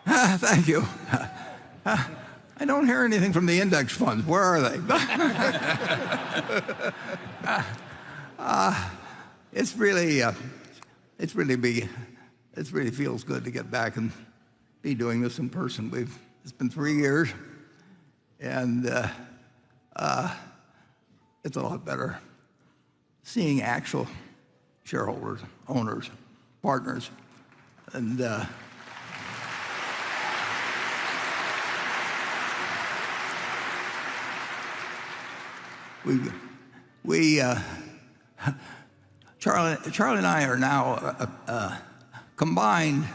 Thank you. I don't hear anything from the index funds. Where are they? It's really, it's really feels good to get back and be doing this in person. It's been 3 years, and it's a lot better seeing actual shareholders, owners, partners, and Charlie and I are now combined.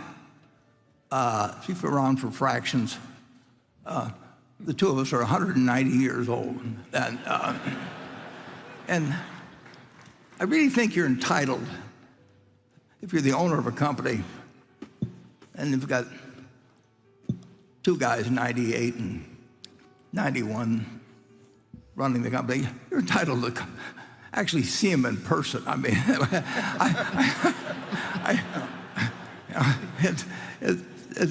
If you're around for fractions, the two of us are 190 years old, and I really think you're entitled, if you're the owner of a company, and you've got two guys, 98 and 91, running the company, you're entitled to actually see them in person. I mean, it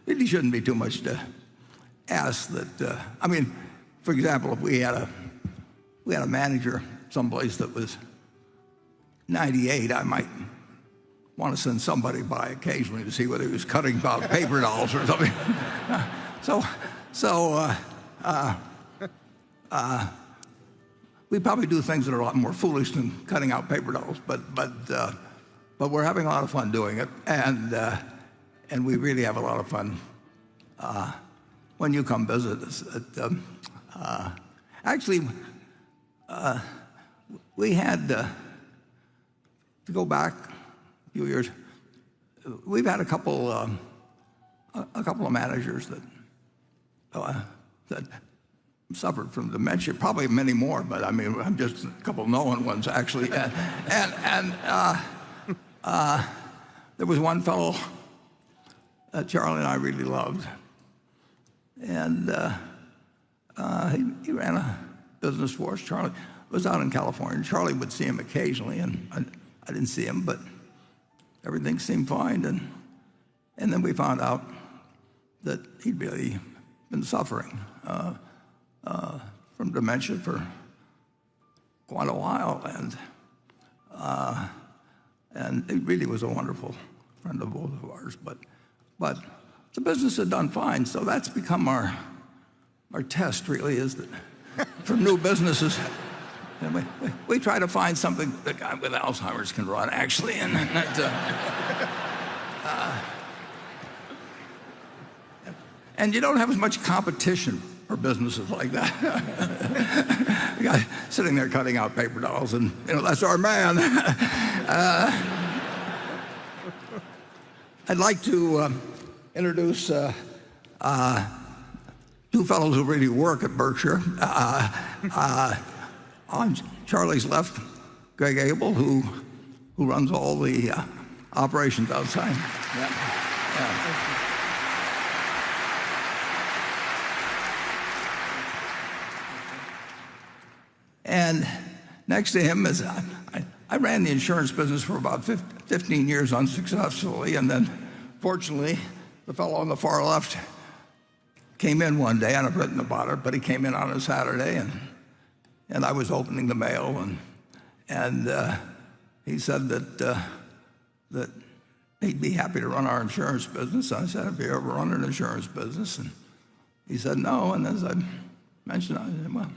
really shouldn't be too much to ask that. I mean, for example, if we had a manager someplace that was 98, I might want to send somebody by occasionally to see whether he was cutting about paper dolls or something. We probably do things that are a lot more foolish than cutting out paper dolls, but we're having a lot of fun doing it, and we really have a lot of fun when you come visit us. Actually, we had to go back a few years. We've had a couple of managers that suffered from dementia, probably many more, but I mean, I'm just a couple known ones actually. And there was one fellow that Charlie and I really loved, and he ran a business for us. Charlie was out in California. Charlie would see him occasionally, and I didn't see him, but everything seemed fine. And then we found out that he'd really been suffering from dementia for quite a while, and he really was a wonderful friend of both of ours. But the business had done fine, so that's become our test. Really, is that for new businesses, and we try to find something that a guy with Alzheimer's can run, actually, and and you don't have as much competition for businesses like that. The guy sitting there cutting out paper dolls, and that's our man. I'd like to introduce two fellows who really work at Berkshire. On Charlie's left, Greg Abel, who runs all the operations outside. Yeah. And next to him is, I ran the insurance business for about 15 years unsuccessfully, and then fortunately, the fellow on the far left came in one day, and I've written about it, but he came in on a Saturday, and I was opening the mail, and he said that he'd be happy to run our insurance business. I said, have you ever run an insurance business? And he said, no, and as I mentioned, I said, well,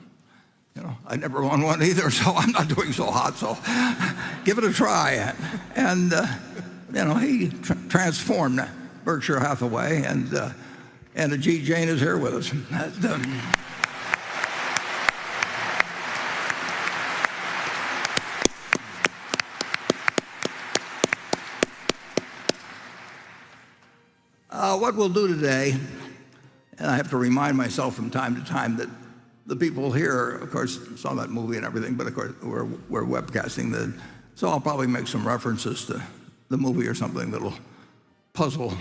I never won one either, so I'm not doing so hot, so give it a try. And he transformed Berkshire Hathaway, and Ajit Jain is here with us. What we'll do today, and I have to remind myself from time to time that the people here, of course, saw that movie and everything, but of course we're webcasting so I'll probably make some references to the movie or something that'll puzzle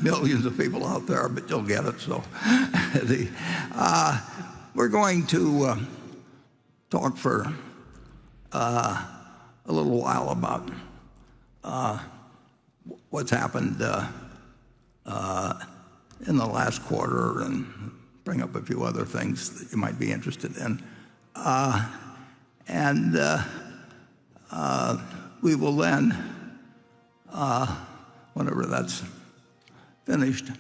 millions of people out there, but you'll get it. So we're going to talk for a little while about what's happened in the last quarter and bring up a few other things that you might be interested in. And we will then, whenever that's finished,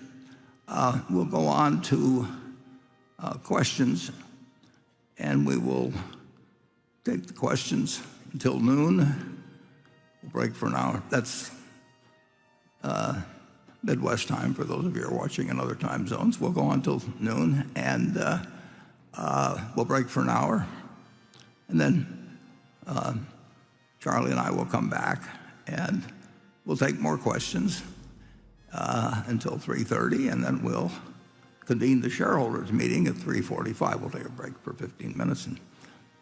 we'll go on to questions, and we will take the questions until noon. We'll break for an hour. That's Midwest time for those of you who are watching in other time zones. We'll go on till noon, and we'll break for an hour. And then Charlie and I will come back, and we'll take more questions until 3:30, and then we'll convene the shareholders meeting at 3:45. We'll take a break for 15 minutes,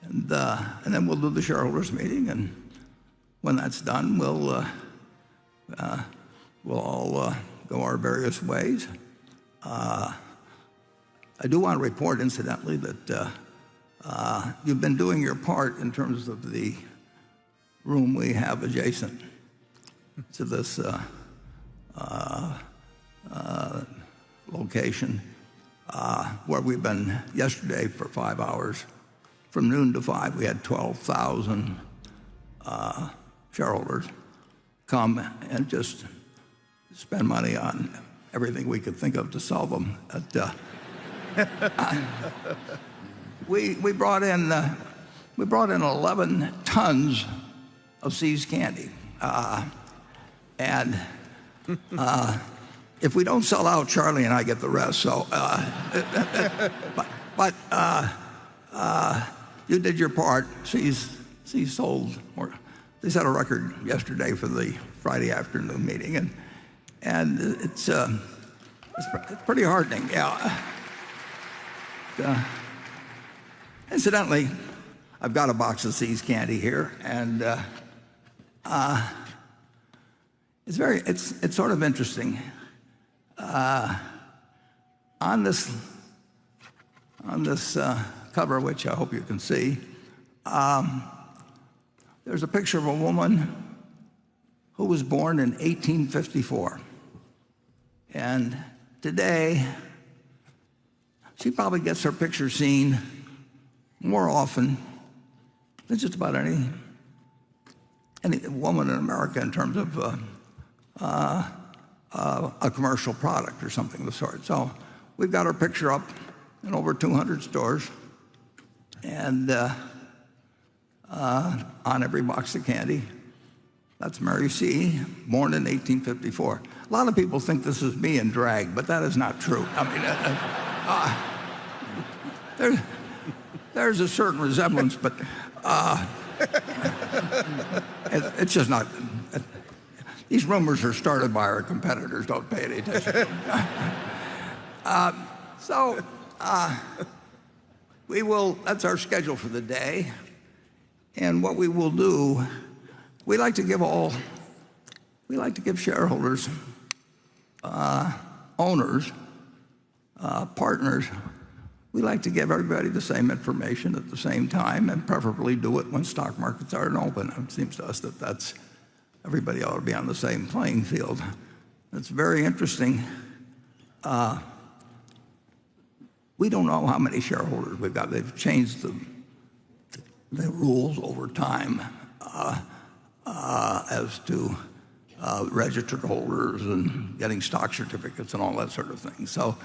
and then we'll do the shareholders meeting. And when that's done, we'll all go our various ways. I do want to report, incidentally, that you've been doing your part in terms of the room we have adjacent to this location, where we've been yesterday for 5 hours. From noon to 5, we had 12,000 shareholders come and just spend money on everything we could think of to solve them. We brought in 11 tons of See's candy, and if we don't sell out, Charlie and I get the rest. So, but you did your part. She's sold more. They set a record yesterday for the Friday afternoon meeting, and it's pretty heartening. Yeah. Incidentally, I've got a box of See's candy here, and it's sort of interesting. On this cover, which I hope you can see, there's a picture of a woman who was born in 1854. And today, she probably gets her picture seen more often than just about any woman in America in terms of a commercial product or something of the sort. So we've got her picture up in over 200 stores, and on every box of candy. That's Mary C., born in 1854. A lot of people think this is me in drag, but that is not true. I mean, there's a certain resemblance, but it's just not. These rumors are started by our competitors. Don't pay any attention. We will. That's our schedule for the day, and what we will do. We like to give shareholders, owners, partners. We like to give everybody the same information at the same time, and preferably do it when stock markets aren't open. It seems to us that everybody ought to be on the same playing field. It's very interesting. We don't know how many shareholders we've got. They've changed the rules over time as to registered holders and getting stock certificates and all that sort of thing. So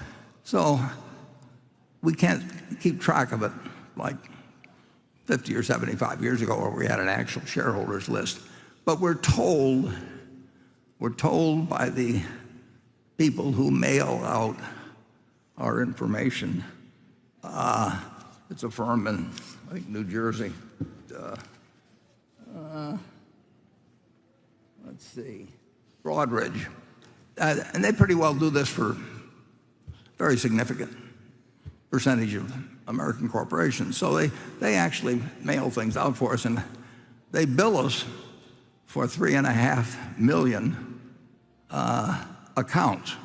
we can't keep track of it like 50 or 75 years ago, where we had an actual shareholders list. But we're told by the people who mail out our information. It's a firm in, I think, New Jersey. Let's see, Broadridge. And they pretty well do this for a very significant percentage of American corporations. So they actually mail things out for us, and they bill us for 3.5 million accounts.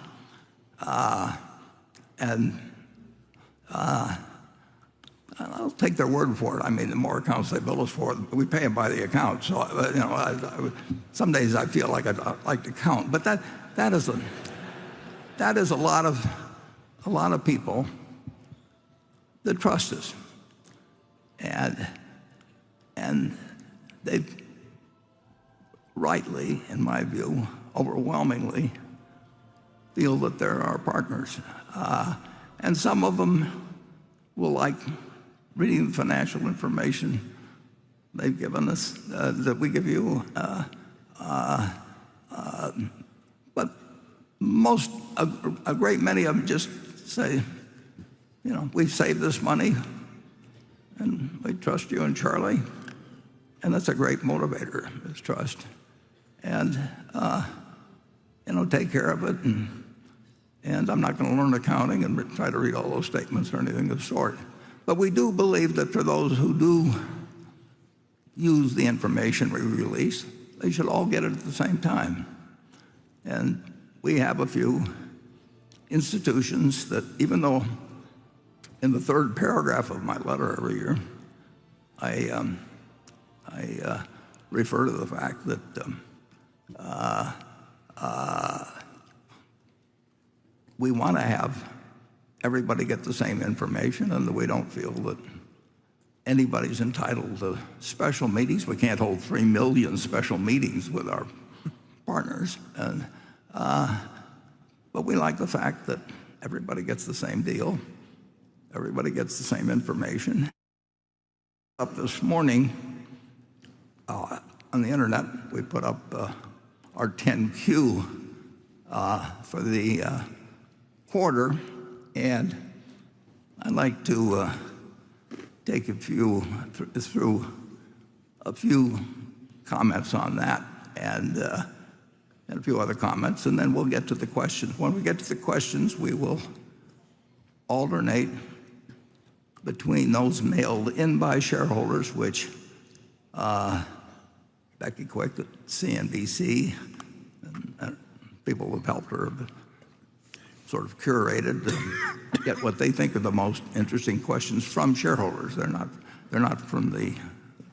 And I'll take their word for it. I mean, the more accounts they bill us for, we pay them by the account. So, some days I feel like I'd like to count. But that is that is a lot of people that trust us, and they rightly, in my view, overwhelmingly feel that they're our partners. And some of them will like reading the financial information they've given us, that we give you. But a great many of them just say, we've saved this money, and we trust you and Charlie. And that's a great motivator, is trust. And, take care of it. And I'm not going to learn accounting and try to read all those statements or anything of the sort. But we do believe that for those who do use the information we release, they should all get it at the same time. And we have a few institutions that, even though in the third paragraph of my letter every year, I refer to the fact that we want to have everybody get the same information, and that we don't feel that anybody's entitled to special meetings. We can't hold 3 million special meetings with our partners, but we like the fact that everybody gets the same deal, everybody gets the same information. Up this morning on the internet, we put up our 10Q for the quarter, and I'd like to take through a few comments on that, and a few other comments, and then we'll get to the questions. When we get to the questions, we will alternate between those mailed in by shareholders, which Becky Quick at CNBC and people who've helped her have sort of curated to get what they think are the most interesting questions from shareholders. They're not from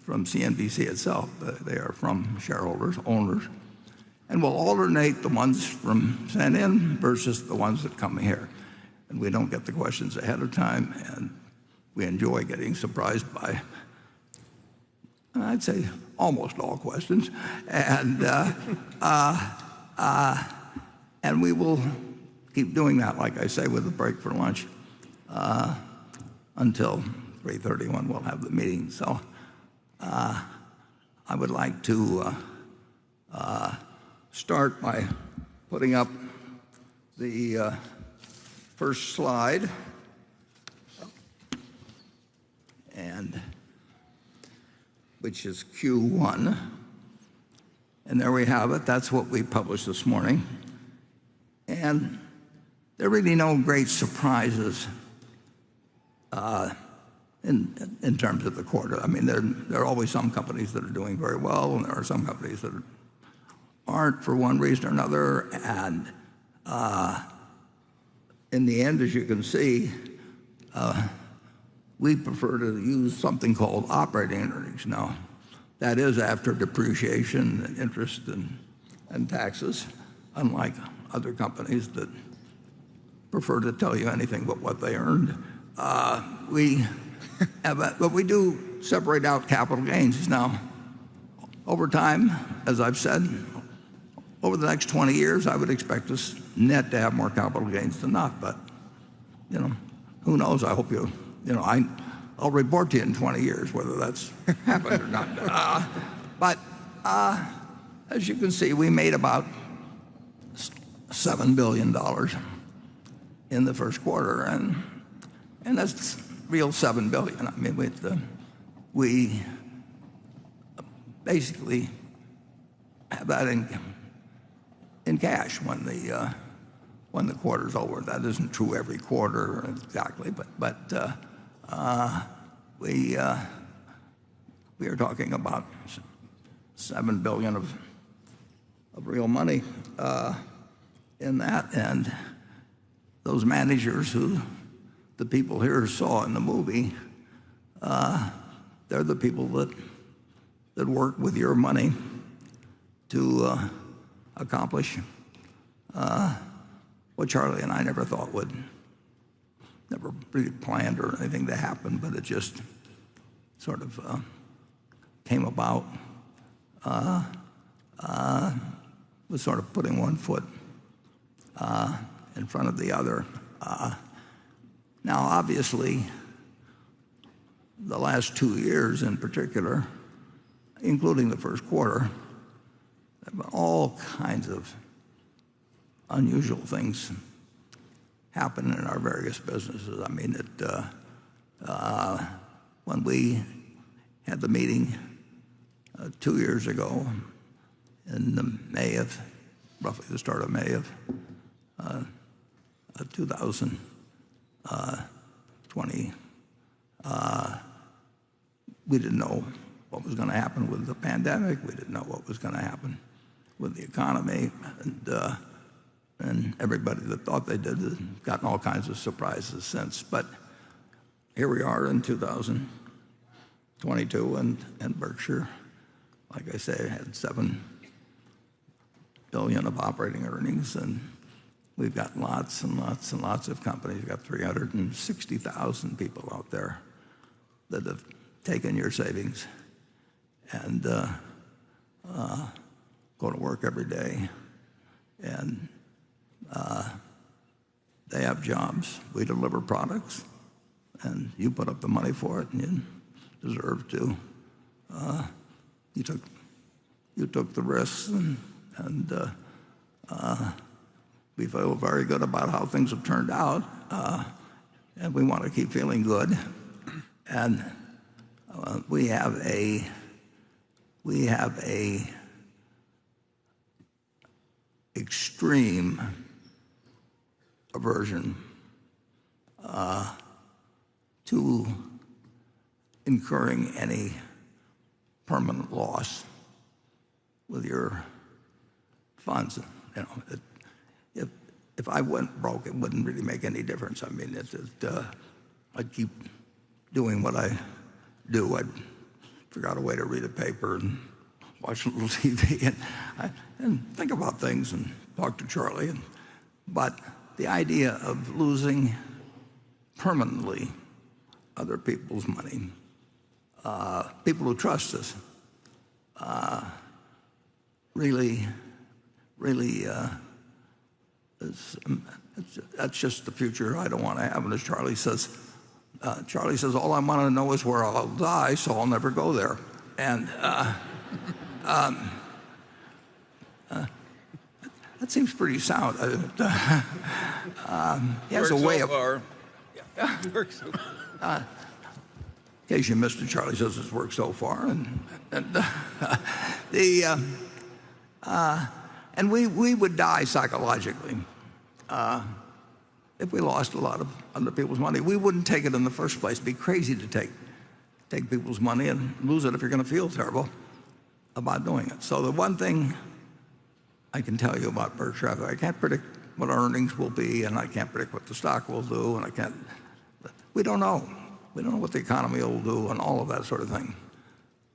CNBC itself. They are from shareholders, owners. And we'll alternate the ones from sent in versus the ones that come here. And we don't get the questions ahead of time, and we enjoy getting surprised by, I'd say, almost all questions. And we will keep doing that, like I say, with a break for lunch until 3:30 when we'll have the meeting. So I would like to start by putting up the first slide, and which is Q1. And there we have it. That's what we published this morning. And there are really no great surprises in terms of the quarter. I mean, there are always some companies that are doing very well, and there are some companies that aren't for one reason or another. And in the end, as you can see, we prefer to use something called operating earnings. Now, that is after depreciation and interest and taxes, unlike other companies that prefer to tell you anything but what they earned. But we do separate out capital gains. Now, over time, as I've said, over the next 20 years, I would expect us net to have more capital gains than not. But who knows? I hope I'll report to you in 20 years whether that's happened or not. But as you can see, we made about $7 billion in the first quarter, and that's real $7 billion. I mean, we basically have that in cash when the quarter's over. That isn't true every quarter exactly, but we are talking about $7 billion of real money in that, and those managers who the people here saw in the movie, they're the people that work with your money to accomplish what Charlie and I never thought would, never really planned or anything to happen, but it just sort of came about, was sort of putting one foot in front of the other. Now, obviously, the last 2 years in particular, including the first quarter, there have been all kinds of unusual things happen in our various businesses. I mean, when we had the meeting 2 years ago in roughly the start of May of 2020, we didn't know what was going to happen with the pandemic. We didn't know what was going to happen with the economy, and everybody that thought they did has gotten all kinds of surprises since. But here we are in 2022, and Berkshire, like I say, had $7 billion of operating earnings, and we've got lots and lots and lots of companies. We've got 360,000 people out there that have taken your savings and go to work every day, and they have jobs. We deliver products, and you put up the money for it, and you deserve to. You took the risks, and we feel very good about how things have turned out, and we want to keep feeling good. And we have a extreme aversion to incurring any permanent loss with your funds. If I went broke, it wouldn't really make any difference. I mean, I'd keep doing what I do. I'd figure out a way to read a paper and watch a little TV and think about things and talk to Charlie. But the idea of losing permanently other people's money, people who trust us, really, that's just the future I don't want to have. And as Charlie says, all I want to know is where I'll die, so I'll never go there. And that seems pretty sound. He has a way of. It works so far. In case you missed it, Charlie says it's worked so far, and we would die psychologically if we lost a lot of other people's money. We wouldn't take it in the first place. It'd be crazy to take people's money and lose it if you're going to feel terrible about doing it. So the one thing I can tell you about Berkshire Hathaway, I can't predict what our earnings will be, and I can't predict what the stock will do, and we don't know. We don't know what the economy will do and all of that sort of thing.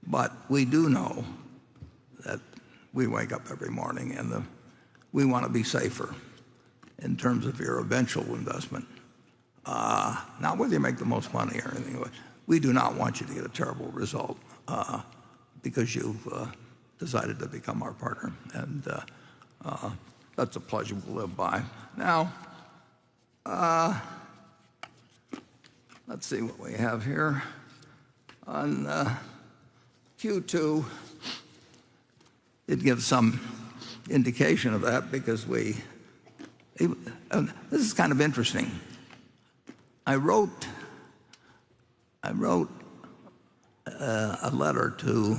But we do know that we wake up every morning and we want to be safer in terms of your eventual investment. Not whether you make the most money or anything. We do not want you to get a terrible result because you've decided to become our partner. And that's a pleasure we'll live by. Now, let's see what we have here. On Q2, it gives some indication of that because this is kind of interesting. I wrote a letter to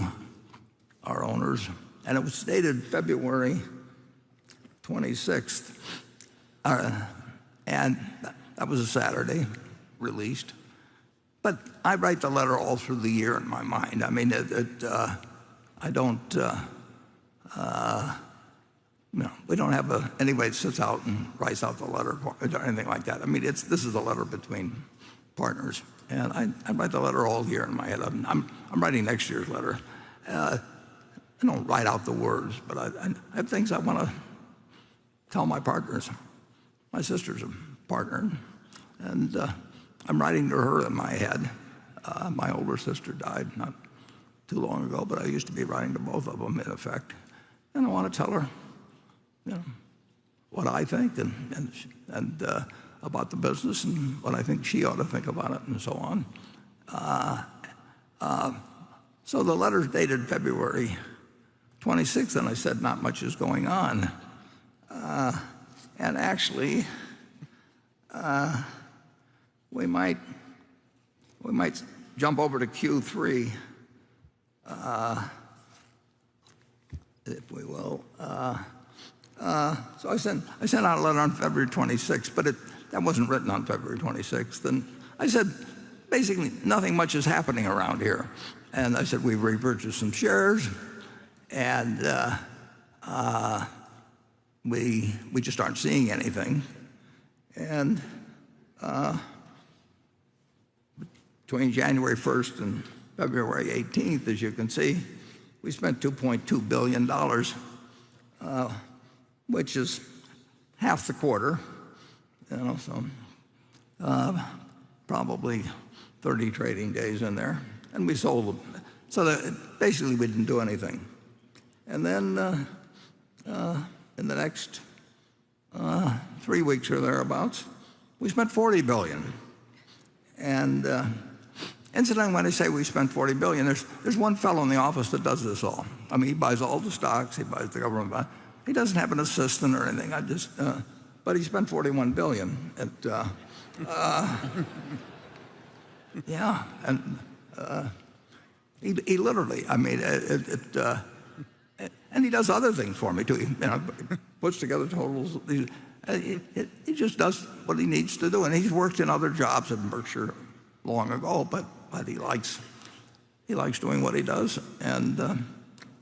our owners, and it was dated February 26th, and that was a Saturday, released. But I write the letter all through the year in my mind. I mean, I don't, we don't have anybody that sits out and writes out the letter or anything like that. I mean, this is a letter between partners, and I write the letter all year in my head. I'm writing next year's letter. I don't write out the words, but I have things I want to tell my partners. my sister's a partner, and I'm writing to her in my head. My older sister died not too long ago, but I used to be writing to both of them, in effect. And I want to tell her, what I think and about the business and what I think she ought to think about it and so on. So the letter's dated February 26th, and I said not much is going on. And actually, we might jump over to Q3, if we will. So I sent out a letter on February 26th, but that wasn't written on February 26th. And I said, basically, nothing much is happening around here. And I said, we've repurchased some shares, and we just aren't seeing anything. And between January 1st and February 18th, as you can see, we spent $2.2 billion, which is half the quarter, so probably 30 trading days in there. And we sold them. So that basically we didn't do anything. And then in the next 3 weeks or thereabouts, we spent $40 billion. And incidentally, when I say we spent $40 billion, there's one fellow in the office that does this all. I mean, he buys all the stocks, he buys the government bonds. He doesn't have an assistant or anything. But he spent $41 billion. Yeah, and he literally, I mean, and he does other things for me too. He puts together totals. He just does what he needs to do, and he's worked in other jobs in Berkshire long ago. But he likes doing what he does, and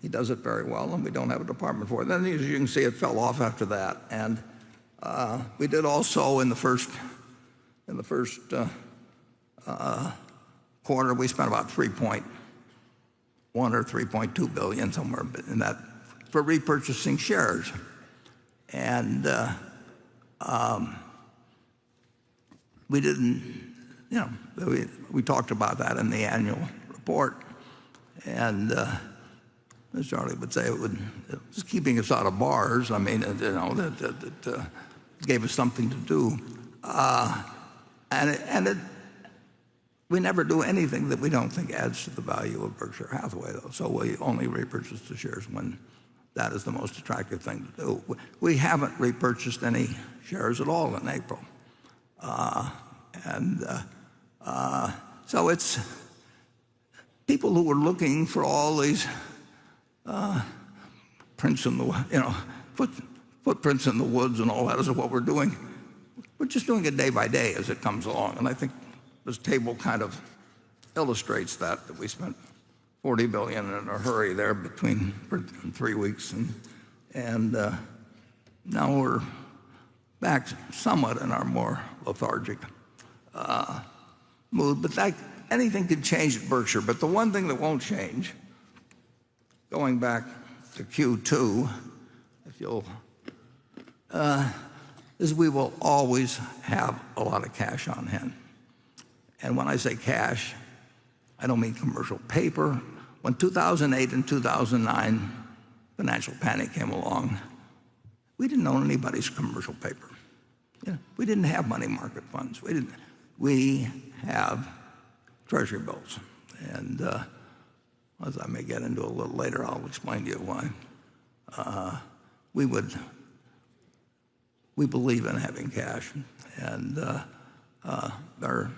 he does it very well. And we don't have a department for it. Then, as you can see, it fell off after that. And we did also in the first quarter, we spent about 3.1 or 3.2 billion, somewhere in that, for repurchasing shares. And we didn't, we talked about that in the annual report. And as Charlie would say, it was keeping us out of bars. I mean, that gave us something to do. We never do anything that we don't think adds to the value of Berkshire Hathaway, though. So we only repurchase the shares when that is the most attractive thing to do. We haven't repurchased any shares at all in April. So it's people who were looking for all these prints in the, footprints in the woods and all that is what we're doing. We're just doing it day by day as it comes along. And I think this table kind of illustrates that we spent $40 billion in a hurry there between 3 weeks. And now we're back somewhat in our more lethargic mood. But anything could change at Berkshire. But the one thing that won't change, going back to Q2, if you'll, is we will always have a lot of cash on hand. And when I say cash, I don't mean commercial paper. When 2008 and 2009 financial panic came along, we didn't own anybody's commercial paper. We didn't have money market funds. We have treasury bills. And as I may get into a little later, I'll explain to you why. We believe in having cash. And there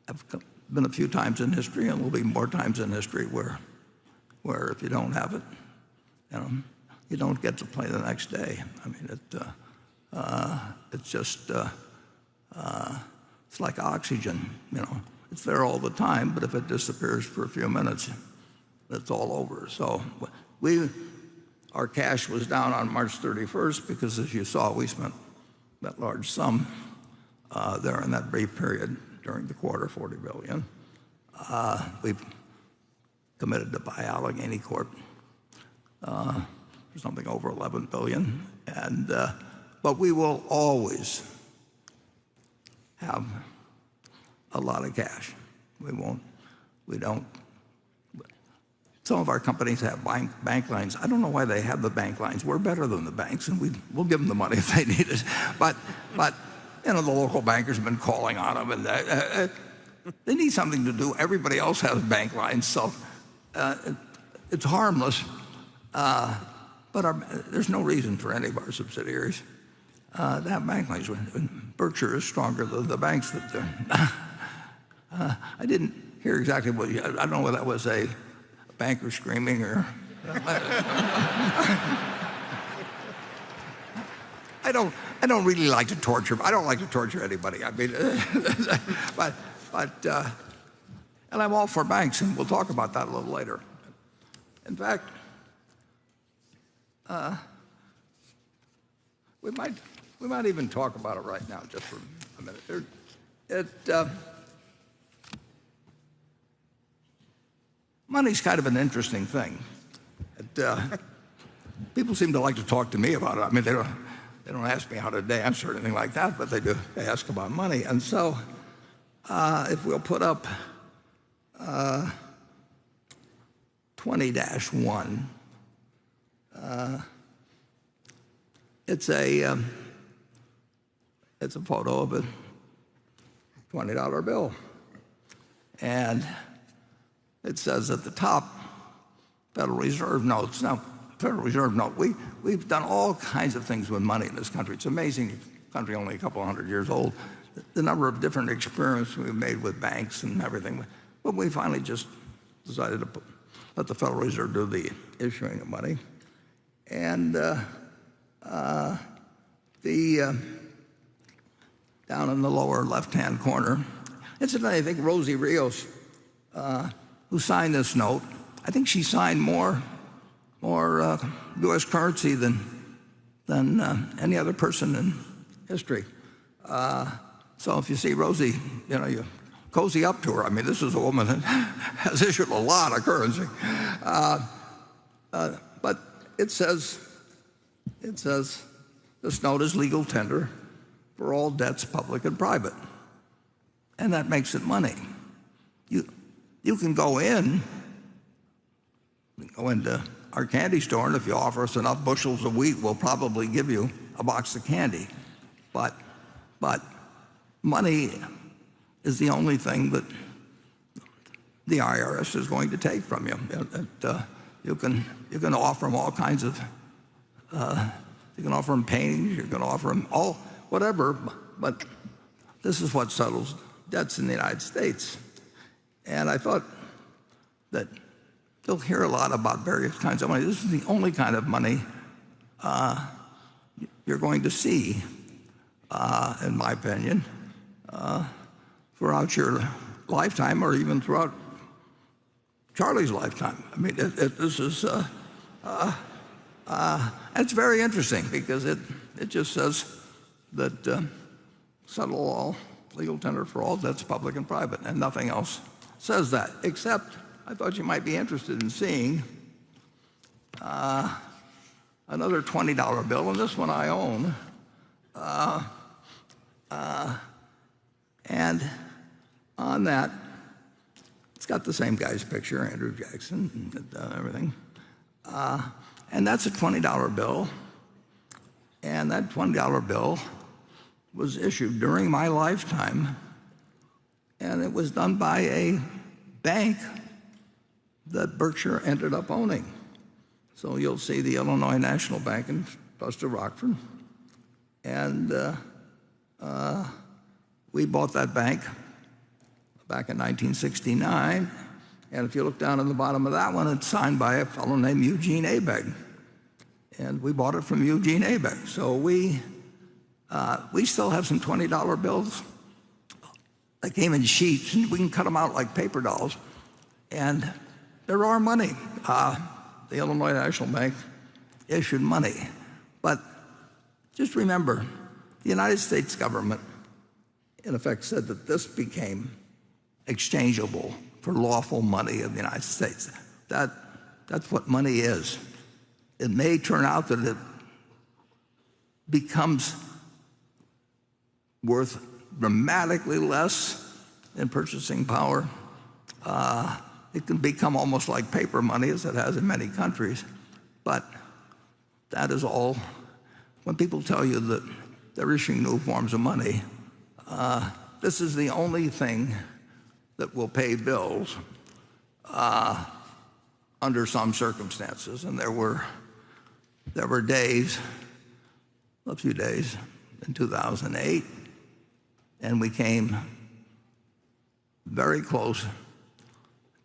have been a few times in history, and will be more times in history, where if you don't have it, you don't get to play the next day. I mean, it's just it's like oxygen. It's there all the time, but if it disappears for a few minutes, it's all over. So our cash was down on March 31st because, as you saw, we spent that large sum there in that brief period during the quarter, $40 billion. We've committed to buy Allegheny Corp for something over $11 billion. And but we will always have a lot of cash. We don't. Some of our companies have bank lines. I don't know why they have the bank lines. We're better than the banks, and we'll give them the money if they need it. But the local bankers have been calling on them, and they need something to do. Everybody else has bank lines, so it's harmless. But there's no reason for any of our subsidiaries to have bank lines. Berkshire is stronger than the banks that do. I didn't hear exactly what I don't know whether that was a banker screaming or. I don't really like to torture. I don't like to torture anybody. I mean, but and I'm all for banks, and we'll talk about that a little later. In fact, we might even talk about it right now, just for a minute. Money's kind of an interesting thing. People seem to like to talk to me about it. I mean, they don't ask me how to dance or anything like that, but they do. They ask about money, and so if we'll put up 20-1. It's a photo of a $20 bill, and it says at the top, Federal Reserve notes. Now, Federal Reserve note. We've done all kinds of things with money in this country. It's amazing. The country only a couple hundred years old. The number of different experiments we've made with banks and everything. But we finally just decided to let the Federal Reserve do the issuing of money. And down in the lower left-hand corner, incidentally, I think Rosie Rios, who signed this note, I think she signed more U.S. currency than any other person in history. So if you see Rosie, you cozy up to her. I mean, this is a woman that has issued a lot of currency. But it says this note is legal tender for all debts, public and private, and that makes it money. You can go into our candy store, and if you offer us enough bushels of wheat, we'll probably give you a box of candy. But money is the only thing that the IRS is going to take from you. You can offer them all kinds of. You can offer them paintings. You can offer them all whatever. But this is what settles debts in the United States. And I thought that you'll hear a lot about various kinds of money. This is the only kind of money you're going to see, in my opinion, throughout your lifetime, or even throughout Charlie's lifetime. I mean, this is it's very interesting because it just says that settle all legal tender for all debts, public and private, and nothing else says that, except I thought you might be interested in seeing another $20 bill, and this one I own. And on that, it's got the same guy's picture, Andrew Jackson, and everything. And that's a $20 bill. And that $20 bill was issued during my lifetime, and it was done by a bank that Berkshire ended up owning. So you'll see the Illinois National Bank and Trust of Rockford. And we bought that bank back in 1969. And if you look down at the bottom of that one, it's signed by a fellow named Eugene Abegg. And we bought it from Eugene Abegg. So we still have some $20 bills that came in sheets, and we can cut them out like paper dolls. And they're our money. The Illinois National Bank issued money. But just remember, the United States government, in effect, said that this became exchangeable for lawful money of the United States. That's what money is. It may turn out that becomes worth dramatically less in purchasing power, it can become almost like paper money, as it has in many countries. But that is all. When people tell you that they're issuing new forms of money, this is the only thing that will pay bills under some circumstances. And there were days, a few days in 2008, and we came very close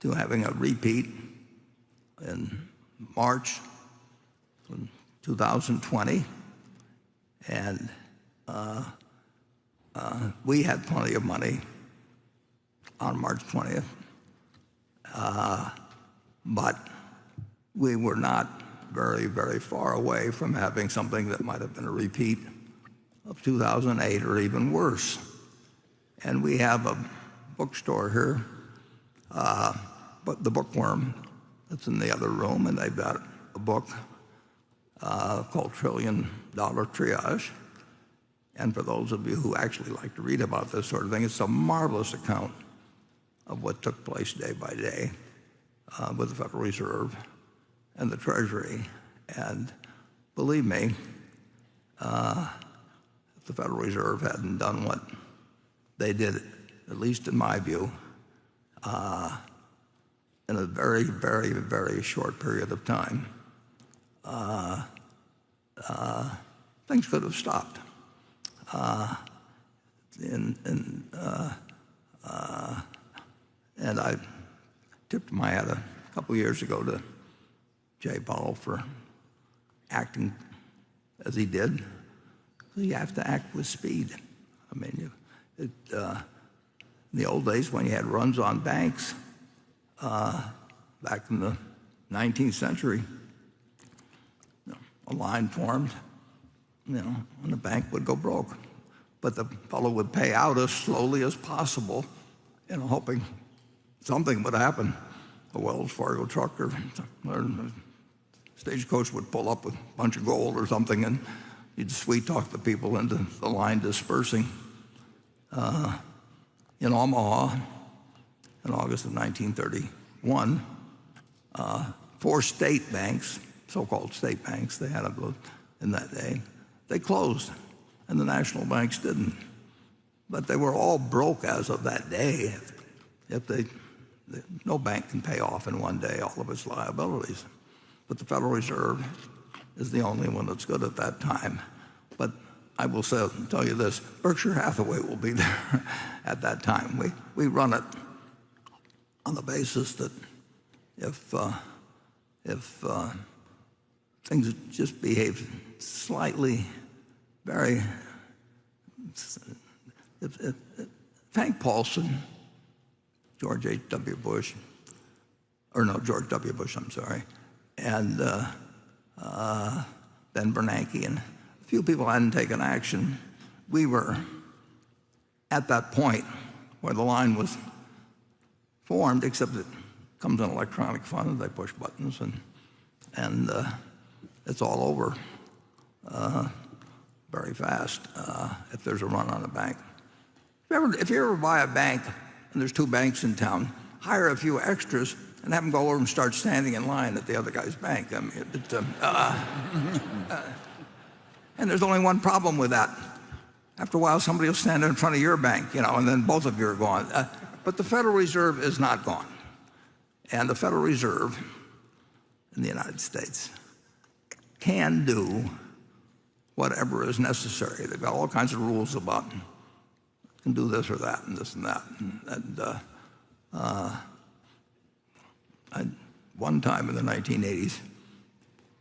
to having a repeat in March 2020, and we had plenty of money on March 20th, but we were not very, very far away from having something that might have been a repeat of 2008 or even worse. And we have a bookstore here, but the Bookworm, that's in the other room, and they've got a book called $1 Trillion Triage. And for those of you who actually like to read about this sort of thing, it's a marvelous account of what took place day by day with the Federal Reserve and the Treasury. And believe me, if the Federal Reserve hadn't done what they did, at least in my view, in a very, very, very short period of time, things could have stopped. And I tipped my hat a couple years ago to Jay Powell for acting as he did. You have to act with speed. I mean, in the old days when you had runs on banks, back in the 19th century, a line formed, and the bank would go broke. But the fellow would pay out as slowly as possible, hoping something would happen. A Wells Fargo truck or a stagecoach would pull up with a bunch of gold or something, and you'd sweet talk the people into the line dispersing. In Omaha, in August of 1931, 4 state banks, so-called state banks, they had in that day, they closed, and the national banks didn't. But they were all broke as of that day. No bank can pay off in one day all of its liabilities. But the Federal Reserve is the only one that's good at that time. But I will tell you this, Berkshire Hathaway will be there at that time. We run it on the basis that if things just behave slightly, if Frank Paulson, George W. Bush, I'm sorry, and Ben Bernanke, and a few people hadn't taken action, we were at that point where the line was formed, except it comes in electronic fund, they push buttons, and it's all over very fast if there's a run on a bank. If you ever buy a bank, and there's 2 banks in town, hire a few extras and have them go over and start standing in line at the other guy's bank. I mean, and there's only one problem with that. After a while, somebody will stand in front of your bank, and then both of you are gone. But the Federal Reserve is not gone. And the Federal Reserve in the United States can do whatever is necessary. They've got all kinds of rules about can do this or that and this and that. One time in the 1980s,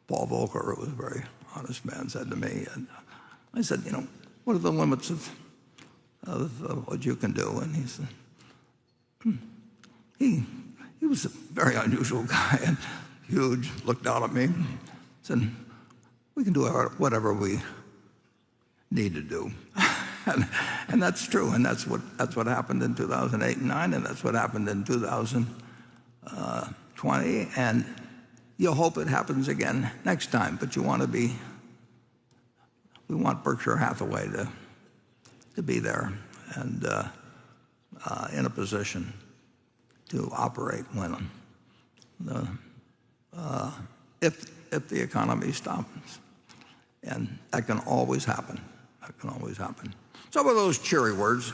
Paul Volcker, who was a very honest man, said to me, and I said, what are the limits of what you can do? And he said, he was a very unusual guy and huge, looked out at me, said, we can do whatever we need to do. And that's true, and that's what happened in 2008 and 9, and that's what happened in 2020, and you hope it happens again next time. But we we want Berkshire Hathaway to be there and in a position to operate when if the economy stops, and that can always happen. That can always happen. Some of those cheery words.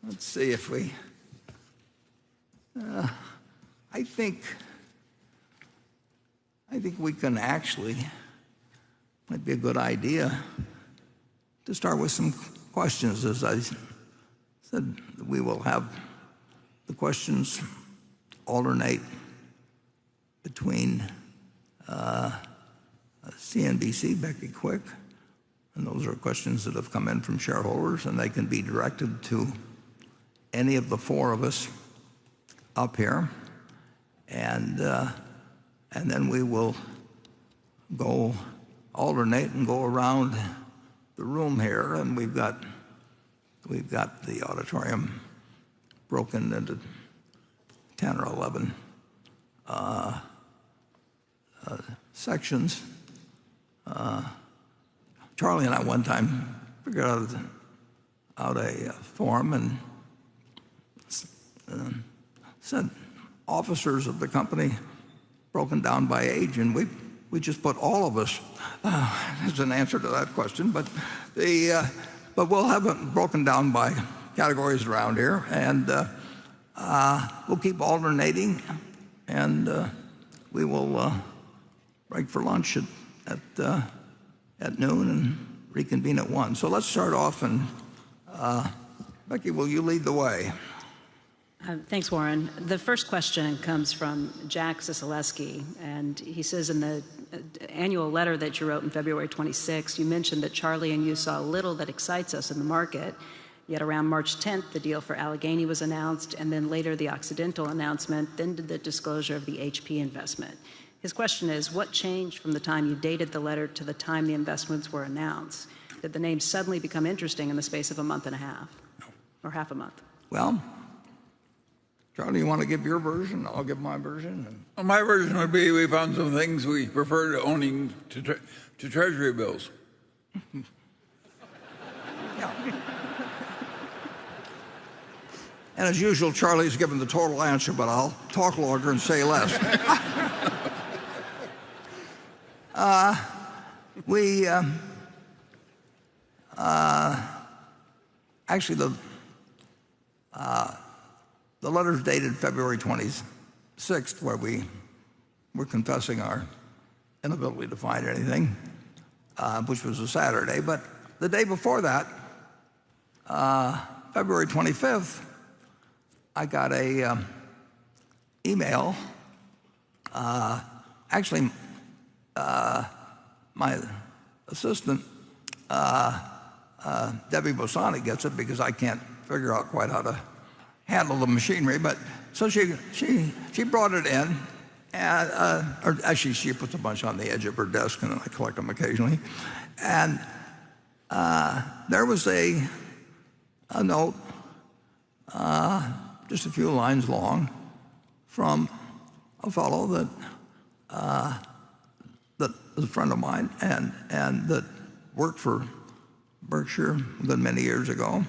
Let's see if we. I think we can actually. Might be a good idea to start with some questions. As I said, we will have the questions alternate between CNBC, Becky Quick, and those are questions that have come in from shareholders, and they can be directed to any of the four of us up here, and then we will go alternate and go around the room here, and we've got the auditorium broken into 10 or 11 sections. Charlie and I one time figured out a form and said officers of the company broken down by age, and we just put all of us as an answer to that question. But we'll have it broken down by categories around here, and we'll keep alternating, and we will break for lunch at noon and reconvene at 1. So let's start off, and Becky, will you lead the way? Thanks, Warren. The first question comes from Jack Sisaleski, and he says in the annual letter that you wrote in February 26, you mentioned that Charlie and you saw little that excites us in the market, yet around March 10th, the deal for Allegheny was announced, and then later the Occidental announcement, then the disclosure of the HP investment. His question is, what changed from the time you dated the letter to the time the investments were announced? Did the name suddenly become interesting in the space of a month and a half, or half a month? Well, Charlie, you want to give your version? I'll give my version. Well, my version would be we found some things we prefer to owning to Treasury bills. Yeah. And as usual, Charlie's given the total answer, but I'll talk longer and say less. Actually, the letter's dated February 26th, where we were confessing our inability to find anything, which was a Saturday. But the day before that, February 25th, I got a email. Actually, my assistant, Debbie Bosani, gets it because I can't figure out quite how to handle the machinery. But so she brought it in, and or actually she puts a bunch on the edge of her desk, and then I collect them occasionally. And there was a note, just a few lines long, from a fellow that was a friend of mine and that worked for Berkshire a good many years ago.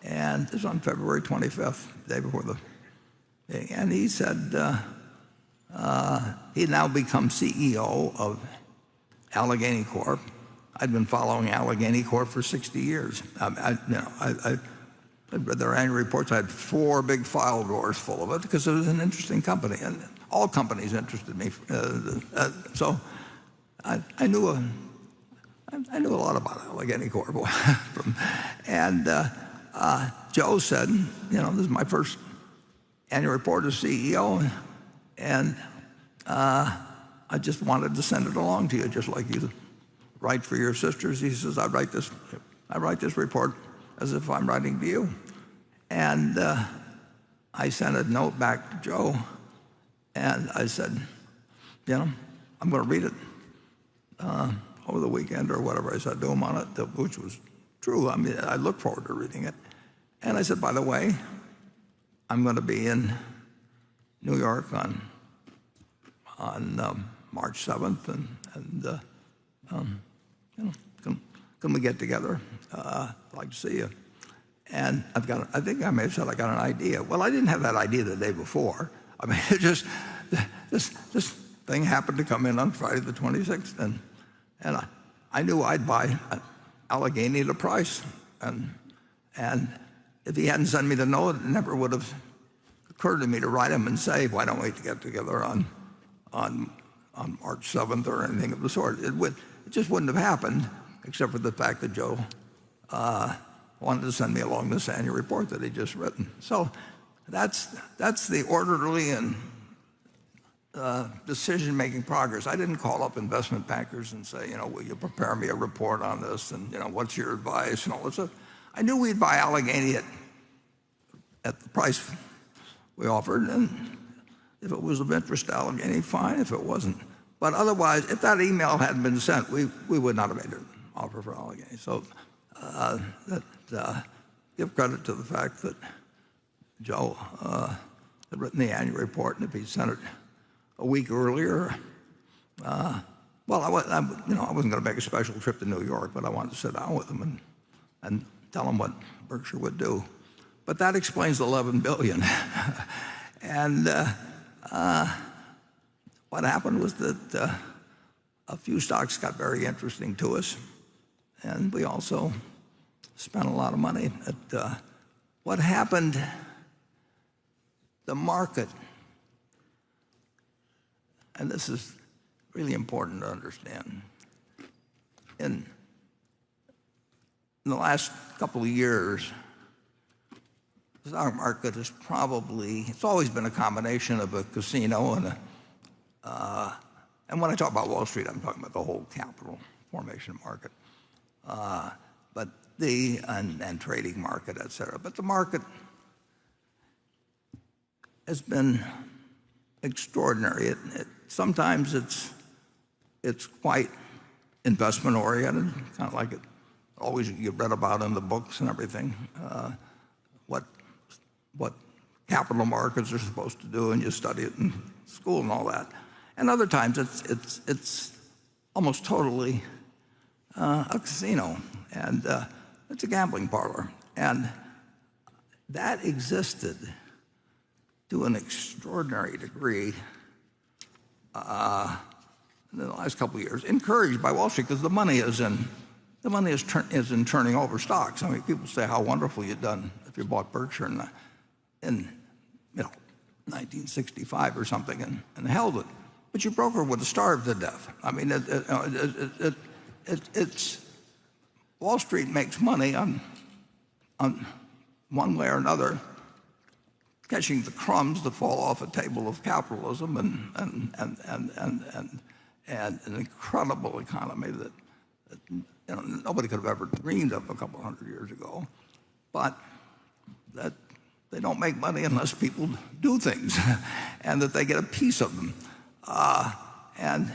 And this was on February 25th, the day before the thing. And he said he'd now become CEO of Allegheny Corp. I'd been following Allegheny Corp for 60 years. I read their annual reports. I had 4 big file drawers full of it because it was an interesting company, and all companies interested me. So I knew a lot about Allegheny Corp. And Joe said, this is my first annual report as CEO, and I just wanted to send it along to you, just like you write for your sisters. He says, I write this report as if I'm writing to you. And I sent a note back to Joe, and I said, I'm going to read it over the weekend or whatever I said to him on it, which was true. I mean, I look forward to reading it. And I said, by the way, I'm going to be in New York on March 7th, and can we get together? I'd like to see you. And I think I may have said I got an idea. Well, I didn't have that idea the day before. I mean, it just, this thing happened to come in on Friday the 26th, and I knew I'd buy Allegheny at a price. And if he hadn't sent me the note, it never would have occurred to me to write him and say, why don't we get together on March 7th or anything of the sort. It just wouldn't have happened, except for the fact that Joe wanted to send me along this annual report that he'd just written. So that's the orderly and decision-making progress. I didn't call up investment bankers and say, will you prepare me a report on this, and what's your advice and all this stuff. I knew we'd buy Allegheny at the price we offered, and if it was of interest to Allegheny, fine. If it wasn't, but otherwise, if that email hadn't been sent, we would not have made an offer for Allegheny. So give credit to the fact that Joe had written the annual report, and if he'd sent it a week earlier, well, I wasn't going to make a special trip to New York, but I wanted to sit down with him and tell him what Berkshire would do. But that explains the $11 billion. And what happened was that a few stocks got very interesting to us, and we also spent a lot of money. What happened, the market, and this is really important to understand, in the last couple of years, the stock market is it's always been a combination of a casino and when I talk about Wall Street, I'm talking about the whole capital formation market, and trading market, et cetera. But the market has been extraordinary. Sometimes it's quite investment oriented, kind of like it always you read about in the books and everything, what capital markets are supposed to do, and you study it in school and all that. And other times it's almost totally a casino, and it's a gambling parlor. And that existed to an extraordinary degree in the last couple of years, encouraged by Wall Street, because the money is in turning over stocks. I mean, people say how wonderful you've done if you bought Berkshire in 1965 or something and held it, but your broker would have starved to death. I mean, it's Wall Street makes money on one way or another, catching the crumbs that fall off a table of capitalism and an incredible economy that nobody could have ever dreamed of a couple hundred years ago, but that they don't make money unless people do things, and that they get a piece of them, and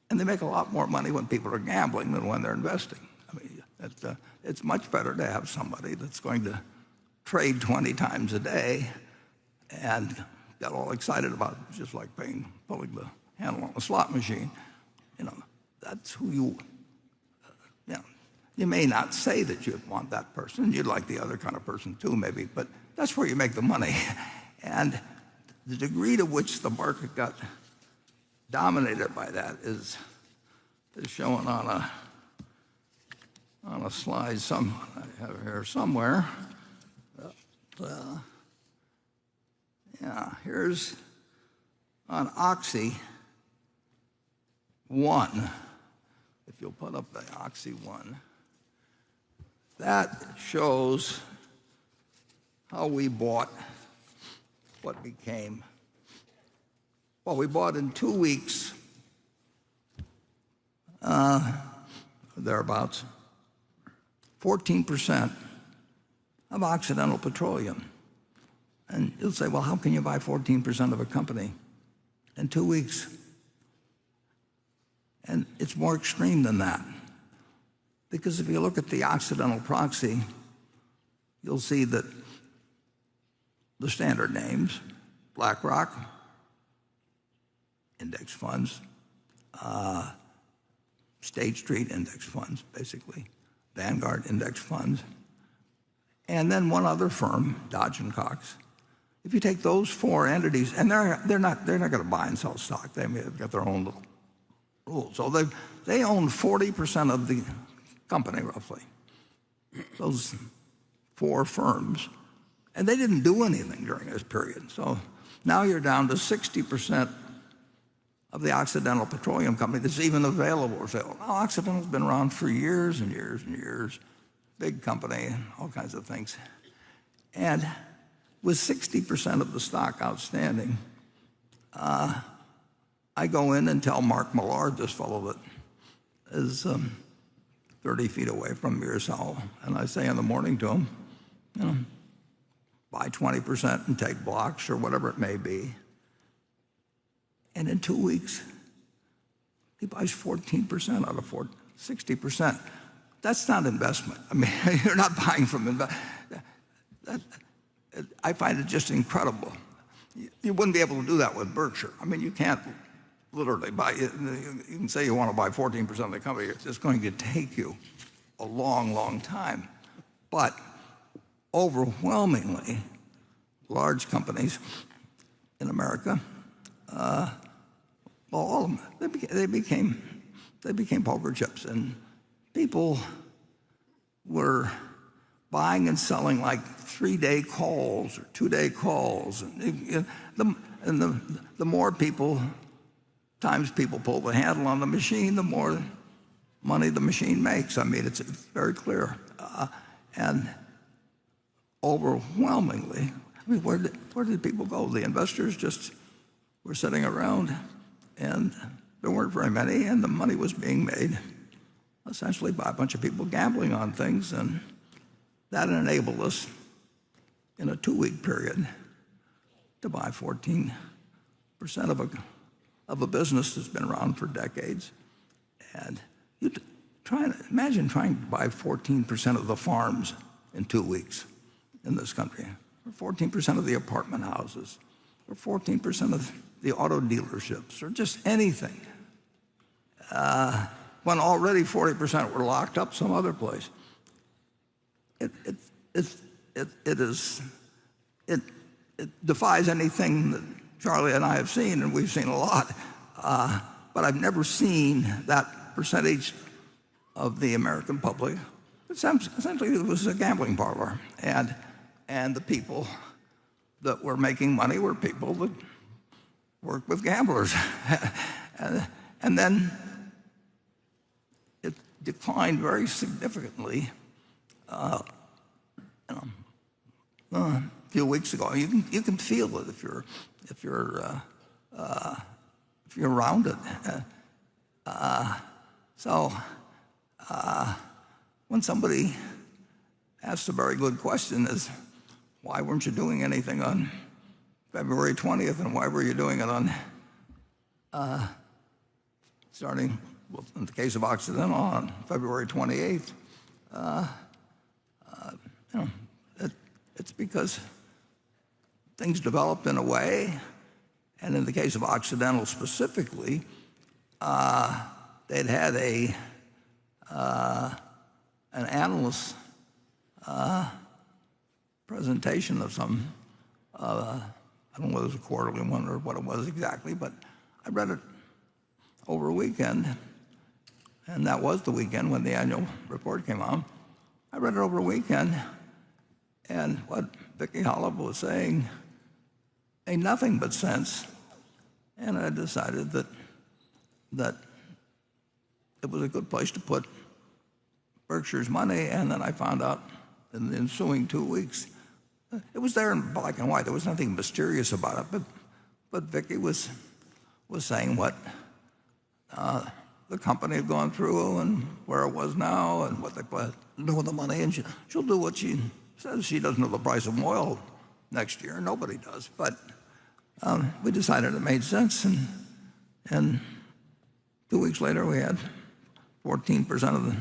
and they make a lot more money when people are gambling than when they're investing. I mean, it's much better to have somebody that's going to trade 20 times a day and get all excited about it, just like pulling the handle on a slot machine. That's who you. You may not say that you want that person. You'd like the other kind of person too, maybe, but that's where you make the money. And the degree to which the market got dominated by that is shown on a slide I have here somewhere. Here's on Oxy 1. If you'll put up the Oxy 1. That shows how we bought what became, well, we bought in 2 weeks, thereabouts, 14% of Occidental Petroleum. And you'll say, well, how can you buy 14% of a company in 2 weeks? And it's more extreme than that. Because if you look at the Occidental proxy, you'll see that the standard names, BlackRock, index funds, State Street index funds, basically, Vanguard index funds, and then one other firm, Dodge and Cox. If you take those four entities, and they're not going to buy and sell stock. They've got their own little rules. So they own 40% of the company, roughly. Those four firms, and they didn't do anything during this period. So now you're down to 60% of the Occidental Petroleum Company that's even available for sale. Now, Occidental's been around for years and years and years, big company, all kinds of things. And with 60% of the stock outstanding, I go in and tell Mark Millard, this fellow that is 30 feet away from Mearsal, and I say in the morning to him, buy 20% and take blocks or whatever it may be. And in 2 weeks, he buys 14% out of 60%. That's not investment. I mean, you're not buying from investment. I find it just incredible. You wouldn't be able to do that with Berkshire. I mean, you can't literally buy. You can say you want to buy 14% of the company. It's just going to take you a long, long time. But overwhelmingly, large companies in America, all of them, they became poker chips, and people were buying and selling like 3-day calls or 2-day calls, and the more times people pull the handle on the machine, the more money the machine makes. I mean, it's very clear, and overwhelmingly, I mean, where did people go? The investors just were sitting around, and there weren't very many, and the money was being made essentially by a bunch of people gambling on things, and that enabled us in a 2-week period to buy 14% of a business that's been around for decades. And imagine trying to buy 14% of the farms in 2 weeks in this country, or 14% of the apartment houses, or 14% of the auto dealerships, or just anything, when already 40% were locked up some other place. It defies anything that Charlie and I have seen, and we've seen a lot. But I've never seen that percentage of the American public. Essentially, it was a gambling parlor, and the people that were making money were people that worked with gamblers, and then it declined very significantly. A few weeks ago, you can feel it if you're around it. So when somebody asks a very good question, is why weren't you doing anything on February 20th, and why were you doing it on starting, well, in the case of Occidental, on February 28th? It's because things developed in a way, and in the case of Occidental specifically, they'd had an analyst presentation of some, I don't know whether it was a quarterly one or what it was exactly, but I read it over a weekend, and that was the weekend when the annual report came out. I read it over a weekend, and what Vicki Hollop was saying made nothing but sense, and I decided that it was a good place to put Berkshire's money, and then I found out in the ensuing 2 weeks, it was there in black and white. There was nothing mysterious about it, but Vicki was saying what the company had gone through and where it was now and what they plan to do with the money, and she'll do what she says. She doesn't know the price of oil next year. Nobody does. But we decided it made sense, and 2 weeks later we had 14%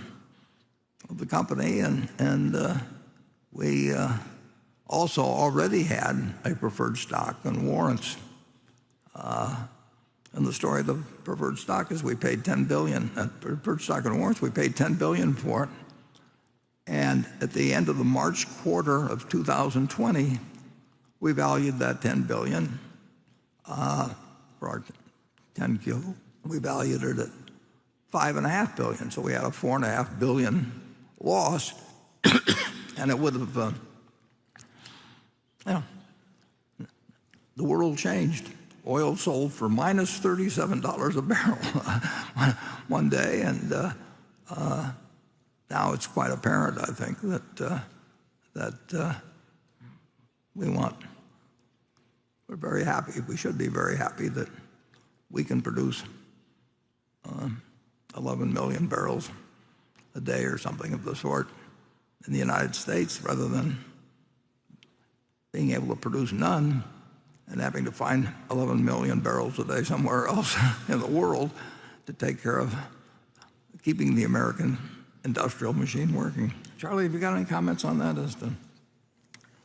of the company, and we also already had a preferred stock and warrants. And the story of the preferred stock is we paid $10 billion. Preferred stock and warrants, we paid $10 billion for it. And at the end of the March quarter of 2020, we valued that $10 billion for our 10Q. We valued it at $5.5 billion. So we had a $4.5 billion loss, and it would have, the world changed. Oil sold for minus $37 a barrel one day, and now it's quite apparent, I think, that we're very happy. We should be very happy that we can produce 11 million barrels a day or something of the sort in the United States, rather than being able to produce none and having to find 11 million barrels a day somewhere else in the world to take care of keeping the American industrial machine working. Charlie, have you got any comments on that as to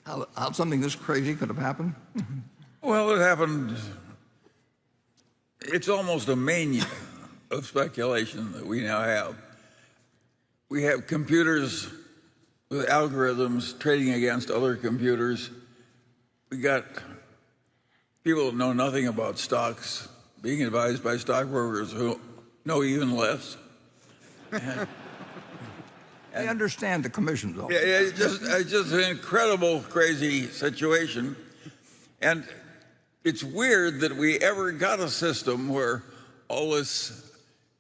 how something this crazy could have happened? Well, it happened. It's almost a mania of speculation that we now have. We have computers with algorithms trading against other computers. We got people that know nothing about stocks being advised by stockbrokers who know even less. I understand the commissions, though. Yeah, it's just an incredible, crazy situation. And it's weird that we ever got a system where all this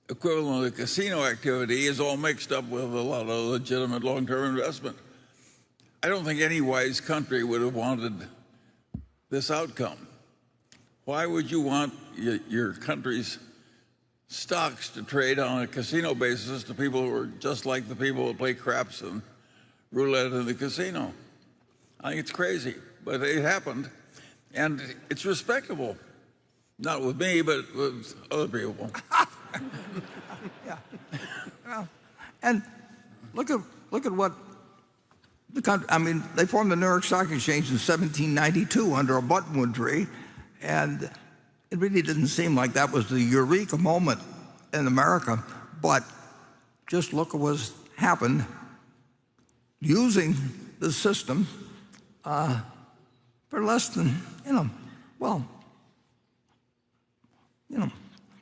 equivalent of casino activity is all mixed up with a lot of legitimate long-term investment. I don't think any wise country would have wanted this outcome. Why would you want your country's stocks to trade on a casino basis to people who are just like the people who play craps and roulette in the casino? I think it's crazy, but it happened, and it's respectable. Not with me, but with other people. Yeah. Well, and look at what the country. I mean, they formed the New York Stock Exchange in 1792 under a buttonwood tree, and it really didn't seem like that was the eureka moment in America. But just look at what's happened using the system for less than,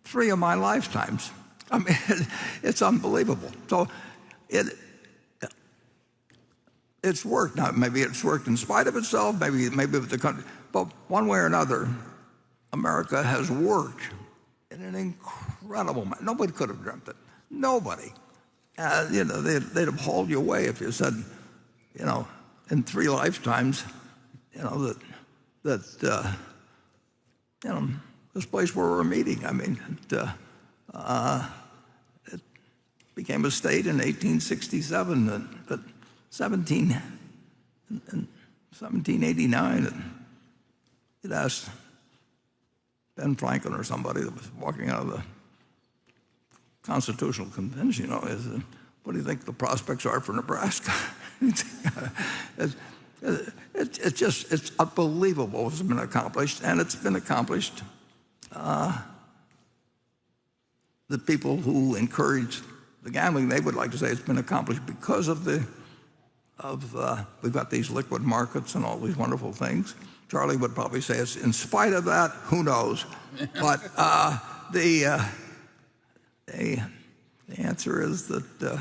3 of my lifetimes. I mean, it's unbelievable. So it's worked. Now, maybe it's worked in spite of itself, maybe with the country, but one way or another, America has worked in an incredible manner. Nobody could have dreamt it. Nobody. They'd have hauled you away if you said, in 3 lifetimes, that this place where we're meeting. I mean, it became a state in 1867, but 1789, it asked Ben Franklin or somebody that was walking out of the Constitutional Convention, what do you think the prospects are for Nebraska? It's unbelievable what's been accomplished, and it's been accomplished. The people who encourage the gambling, they would like to say it's been accomplished because of we've got these liquid markets and all these wonderful things. Charlie would probably say it's in spite of that. Who knows? But the answer is that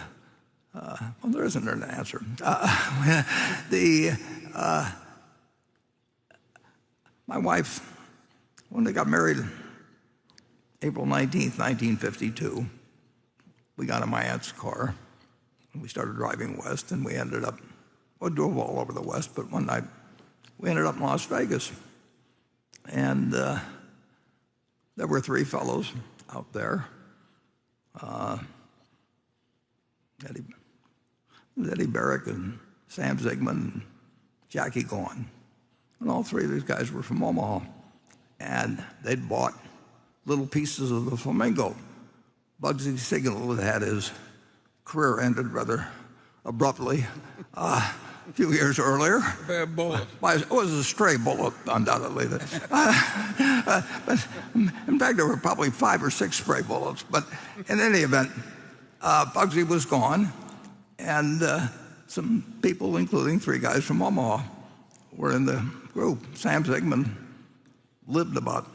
there isn't an answer. My wife, when they got married, April 19th, 1952, we got in my aunt's car, and we started driving west, and we ended up, we drove all over the West, but one night we ended up in Las Vegas. And there were 3 fellows out there. Eddie Barrick and Sam Zigman and Jackie Gone. And all 3 of these guys were from Omaha. And they'd bought little pieces of the Flamingo. Bugsy Siegel had his career ended rather abruptly. a few years earlier. Bad bullet. It was a stray bullet, undoubtedly. But in fact, there were probably 5 or 6 stray bullets. But in any event, Bugsy was gone, and some people, including 3 guys from Omaha, were in the group. Sam Zygmunt lived about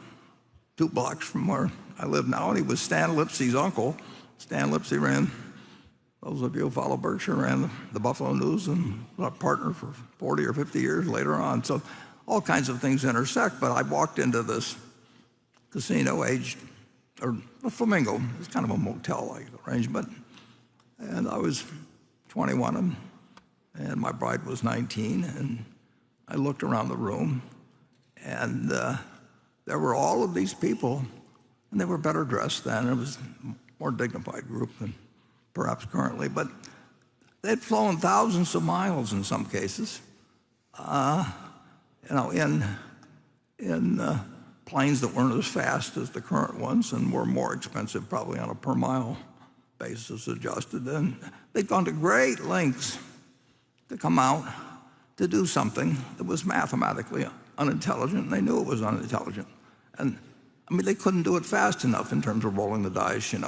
2 blocks from where I live now, and he was Stan Lipsey's uncle. Stan Lipsey ran, those of you who follow Berkshire, ran the Buffalo News and was a partner for 40 or 50 years later on. So all kinds of things intersect, but I walked into this casino or a Flamingo. It's kind of a motel-like arrangement. And I was 21 and my bride was 19, and I looked around the room, and there were all of these people, and they were better dressed then. It was a more dignified group than perhaps currently, but they'd flown thousands of miles in some cases, in planes that weren't as fast as the current ones and were more expensive, probably on a per mile basis adjusted. And they'd gone to great lengths to come out to do something that was mathematically unintelligent, and they knew it was unintelligent. And I mean, they couldn't do it fast enough in terms of rolling the dice, and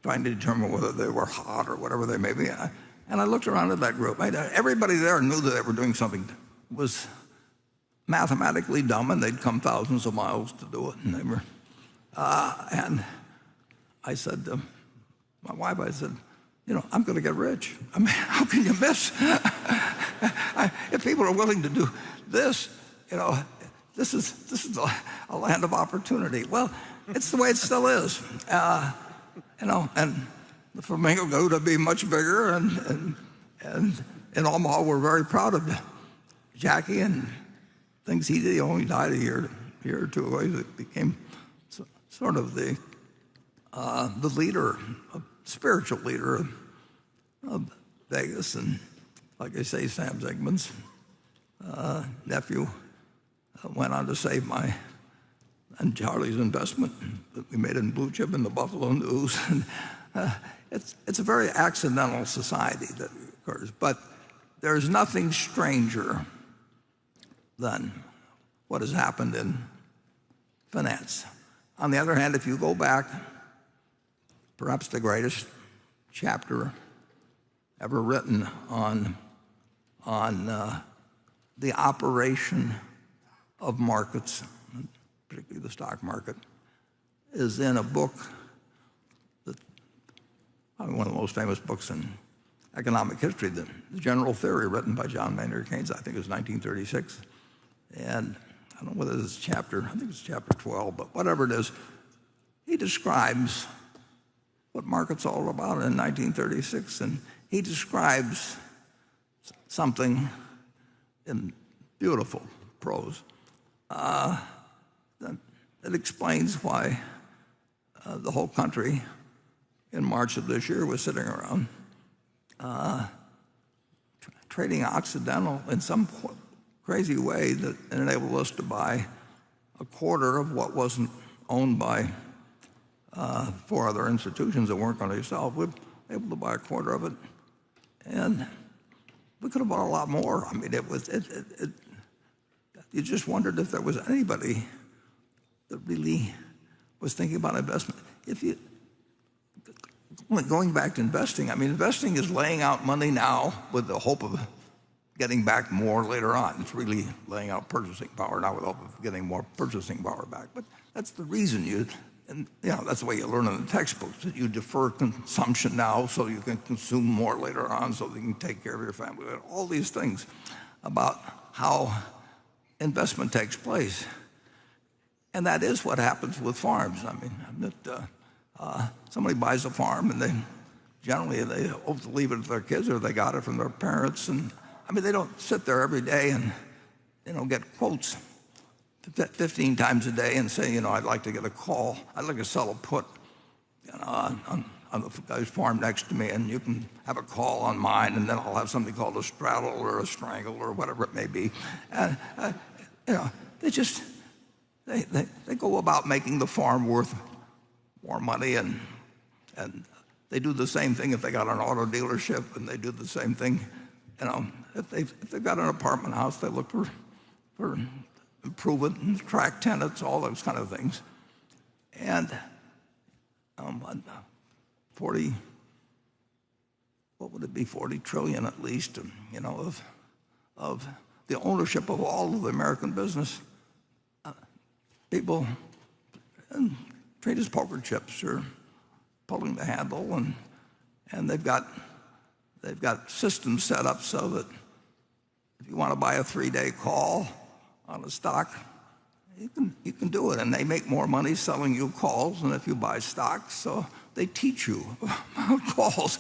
trying to determine whether they were hot or whatever they may be. And I looked around at that group. Everybody there knew that they were doing something that was mathematically dumb, and they'd come thousands of miles to do it. And they were, and I said to my wife, I said, I'm going to get rich. I mean, how can you miss? If people are willing to do this, this is a land of opportunity. Well, it's the way it still is. And the Flamingo grew to be much bigger, and in Omaha, we're very proud of Jackie and things he did. He only died a year or 2 ago. He became sort of the leader, spiritual leader of Vegas. And like I say, Sam Zygmunt's nephew went on to save my and Charlie's investment that we made in Blue Chip in the Buffalo News. And, it's a very accidental society that occurs, but there's nothing stranger than what has happened in finance. On the other hand, if you go back, perhaps the greatest chapter ever written on the operation of markets, particularly the stock market, is in a book that's probably one of the most famous books in economic history, the General Theory, written by John Maynard Keynes. I think it was 1936. And I don't know whether it's chapter, I think it's chapter 12, but whatever it is, he describes what market's all about in 1936. And he describes something in beautiful prose that explains why the whole country in March of this year was sitting around trading Occidental in some crazy way that enabled us to buy a quarter of what wasn't owned by 4 other institutions that weren't going to sell. We were able to buy a quarter of it, and we could have bought a lot more. I mean, you just wondered if there was anybody that really was thinking about investment. Going back to investing, I mean, investing is laying out money now with the hope of getting back more later on. It's really laying out purchasing power now with the hope of getting more purchasing power back. But that's the reason that's the way you learn in the textbooks, that you defer consumption now so you can consume more later on so that you can take care of your family. All these things about how investment takes place. And that is what happens with farms. I mean, somebody buys a farm, and they hope to leave it to their kids, or they got it from their parents. And I mean, they don't sit there every day and get quotes 15 times a day and say, I'd like to get a call. I'd like to sell a put on the guy's farm next to me, and you can have a call on mine, and then I'll have something called a straddle or a strangle or whatever it may be. And they go about making the farm worth more money, and they do the same thing if they got an auto dealership, and they do the same thing if they've got an apartment house, they look for improvement and attract tenants, all those kind of things. And 40, what would it be, 40 trillion at least, of the ownership of all of the American business. People treat as poker chips, or pulling the handle, and they've got systems set up so that if you want to buy a 3-day call on a stock, you can do it, and they make more money selling you calls than if you buy stocks. So they teach you about calls.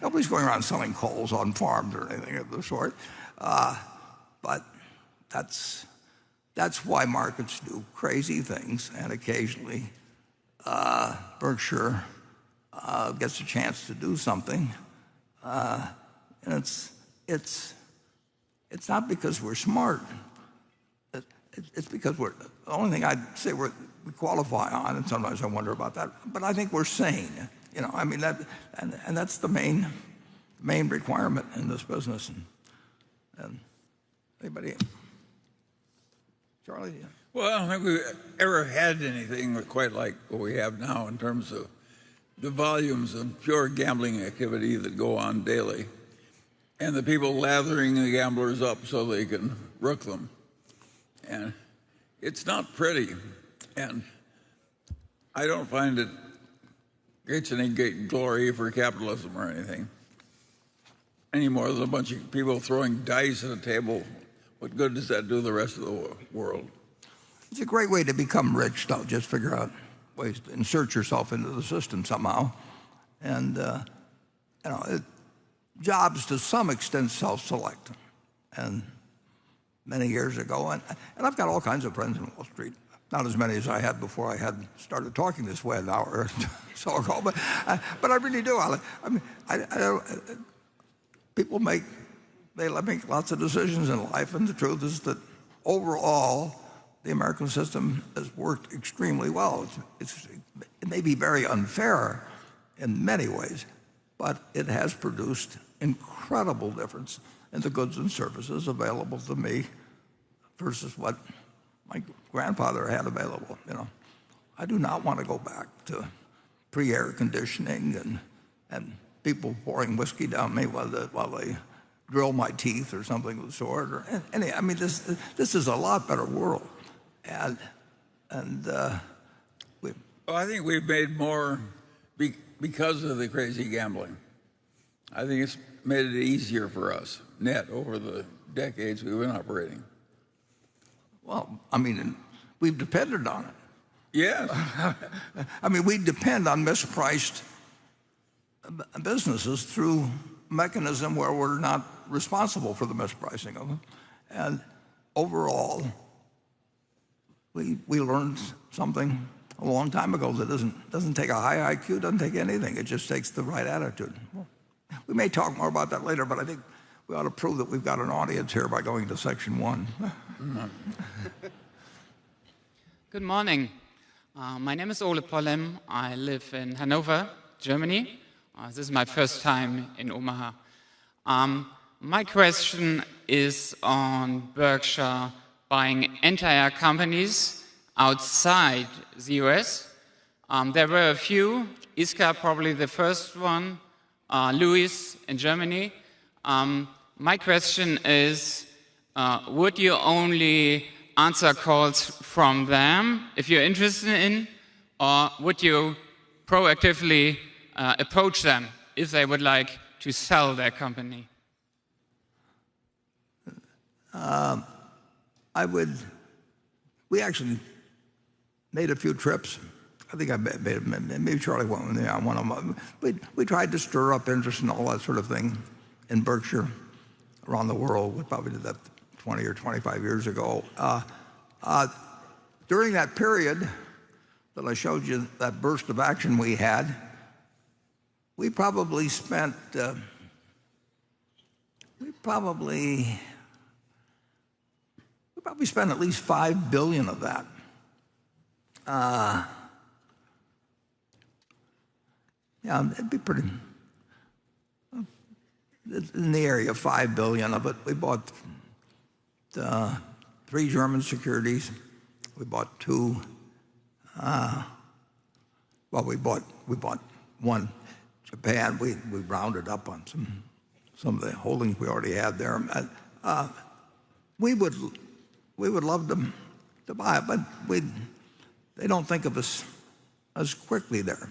Nobody's going around selling calls on farms or anything of the sort, but that's why markets do crazy things, and occasionally Berkshire gets a chance to do something, and it's not because we're smart. It's because the only thing I'd say we qualify on, and sometimes I wonder about that, but I think we're sane. I mean and that's the main requirement in this business. And anybody, Charlie? Yeah. Well, I don't think we've ever had anything quite like what we have now in terms of the volumes of pure gambling activity that go on daily, and the people lathering the gamblers up so they can rook them. And it's not pretty, and I don't find it creates any great glory for capitalism or anything, any more than a bunch of people throwing dice at a table. What good does that do the rest of the world? It's a great way to become rich, though. Just figure out ways to insert yourself into the system somehow. And jobs to some extent self-select. And many years ago, and I've got all kinds of friends in Wall Street. Not as many as I had before I had started talking this way an hour or so ago, but I really do. People make lots of decisions in life, and the truth is that overall, the American system has worked extremely well. It may be very unfair in many ways, but it has produced incredible difference in the goods and services available to me versus what my grandfather had available. I do not want to go back to pre-air conditioning and people pouring whiskey down me while they drill my teeth or something of the sort. I mean, this is a lot better world, and I think we've made more because of the crazy gambling. I think it's made it easier for us net over the decades we've been operating. Well, I mean, we've depended on it. Yeah. I mean, we depend on mispriced businesses through a mechanism where we're not responsible for the mispricing of them. And overall, we learned something a long time ago that doesn't take a high IQ, doesn't take anything. It just takes the right attitude. We may talk more about that later, but I think we ought to prove that we've got an audience here by going to section 1. Good morning. My name is Ole Pollem. I live in Hanover, Germany. This is my first time in Omaha. My question is on Berkshire buying entire companies outside the US. There were a few, Iska probably the first one, Louis in Germany. My question is, would you only answer calls from them if you're interested in, or would you proactively approach them if they would like to sell their company? We actually made a few trips. I think maybe Charlie went on one of them. We tried to stir up interest and all that sort of thing in Berkshire around the world. We probably did that 20 or 25 years ago. During that period that I showed you, that burst of action we had, we probably spent at least $5 billion of that. Yeah, it'd be pretty in the area of $5 billion of it. We bought 3 German securities. We bought 2. Well, we bought 1 Japan. We rounded up on some of the holdings we already had there. We would love to buy it, but they don't think of us as quickly there.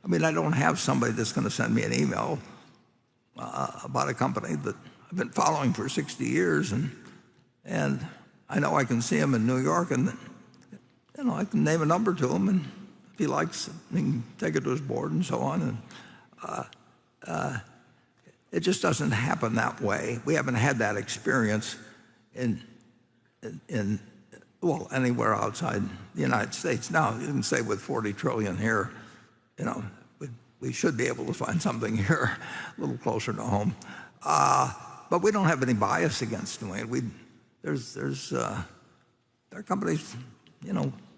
I mean, I don't have somebody that's going to send me an email about a company that I've been following for 60 years, and I know I can see him in New York, and I can name a number to him, and if he likes it, he can take it to his board and so on. And it just doesn't happen that way. We haven't had that experience in anywhere outside the United States. Now, you can say with 40 trillion here, we should be able to find something here a little closer to home. But we don't have any bias against doing it. There are companies,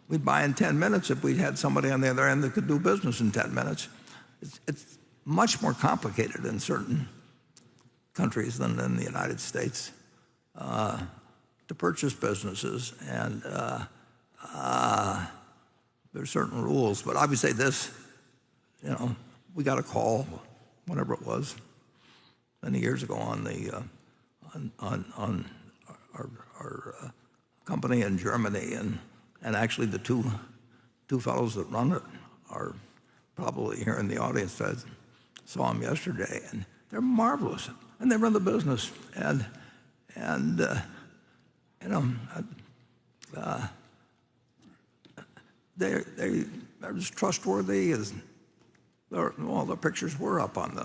we'd buy in 10 minutes if we had somebody on the other end that could do business in 10 minutes. It's much more complicated in certain countries than in the United States to purchase businesses, and there's certain rules. But I would say this, we got a call, whatever it was, many years ago on our company in Germany, and actually the two fellows that run it are probably here in the audience. I saw them yesterday, and they're marvelous, and they run the business, and they're as trustworthy as all the pictures were up on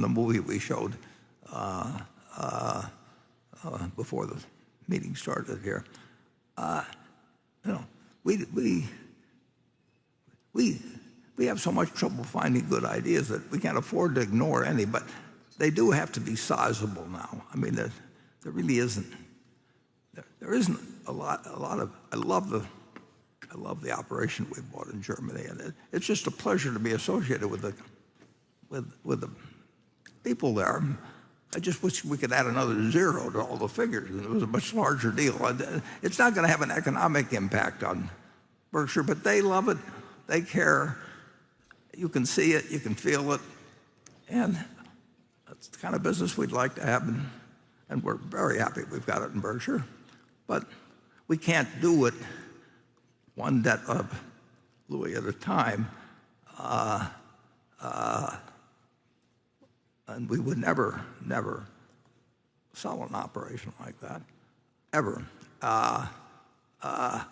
the movie we showed before the meeting started here. We have so much trouble finding good ideas that we can't afford to ignore any, but they do have to be sizable now. I mean, there really isn't. There isn't a lot of. I love the operation we bought in Germany, and it's just a pleasure to be associated with the people there. I just wish we could add another 0 to all the figures, and it was a much larger deal. It's not going to have an economic impact on Berkshire, but they love it. They care. You can see it. You can feel it. And that's the kind of business we'd like to have, and we're very happy we've got it in Berkshire. But we can't do it one debt of Louis at a time. And we would never sell an operation like that, ever. I'm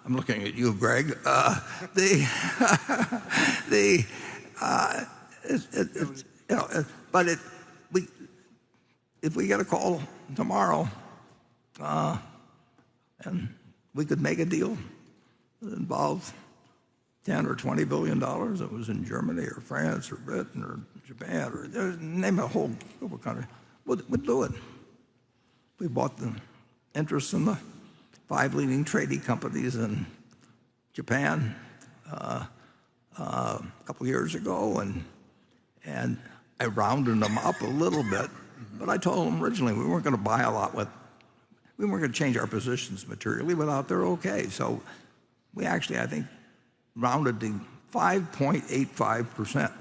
looking at you, Greg. But if we get a call tomorrow, and we could make a deal that involved $10 or $20 billion that was in Germany or France or Britain or Japan or name a whole group of countries, we'd do it. We bought the interests in the 5 leading trading companies in Japan a couple years ago, and I rounded them up a little bit, but I told them originally we weren't going to buy a lot we weren't going to change our positions materially without their okay. So we actually, I think, rounded to 5.85%,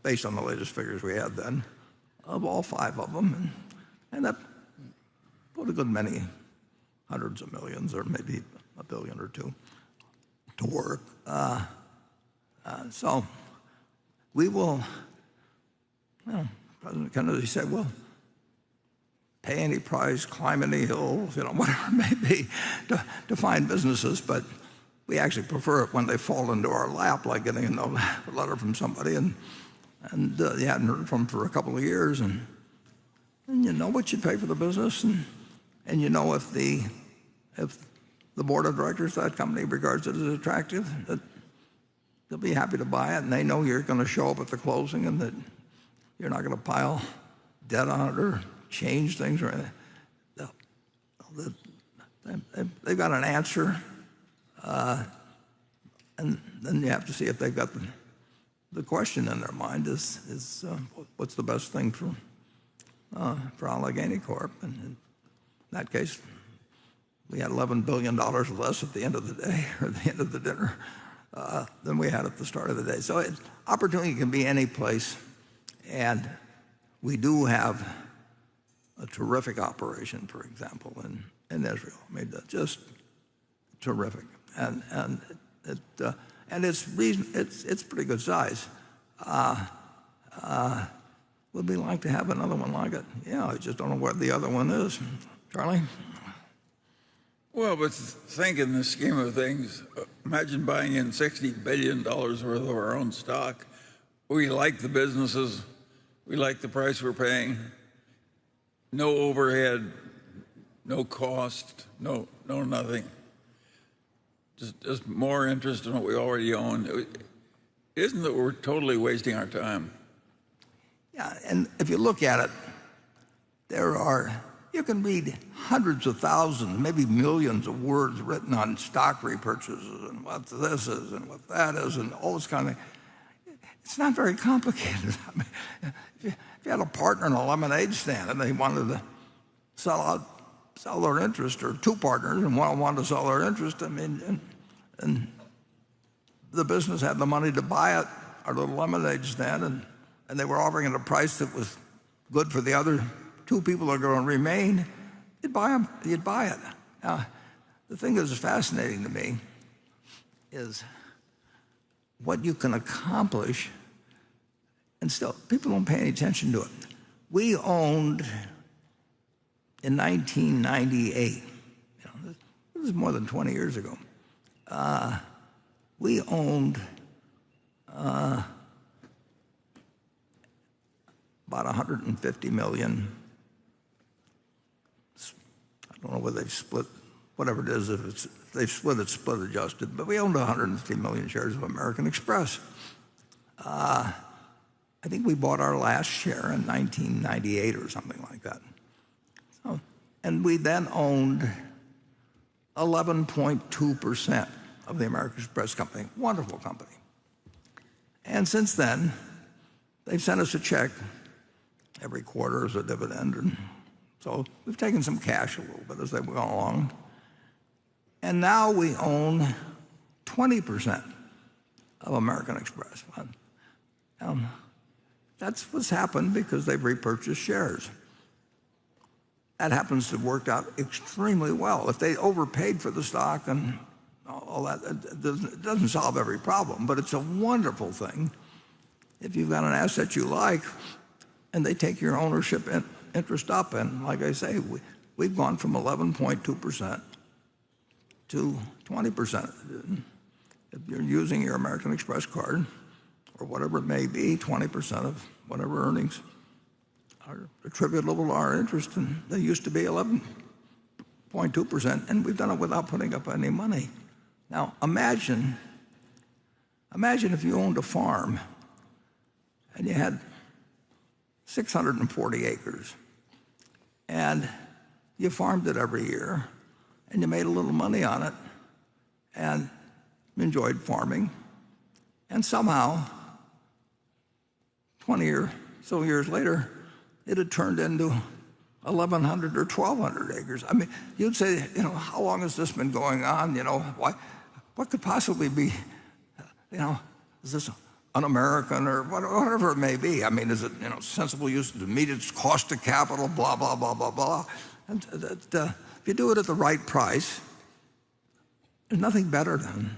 based on the latest figures we had then, of all 5 of them, and that put a good many hundreds of millions, or maybe $1 billion or 2, to work. So we will. President Kennedy said, "We'll pay any price, climb any hills, whatever it may be, to find businesses, but we actually prefer it when they fall into our lap, like getting a letter from somebody and you hadn't heard from them for a couple of years, and you know what you pay for the business, and if the board of directors of that company regards it as attractive, that they'll be happy to buy it, and they know you're going to show up at the closing and that you're not going to pile debt on it or change things or anything. They've got an answer, and then you have to see if they've got the question in their mind is what's the best thing for Allegheny Corp. And in that case, we had $11 billion less at the end of the day, or at the end of the dinner, than we had at the start of the day. So opportunity can be any place, and we do have a terrific operation, for example, in Israel. I mean, just terrific, and it's pretty good size. Would we like to have another one like it? Yeah, I just don't know where the other one is. Charlie? Well, but think in the scheme of things, imagine buying in $60 billion worth of our own stock. We like the businesses. We like the price we're paying. No overhead, no cost, no nothing. Just more interest in what we already own. Isn't that we're totally wasting our time? Yeah, and if you look at it, you can read hundreds of thousands, maybe millions of words written on stock repurchases and what this is and what that is and all this kind of thing. It's not very complicated. I mean, if you had a partner in a lemonade stand and they wanted to sell their interest, or two partners and one wanted to sell their interest, I mean, and the business had the money to buy it, our little lemonade stand, and they were offering it a price that was good for the other two people that are going to remain, you'd buy it. Now, the thing that is fascinating to me is what you can accomplish, and still people don't pay any attention to it. We owned in 1998, this is more than 20 years ago, we owned about 150 million. I don't know whether they've split, whatever it is, if they've split, it's split adjusted, but we owned 150 million shares of American Express. I think we bought our last share in 1998 or something like that. So, and we then owned 11.2% of the American Express company. Wonderful company. And since then, they've sent us a check every quarter as a dividend. And so we've taken some cash a little bit as they've gone along. And now we own 20% of American Express. That's what's happened because they've repurchased shares. That happens to have worked out extremely well. If they overpaid for the stock and all that, it doesn't solve every problem, but it's a wonderful thing if you've got an asset you like and they take your ownership interest up. And like I say, we've gone from 11.2% to 20%. If you're using your American Express card, or whatever it may be, 20% of whatever earnings are attributable to our interest, and they used to be 11.2%, and we've done it without putting up any money. Now, imagine if you owned a farm and you had 640 acres, and you farmed it every year, and you made a little money on it, and enjoyed farming, and somehow 20 or so years later, it had turned into 1,100 or 1,200 acres. I mean, you'd say, how long has this been going on? What could possibly be, is this un-American or whatever it may be? I mean, is it, sensible use to meet its cost of capital, blah, blah, blah, blah, blah. And if you do it at the right price, there's nothing better than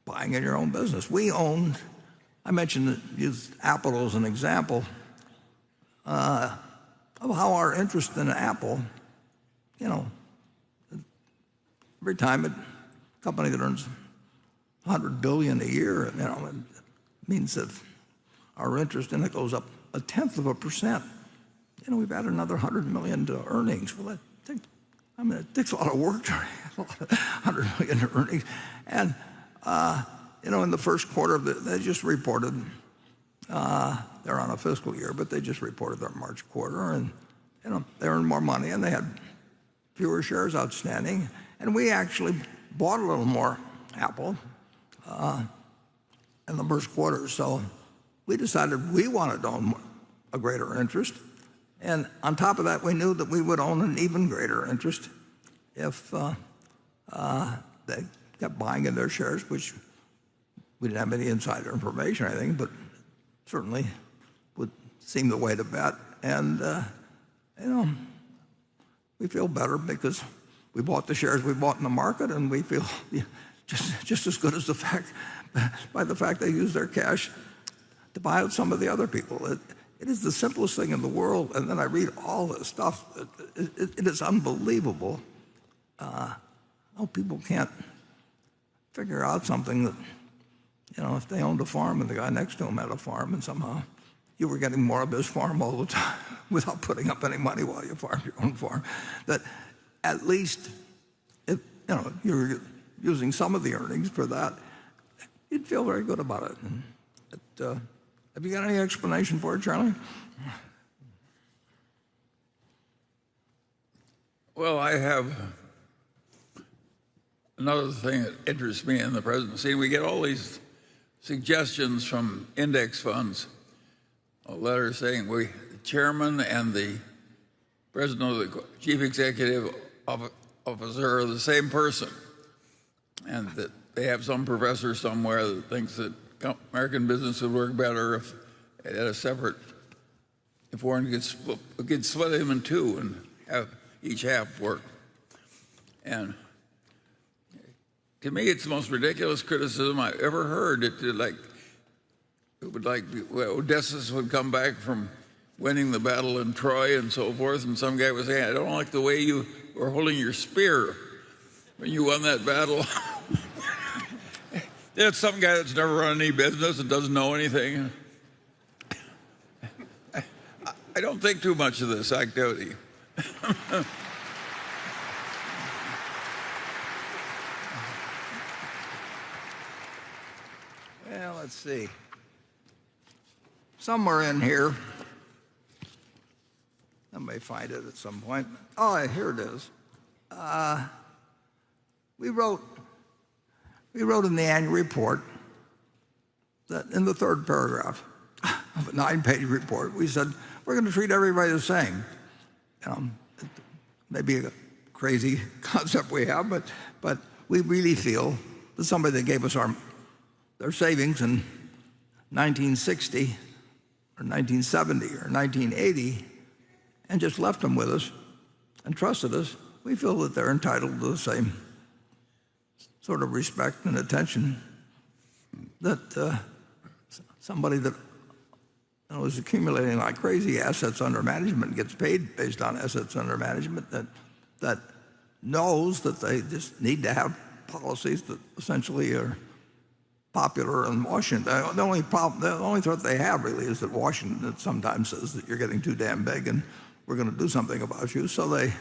buying in your own business. We owned, I used Apple as an example of how our interest in Apple, every time a company that earns $100 billion a year, it means that our interest in it goes up 0.1%. We've added another $100 million to earnings. Well, it takes a lot of work to $100 million to earnings. And in the first quarter, they just reported, they're on a fiscal year, but they just reported their March quarter, and they earned more money, and they had fewer shares outstanding. And we actually bought a little more Apple in the first quarter. So we decided we wanted to own a greater interest, And on top of that, we knew that we would own an even greater interest if they kept buying in their shares, which we didn't have any insider information or anything, but certainly would seem the way to bet. And we feel better because we bought the shares we bought in the market, and we feel just as good as by the fact they use their cash to buy out some of the other people. It is the simplest thing in the world, and then I read all this stuff. It is unbelievable how people can't figure out something that, if they owned a farm and the guy next to him had a farm, and somehow you were getting more of his farm all the time without putting up any money while you farmed your own farm, that at least if you're using some of the earnings for that, you'd feel very good about it. And have you got any explanation for it, Charlie? Well, I have another thing that interests me in the present scene. We get all these suggestions from index funds, a letter saying the chairman and the president of the chief executive officer are the same person, and that they have some professor somewhere that thinks that American business would work better if it had a separate, if Warren could split him in two and have each half work. And to me, it's the most ridiculous criticism I've ever heard. Odysseus would come back from winning the battle in Troy and so forth, and some guy was saying, I don't like the way you were holding your spear when you won that battle. It's some guy that's never run any business and doesn't know anything. I don't think too much of this activity. Well, let's see. Somewhere in here, I may find it at some point. Oh, here it is. We wrote in the annual report that in the third paragraph of a 9-page report, we said, we're going to treat everybody the same. Maybe a crazy concept we have, but we really feel that somebody that gave us their savings in 1960 or 1970 or 1980 and just left them with us and trusted us, we feel that they're entitled to the same sort of respect and attention that somebody that is accumulating like crazy assets under management gets paid based on assets under management, that knows that they just need to have policies that essentially are popular in Washington. The only threat they have really is that Washington sometimes says that you're getting too damn big and we're going to do something about you. So they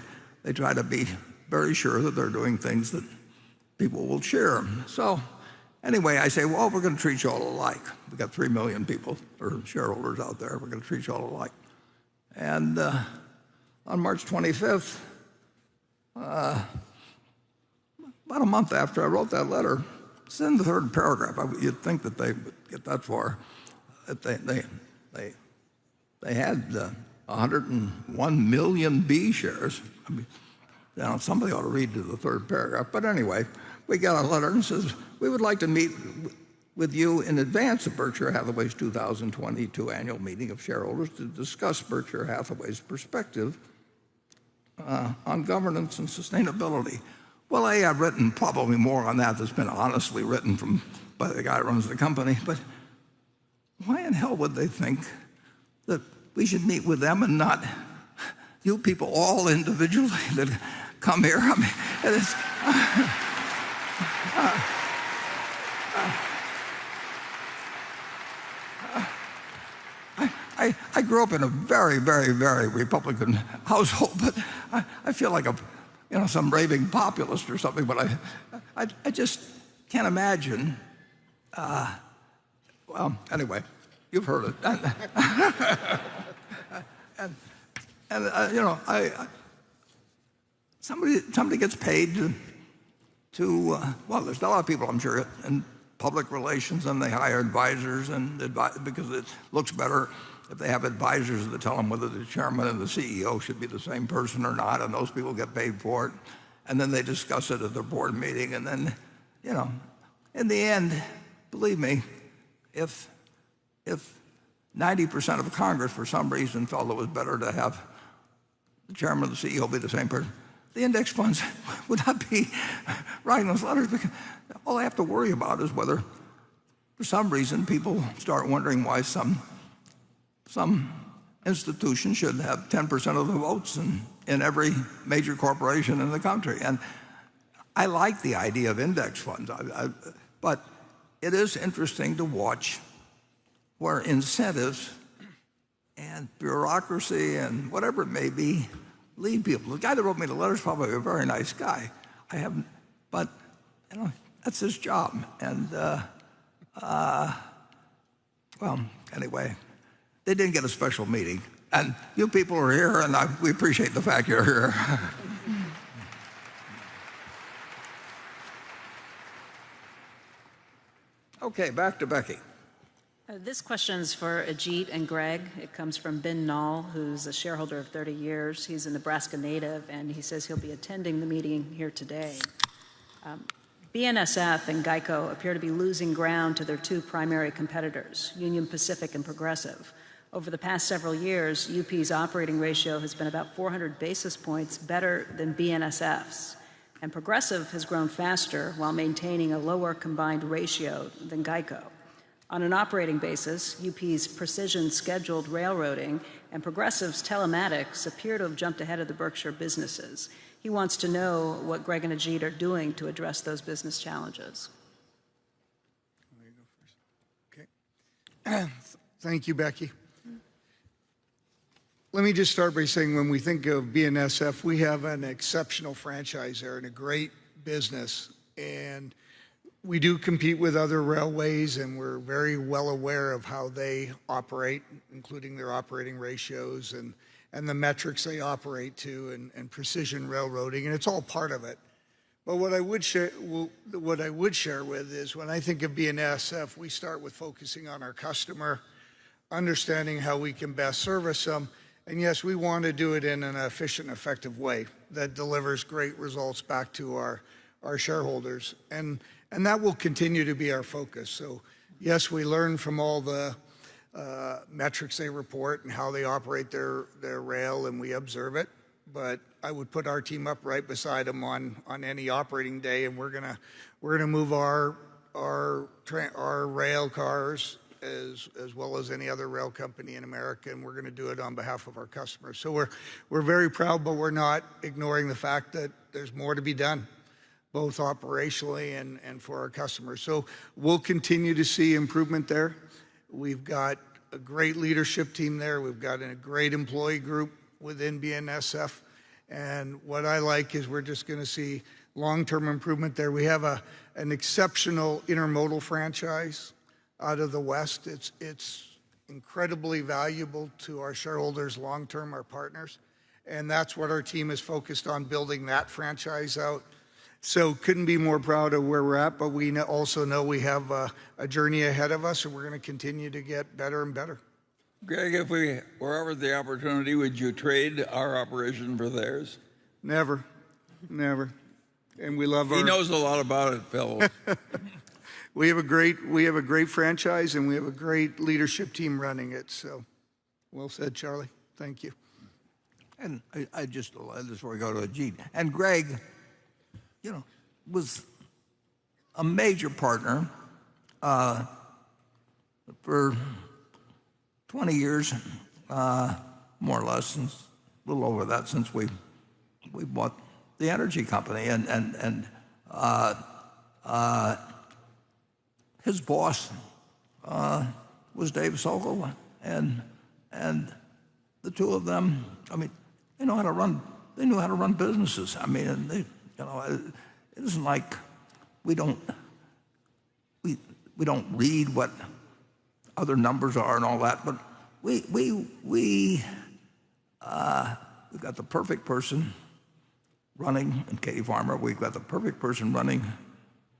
try to be very sure that they're doing things that people will share. So anyway, I say, well, we're going to treat you all alike. We've got 3 million people or shareholders out there. We're going to treat you all alike. And on March 25th, about a month after I wrote that letter, it's in the third paragraph. You'd think that they would get that far. They had 101 million B shares. I mean, somebody ought to read to the third paragraph. But anyway, we got a letter and says, we would like to meet with you in advance of Berkshire Hathaway's 2022 annual meeting of shareholders to discuss Berkshire Hathaway's perspective on governance and sustainability. Well, I've written probably more on that that's been honestly written by the guy who runs the company, but why in hell would they think that we should meet with them and not you people all individually that come here? I mean, it's, I grew up in a very, very, very Republican household, but I feel like some raving populist or something. But I just can't imagine. Well, anyway, you've heard it. Somebody gets paid to well, there's a lot of people, I'm sure, in public relations, and they hire advisors because it looks better if they have advisors that tell them whether the chairman and the CEO should be the same person or not, and those people get paid for it, and then they discuss it at their board meeting, and then, in the end, believe me, if 90% of Congress for some reason felt it was better to have the chairman or the CEO be the same person, the index funds would not be writing those letters, because all they have to worry about is whether, for some reason, people start wondering why some institution should have 10% of the votes in every major corporation in the country. And I like the idea of index funds, but it is interesting to watch where incentives and bureaucracy and whatever it may be lead people. The guy that wrote me the letter is probably a very nice guy. But that's his job. And well, anyway, they didn't get a special meeting. And you people are here, and we appreciate the fact you're here. Okay, back to Becky. This question is for Ajit and Greg. It comes from Ben Nall, who's a shareholder of 30 years. He's a Nebraska native, and he says he'll be attending the meeting here today. BNSF and Geico appear to be losing ground to their two primary competitors, Union Pacific and Progressive. Over the past several years, UP's operating ratio has been about 400 basis points better than BNSF's, and Progressive has grown faster while maintaining a lower combined ratio than Geico. On an operating basis, UP's precision scheduled railroading and Progressive's telematics appear to have jumped ahead of the Berkshire businesses. He wants to know what Greg and Ajit are doing to address those business challenges. You go first. Okay. Thank you, Becky. Let me just start by saying when we think of BNSF, we have an exceptional franchise there and a great business. And we do compete with other railways, and we're very well aware of how they operate, including their operating ratios and the metrics they operate to and precision railroading, and it's all part of it. But what I would share with is when I think of BNSF, we start with focusing on our customer, understanding how we can best service them, and yes, we want to do it in an efficient, effective way that delivers great results back to our shareholders, and that will continue to be our focus. So yes, we learn from all the metrics they report and how they operate their rail, and we observe it. But I would put our team up right beside them on any operating day, and we're gonna move our rail cars as well as any other rail company in America, and we're going to do it on behalf of our customers. So we're very proud, but we're not ignoring the fact that there's more to be done, both operationally and for our customers. So we'll continue to see improvement there. We've got a great leadership team there. We've got a great employee group within BNSF. And what I like is we're just going to see long-term improvement there. We have an exceptional intermodal franchise out of the West. It's incredibly valuable to our shareholders long-term, our partners. And that's what our team is focused on, building that franchise out. So couldn't be more proud of where we're at, but we also know we have a journey ahead of us, and we're going to continue to get better and better. Greg, if we were offered the opportunity, would you trade our operation for theirs? Never. And we love He knows a lot about it, fellow. We have a great franchise, and we have a great leadership team running it. So, well said, Charlie. Thank you. And I just, before we go to Ajit, and Greg, was a major partner for 20 years, more or less, since a little over that, since we bought the energy company, and his boss was Dave Sokol, and the two of them, I mean, they knew how to run businesses. I mean, and they, it isn't like we don't read what other numbers are and all that, but we've got the perfect person running, and Katie Farmer, we've got the perfect person running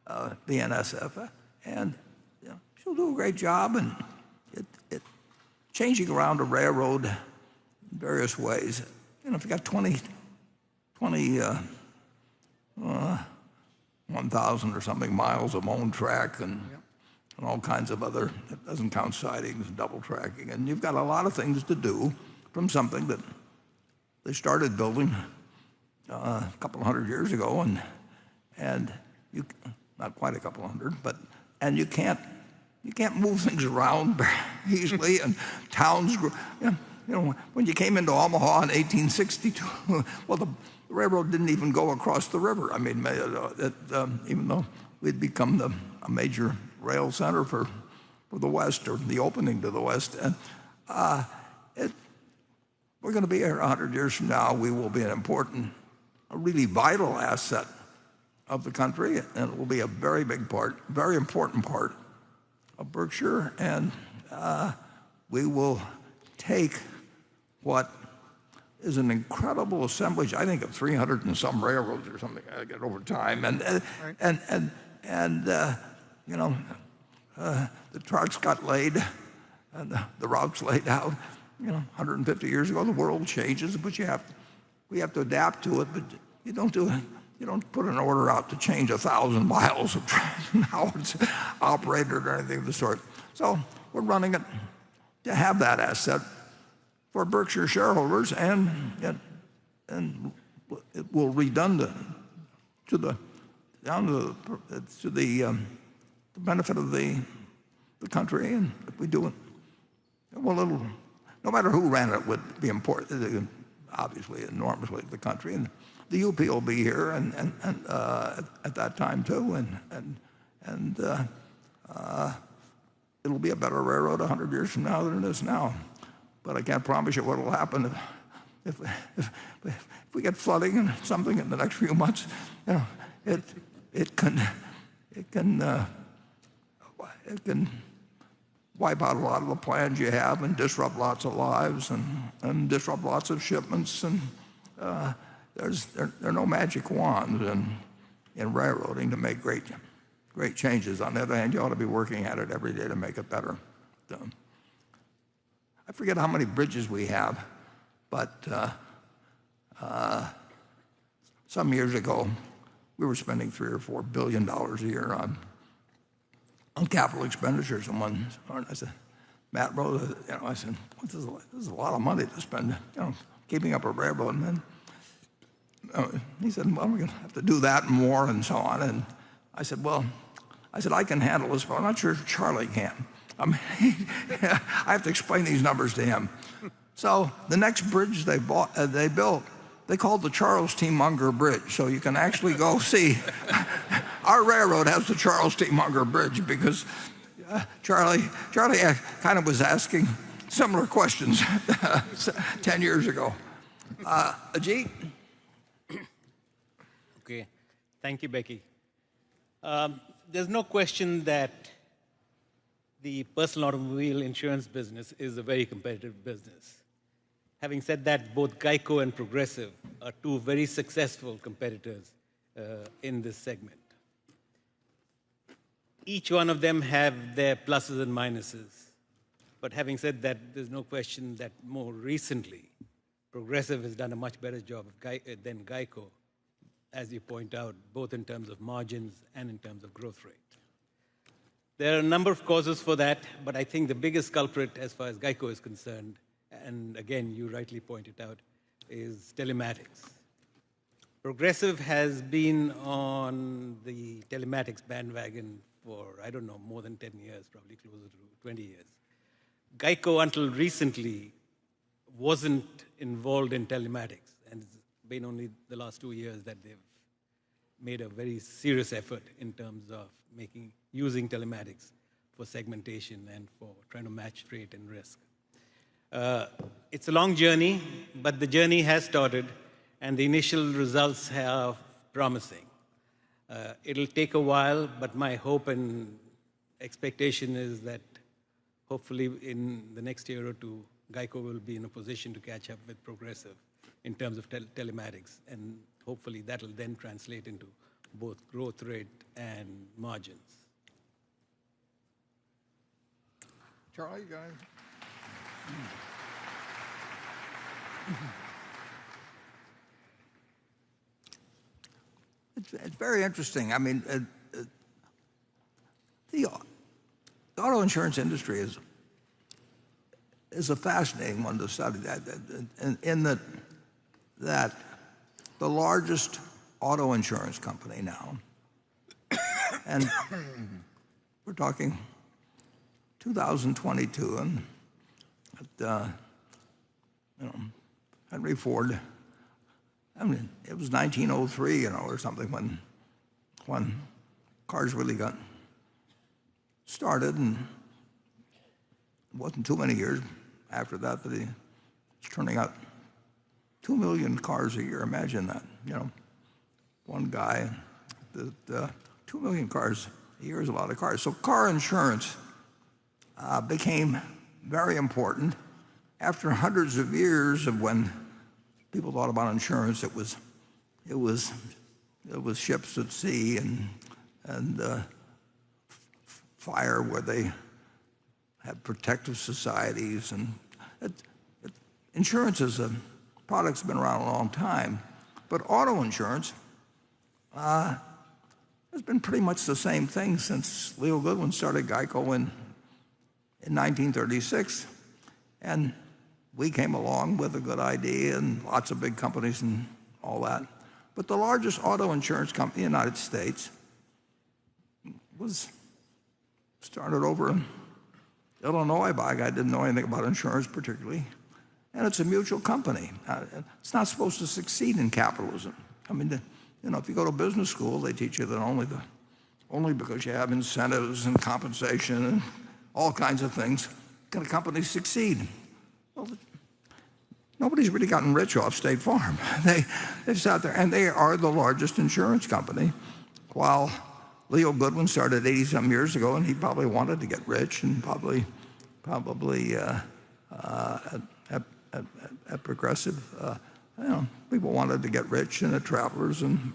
BNSF, and she'll do a great job, and changing around a railroad in various ways. If you got 1,000 or something miles of own track and all kinds of other, it doesn't count sidings and double tracking, and you've got a lot of things to do from something that they started building a couple of hundred years ago, and you, not quite a couple of hundred, and you can't move things around very easily, and towns grew. When you came into Omaha in 1862, well, the railroad didn't even go across the river. I mean, even though we'd become a major rail center for the West, or the opening to the West, and we're going to be here 100 years from now. We will be an important, a really vital asset of the country, and it will be a very big part, very important part of Berkshire, and we will take what is an incredible assemblage, I think, of 300 and some railroads or something over time, and the charts got laid, and the routes laid out. 150 years ago, the world changes, but we have to adapt to it. But you don't put an order out to change 1,000 miles of how it's operated or anything of the sort. So we're running it to have that asset for Berkshire shareholders, and it will redundant to the benefit of the country. And if we do it, well, no matter who ran it, would be important, obviously enormously to the country. And the UP will be here and at that time too, and it'll be a better railroad 100 years from now than it is now. But I can't promise you what will happen if we get flooding and something in the next few months. It can wipe out a lot of the plans you have and disrupt lots of lives and disrupt lots of shipments. And there are no magic wands in railroading to make great changes. On the other hand, you ought to be working at it every day to make it better. I forget how many bridges we have, but some years ago, we were spending $3 or $4 billion a year on capital expenditures. And one morning I said, Matt Rose, I said, this is a lot of money to spend, keeping up a railroad. And then he said, well, we're going to have to do that and more and so on. And I said, I can handle this, but I'm not sure Charlie can. I mean, I have to explain these numbers to him. So the next bridge they built, they called the Charles T. Munger Bridge. So you can actually go see. Our railroad has the Charles T. Munger Bridge because Charlie kind of was asking similar questions 10 years ago. Ajit? Okay. Thank you, Becky. There's no question that the personal automobile insurance business is a very competitive business. Having said that, both Geico and Progressive are two very successful competitors in this segment. Each one of them have their pluses and minuses. But having said that, there's no question that more recently, Progressive has done a much better job than Geico, as you point out, both in terms of margins and in terms of growth rate. There are a number of causes for that, but I think the biggest culprit as far as Geico is concerned, and again, you rightly pointed out, is telematics. Progressive has been on the telematics bandwagon for, I don't know, more than 10 years, probably closer to 20 years. Geico, until recently, wasn't involved in telematics, and it's been only the last 2 years that they've made a very serious effort in terms of using telematics for segmentation and for trying to match rate and risk. It's a long journey, but the journey has started, and the initial results are promising. It'll take a while, but my hope and expectation is that hopefully in the next year or two, Geico will be in a position to catch up with Progressive in terms of telematics, and hopefully that will then translate into both growth rate and margins. Charlie, you got It's very interesting. I mean, the auto insurance industry is a fascinating one to study. In that the largest auto insurance company now, and we're talking 2022, and Henry Ford. I mean, it was 1903, or something when cars really got started, and it wasn't too many years after that he was turning out 2 million cars a year. Imagine that, one guy, 2 million cars a year is a lot of cars. So car insurance became very important after hundreds of years of when people thought about insurance. It was ships at sea and fire, where they had protective societies, and insurance as a product's been around a long time, but auto insurance has been pretty much the same thing since Leo Goodwin started Geico in 1936, and we came along with a good idea and lots of big companies and all that. But the largest auto insurance company in the United States was started over in Illinois by a guy who didn't know anything about insurance particularly, and it's a mutual company. It's not supposed to succeed in capitalism. I mean, if you go to business school, they teach you that only because you have incentives and compensation and all kinds of things can a company succeed. Well, nobody's really gotten rich off State Farm. They've sat there, and they are the largest insurance company. While Leo Goodwin started 80-some years ago, and he probably wanted to get rich, and probably at Progressive, people wanted to get rich, and at Travelers and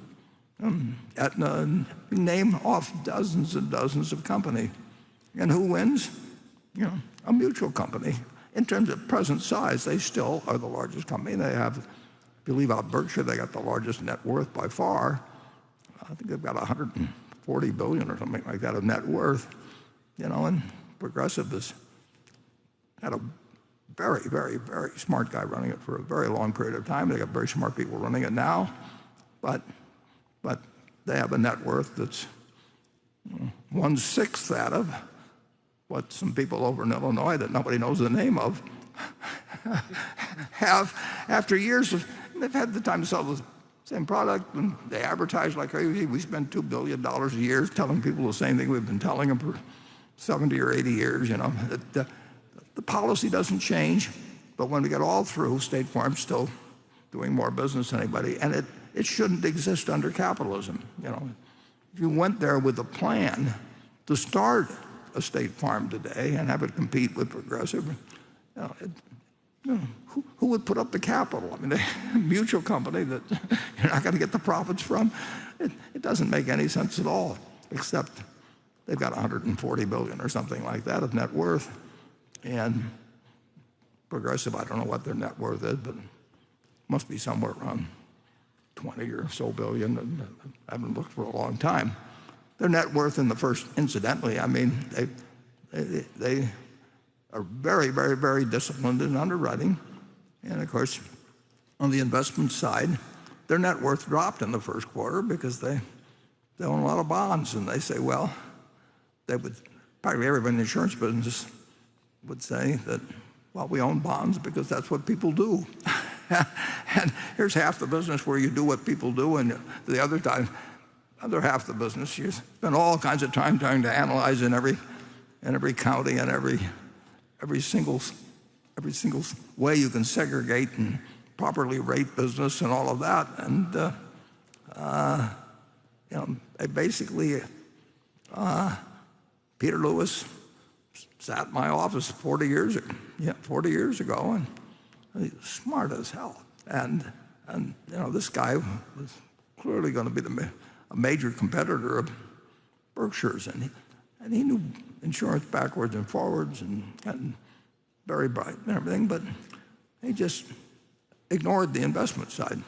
Aetna, and name off dozens and dozens of companies. And who wins? A mutual company. In terms of present size, they still are the largest company. They have, if you leave out Berkshire, they got the largest net worth by far. I think they've got $140 billion or something like that of net worth. And Progressive has had a very, very, very smart guy running it for a very long period of time. They got very smart people running it now, but they have a net worth that's 1/6 that of what some people over in Illinois that nobody knows the name of have after years of, they've had the time to sell the same product, and they advertise like crazy. We spend $2 billion a year telling people the same thing we've been telling them for 70 or 80 years. The policy doesn't change, but when we get all through, State Farm's still doing more business than anybody, and it shouldn't exist under capitalism. If you went there with a plan to start a State Farm today and have it compete with Progressive, who would put up the capital? I mean, a mutual company that you're not going to get the profits from, it doesn't make any sense at all, except they've got $140 billion or something like that of net worth. And Progressive, I don't know what their net worth is, but it must be somewhere around 20 or so billion. I haven't looked for a long time. Their net worth in the first, incidentally, I mean, they are very, very, very disciplined in underwriting. And of course, on the investment side, their net worth dropped in the first quarter because they own a lot of bonds. And they say, well, probably everybody in the insurance business would say that, well, we own bonds because that's what people do. And here's half the business where you do what people do, and the other half of the business, you spend all kinds of time trying to analyze in every county and every single way you can segregate and properly rate business and all of that. And basically, Peter Lewis sat in my office 40 years ago, and he's smart as hell. And this guy was clearly going to be a major competitor of Berkshire's, and he knew insurance backwards and forwards, and very bright and everything, but he just ignored the investment side.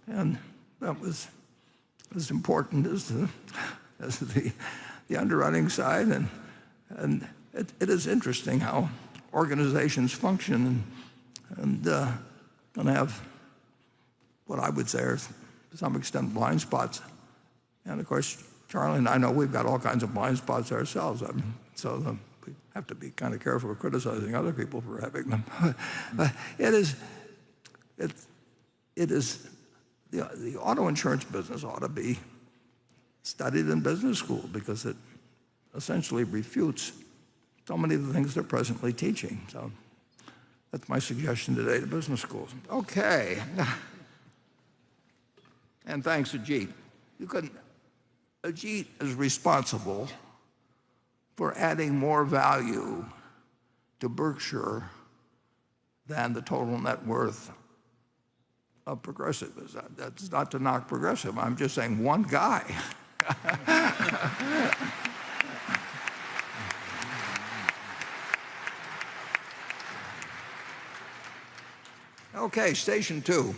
And that was as important as the underwriting side. And it is interesting how organizations function and have what I would say are, to some extent, blind spots. And of course, Charlie and I know we've got all kinds of blind spots ourselves. So we have to be kind of careful of criticizing other people for having them. The auto insurance business ought to be studied in business school because it essentially refutes so many of the things they're presently teaching. So that's my suggestion today to business schools. Okay. And thanks, Ajit. Ajit is responsible for adding more value to Berkshire than the total net worth of Progressive. That's not to knock Progressive. I'm just saying one guy. Okay, station 2.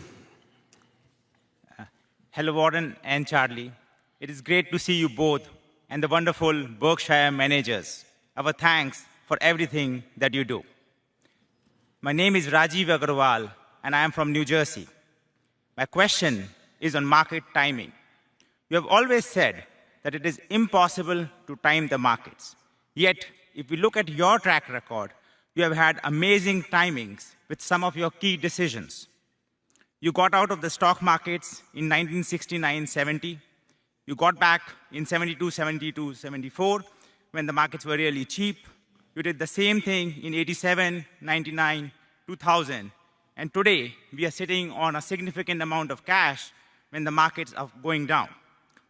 Hello, Warren and Charlie. It is great to see you both and the wonderful Berkshire managers. Our thanks for everything that you do. My name is Rajiv Agarwal, and I am from New Jersey. My question is on market timing. You have always said that it is impossible to time the markets. Yet, if we look at your track record, you have had amazing timings with some of your key decisions. You got out of the stock markets in 1969-70. You got back in 72, 72, 74 when the markets were really cheap. You did the same thing in 87, 99, 2000. And today, we are sitting on a significant amount of cash when the markets are going down.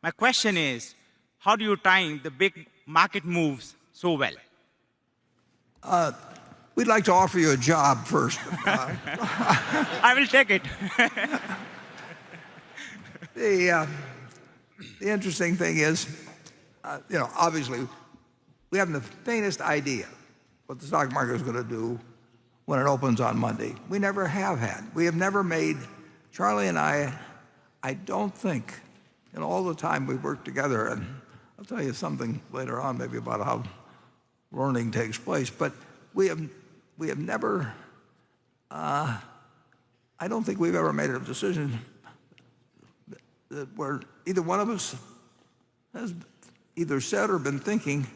My question is, how do you time the big market moves so well? We'd like to offer you a job first. I will take it. The interesting thing is, obviously, we haven't the faintest idea what the stock market is going to do when it opens on Monday. We never have had. We have never made, Charlie and I don't think, in all the time we've worked together, and I'll tell you something later on maybe about how learning takes place, but we have never, I don't think we've ever made a decision where either one of us has either said or been thinking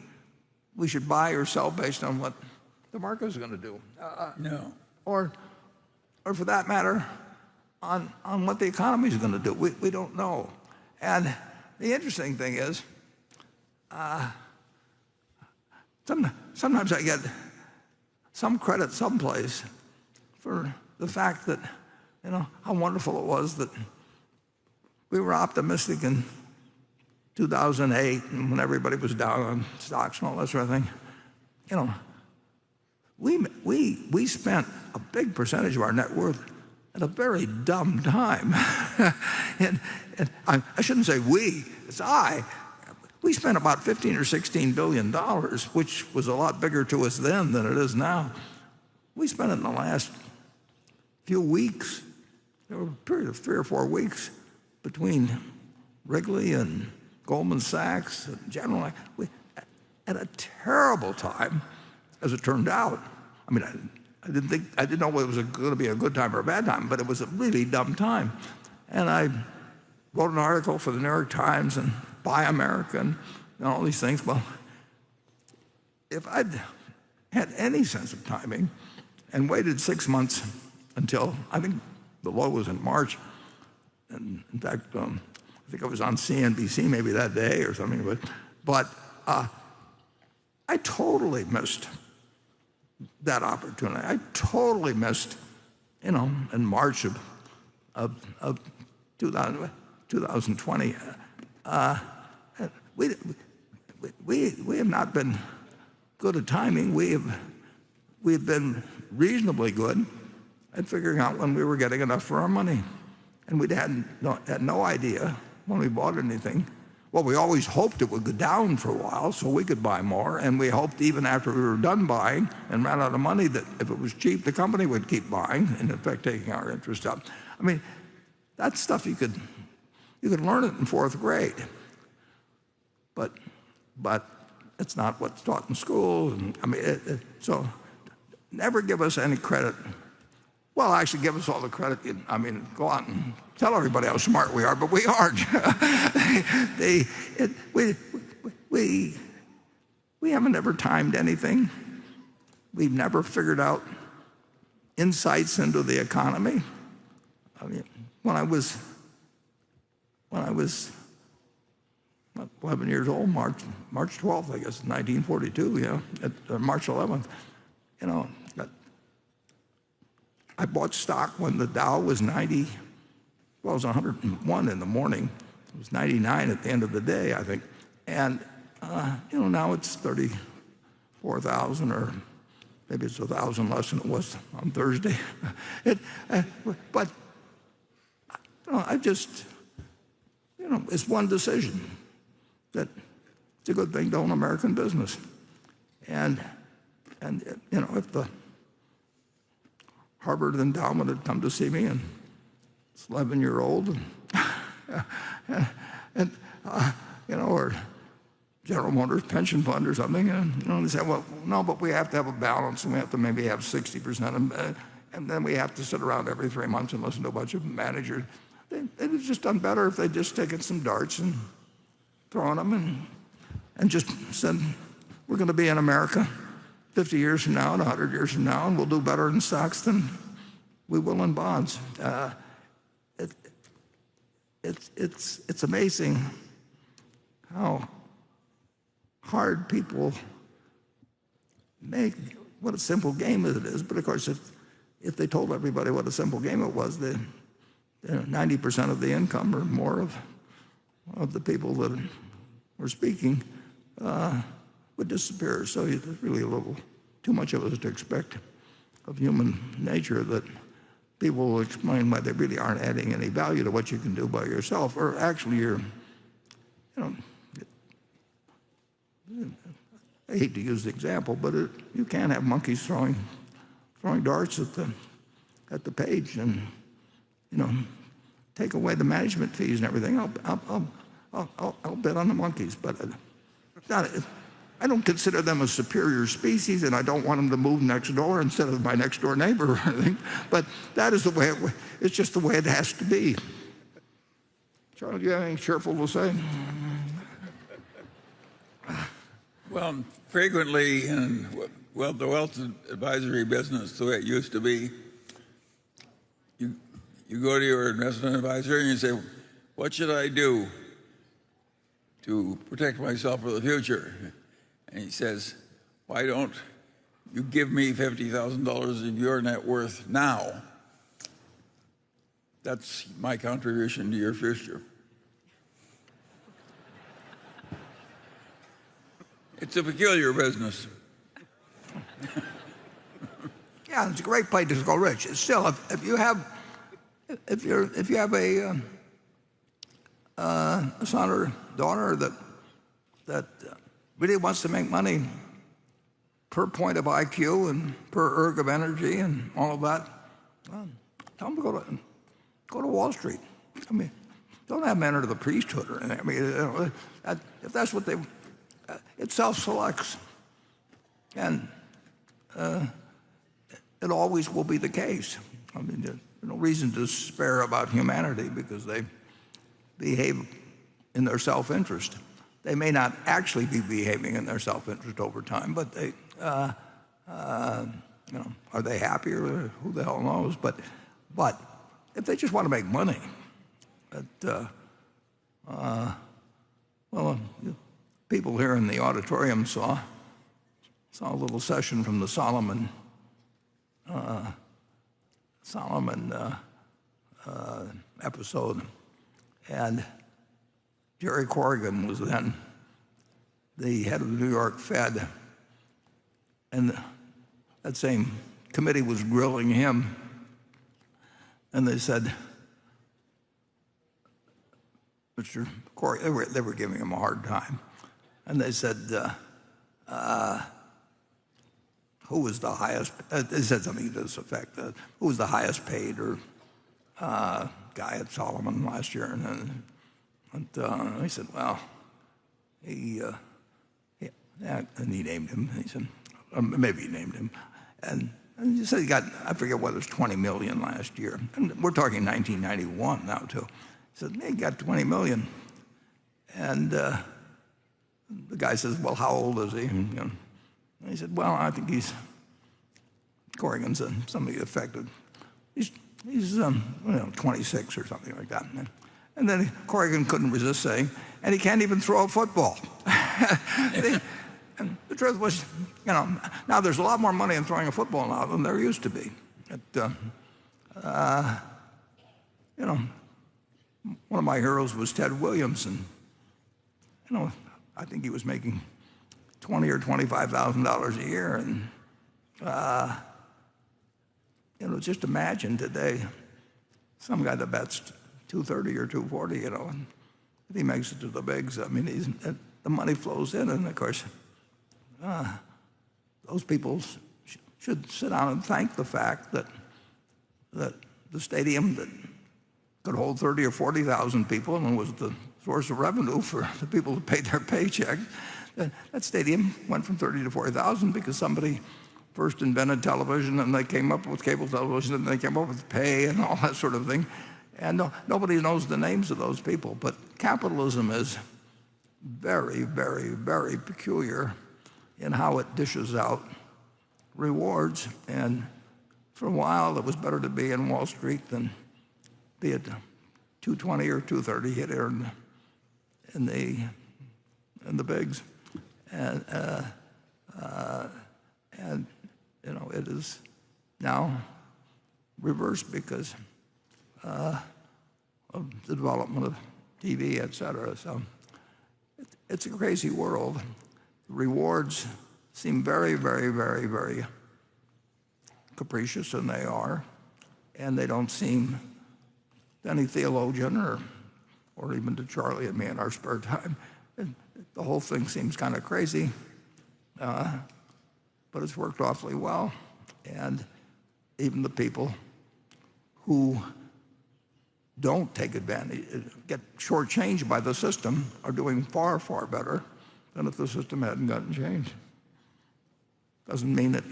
we should buy or sell based on what the market is going to do. No. Or for that matter, on what the economy is going to do. We don't know. And the interesting thing is, sometimes I get some credit someplace for the fact that, how wonderful it was that we were optimistic in 2008 and when everybody was down on stocks and all that sort of thing. We spent a big percentage of our net worth at a very dumb time. and I shouldn't say we, it's I. We spent about $15 or $16 billion, which was a lot bigger to us then than it is now. We spent it in the last few weeks. There was a period of 3 or 4 weeks between Wrigley and Goldman Sachs and General. At a terrible time, as it turned out. I mean, I didn't know it was going to be a good time or a bad time, but it was a really dumb time. And I wrote an article for the New York Times and Buy America and all these things. Well, if I'd had any sense of timing and waited 6 months until, I think the low was in March, and in fact, I think I was on CNBC maybe that day or something, but I totally missed that opportunity. I totally missed, in March of 2020. We have not been good at timing. We've been reasonably good at figuring out when we were getting enough for our money. And we had no idea when we bought anything well, we always hoped it would go down for a while so we could buy more, and we hoped even after we were done buying and ran out of money that if it was cheap, the company would keep buying, and in effect taking our interest up. I mean, that's stuff you could learn it in fourth grade, but it's not what's taught in school. And, I mean, so never give us any credit. Well, actually, give us all the credit. I mean, go out and tell everybody how smart we are, but we aren't. We haven't ever timed anything. We've never figured out insights into the economy. I mean, when I was 11 years old, March 12th, I guess, 1942, March 11th, I bought stock when the Dow was 90, well, it was 101 in the morning. It was 99 at the end of the day, I think. And, now it's 34,000, or maybe it's 1,000 less than it was on Thursday. But I just, it's one decision that it's a good thing to own American business. And if the Harvard endowment had come to see me, and it's 11-year-old, or General Motors pension fund or something, and they said, well, no, but we have to have a balance, and we have to maybe have 60%, and then we have to sit around every 3 months and listen to a bunch of managers. They'd have just done better if they'd just taken some darts and thrown them and just said, we're going to be in America 50 years from now and 100 years from now, and we'll do better in stocks than we will in bonds. It's amazing how hard people make what a simple game it is. But of course, if they told everybody what a simple game it was, 90% of the income or more of the people that were speaking would disappear. So there's really a little too much of us to expect of human nature that people will explain why they really aren't adding any value to what you can do by yourself, or actually I hate to use the example, but you can't have monkeys throwing darts at the page and take away the management fees and everything. I'll bet on the monkeys, but I don't consider them a superior species, and I don't want them to move next door instead of my next door neighbor or anything. But that is the way it's just the way it has to be. Charlie, do you have anything cheerful to say? Well, frequently in the wealth advisory business, the way it used to be, you go to your investment advisor and you say, what should I do to protect myself for the future? And he says, why don't you give me $50,000 of your net worth now? That's my contribution to your future. It's a peculiar business. Yeah, it's a great place to go rich. It's still, if you have a son or daughter that really wants to make money per point of IQ and per erg of energy and all of that, well, tell them to go to Wall Street. I mean, don't have them enter the priesthood or anything. I mean, if that's what they, it self-selects, and it always will be the case. I mean, there's no reason to despair about humanity because they behave in their self-interest. They may not actually be behaving in their self-interest over time, but they, are they happy or who the hell knows? But if they just want to make money, people here in the auditorium saw a little session from the Solomon episode, and Jerry Corrigan was then the head of the New York Fed, and that same committee was grilling him, and they said, Mr. Corey, they were giving him a hard time. And they said, who was the highest, they said something to this effect, who was the highest paid or guy at Solomon last year? And he said, well, and he named him. He said, maybe he named him. And he said he got, I forget whether it was 20 million last year. And we're talking 1991 now, too. He said, he got 20 million. And the guy says, well, how old is he? And he said, well, I think he's, Corrigan said, somebody affected. He's 26 or something like that. And then Corrigan couldn't resist saying, and he can't even throw a football. And the truth was, now there's a lot more money in throwing a football now than there used to be. One of my heroes was Ted Williams, and I think he was making $20,000 or $25,000 a year, and just imagine today some guy that bets 230 or 240, and if he makes it to the bigs, I mean, the money flows in, and of course, those people should sit down and thank the fact that the stadium that could hold 30 or 40,000 people and was the source of revenue for the people who paid their paycheck, that stadium went from 30 to 40,000 because somebody first invented television, and they came up with cable television, and they came up with pay and all that sort of thing. And nobody knows the names of those people. But capitalism is very, very, very peculiar in how it dishes out rewards. And for a while, it was better to be in Wall Street than be at 220 or 230 hit here in the bigs. And it is now reversed because of the development of TV, et cetera. So it's a crazy world. The rewards seem very, very, very, very capricious, and they are. And they don't seem to any theologian or even to Charlie and me in our spare time. The whole thing seems kind of crazy, but it's worked awfully well. And even the people who don't take advantage, get shortchanged by the system, are doing far, far better than if the system hadn't gotten changed. Doesn't mean that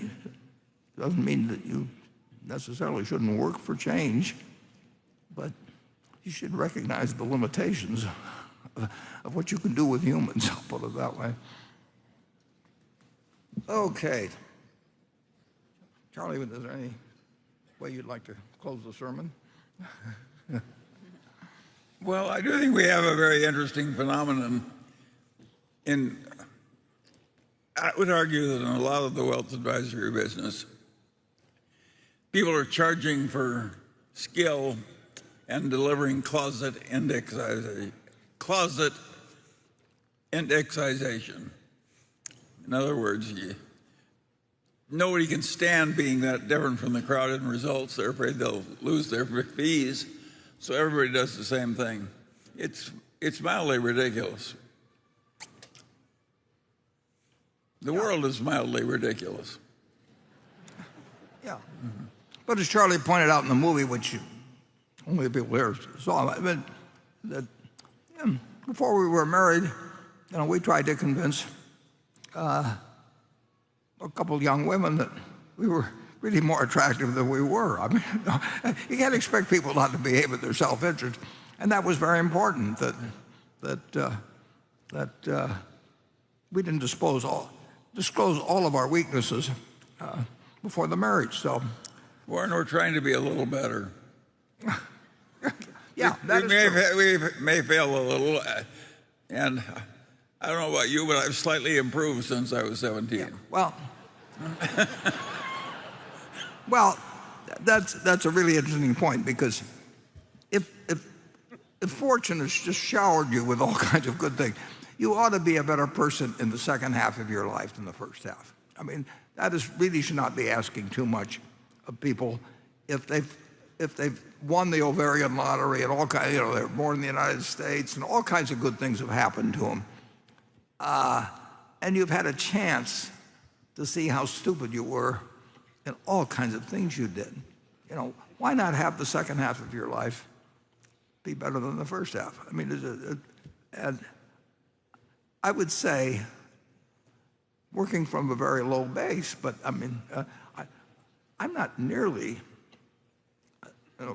you necessarily shouldn't work for change, but you should recognize the limitations of what you can do with humans, I'll put it that way. Okay. Charlie, is there any way you'd like to close the sermon? Well, I do think we have a very interesting phenomenon I would argue that in a lot of the wealth advisory business, people are charging for skill and delivering closet indexization. In other words, nobody can stand being that different from the crowd in results. They're afraid they'll lose their fees, so everybody does the same thing. It's mildly ridiculous. The world is mildly ridiculous. Yeah. Mm-hmm. But as Charlie pointed out in the movie, which only the people here saw, that before we were married, we tried to convince a couple of young women that we were really more attractive than we were. I mean, you can't expect people not to behave in their self-interest, and that was very important. That we didn't disclose all of our weaknesses before the marriage. So, Warren, we're trying to be a little better. Yeah, we may fail a little, and I don't know about you, but I've slightly improved since I was 17. Yeah. Well, that's a really interesting point, because if fortune has just showered you with all kinds of good things, you ought to be a better person in the second half of your life than the first half. I mean, really should not be asking too much of people if if they've won the ovarian lottery and all kinds, they're born in the United States and all kinds of good things have happened to them. And you've had a chance to see how stupid you were in all kinds of things you did. Why not have the second half of your life be better than the first half? I mean, and I would say, working from a very low base, but I mean, I'm not nearly,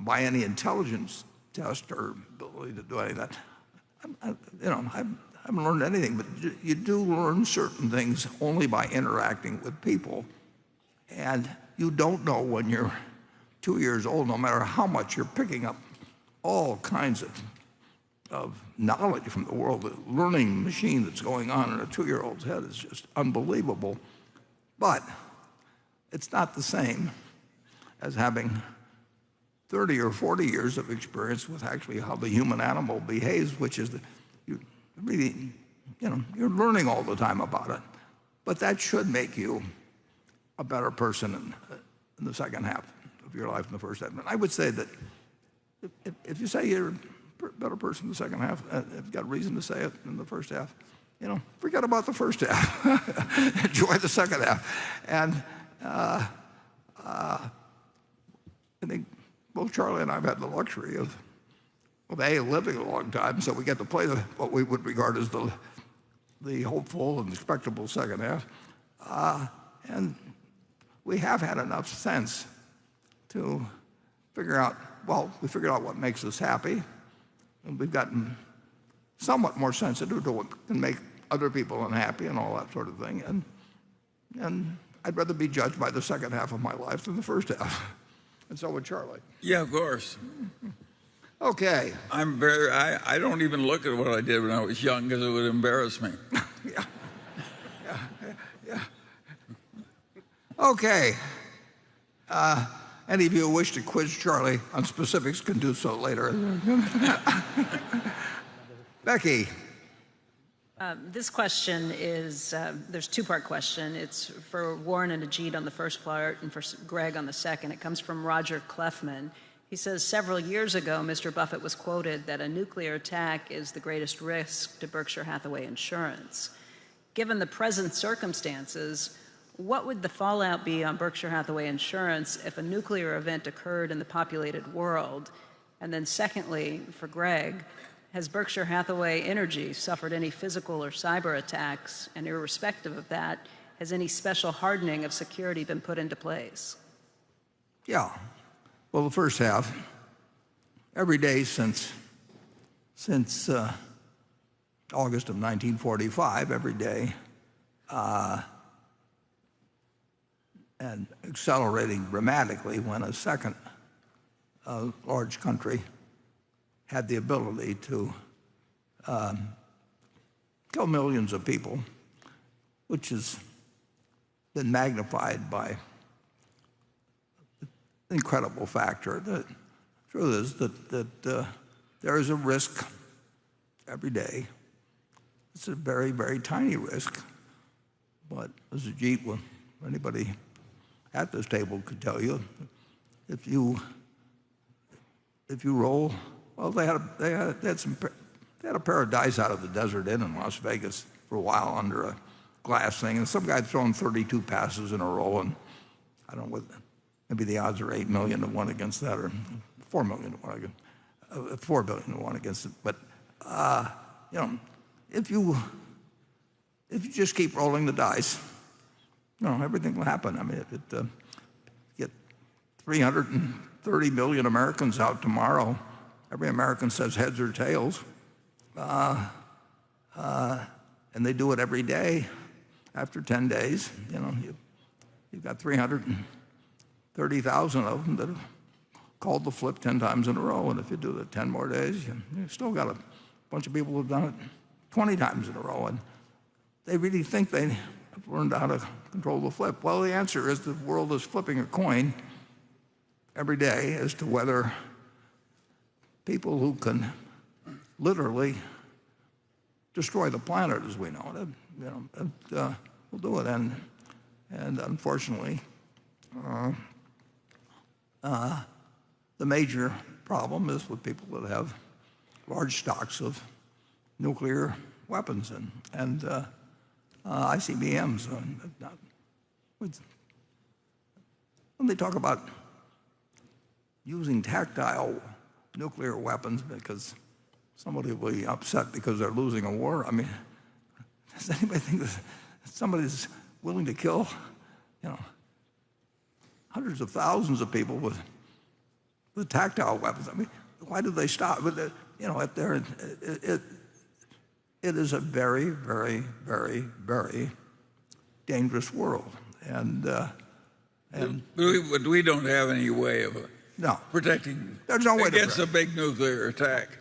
by any intelligence test or ability to do any of that, I haven't learned anything, but you do learn certain things only by interacting with people. And you don't know when you're 2 years old, no matter how much you're picking up all kinds of knowledge from the world. The learning machine that's going on in a 2-year-old's head is just unbelievable. But it's not the same as having 30 or 40 years of experience with actually how the human animal behaves, which is that you really, you're learning all the time about it. But that should make you a better person in the second half of your life than the first half. And I would say that if you say you're a better person in the second half, if you've got reason to say it in the first half, forget about the first half. Enjoy the second half. And I think both Charlie and I have had the luxury of living a long time, so we get to play what we would regard as the hopeful and respectable second half. And we have had enough sense to figure out, we figured out what makes us happy, and we've gotten somewhat more sensitive to what can make other people unhappy and all that sort of thing. And I'd rather be judged by the second half of my life than the first half. And so would Charlie. Yeah, of course. Okay. I don't even look at what I did when I was young because it would embarrass me. Yeah. Okay. Any of you who wish to quiz Charlie on specifics can do so later. Becky. This question is, there's a two-part question. It's for Warren and Ajit on the first part and for Greg on the second. It comes from Roger Cleffman. He says, several years ago, Mr. Buffett was quoted that a nuclear attack is the greatest risk to Berkshire Hathaway Insurance. Given the present circumstances, what would the fallout be on Berkshire Hathaway Insurance if a nuclear event occurred in the populated world? And then secondly, for Greg, has Berkshire Hathaway Energy suffered any physical or cyber attacks? And irrespective of that, has any special hardening of security been put into place? Yeah. Well, the first half, every day since August of 1945, every day, and accelerating dramatically when a second large country had the ability to kill millions of people, which has been magnified by an incredible factor. The truth is that there is a risk every day. It's a very, very tiny risk, but as Ajit, anybody at this table could tell you, if you roll, well, they had a pair of dice out of the Desert Inn in Las Vegas for a while under a glass thing, and some guy had thrown 32 passes in a row, and I don't know what, maybe the odds are 8 million to 1 against that, or 4 million to 1 against, 4 billion to 1 against it. But if you just keep rolling the dice, everything will happen. I mean, if get 330 million Americans out tomorrow, every American says heads or tails, and they do it every day. After 10 days, you've got 330,000 of them that have called the flip 10 times in a row, and if you do it 10 more days, you've still got a bunch of people who've done it 20 times in a row, and they really think they have learned how to control the flip. Well, the answer is the world is flipping a coin every day as to whether people who can literally destroy the planet as we know it, will do it. And the major problem is with people that have large stocks of nuclear weapons and ICBMs. When they talk about using tactile nuclear weapons because somebody will be upset because they're losing a war, I mean, does anybody think that somebody's willing to kill, hundreds of thousands of people with tactile weapons? I mean, why do they stop? But if they're, it is a very, very, very, very dangerous world, But we don't have any way of protecting There's no way against a big nuclear attack.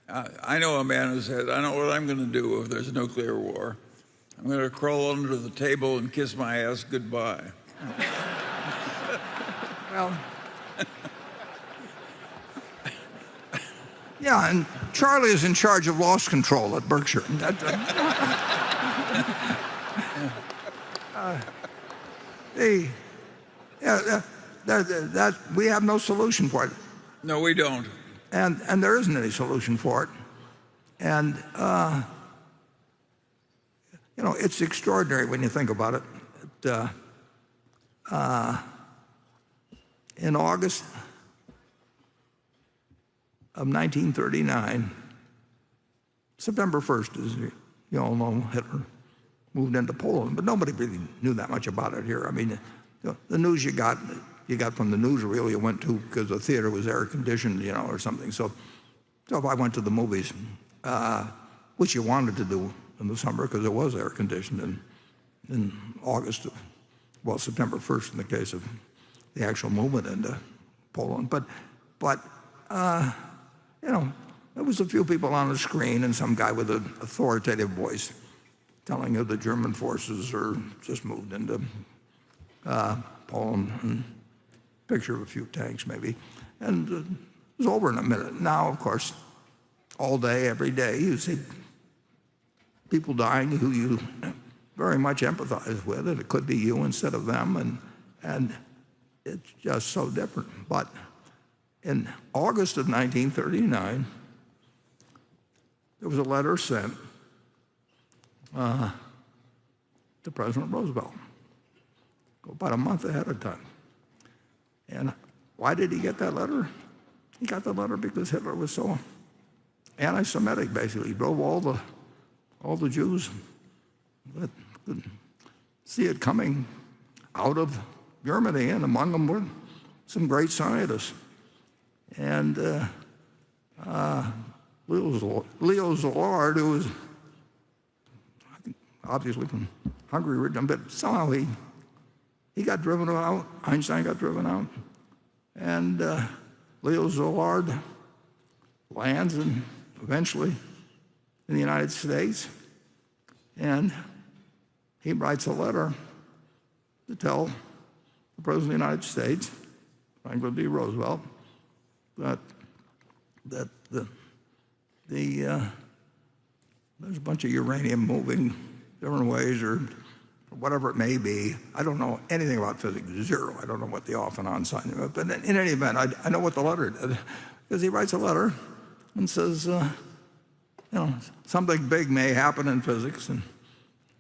No. I know a man who said, I know what I'm going to do if there's a nuclear war. I'm going to crawl under the table and kiss my ass goodbye. Well, yeah, and Charlie is in charge of loss control at Berkshire. We have no solution for it. No, we don't. And there isn't any solution for it. And, it's extraordinary when you think about it. In August of 1939, September 1st, as you all know, Hitler moved into Poland, but nobody really knew that much about it here. I mean, the news you got from the newsreel you went to because the theater was air conditioned, or something. So if I went to the movies, which you wanted to do in the summer because it was air conditioned in August, September 1st in the case of the actual movement into Poland. But there was a few people on the screen and some guy with an authoritative voice telling you the German forces are just moved into Poland, and picture of a few tanks maybe. And it was over in a minute. Now, of course, all day, every day, you see people dying who you very much empathize with, and it could be you instead of them, and it's just so different. But in August of 1939, there was a letter sent to President Roosevelt about a month ahead of time. And why did he get that letter? He got the letter because Hitler was so anti-Semitic, basically. He drove all the Jews that could see it coming out of Germany, and among them were some great scientists. And Leo Szilard, who was obviously from Hungary originally, but somehow he got driven out. Einstein got driven out. And Leo Szilard lands eventually in the United States. And he writes a letter to tell the President of the United States, Franklin D. Roosevelt, that there's a bunch of uranium moving different ways or whatever it may be. I don't know anything about physics, zero. I don't know what the off and on sign is. But in any event, I know what the letter did, because he writes a letter and says, something big may happen in physics, and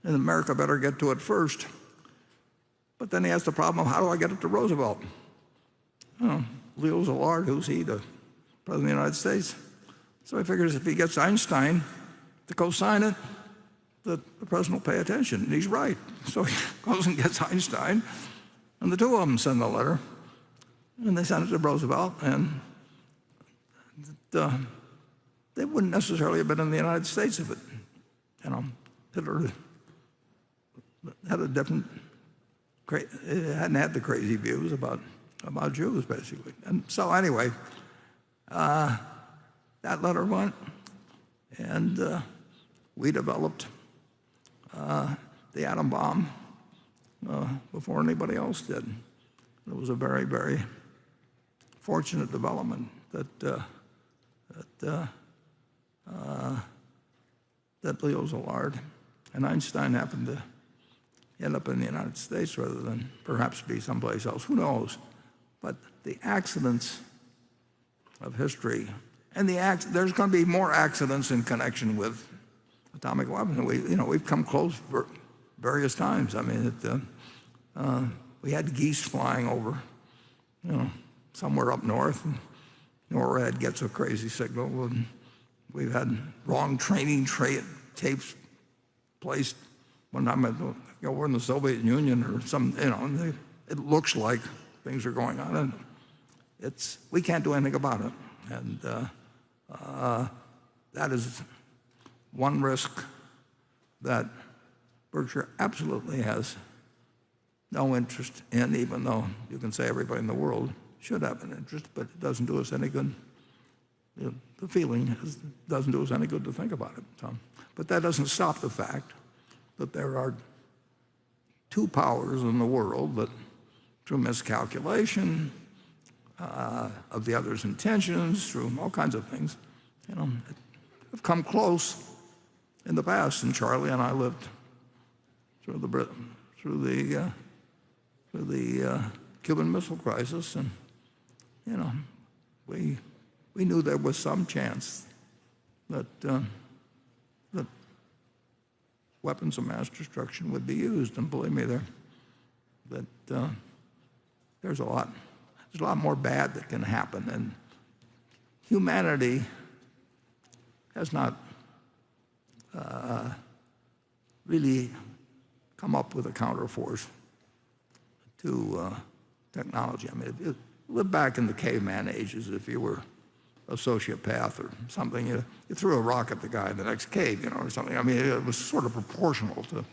America better get to it first. But then he has the problem of, how do I get it to Roosevelt? Leo Szilard, who's he? The President of the United States. So he figures if he gets Einstein to co-sign it, the President will pay attention. And he's right. So he goes and gets Einstein, and the two of them send the letter, and they send it to Roosevelt, and they wouldn't necessarily have been in the United States if Hitler had a different, hadn't had the crazy views about Jews, basically. And so anyway, that letter went, and we developed the atom bomb before anybody else did. It was a very, very fortunate development that Leo Szilard and Einstein happened to end up in the United States rather than perhaps be someplace else. Who knows? But the accidents of history. And there's going to be more accidents in connection with atomic weapons. We've come close for various times. I mean, we had geese flying over, somewhere up north, and NORAD gets a crazy signal. And we've had wrong training tapes placed when we're in the Soviet Union or and it looks like things are going on, and we can't do anything about it. And that is one risk that Berkshire absolutely has no interest in, even though you can say everybody in the world should have an interest, but it doesn't do us any good. The feeling doesn't do us any good to think about it. But that doesn't stop the fact that there are two powers in the world that, through miscalculation of the other's intentions, through all kinds of things, have come close in the past. And Charlie and I lived through the Cuban Missile Crisis, and we knew there was some chance that weapons of mass destruction would be used. And believe me, there's a lot more bad that can happen. And humanity has not really come up with a counterforce to technology. I mean, if you live back in the caveman ages, if you were a sociopath or something, you threw a rock at the guy in the next cave, or something. I mean, it was sort of proportional to,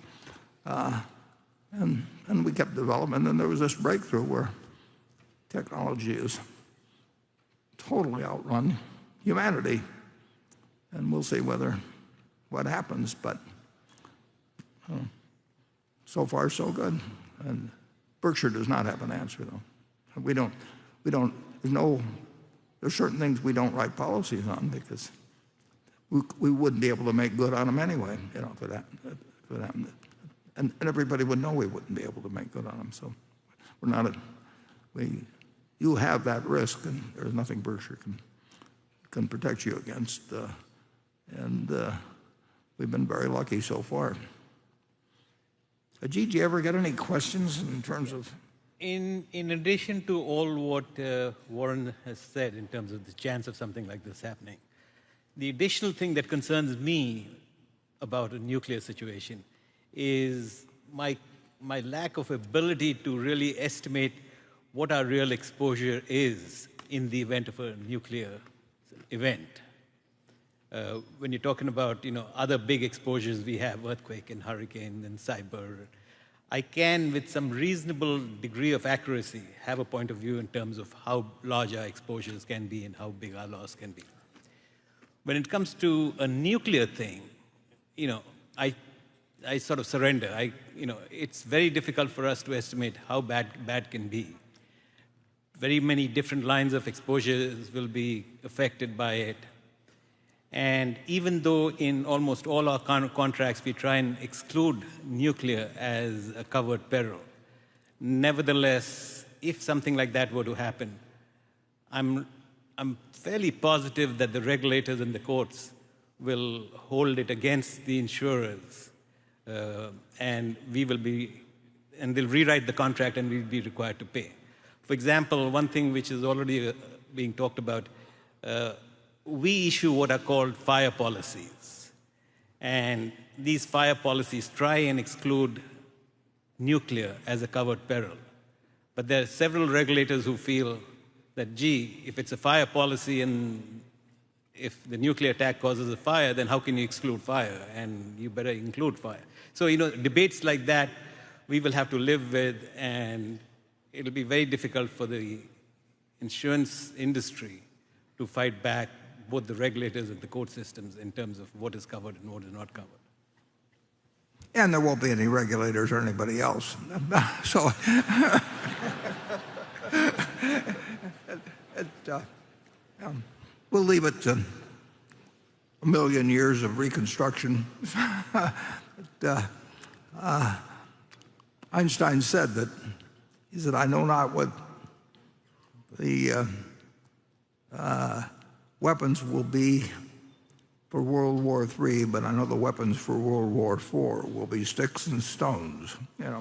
and we kept developing, and there was this breakthrough where technology has totally outrun humanity, and we'll see what happens. But so far, so good. And Berkshire does not have an answer, though. There's certain things we don't write policies on because we wouldn't be able to make good on them anyway, for that. And everybody would know we wouldn't be able to make good on them. So you have that risk, and there's nothing Berkshire can protect you against. And we've been very lucky so far. Did you ever get any questions in terms of? In addition to all what Warren has said in terms of the chance of something like this happening, the additional thing that concerns me about a nuclear situation is my lack of ability to really estimate what our real exposure is in the event of a nuclear event. When you're talking about other big exposures we have, earthquake and hurricane and cyber, I can, with some reasonable degree of accuracy, have a point of view in terms of how large our exposures can be and how big our loss can be. When it comes to a nuclear thing, I sort of surrender. It's very difficult for us to estimate how bad can be. Very many different lines of exposures will be affected by it. And even though in almost all our contracts we try and exclude nuclear as a covered peril, nevertheless, if something like that were to happen, I'm fairly positive that the regulators and the courts will hold it against the insurers, and they'll rewrite the contract and we'll be required to pay. For example, one thing which is already being talked about, we issue what are called fire policies. And these fire policies try and exclude nuclear as a covered peril. But there are several regulators who feel that, if it's a fire policy and if the nuclear attack causes a fire, then how can you exclude fire? And you better include fire. So, debates like that we will have to live with, and it'll be very difficult for the insurance industry to fight back both the regulators and the court systems in terms of what is covered and what is not covered. And there won't be any regulators or anybody else. So we'll leave it to a million years of reconstruction. Einstein said, I know not what the weapons will be for World War III, but I know the weapons for World War IV will be sticks and stones. There's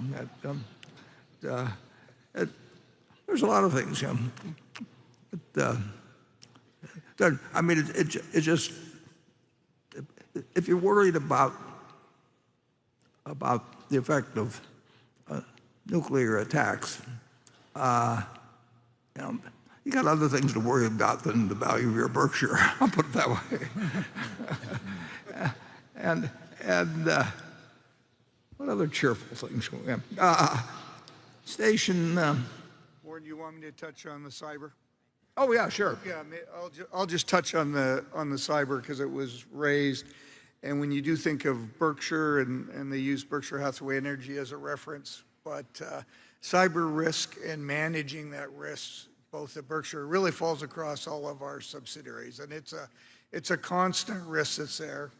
a lot of things. I mean, it just, if you're worried about the effect of nuclear attacks, you got other things to worry about than the value of your Berkshire. I'll put it that way. and what other cheerful things? Station. Warren, you want me to touch on the cyber? Oh yeah, sure. Yeah, I'll just touch on the cyber because it was raised. And when you do think of Berkshire, and they use Berkshire Hathaway Energy as a reference, but cyber risk and managing that risk, both at Berkshire, really falls across all of our subsidiaries. And it's a constant risk that's there.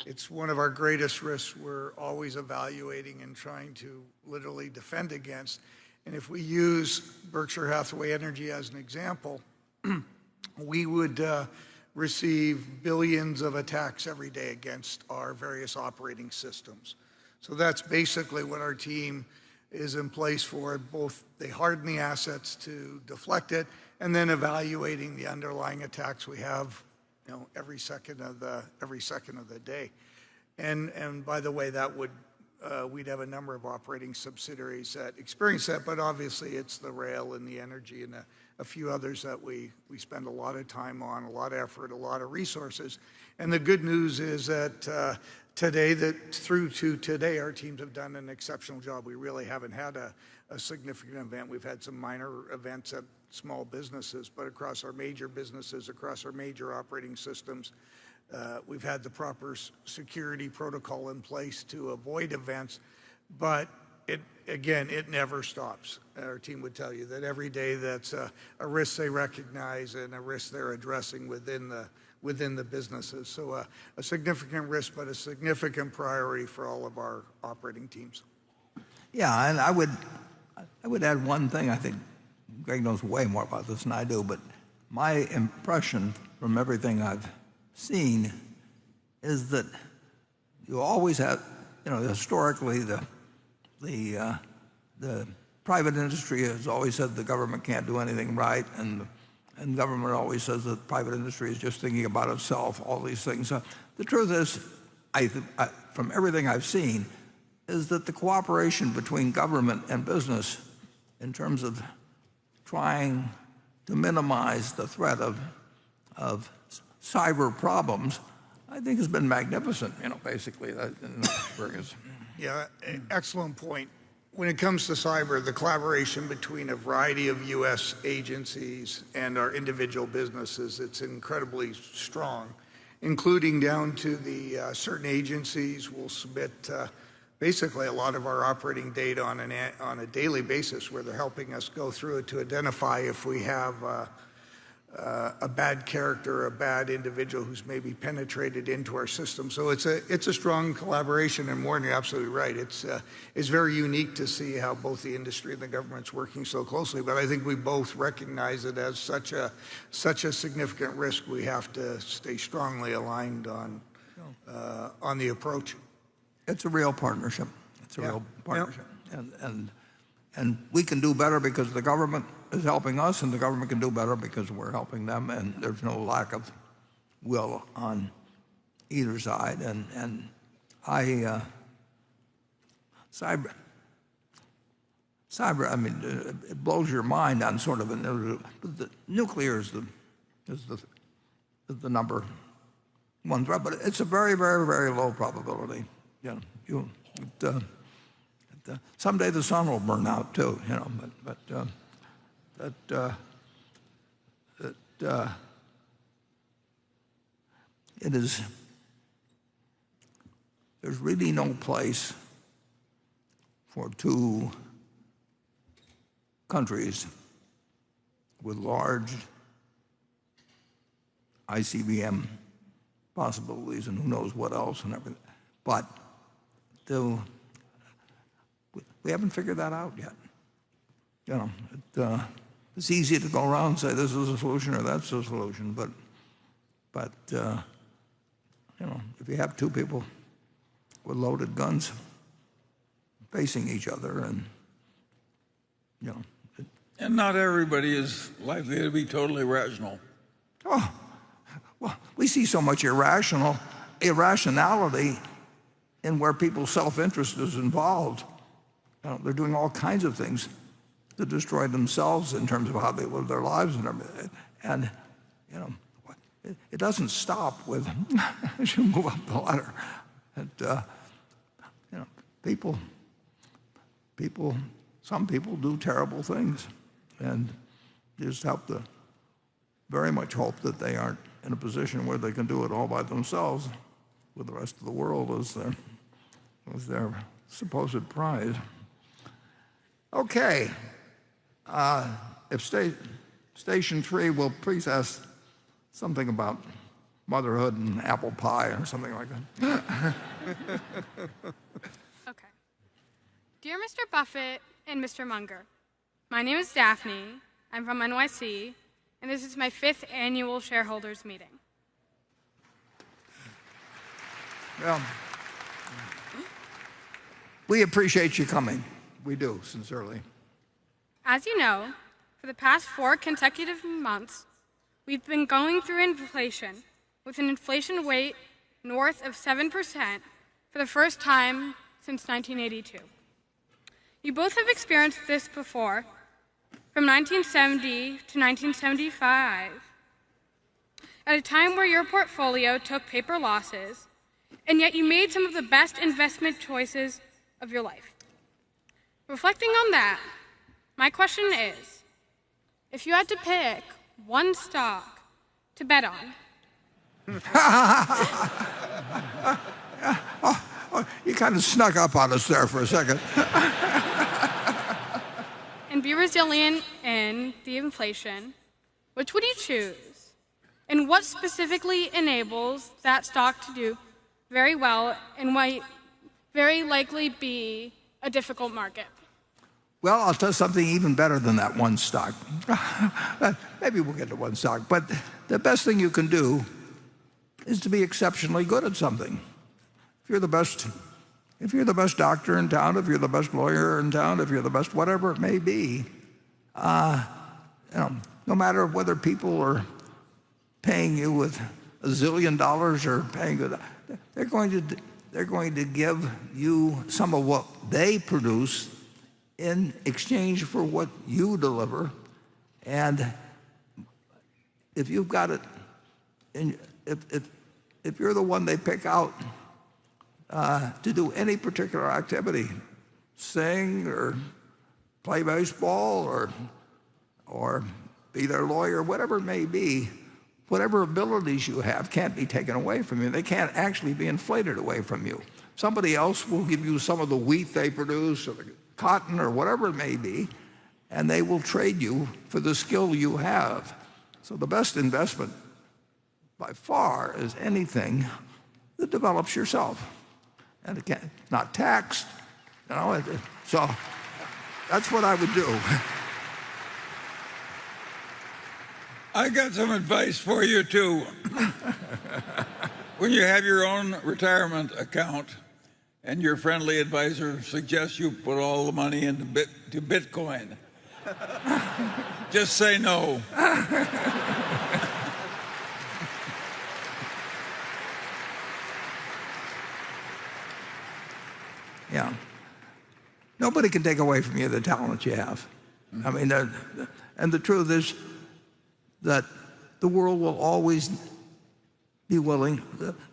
It's one of our greatest risks we're always evaluating and trying to literally defend against. And if we use Berkshire Hathaway Energy as an example, we would receive billions of attacks every day against our various operating systems. So that's basically what our team is in place for. Both they harden the assets to deflect it, and then evaluating the underlying attacks we have, every second of the day. And by the way, that would we'd have a number of operating subsidiaries that experience that, but obviously it's the rail and the energy and a few others that we spend a lot of time on, a lot of effort, a lot of resources. And the good news is that through to today, our teams have done an exceptional job. We really haven't had a significant event. We've had some minor events at small businesses, but across our major businesses, across our major operating systems, we've had the proper security protocol in place to avoid events, but it never stops. Our team would tell you that every day that's a risk they recognize and a risk they're addressing within the businesses. So a significant risk, but a significant priority for all of our operating teams. Yeah, and I would add one thing. I think Greg knows way more about this than I do, but my impression from everything I've seen is that you always have, historically the private industry has always said the government can't do anything right, and government always says that private industry is just thinking about itself, all these things. The truth is, from everything I've seen, is that the cooperation between government and business in terms of trying to minimize the threat of cyber problems, I think has been magnificent, basically. Yeah, excellent point. When it comes to cyber, the collaboration between a variety of U.S. agencies and our individual businesses, it's incredibly strong, including down to the certain agencies will submit basically a lot of our operating data on a daily basis, where they're helping us go through it to identify if we have a bad character, a bad individual who's maybe penetrated into our system. So it's a strong collaboration, and Warren, you're absolutely right. It's very unique to see how both the industry and the government's working so closely. But I think we both recognize it as such a significant risk. We have to stay strongly aligned on the approach. It's a real partnership. It's a real partnership, and we can do better because the government is helping us, and the government can do better because we're helping them, and there's no lack of will on either side. And cyber, I mean, it blows your mind on sort of the nuclear is the number one threat, but it's a very, very, very low probability. Someday the sun will burn out too, but there's really no place for two countries with large ICBM possibilities and who knows what else and everything, but we haven't figured that out yet. it's easy to go around and say this is a solution or that's a solution, but if you have two people with loaded guns facing each other, And not everybody is likely to be totally rational. oh, well, we see so much irrationality in where people's self-interest is involved. They're doing all kinds of things to destroy themselves in terms of how they live their lives and everything. And it doesn't stop with as you move up the ladder. Some people do terrible things, and you just have to very much hope that they aren't in a position where they can do it all by themselves with the rest of the world as their supposed prize. Okay. If Station 3 will please ask something about motherhood and apple pie or something like that. Okay. Dear Mr. Buffett and Mr. Munger, my name is Daphne. I'm from NYC, and this is my 5th annual shareholders meeting. Well, we appreciate you coming. We do, sincerely. As you know, for the past 4 consecutive months, we've been going through inflation with an inflation rate north of 7% for the first time since 1982. You both have experienced this before, from 1970 to 1975, at a time where your portfolio took paper losses, and yet you made some of the best investment choices of your life. Reflecting on that, my question is, if you had to pick one stock to bet on. You kind of snuck up on us there for a second. And be resilient in the inflation, which would you choose? And what specifically enables that stock to do very well and might very likely be a difficult market? Well, I'll tell you something even better than that one stock. Maybe we'll get to one stock, but the best thing you can do is to be exceptionally good at something. If you're the best doctor in town, if you're the best lawyer in town, if you're the best whatever it may be, no matter whether people are paying you with $1 zillion or paying you, they're going to give you some of what they produce in exchange for what you deliver. And if you've got it, if you're the one they pick out to do any particular activity, sing or play baseball or be their lawyer, whatever it may be, whatever abilities you have can't be taken away from you. They can't actually be inflated away from you. Somebody else will give you some of the wheat they produce or the cotton or whatever it may be, and they will trade you for the skill you have. So the best investment by far is anything that develops yourself. And again, not taxed, so that's what I would do. I got some advice for you too. When you have your own retirement account and your friendly advisor suggests you put all the money into Bitcoin, just say no. Yeah. Nobody can take away from you the talent you have. I mean, and the truth is that the world will always be willing.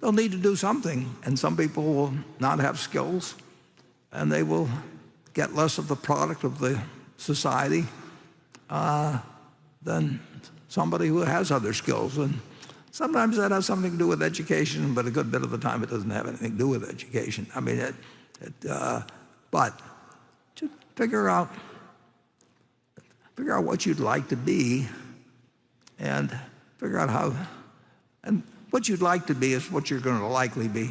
They'll need to do something, and some people will not have skills, and they will get less of the product of the society than somebody who has other skills. And sometimes that has something to do with education, but a good bit of the time it doesn't have anything to do with education. I mean, but to figure out what you'd like to be, and figure out how, and what you'd like to be is what you're going to likely be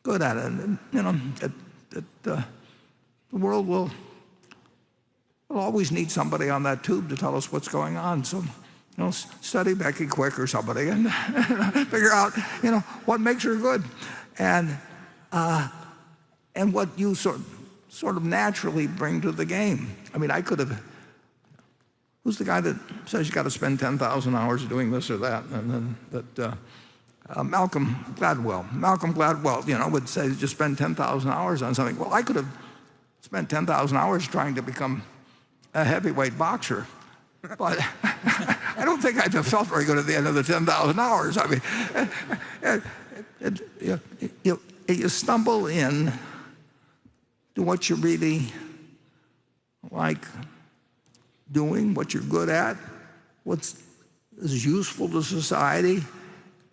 good at. And the world will we'll always need somebody on that tube to tell us what's going on. So, study Becky Quick or somebody and figure out, what makes her good, and what you sort of naturally bring to the game. I mean, I could have. Who's the guy that says you got to spend 10,000 hours doing this or that? And then Malcolm Gladwell. Malcolm Gladwell, would say just spend 10,000 hours on something. Well, I could have spent 10,000 hours trying to become a heavyweight boxer, but I don't think I'd have felt very good at the end of the 10,000 hours. I mean, you stumble in to what you really like doing, what you're good at, what is useful to society,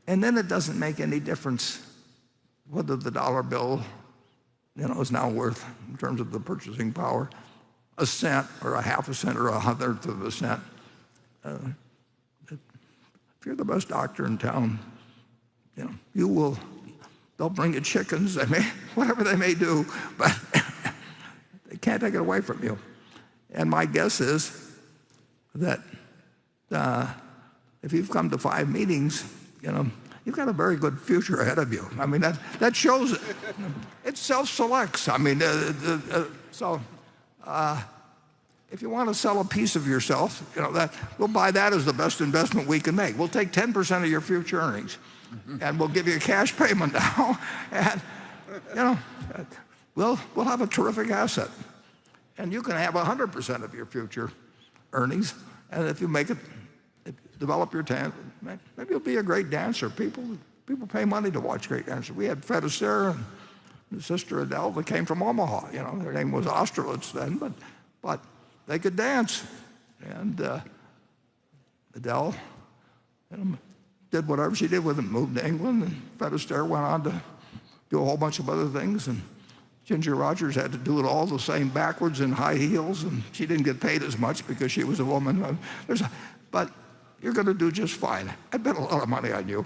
and then it doesn't make any difference whether the dollar bill, is now worth, in terms of the purchasing power, a cent or a half a cent or a hundredth of a cent. If you're the best doctor in town, they'll bring you chickens, whatever they may do, but they can't take it away from you. And my guess is that if you've come to 5 meetings, you've got a very good future ahead of you. I mean, that shows it self-selects. I mean, so if you want to sell a piece of yourself, that we'll buy that as the best investment we can make. We'll take 10% of your future earnings, and we'll give you a cash payment now, and we'll have a terrific asset. And you can have 100% of your future earnings, and if you make it, develop your talent, maybe you'll be a great dancer. People pay money to watch great dancers. We had Fred Astaire and his sister Adele that came from Omaha. Their name was Austerlitz then, but they could dance. And Adele did whatever she did with it, moved to England, and Fred Astaire went on to do a whole bunch of other things. And Ginger Rogers had to do it all the same backwards in high heels, and she didn't get paid as much because she was a woman. But you're going to do just fine. I bet a lot of money on you.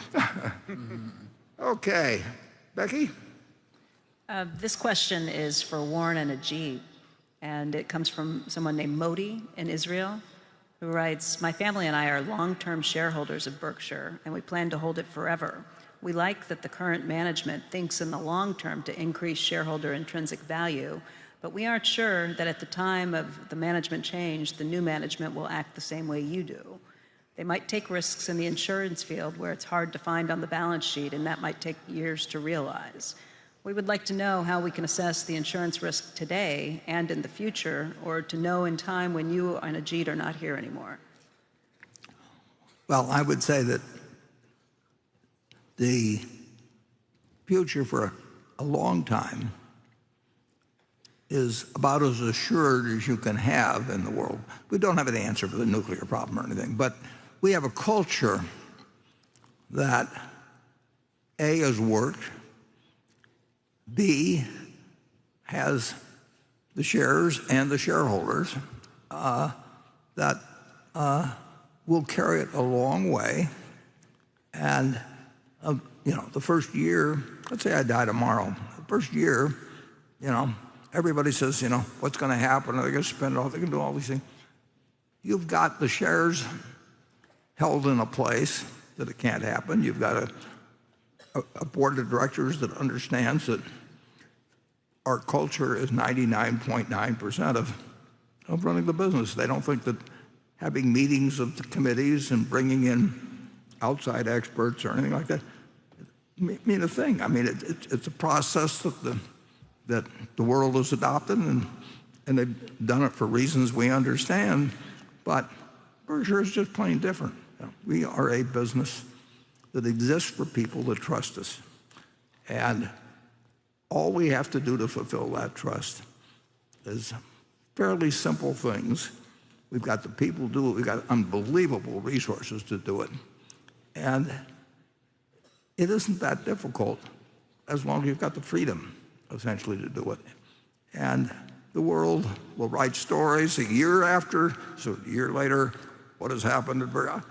Okay. Becky? This question is for Warren and Ajit, and it comes from someone named Modi in Israel, who writes, "My family and I are long-term shareholders of Berkshire, and we plan to hold it forever. We like that the current management thinks in the long term to increase shareholder intrinsic value, but we aren't sure that at the time of the management change, the new management will act the same way you do. They might take risks in the insurance field where it's hard to find on the balance sheet, and that might take years to realize. We would like to know how we can assess the insurance risk today and in the future, or to know in time when you and Ajit are not here anymore." Well, I would say that the future for a long time is about as assured as you can have in the world. We don't have an answer for the nuclear problem or anything, but we have a culture that A, has worked, B, has the shares and the shareholders that will carry it a long way. And the first year, let's say I die tomorrow, the first year, everybody says, what's going to happen? Are they going to spend it all? They're going to do all these things. You've got the shares held in a place that it can't happen. You've got a board of directors that understands that our culture is 99.9% of running the business. They don't think that having meetings of the committees and bringing in outside experts or anything like that mean a thing. I mean, it's a process that the world has adopted, and they've done it for reasons we understand. But Berkshire is just plain different. We are a business that exists for people that trust us. And all we have to do to fulfill that trust is fairly simple things. We've got the people to do it. We've got unbelievable resources to do it. And it isn't that difficult as long as you've got the freedom, essentially, to do it. And the world will write stories a year after, so a year later, what has happened at Berkshire?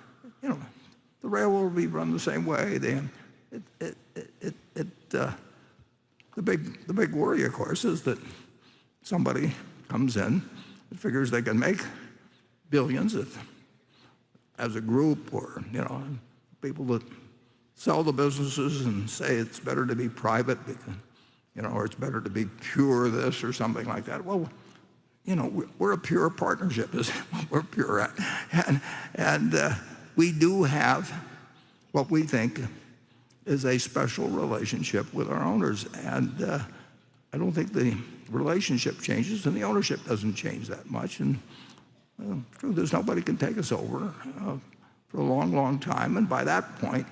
The railroad will be run the same way. The big worry, of course, is that somebody comes in it figures they can make billions if, as a group, or people that sell the businesses and say it's better to be private, because, or it's better to be pure this or something like that. Well, we're a pure partnership. Is what we're pure at, and we do have what we think is a special relationship with our owners, and I don't think the relationship changes, and the ownership doesn't change that much. And the truth is, nobody can take us over for a long, long time. And by that point,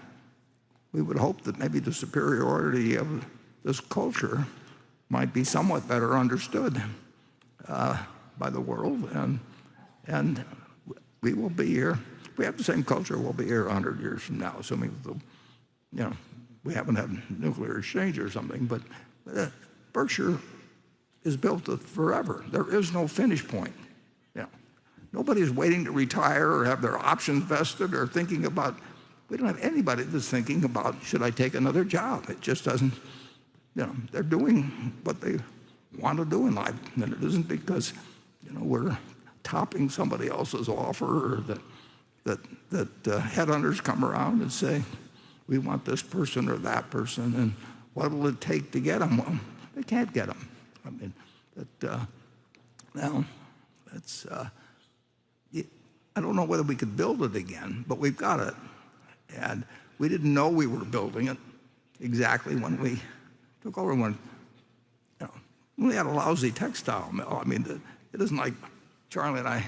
we would hope that maybe the superiority of this culture might be somewhat better understood by the world, and we will be here. If we have the same culture, we'll be here 100 years from now, assuming we haven't had nuclear exchange or something. But Berkshire is built forever. There is no finish point. Nobody's waiting to retire or have their options vested or thinking about. We don't have anybody that's thinking about, should I take another job? It just doesn't. They're doing what they want to do in life, and it isn't because we're topping somebody else's offer, or that headhunters come around and say, we want this person or that person, and what will it take to get them? Well, they can't get them. I mean, now it's. I don't know whether we could build it again, but we've got it, and we didn't know we were building it exactly when we took over. When we had a lousy textile mill. I mean, it isn't like Charlie and I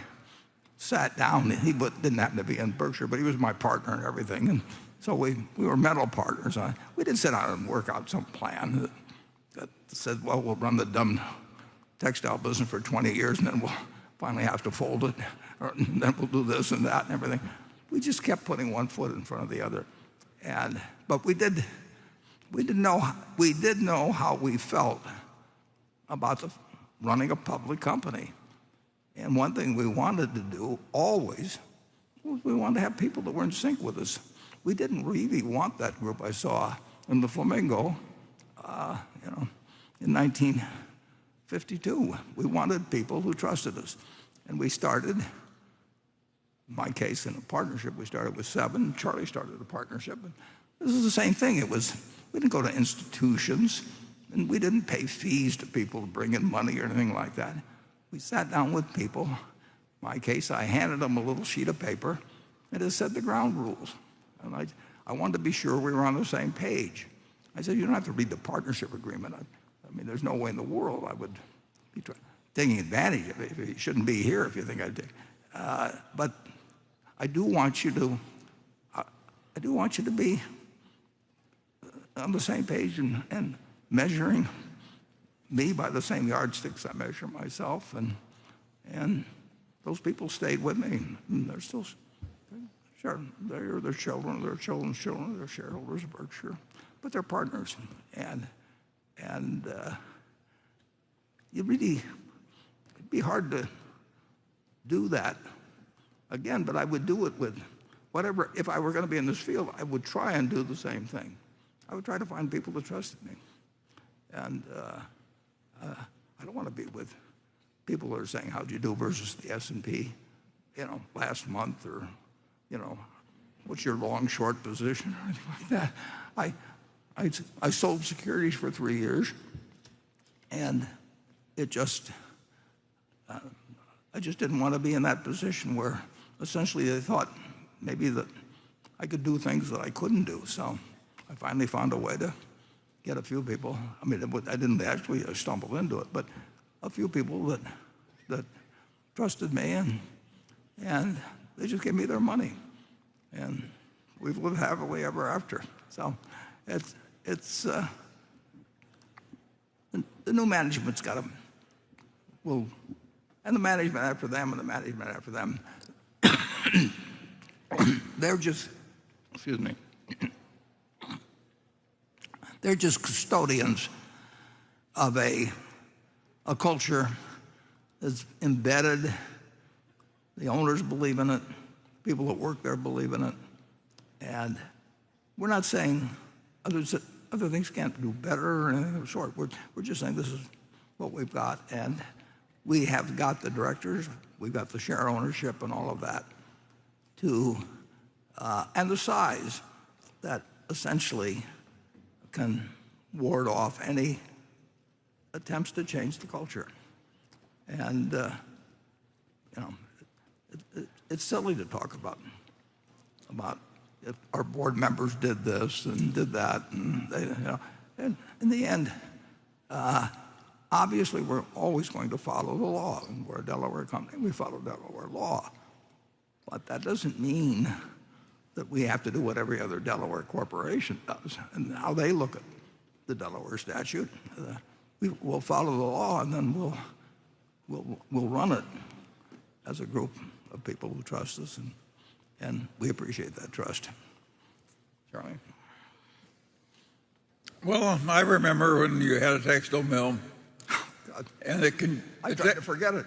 sat down. He didn't happen to be in Berkshire, but he was my partner and everything, and so we were mental partners. We didn't sit down and work out some plan that said, well, we'll run the dumb textile business for 20 years, and then we'll finally have to fold it, and then we'll do this and that and everything. We just kept putting one foot in front of the other, but we did know how we felt about running a public company. And one thing we wanted to do always was we wanted to have people that were in sync with us. We didn't really want that group I saw in the Flamingo, in 1952. We wanted people who trusted us. And we started, in my case, in a partnership. We started with 7. Charlie started a partnership. And this is the same thing. We didn't go to institutions, and we didn't pay fees to people to bring in money or anything like that. We sat down with people. In my case, I handed them a little sheet of paper, and it said the ground rules. And I wanted to be sure we were on the same page. I said, you don't have to read the partnership agreement. I mean, there's no way in the world I would be taking advantage of it. It shouldn't be here if you think I'd take. But I do want you to be on the same page and measuring me by the same yardsticks I measure myself. And those people stayed with me. And they're still, they're their children, their children's children, they're shareholders of Berkshire, but they're partners. And it'd be hard to do that again, but I would do it with whatever. If I were going to be in this field, I would try and do the same thing. I would try to find people that trusted me. And I don't want to be with people that are saying, how'd you do versus the S&P, last month, or, what's your long short position or anything like that. I sold securities for 3 years, and it just, I just didn't want to be in that position where essentially they thought maybe that I could do things that I couldn't do. So I finally found a way to get a few people. I mean, I didn't actually stumble into it, but a few people that trusted me, and they just gave me their money, and we've lived happily ever after. So it's the new management's got them. And the management after them, and the management after them, they're just, excuse me, they're just custodians of a culture that's embedded. The owners believe in it. People that work there believe in it. And we're not saying other things can't do better or anything of the sort. We're just saying this is what we've got. And we have got the directors, we've got the share ownership and all of that and the size that essentially can ward off any attempts to change the culture. And it's silly to talk about if our board members did this and did that, and and in the end, obviously we're always going to follow the law, and we're a Delaware company. We follow Delaware law, but that doesn't mean that we have to do what every other Delaware corporation does and how they look at the Delaware statute. We'll follow the law, and then we'll run it as a group of people who trust us, and we appreciate that trust. Charlie? Well, I remember when you had a textile mill, God, and I tried to forget it.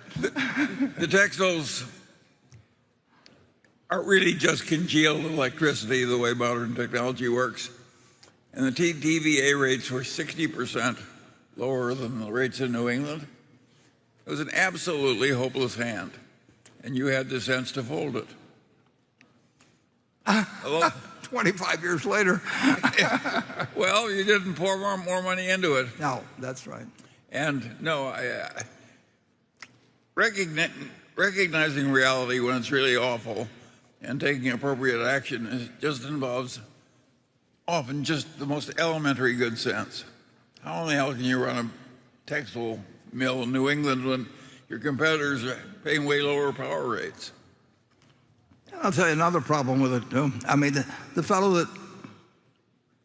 the textiles aren't really just congealed electricity the way modern technology works. And the TVA rates were 60% lower than the rates in New England. It was an absolutely hopeless hand, and you had the sense to fold it. 25 years later. Well, you didn't pour more money into it. No, that's right. And no, recognizing reality when it's really awful and taking appropriate action just involves often just the most elementary good sense. How in the hell can you run a textile mill in New England when your competitors are paying way lower power rates? I'll tell you another problem with it, too. I mean, the fellow that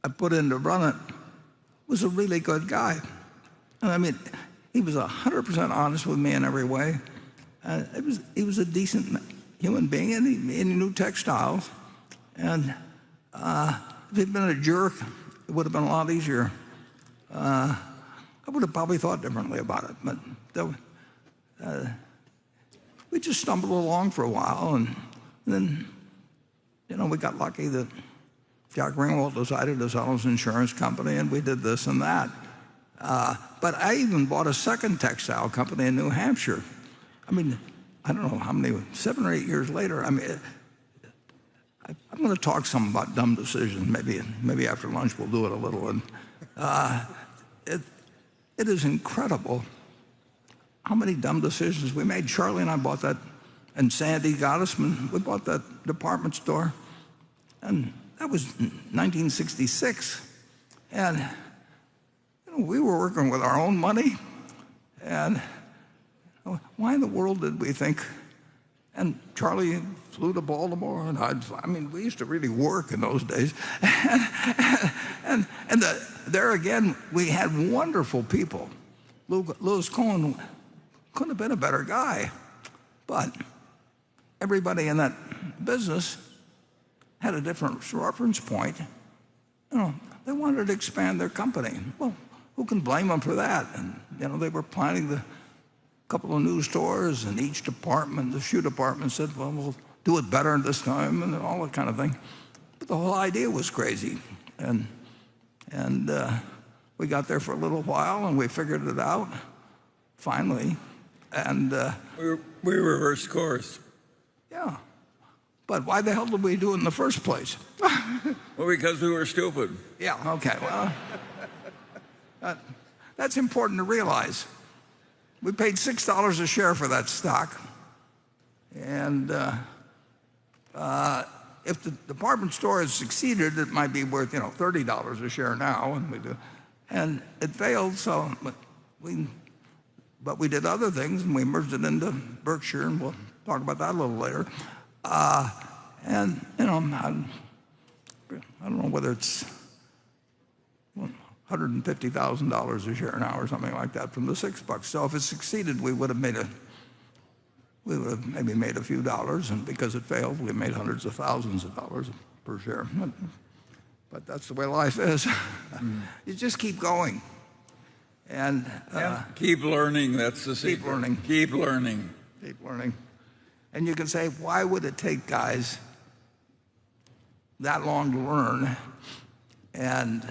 I put in to run it was a really good guy. And I mean, he was 100% honest with me in every way. He was a decent human being, and he knew textiles. And if he'd been a jerk, it would have been a lot easier. I would have probably thought differently about it. But we just stumbled along for a while, and then, we got lucky that Jack Ringwald decided to sell his insurance company, and we did this and that. But I even bought a second textile company in New Hampshire. I mean, I don't know how many, 7 or 8 years later. I mean, I'm going to talk some about dumb decisions. Maybe after lunch we'll do it a little. And it is incredible how many dumb decisions we made. Charlie and I bought that, and Sandy Gottesman, we bought that department store, and that was 1966. And we were working with our own money, and why in the world did we think? And Charlie flew to Baltimore, and I mean, we used to really work in those days. and there again, we had wonderful people. Lewis Cohen couldn't have been a better guy, but everybody in that business had a different reference point. They wanted to expand their company. Well, who can blame them for that? And they were planning a couple of new stores, and each department, the shoe department, said, "Well, we'll do it better this time," and all that kind of thing. But the whole idea was crazy, and we got there for a little while, and we figured it out finally, and we reversed course. Yeah, but why the hell did we do it in the first place? Well, because we were stupid. Yeah. Okay. Well, that's important to realize. We paid $6 a share for that stock, and if the department store has succeeded, it might be worth $30 a share now, and it failed. So, but we did other things, and we merged it into Berkshire, and we'll talk about that a little later. And I don't know whether it's $150,000 a share now or something like that from the $6. So if it succeeded, we would have maybe made a few dollars, and because it failed, we made hundreds of thousands of dollars per share. But that's the way life is. You just keep going, and keep learning. That's the secret. Keep learning. Keep learning. Keep learning. And you can say, why would it take guys that long to learn? And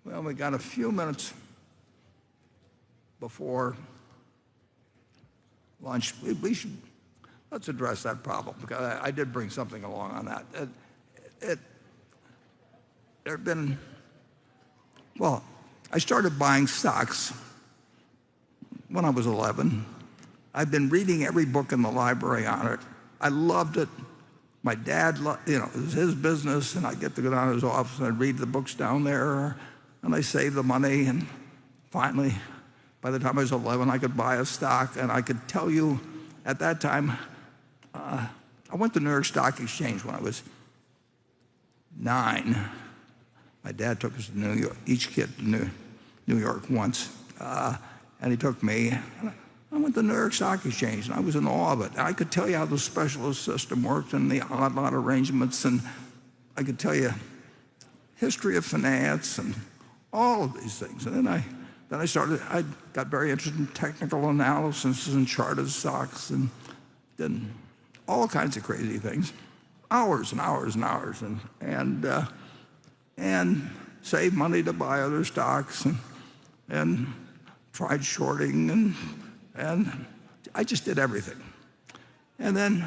well, we got a few minutes before lunch. Let's address that problem, because I did bring something along on that. There have been, well, I started buying stocks when I was 11. I've been reading every book in the library on it. I loved it. My dad, it was his business, and I'd get to go down to his office and I'd read the books down there, and I saved the money, and finally, by the time I was 11, I could buy a stock, and I could tell you at that time, I went to New York Stock Exchange when I was 9. My dad took us to New York, each kid to New York once, and he took me. I went to New York Stock Exchange, and I was in awe of it. I could tell you how the specialist system worked and the odd lot arrangements, and I could tell you history of finance and all of these things. And then I got very interested in technical analysis and charted stocks, and did all kinds of crazy things, hours and hours and hours, and saved money to buy other stocks, and tried shorting, and I just did everything. And then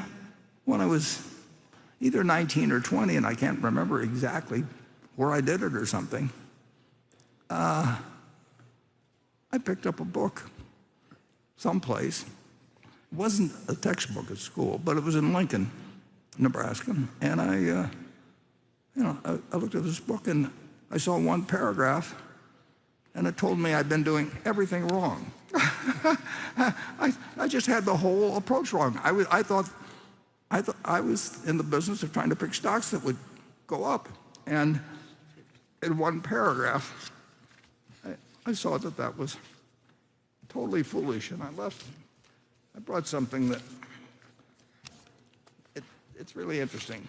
when I was either 19 or 20, and I can't remember exactly where I did it or something, I picked up a book someplace. It wasn't a textbook at school, but it was in Lincoln, Nebraska. And I looked at this book, and I saw one paragraph, and it told me I'd been doing everything wrong. I just had the whole approach wrong. I thought I was in the business of trying to pick stocks that would go up. And in one paragraph, I saw that was totally foolish, and I left. I brought something that it's really interesting.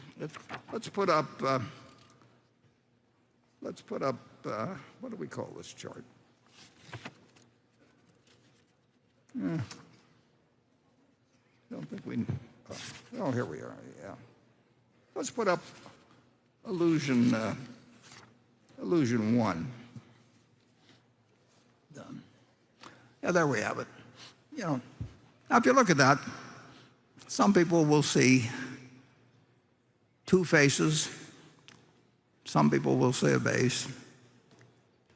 Let's put up. What do we call this chart? I don't think we. Oh, here we are. Yeah. Let's put up illusion 1. Done. Yeah, there we have it. Now if you look at that, some people will see two faces. Some people will see a base.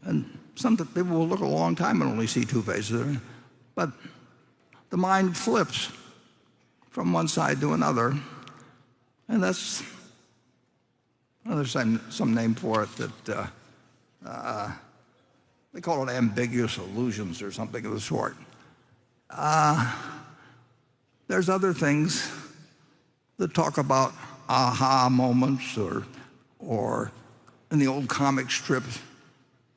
And some people will look a long time and only see two faces. But the mind flips from one side to another. And that's, there's some name for it that they call it ambiguous illusions or something of the sort. There's other things that talk about aha moments, or in the old comic strips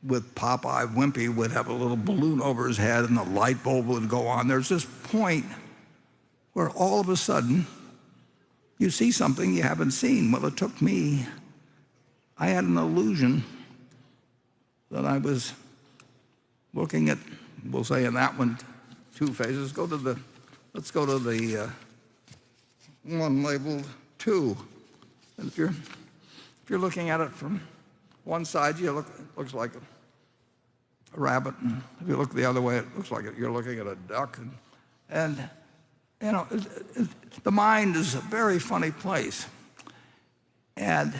with Popeye, Wimpy would have a little balloon over his head and the light bulb would go on. There's this point where all of a sudden you see something you haven't seen. Well, it took me, I had an illusion that I was looking at, we'll say in that one, two faces. Let's go to the one labeled 2. And if you're looking at it from one side, it looks like a rabbit, and if you look the other way, it looks like you're looking at a duck. And the mind is a very funny place, and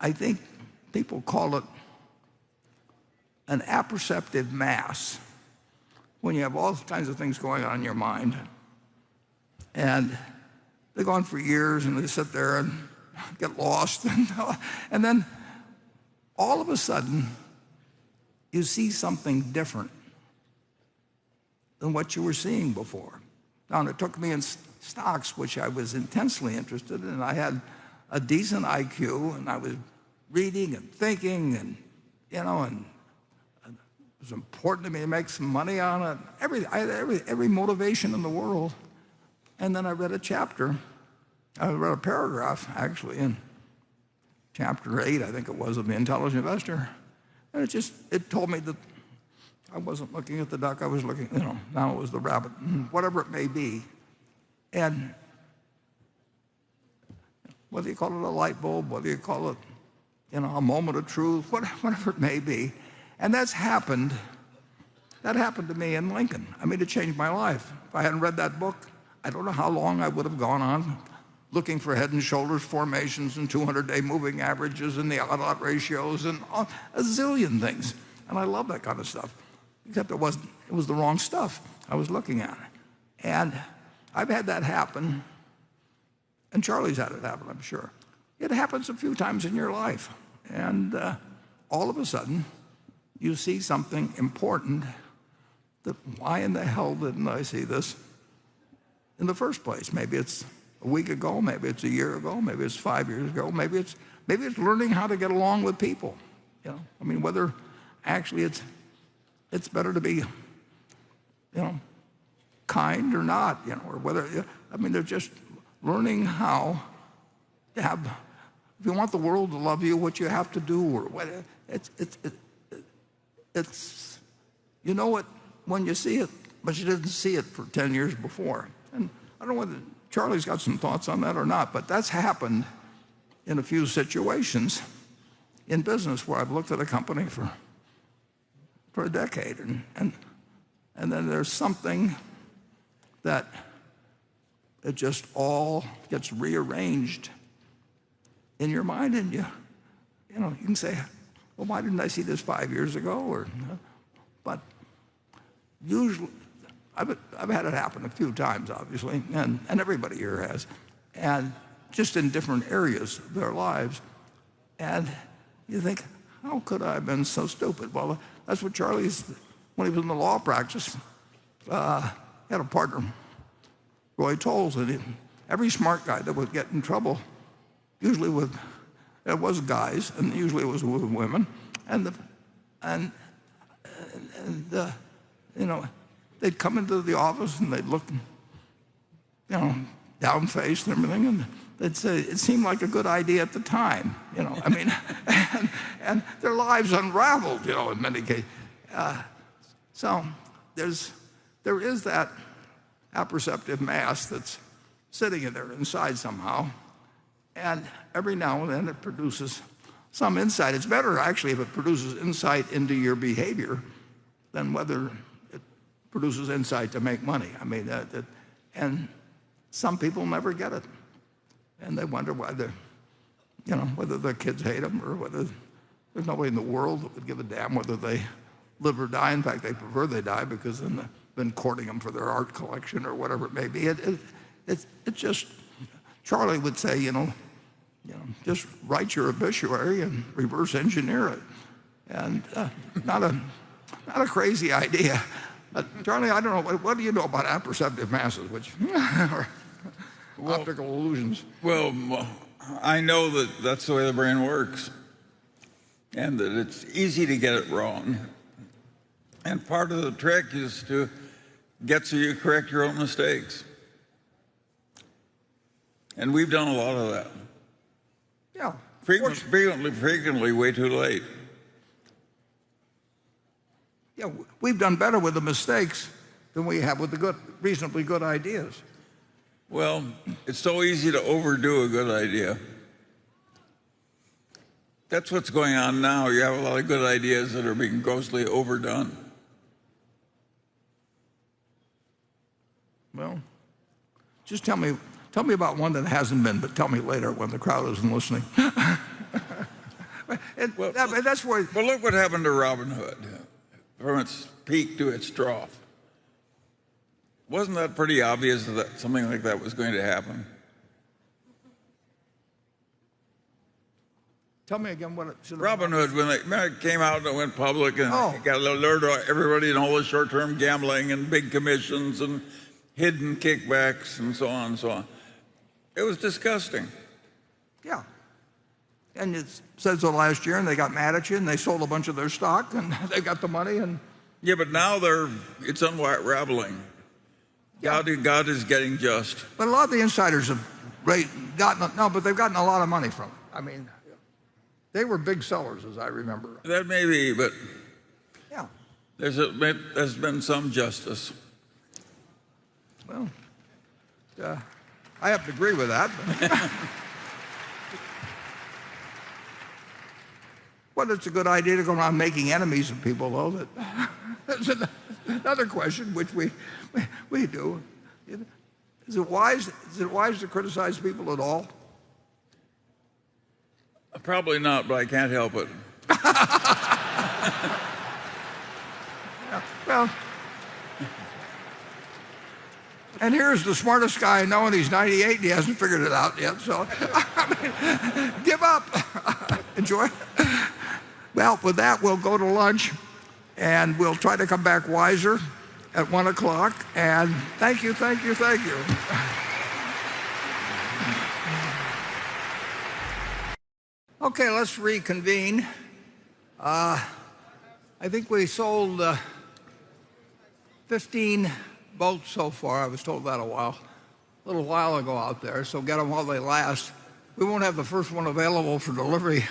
I think people call it an apperceptive mass when you have all kinds of things going on in your mind, and they go on for years, and they sit there and get lost, and then all of a sudden you see something different than what you were seeing before. Now, it took me in stocks, which I was intensely interested in. I had a decent IQ, and I was reading and thinking, and it was important to me to make some money on it. I had every motivation in the world. And then I read a paragraph, actually, in chapter 8, I think it was, of The Intelligent Investor. And it told me that I wasn't looking at the duck, I was looking, now it was the rabbit, whatever it may be. And whether you call it a light bulb, whether you call it, a moment of truth, whatever it may be. And that's happened that happened to me in Lincoln. I mean, it changed my life. If I hadn't read that book, I don't know how long I would have gone on looking for head and shoulders formations and 200-day moving averages and the odd-lot ratios and a zillion things. And I love that kind of stuff, except it was the wrong stuff I was looking at. And I've had that happen, and Charlie's had it happen, I'm sure. It happens a few times in your life. And all of a sudden, you see something important that, why in the hell didn't I see this in the first place? Maybe it's a week ago, maybe it's a year ago, maybe it's 5 years ago, maybe it's learning how to get along with people. You know, I mean, whether actually it's better to be, you know, kind or not, you know, or whether, I mean, they're just learning how to have, if you want the world to love you, what you have to do, or what, it's, you know it when you see it, but you didn't see it for 10 years before. And I don't know whether Charlie's got some thoughts on that or not, but that's happened in a few situations in business where I've looked at a company for a decade, and then there's something that it just all gets rearranged in your mind, and you know, you can say, well, why didn't I see this 5 years ago? Or, but usually, I've had it happen a few times, obviously, and everybody here has, and just in different areas of their lives. And you think, how could I have been so stupid? Well, that's what Charlie's, when he was in the law practice, he had a partner, Roy Tolles, and every smart guy that would get in trouble, usually it was guys, and usually it was with women, and you know, they'd come into the office and they'd look, you know, down-faced and everything, and they'd say it seemed like a good idea at the time, you know. I mean, and their lives unraveled, you know, in many cases. So there is that apperceptive mass that's sitting in there inside somehow, and every now and then it produces some insight. It's better, actually, if it produces insight into your behavior than whether it produces insight to make money. I mean, and some people never get it, and they wonder why you know, whether their kids hate them or whether there's nobody in the world that would give a damn whether they live or die. In fact, they prefer they die because then they've been courting them for their art collection or whatever it may be. It's just, Charlie would say, you know, just write your obituary and reverse engineer it, and not a crazy idea. Charlie, I don't know, what do you know about apperceptive masses, which are optical illusions? Well, I know that that's the way the brain works, and that it's easy to get it wrong. And part of the trick is to get so you correct your own mistakes. And we've done a lot of that. Yeah. Frequently way too late. Yeah, we've done better with the mistakes than we have with the reasonably good ideas. Well, it's so easy to overdo a good idea. That's what's going on now. You have a lot of good ideas that are being grossly overdone. Well, just tell me about one that hasn't been, but tell me later when the crowd isn't listening. That's where. Well, look what happened to Robin Hood, from its peak to its trough. Wasn't that pretty obvious that something like that was going to happen? Tell me again what it should have Robin Hood, when it came out and it went public and Oh. it got alerted to everybody and all the short-term gambling and big commissions and hidden kickbacks and so on and so on. It was disgusting. Yeah. And it says so last year, and they got mad at you, and they sold a bunch of their stock, and they got the money, and Yeah, but now it's unraveling. Yeah. God is getting just. but a lot of the insiders have they've gotten a lot of money from it. I mean, they were big sellers, as I remember. That may be, but Yeah. there's been some justice. Well, I have to agree with that. Well, it's a good idea to go around making enemies of people, though. another question, which we do. Is it wise to criticize people at all? Probably not, but I can't help it. Yeah, well, and here's the smartest guy I know, and he's 98 and he hasn't figured it out yet. So, I mean, give up. Enjoy. Well, with that, we'll go to lunch, and we'll try to come back wiser at 1 o'clock. And thank you, thank you, thank you. Okay, let's reconvene. I think we sold 15 boats so far. I was told that a little while ago out there, so get them while they last. We won't have the first one available for delivery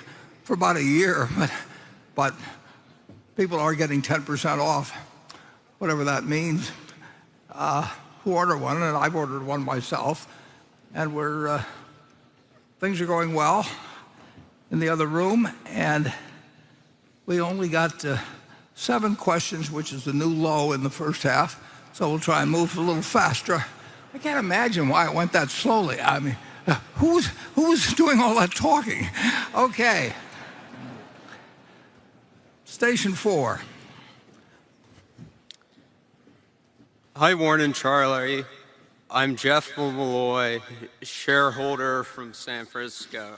for about a year, but people are getting 10% off, whatever that means, who order one, and I've ordered one myself, and things are going well in the other room, and we only got 7 questions, which is the new low in the first half, so we'll try and move a little faster. I can't imagine why it went that slowly. I mean, who's doing all that talking? Okay. Station 4. Hi, Warren and Charlie. I'm Jeff Malloy, shareholder from San Francisco.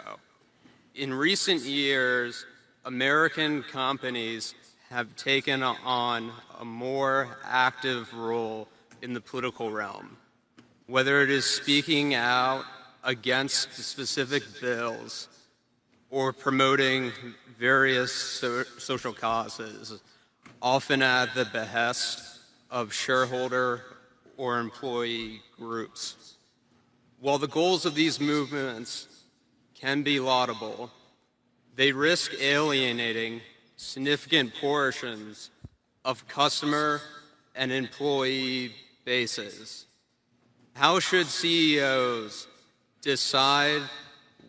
In recent years, American companies have taken on a more active role in the political realm, whether it is speaking out against specific bills or promoting various social causes, often at the behest of shareholder or employee groups. While the goals of these movements can be laudable, they risk alienating significant portions of customer and employee bases. How should CEOs decide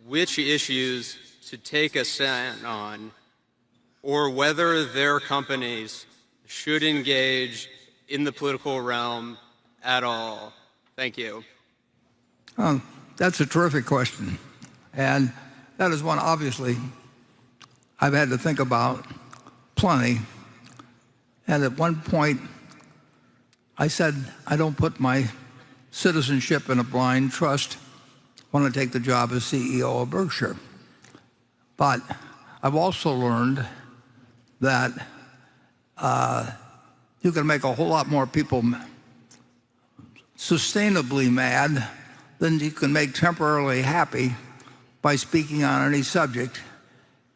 which issues to take a stand on, or whether their companies should engage in the political realm at all? Thank you. That's a terrific question. And that is one, obviously, I've had to think about plenty. And at one point, I said, I don't put my citizenship in a blind trust when I take the job as CEO of Berkshire. But I've also learned that you can make a whole lot more people sustainably mad than you can make temporarily happy by speaking on any subject.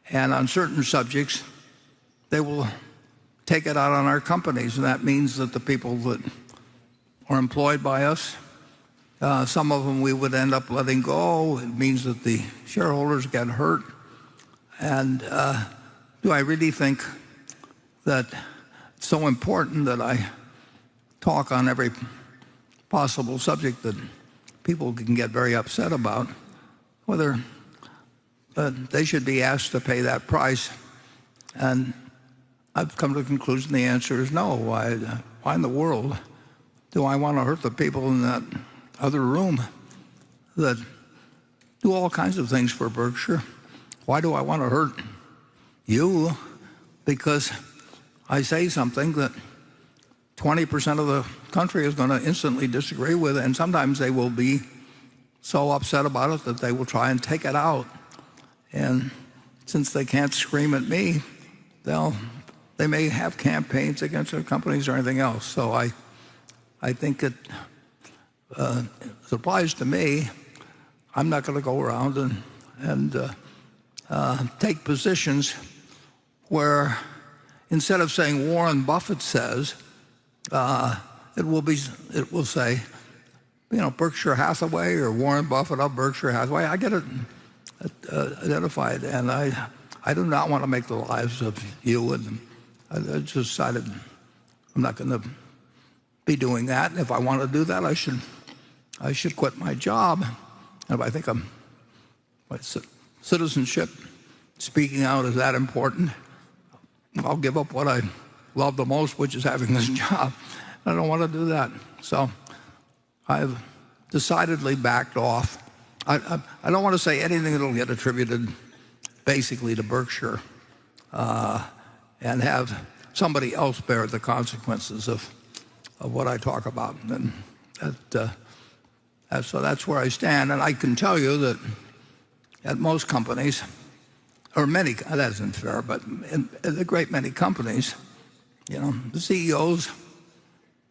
And on certain subjects, they will take it out on our companies. And that means that the people that are employed by us, some of them we would end up letting go. It means that the shareholders get hurt. And do I really think that it's so important that I talk on every possible subject that people can get very upset about, whether they should be asked to pay that price? And I've come to the conclusion the answer is no. Why in the world do I want to hurt the people in that other room that do all kinds of things for Berkshire? Why do I want to hurt you because I say something that 20% of the country is going to instantly disagree with, and sometimes they will be so upset about it that they will try and take it out. And since they can't scream at me, they may have campaigns against their companies or anything else. So I think it applies to me. I'm not going to go around and take positions where instead of saying Warren Buffett says, it will say, Berkshire Hathaway or Warren Buffett of Berkshire Hathaway. I get it identified, and I do not want to make the lives of you, and I just decided I'm not going to be doing that. And if I want to do that, I should quit my job. And if I think my citizenship, speaking out is that important, I'll give up what I love the most, which is having this job. I don't want to do that. So I've decidedly backed off. I don't want to say anything that will get attributed basically to Berkshire and have somebody else bear the consequences of what I talk about. And so that's where I stand. And I can tell you that at most companies, or many, that isn't fair, but in a great many companies, the CEOs,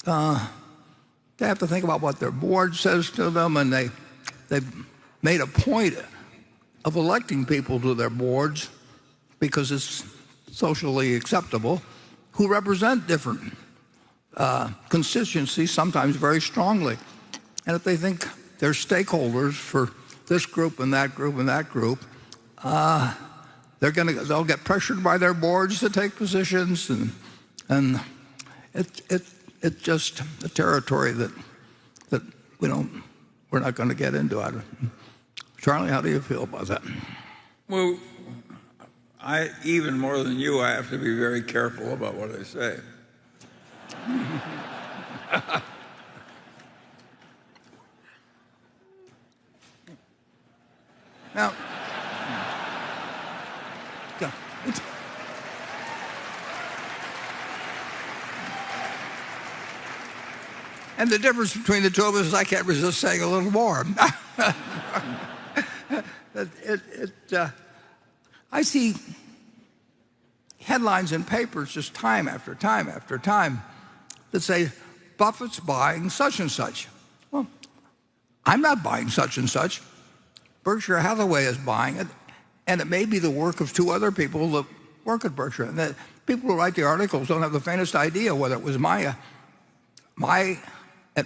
they have to think about what their board says to them, and they've made a point of electing people to their boards because it's socially acceptable, who represent different constituencies, sometimes very strongly. And if they think they're stakeholders for this group and that group and that group, they'll get pressured by their boards to take positions, and it's just a territory that we're not going to get into. Charlie, how do you feel about that? Well, even more than you, I have to be very careful about what I say. Now, and the difference between the two of us is I can't resist saying a little more. I see headlines in papers just time after time after time that say Buffett's buying such and such. Well, I'm not buying such and such. Berkshire Hathaway is buying it, and it may be the work of two other people that work at Berkshire. And the people who write the articles don't have the faintest idea whether it was at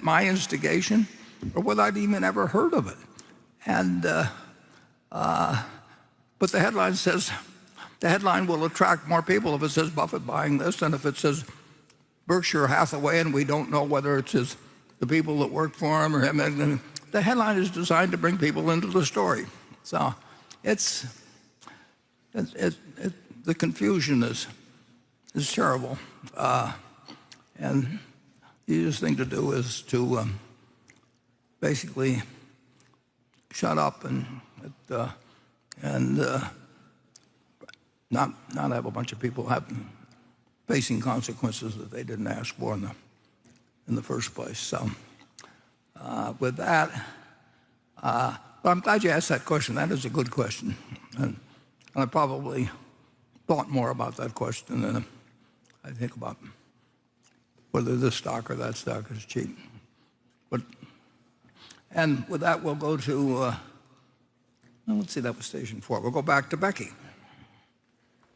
my instigation or whether I'd even ever heard of it. And but the headline will attract more people if it says Buffett buying this than if it says Berkshire Hathaway, and we don't know whether it's the people that work for him or him. And the headline is designed to bring people into the story. So the confusion is terrible, and the easiest thing to do is to basically shut up and not have a bunch of people facing consequences that they didn't ask for in the first place. So with that, but I'm glad you asked that question. That is a good question, and I probably thought more about that question than I think about whether this stock or that stock is cheap. And with that, we'll go to, let's see, that was station 4. We'll go back to Becky.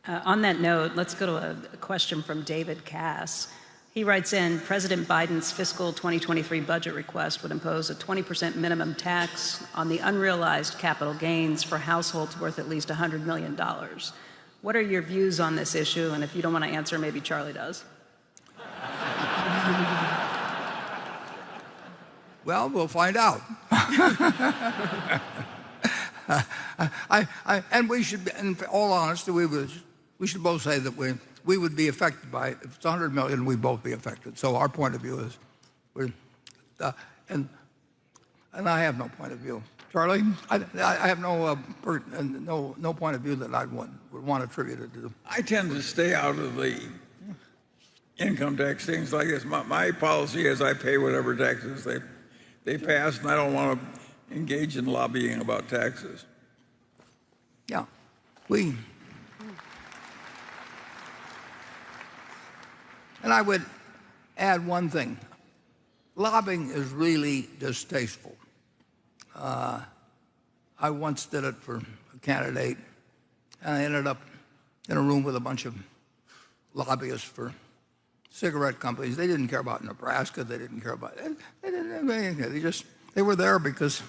On that note, let's go to a question from David Cass. He writes in, President Biden's fiscal 2023 budget request would impose a 20% minimum tax on the unrealized capital gains for households worth at least $100 million. What are your views on this issue? And if you don't want to answer, maybe Charlie does. Well, we'll find out. And we should, in all honesty, we should both say that we would be affected by it. If it's 100 million, we'd both be affected. So our point of view is, and I have no point of view. Charlie, I have no point of view that I would want attributed to. I tend to stay out of the income tax things like this. My policy is I pay whatever taxes they pass, and I don't want to engage in lobbying about taxes. Yeah, and I would add one thing. Lobbying is really distasteful. I once did it for a candidate, and I ended up in a room with a bunch of lobbyists for cigarette companies. They didn't care about Nebraska. They didn't care about it. They didn't have anything. They were there because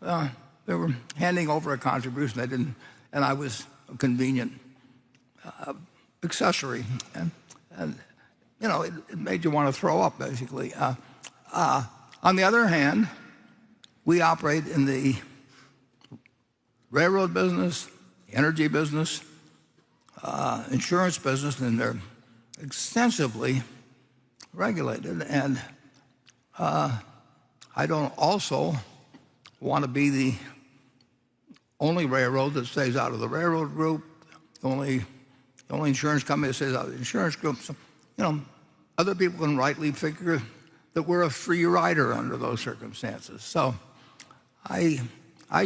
they were handing over a contribution. They didn't, and I was a convenient accessory, and it made you want to throw up, basically. On the other hand, we operate in the railroad business, energy business, insurance business, and there are extensively regulated. And I don't also want to be the only railroad that stays out of the railroad group, the only insurance company that stays out of the insurance group. So, other people can rightly figure that we're a free rider under those circumstances. So I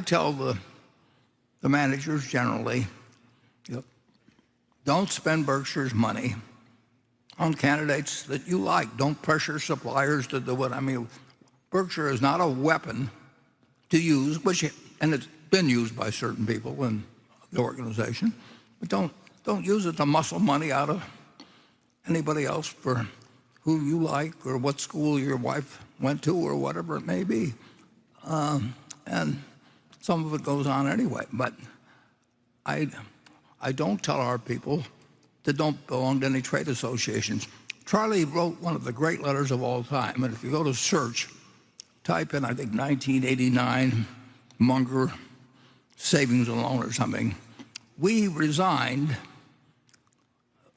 tell the managers generally, don't spend Berkshire's money on candidates that you like. Don't pressure suppliers to do it. I mean, Berkshire is not a weapon to use, and it's been used by certain people in the organization, but don't use it to muscle money out of anybody else for who you like or what school your wife went to or whatever it may be. And some of it goes on anyway. But I don't tell our people that don't belong to any trade associations. Charlie wrote one of the great letters of all time. And if you go to search, type in, I think, 1989 Munger savings and loan or something. We resigned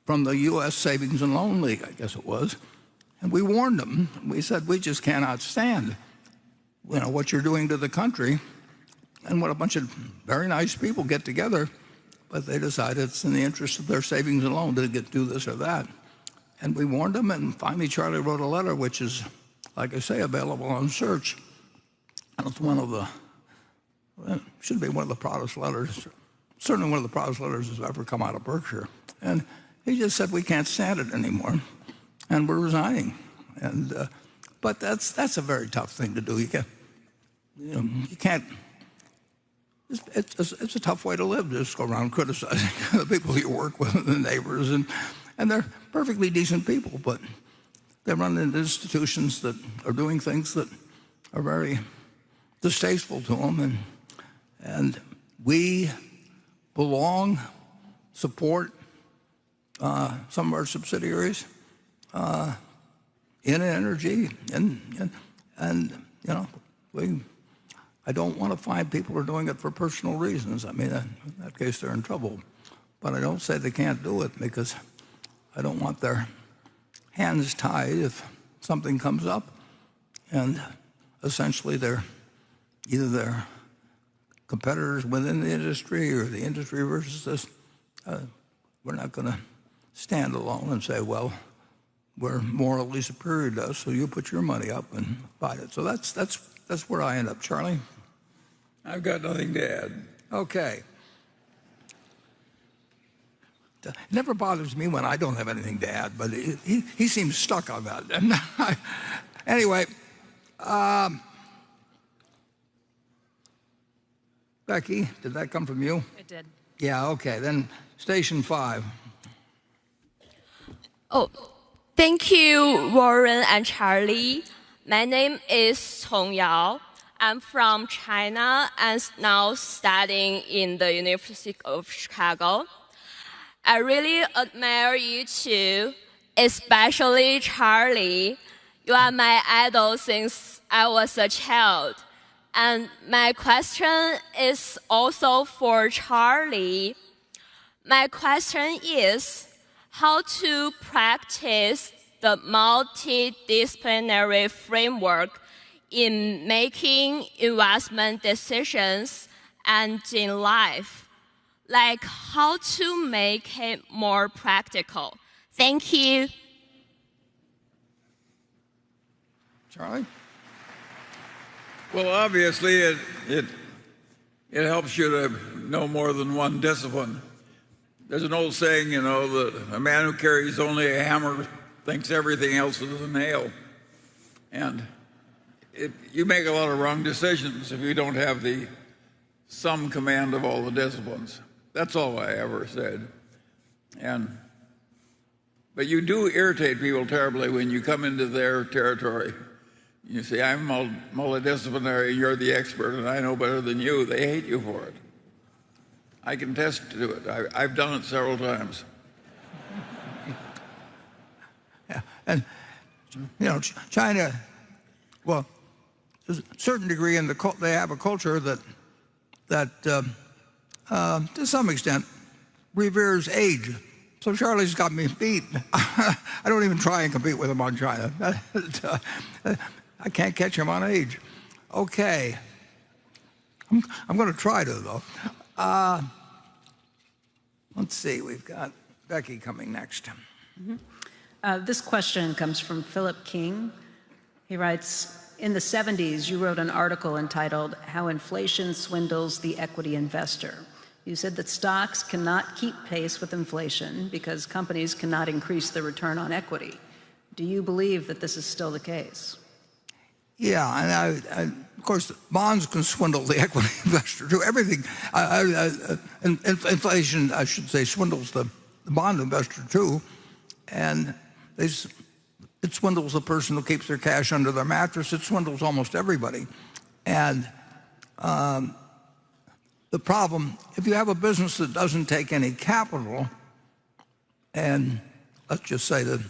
from the U.S. Savings and Loan League, I guess it was, and we warned them. We said, we just cannot stand what you're doing to the country, and what a bunch of very nice people get together, but they decide it's in the interest of their savings and loan to do this or that. And we warned them, and finally Charlie wrote a letter, which is, like I say, available on search. And it's should be one of the proudest letters, certainly one of the proudest letters that's ever come out of Berkshire. And he just said, we can't stand it anymore, and we're resigning. And but that's a very tough thing to do. You can't. It's a tough way to live, to just go around criticizing the people you work with and the neighbors, and they're perfectly decent people, but they run into institutions that are doing things that are very distasteful to them, and we support some of our subsidiaries in energy, and I don't want to find people who are doing it for personal reasons. I mean, in that case, they're in trouble. But I don't say they can't do it, because I don't want their hands tied if something comes up, and essentially either they're competitors within the industry or the industry versus this. We're not going to stand alone and say, well, we're morally superior to us, so you put your money up and fight it. So that's where I end up. Charlie? I've got nothing to add. Okay. It never bothers me when I don't have anything to add, but he seems stuck on that. Anyway, Becky, did that come from you? It did. Yeah, okay. Then station 5. Oh, thank you, Warren and Charlie. My name is Tong Yao. I'm from China and now studying in the University of Chicago. I really admire you two, especially Charlie. You are my idol since I was a child. And my question is also for Charlie. My question is how to practice the multidisciplinary framework in making investment decisions and in life. Like how to make it more practical. Thank you. Charlie? Well, obviously, it helps you to know more than one discipline. There's an old saying, that a man who carries only a hammer thinks everything else is a nail. And you make a lot of wrong decisions if you don't have some command of all the disciplines. That's all I ever said. But you do irritate people terribly when you come into their territory. You say, I'm multidisciplinary, you're the expert, and I know better than you. They hate you for it. I can attest to it. I've done it several times. Yeah, and China, well, to a certain degree, they have a culture that to some extent reveres age So Charlie's got me beat. I don't even try and compete with him on China. I can't catch him on age. Okay. I'm going to try to, though. Let's see. We've got Becky coming next. This question comes from Philip King. He writes, in the 70s, you wrote an article entitled, How Inflation Swindles the Equity Investor. You said that stocks cannot keep pace with inflation because companies cannot increase the return on equity. Do you believe that this is still the case? Yeah, and of course, bonds can swindle the equity investor too. Everything, inflation, I should say, swindles the bond investor too, and it swindles the person who keeps their cash under their mattress. It swindles almost everybody, and the problem, if you have a business that doesn't take any capital, and let's just say the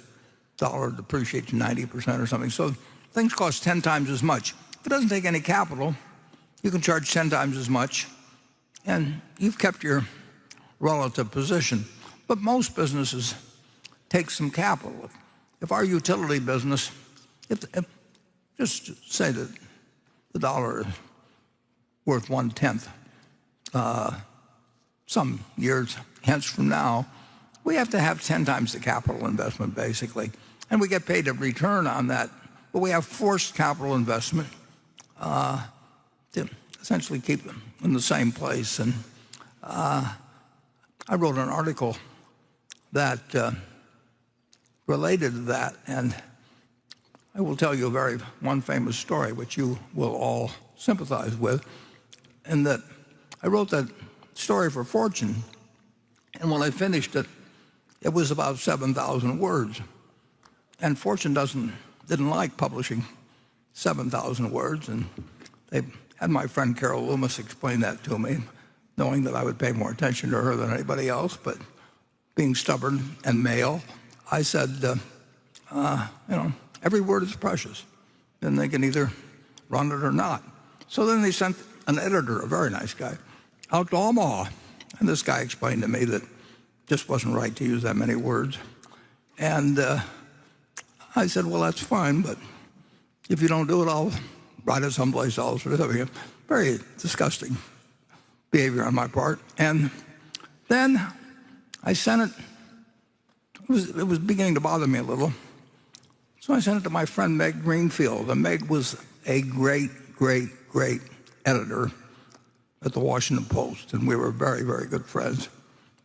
dollar depreciates 90% or something, so things cost 10 times as much. If it doesn't take any capital, you can charge 10 times as much, and you've kept your relative position. But most businesses take some capital. If our utility business, just say that the dollar is worth 1/10, some years hence from now, we have to have 10 times the capital investment, basically. And we get paid a return on that. But we have forced capital investment to essentially keep them in the same place. And I wrote an article that related to that. And I will tell you one famous story, which you will all sympathize with, in that I wrote that story for Fortune, and when I finished it, it was about 7,000 words. And Fortune didn't like publishing 7,000 words, and they had my friend Carol Loomis explain that to me, knowing that I would pay more attention to her than anybody else, but being stubborn and male, I said, every word is precious, and they can either run it or not. So then they sent an editor, a very nice guy, out to Omaha, and this guy explained to me that just wasn't right to use that many words. And I said, well, that's fine, but if you don't do it, I'll write it someplace else or something. Very disgusting behavior on my part. And then I sent it. It was beginning to bother me a little. So I sent it to my friend Meg Greenfield. And Meg was a great, great, great editor at the Washington Post. And we were very, very good friends.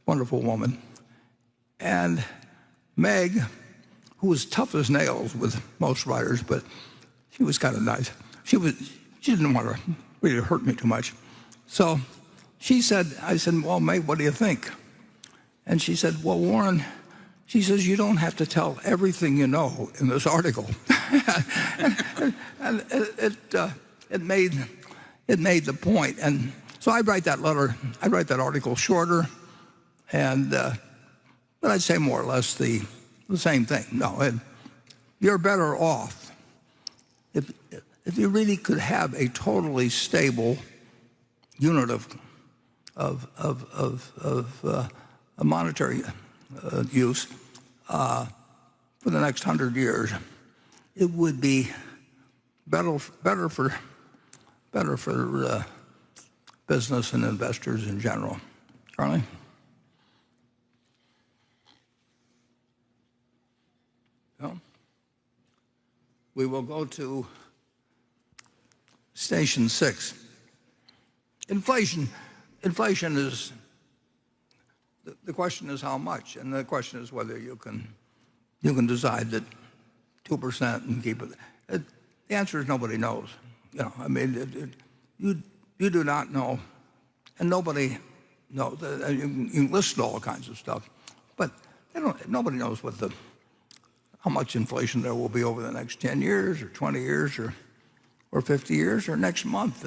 Wonderful woman. And Meg, who was tough as nails with most writers, but she was kind of nice. She didn't want to really hurt me too much. So I said, well, Meg, what do you think? And she said, well, Warren, she says, you don't have to tell everything you know in this article. And it made the point. And so I write that article shorter, but I'd say more or less the same thing. No, you're better off if you really could have a totally stable unit of a monetary use for the next 100 years. It would be better for business and investors in general. Charlie? No? We will go to station 6. Inflation is, the question is how much, and the question is whether you can decide that 2% and keep it. The answer is nobody knows. You do not know, and nobody knows. You can list all kinds of stuff, but nobody knows how much inflation there will be over the next 10 years or 20 years or 50 years or next month.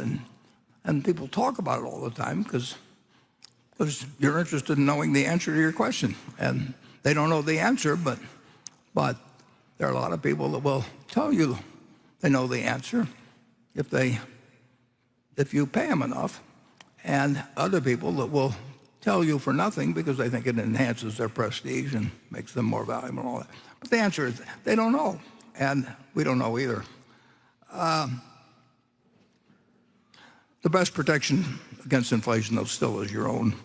And people talk about it all the time because you're interested in knowing the answer to your question. And they don't know the answer, but there are a lot of people that will tell you they know the answer if you pay them enough, and other people that will tell you for nothing because they think it enhances their prestige and makes them more valuable and all that. But the answer is they don't know, and we don't know either. The best protection against inflation, though, still is your own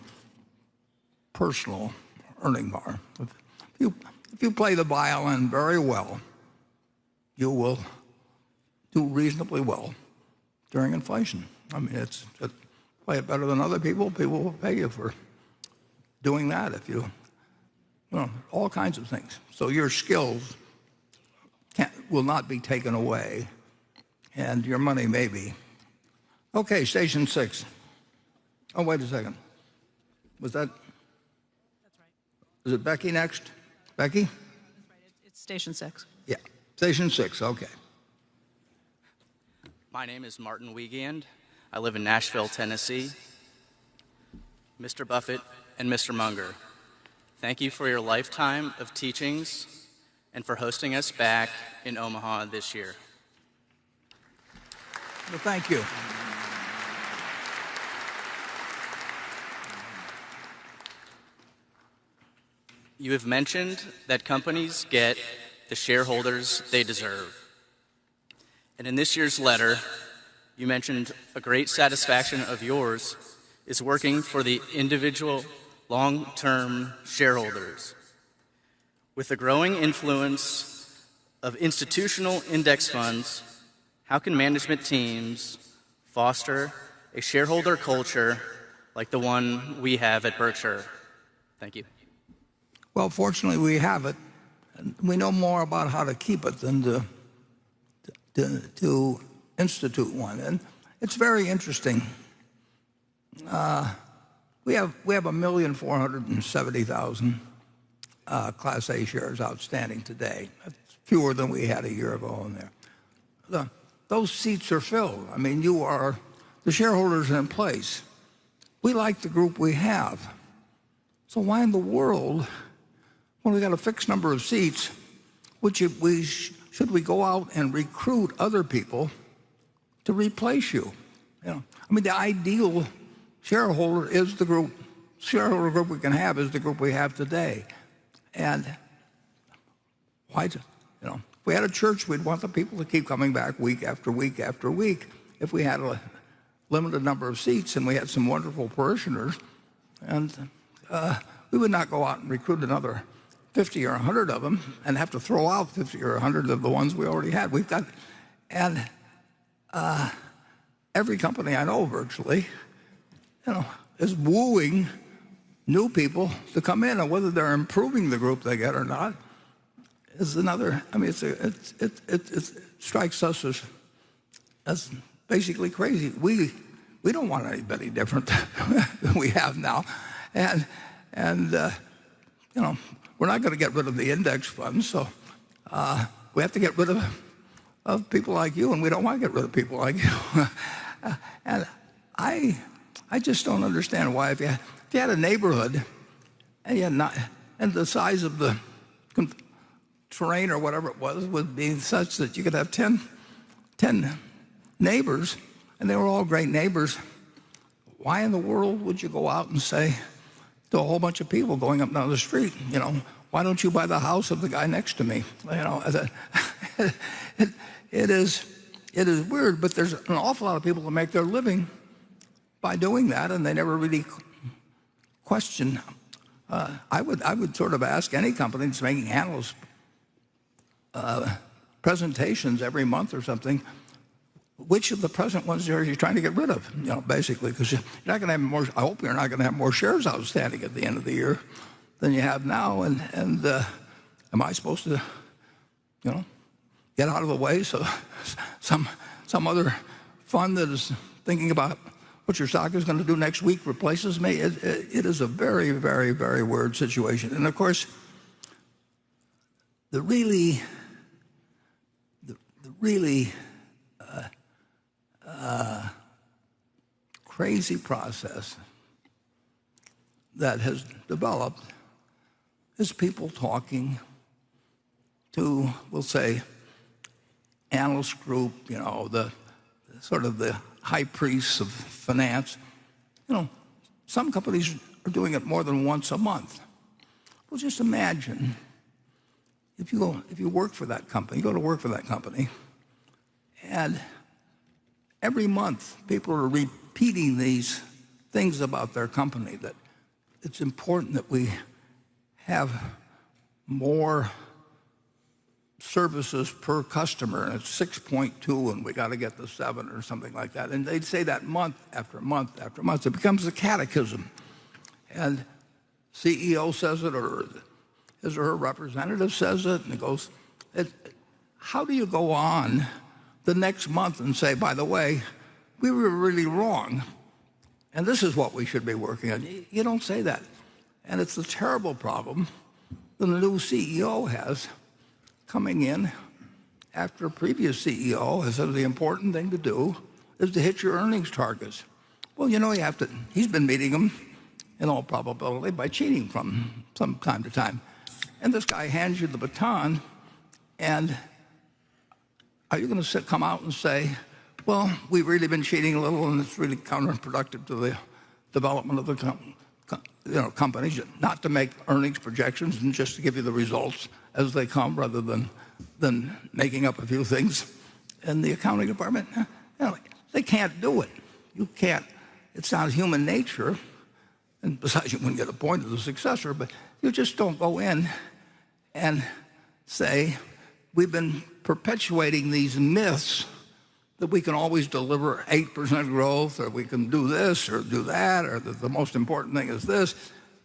personal earning power. If you play the violin very well, you will do reasonably well during inflation. I mean, play it better than other people. People will pay you for doing that if you all kinds of things. So your skills will not be taken away, and your money may be. Okay, station 6. Oh, wait a second. Was that? That's right. Is it Becky next? Becky? That's right. It's station 6. Yeah, station 6, okay. My name is Martin Wiegand. I live in Nashville, Tennessee. Mr. Buffett and Mr. Munger, thank you for your lifetime of teachings and for hosting us back in Omaha this year. Well, thank you. You have mentioned that companies get the shareholders they deserve. And in this year's letter, you mentioned a great satisfaction of yours is working for the individual long-term shareholders. With the growing influence of institutional index funds, how can management teams foster a shareholder culture like the one we have at Berkshire? Thank you. Well, fortunately, we have it. And we know more about how to keep it than to institute one. And it's very interesting. We have 1,470,000 Class A shares outstanding today. That's fewer than we had a year ago in there. Those seats are filled. I mean, the shareholders are in place. We like the group we have. So why in the world, when we got a fixed number of seats, should we go out and recruit other people to replace you? I mean, the ideal shareholder group we can have is the group we have today. And why, if we had a church, we'd want the people to keep coming back week after week after week. If we had a limited number of seats and we had some wonderful parishioners, and we would not go out and recruit another 50 or 100 of them and have to throw out 50 or 100 of the ones we already had. Every company I know virtually, is wooing new people to come in, and whether they're improving the group they get or not is another. I mean, it strikes us as basically crazy. We don't want anybody different than we have now, and we're not going to get rid of the index funds, so we have to get rid of people like you, and we don't want to get rid of people like you. And I just don't understand why if you had a neighborhood and the size of the terrain or whatever it was would be such that you could have 10 neighbors, and they were all great neighbors, why in the world would you go out and say to a whole bunch of people going up and down the street, why don't you buy the house of the guy next to me? It is weird, but there's an awful lot of people that make their living by doing that, and they never really question. I would sort of ask any company that's making analyst presentations every month or something, which of the present ones are you trying to get rid of? Basically, because you're not going to have more. I hope you're not going to have more shares outstanding at the end of the year than you have now. And am I supposed to, get out of the way so some other fund that is thinking about what your stock is going to do next week replaces me? It is a very, very, very weird situation. And of course, the really crazy process that has developed is people talking to, we'll say, analyst group, the sort of the high priests of finance. Some companies are doing it more than once a month. Well, just imagine if you work for that company, you go to work for that company, and every month people are repeating these things about their company, that it's important that we have more services per customer, and it's 6.2, and we got to get to 7 or something like that. And they'd say that month after month after month. It becomes a catechism. And CEO says it, or his or her representative says it, and it goes, how do you go on the next month and say, by the way, we were really wrong, and this is what we should be working on? You don't say that. And it's a terrible problem that the new CEO has, coming in after a previous CEO has said the important thing to do is to hit your earnings targets. Well, you know, he's been meeting them in all probability by cheating from time to time. And this guy hands you the baton, and are you going to come out and say, well, we've really been cheating a little, and it's really counterproductive to the development of the companies, not to make earnings projections and just to give you the results as they come, rather than making up a few things in the accounting department? They can't do it. You can't. It's not human nature. And besides, you wouldn't get appointed as a successor, but you just don't go in and say, we've been perpetuating these myths that we can always deliver 8% growth, or we can do this or do that, or that the most important thing is this.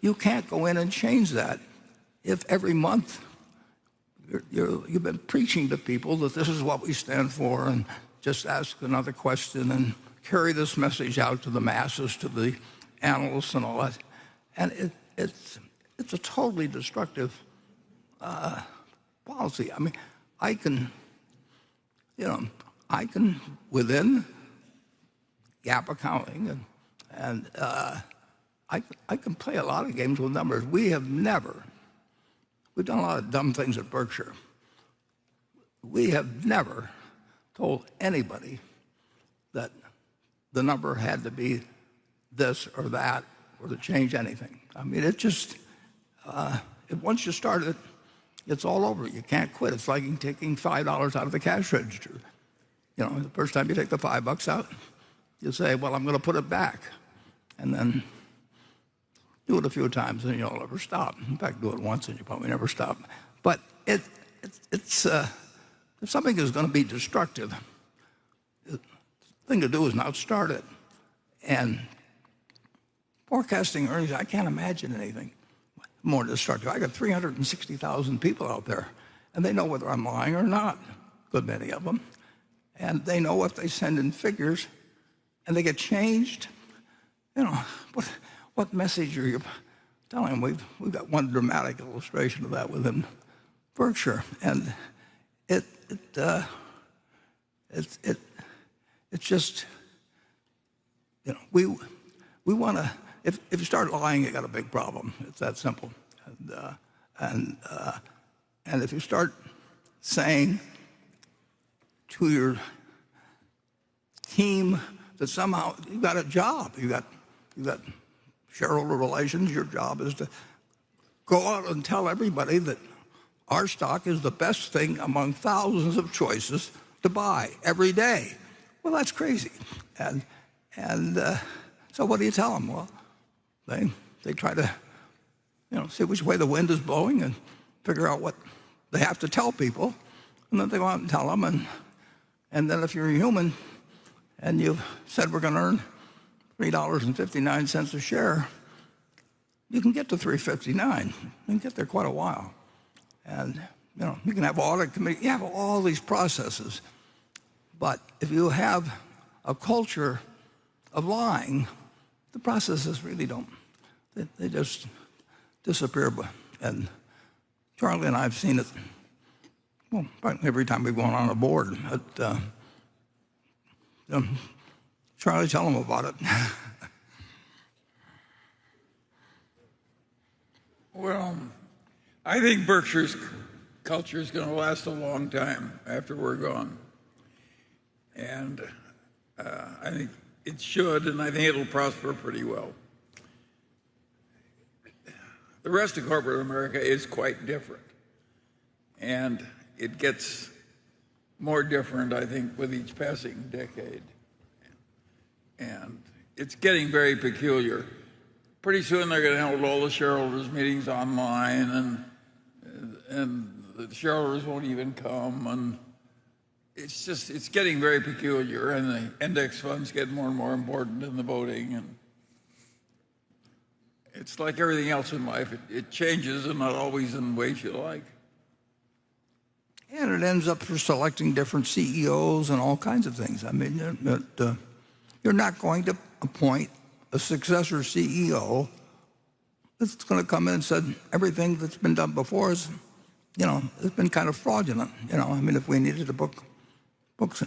You can't go in and change that if every month you've been preaching to people that this is what we stand for, and just ask another question and carry this message out to the masses, to the analysts and all that. And it's a totally destructive policy. I mean, I can, within GAAP accounting, and I can play a lot of games with numbers. We've done a lot of dumb things at Berkshire. We have never told anybody that the number had to be this or that, or to change anything. I mean, it just, once you start it, it's all over. You can't quit. It's like taking $5 out of the cash register. The first time you take the $5 out, you say, well, I'm going to put it back. And then do it a few times, and you'll never stop. In fact, do it once, and you probably never stop. But if something is going to be destructive, the thing to do is not start it. And forecasting earnings, I can't imagine anything more destructive. I got 360,000 people out there, and they know whether I'm lying or not, a good many of them. And they know if they send in figures and they get changed, what message are you telling them? We've got one dramatic illustration of that within Berkshire, and it's just, we want to. If you start lying, you got a big problem. It's that simple. And if you start saying to your team that somehow you've got a job, you've got shareholder relations, your job is to go out and tell everybody that our stock is the best thing among thousands of choices to buy every day. Well, that's crazy. And so what do you tell them? Well, they try to see which way the wind is blowing and figure out what they have to tell people, and then they go out and tell them. And then if you're a human and you've said we're going to earn $3.59 a share, you can get to $3.59. You can get there quite a while. And you can have audit committee, you have all these processes. But if you have a culture of lying, the processes really don't. They just disappear. And Charlie and I have seen it, well, every time we've gone on a board. Charlie, tell them about it. Well, I think Berkshire's culture is going to last a long time after we're gone. And I think it should, and I think it'll prosper pretty well. The rest of corporate America is quite different. And it gets more different, I think, with each passing decade. And it's getting very peculiar. Pretty soon they're going to hold all the shareholders' meetings online, and the shareholders won't even come. And it's getting very peculiar, and the index funds get more and more important in the voting. And it's like everything else in life. It changes, and not always in ways you like. And it ends up for selecting different CEOs and all kinds of things. I mean, you're not going to appoint a successor CEO that's going to come in and said everything that's been done before is, it's been kind of fraudulent. I mean, if we needed to book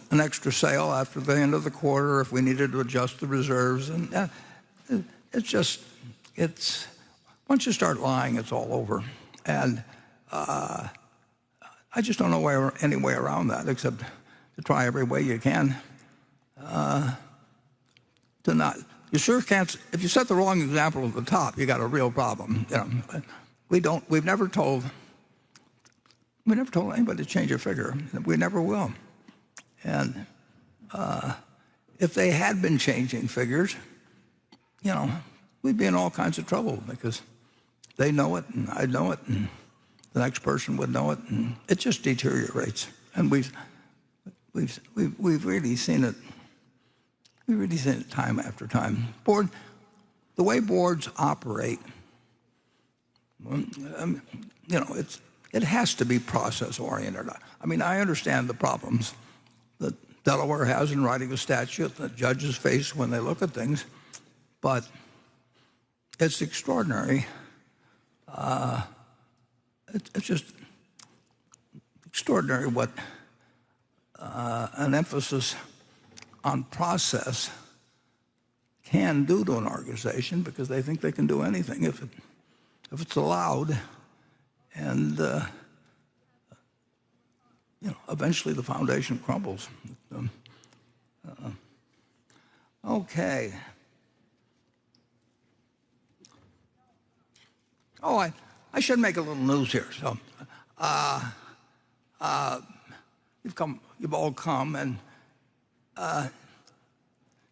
an extra sale after the end of the quarter, if we needed to adjust the reserves, and once you start lying, it's all over. And I just don't know any way around that except to try every way you can to not. You sure can't. If you set the wrong example at the top, you got a real problem. We've never told anybody to change a figure. We never will. And if they had been changing figures, we'd be in all kinds of trouble because they know it and I know it and the next person would know it, and it just deteriorates. And we've really seen it. We've really seen it time after time. The way boards operate, it has to be process oriented. I mean, I understand the problems that Delaware has in writing a statute that judges face when they look at things, but it's extraordinary. It's just extraordinary what an emphasis on process can do to an organization, because they think they can do anything if it's allowed, and eventually the foundation crumbles. Okay. Oh, I should make a little news here. So, you've all come, and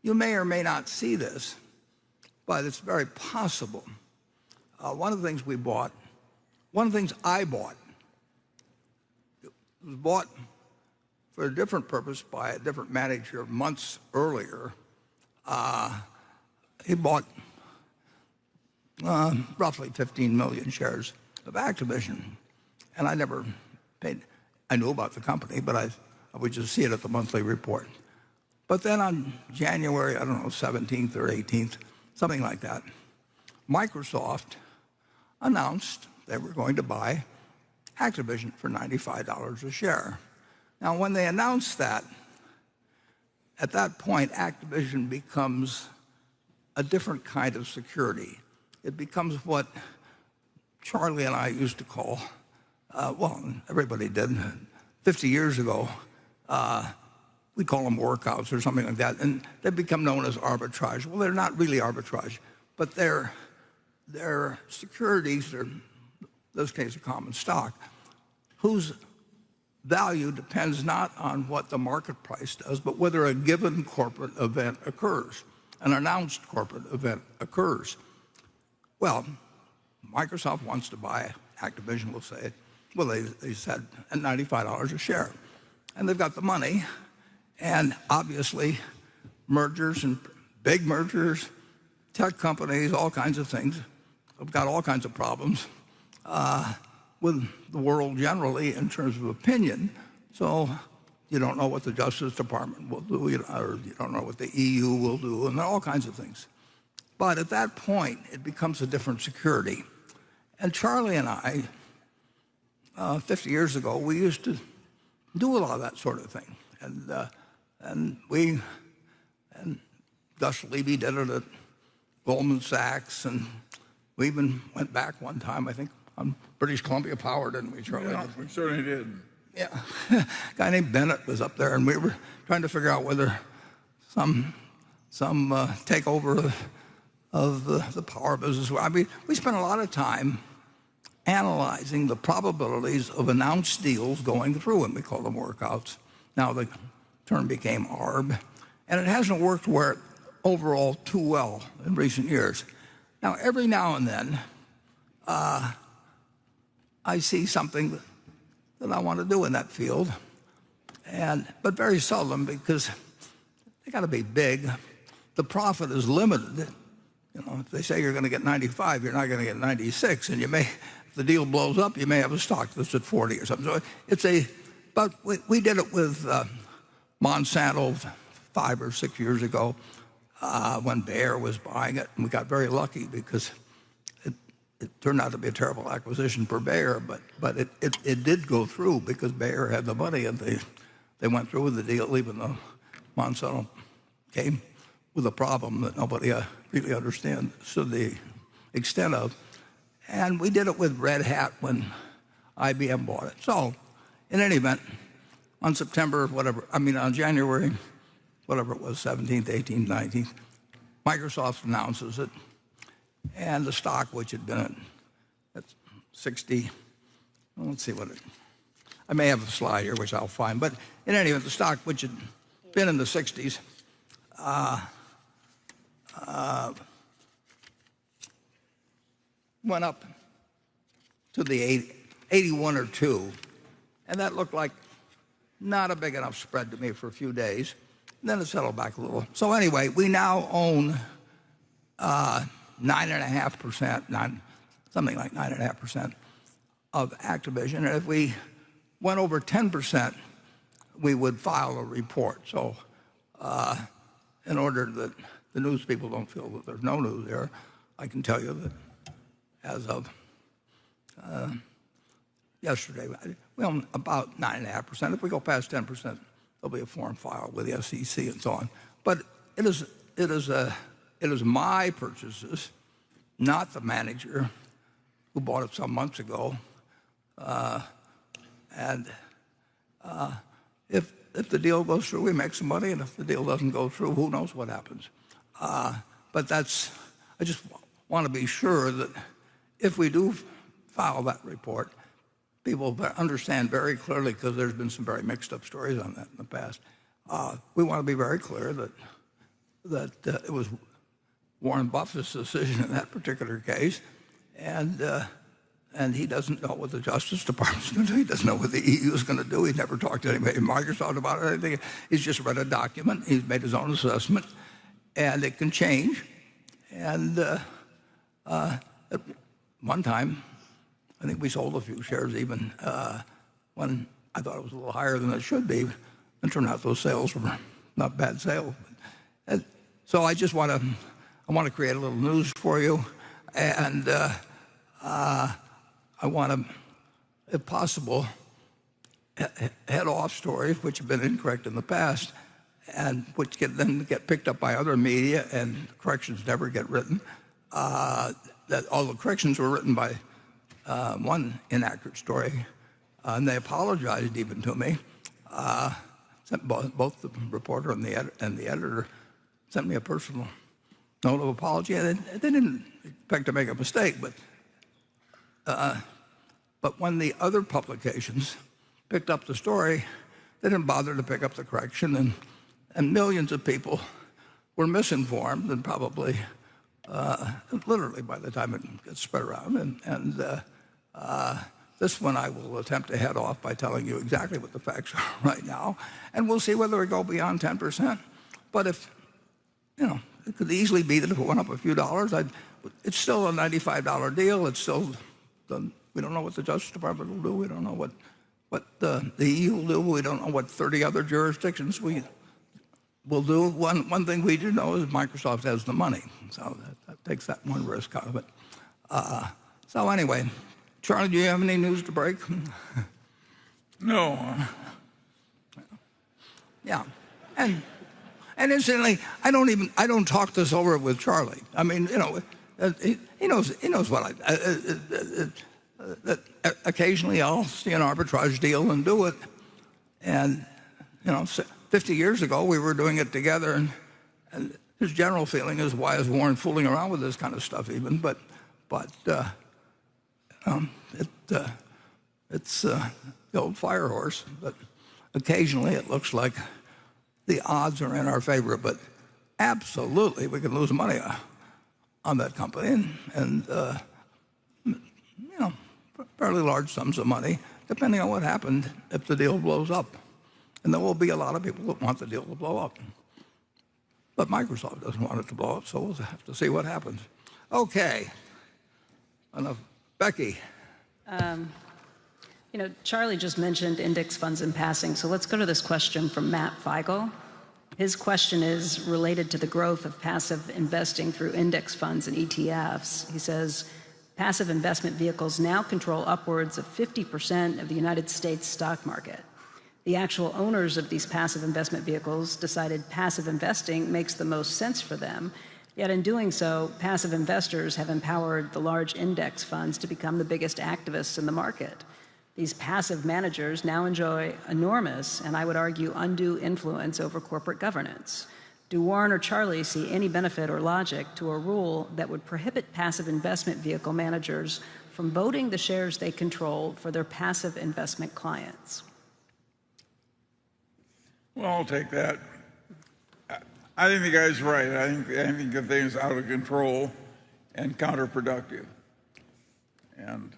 you may or may not see this, but it's very possible. One of the things I bought, it was bought for a different purpose by a different manager months earlier. He bought roughly 15 million shares of Activision, and I never paid. I knew about the company, but I would just see it at the monthly report. But then on January, 17th or 18th, something like that, Microsoft announced they were going to buy Activision for $95 a share. Now, when they announced that, at that point, Activision becomes a different kind of security. It becomes what Charlie and I used to call, everybody did, 50 years ago, we call them workouts or something like that, and they become known as arbitrage. Well, they're not really arbitrage, but they're securities, they're, in this case, a common stock, whose value depends not on what the market price does, but whether a given corporate event occurs, an announced corporate event occurs. Well, Microsoft wants to buy Activision, we'll say. Well, they said at $95 a share. And they've got the money. And obviously, mergers and big mergers, tech companies, all kinds of things, have got all kinds of problems with the world generally in terms of opinion. So you don't know what the Justice Department will do, or you don't know what the EU will do, and all kinds of things. But at that point, it becomes a different security. And Charlie and I, 50 years ago, we used to do a lot of that sort of thing. And Gus Levy did it at Goldman Sachs, and we even went back one time, I think, on British Columbia Power, didn't we, Charlie? Yeah, we certainly did. Yeah. A guy named Bennett was up there, and we were trying to figure out whether some takeover of the power business. I mean, we spent a lot of time analyzing the probabilities of announced deals going through, and we call them workouts. Now the term became ARB, and it hasn't worked overall too well in recent years. Now, every now and then, I see something that I want to do in that field, but very seldom, because they got to be big. The profit is limited. If they say you're going to get 95, you're not going to get 96, and if the deal blows up, you may have a stock that's at 40 or something. So but we did it with Monsanto 5 or 6 years ago when Bayer was buying it, and we got very lucky because it turned out to be a terrible acquisition for Bayer, but it did go through because Bayer had the money, and they went through with the deal, even though Monsanto came with a problem that nobody really understands the extent of. And we did it with Red Hat when IBM bought it. So, in any event, on January, whatever it was, 17th, 18th, 19th, Microsoft announces it, and the stock, which had been at 60, let's see I may have a slide here, which I'll find, but in any event, the stock, which had been in the 60s, went up to the 81 or 2, and that looked like not a big enough spread to me for a few days. And then it settled back a little. So anyway, we now own 9.5%, something like 9.5% of Activision. And if we went over 10%, we would file a report. So in order that the news people don't feel that there's no news there, I can tell you that as of yesterday, we own about 9.5%. If we go past 10%, there'll be a form filed with the SEC and so on. But it is my purchases, not the manager who bought it some months ago. If the deal goes through, we make some money, and if the deal doesn't go through, who knows what happens. But I just want to be sure that if we do file that report, people understand very clearly, because there's been some very mixed up stories on that in the past. We want to be very clear that it was Warren Buffett's decision in that particular case, and he doesn't know what the Justice Department's going to do. He doesn't know what the EU is going to do. He's never talked to anybody at Microsoft about it or anything. He's just read a document. He's made his own assessment, and it can change. And at one time, I think we sold a few shares even when I thought it was a little higher than it should be. And turned out those sales were not bad sales. And so I just want to create a little news for you, and I want to, if possible, head off stories which have been incorrect in the past, and which then get picked up by other media, and corrections never get written. That all the corrections were written by one inaccurate story, and they apologized even to me. Both the reporter and the editor sent me a personal note of apology. And they didn't expect to make a mistake, but when the other publications picked up the story, they didn't bother to pick up the correction, and millions of people were misinformed, and probably literally by the time it gets spread around. This one I will attempt to head off by telling you exactly what the facts are right now, and we'll see whether we go beyond 10%. But if, it could easily be that if it went up a few dollars, it's still a $95 deal. It's still, we don't know what the Justice Department will do. We don't know what the EU will do. We don't know what 30 other jurisdictions will do. One thing we do know is Microsoft has the money, so that takes that one risk out of it. So anyway, Charlie, do you have any news to break? No. Yeah, and incidentally, I don't talk this over with Charlie. I mean, he knows what that occasionally I'll see an arbitrage deal and do it, and 50 years ago we were doing it together, and his general feeling is, why is Warren fooling around with this kind of stuff even? But It's the old fire horse, but occasionally it looks like the odds are in our favor. But absolutely, we could lose money on that company, and fairly large sums of money, depending on what happened if the deal blows up. And there will be a lot of people that want the deal to blow up. But Microsoft doesn't want it to blow up, so we'll have to see what happens. Okay. Enough. Becky. Charlie just mentioned index funds in passing, so let's go to this question from Matt Feigl. His question is related to the growth of passive investing through index funds and ETFs. He says, passive investment vehicles now control upwards of 50% of the United States stock market. The actual owners of these passive investment vehicles decided passive investing makes the most sense for them. Yet in doing so, passive investors have empowered the large index funds to become the biggest activists in the market. These passive managers now enjoy enormous, and I would argue undue, influence over corporate governance. Do Warren or Charlie see any benefit or logic to a rule that would prohibit passive investment vehicle managers from voting the shares they control for their passive investment clients? Well, I'll take that. I think the guy's right. I think the thing is out of control and counterproductive. And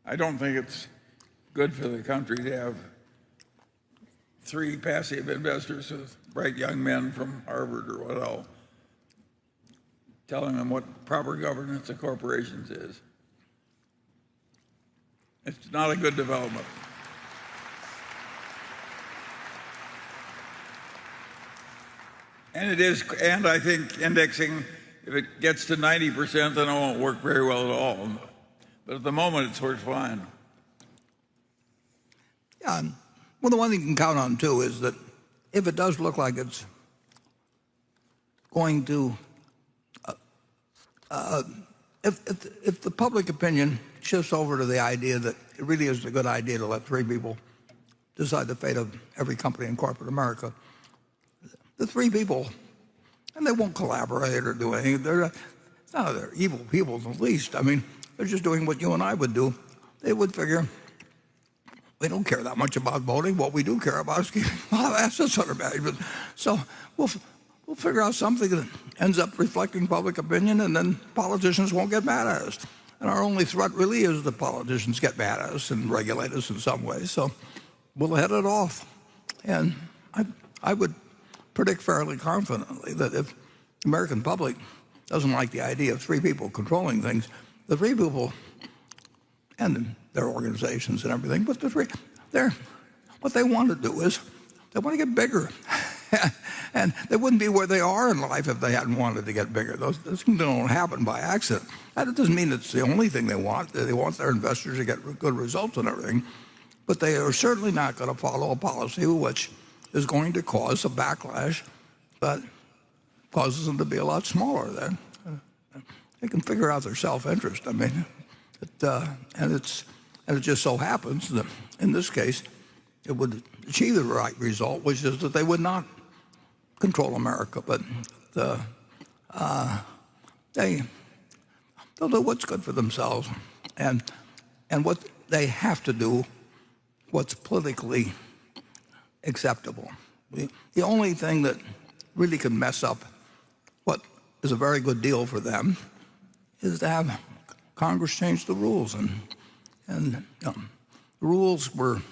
I don't think it's good for the country to have 3 passive investors with bright young men from Harvard or what else telling them what proper governance of corporations is. It's not a good development. And it is, and I think indexing, if it gets to 90%, then it won't work very well at all. But at the moment, it's worked fine. Yeah, well, the one thing you can count on, too, is that if it does look like it's going to, if the public opinion shifts over to the idea that it really isn't a good idea to let 3 people decide the fate of every company in corporate America, the 3 people, and they won't collaborate or do anything. They're evil people in the least. I mean, they're just doing what you and I would do. They would figure, we don't care that much about voting. What we do care about is keeping a lot of assets under management. So we'll figure out something that ends up reflecting public opinion, and then politicians won't get mad at us. And our only threat really is that politicians get mad at us and regulate us in some ways. So we'll head it off. And I would predict fairly confidently that if the American public doesn't like the idea of 3 people controlling things, the 3 people and their organizations and everything, but what they want to do is they want to get bigger. And they wouldn't be where they are in life if they hadn't wanted to get bigger. Those things don't happen by accident. That doesn't mean it's the only thing they want. They want their investors to get good results and everything. But they are certainly not going to follow a policy which is going to cause a backlash that causes them to be a lot smaller then. They can figure out their self-interest. I mean, and it just so happens that in this case, it would achieve the right result, which is that they would not control America, but they'll do what's good for themselves, and what they have to do, what's politically acceptable. The only thing that really can mess up what is a very good deal for them is to have Congress change the rules. And the rules were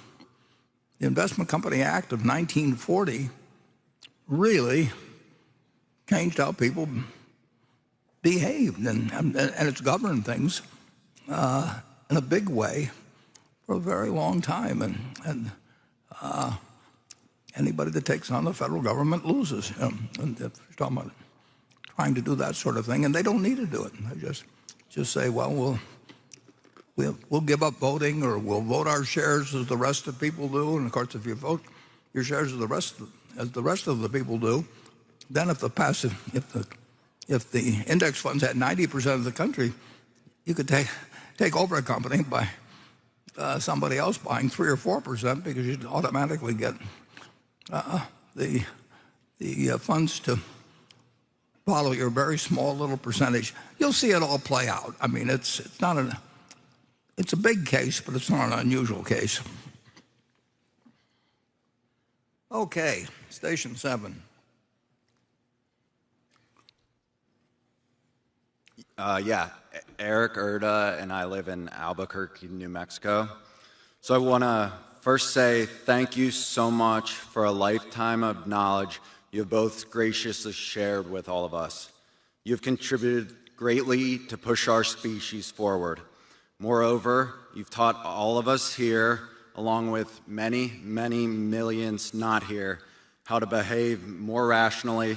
the Investment Company Act of 1940 really changed how people behaved, and it's governed things in a big way for a very long time. And anybody that takes on the federal government loses. And if you're talking about trying to do that sort of thing, and they don't need to do it. They just say, well, we'll give up voting, or we'll vote our shares as the rest of people do. And of course, if you vote your shares as the rest of the people do, then if the index funds had 90% of the country, you could take over a company by somebody else buying 3 or 4% because you'd automatically get the funds to follow your very small little percentage, you'll see it all play out. I mean, it's a big case, but it's not an unusual case. Okay, station 7. Yeah, Eric Erda, and I live in Albuquerque, New Mexico. So I want to first say thank you so much for a lifetime of knowledge you have both graciously shared with all of us. You have contributed greatly to push our species forward. Moreover, you've taught all of us here, along with many, many millions not here, how to behave more rationally,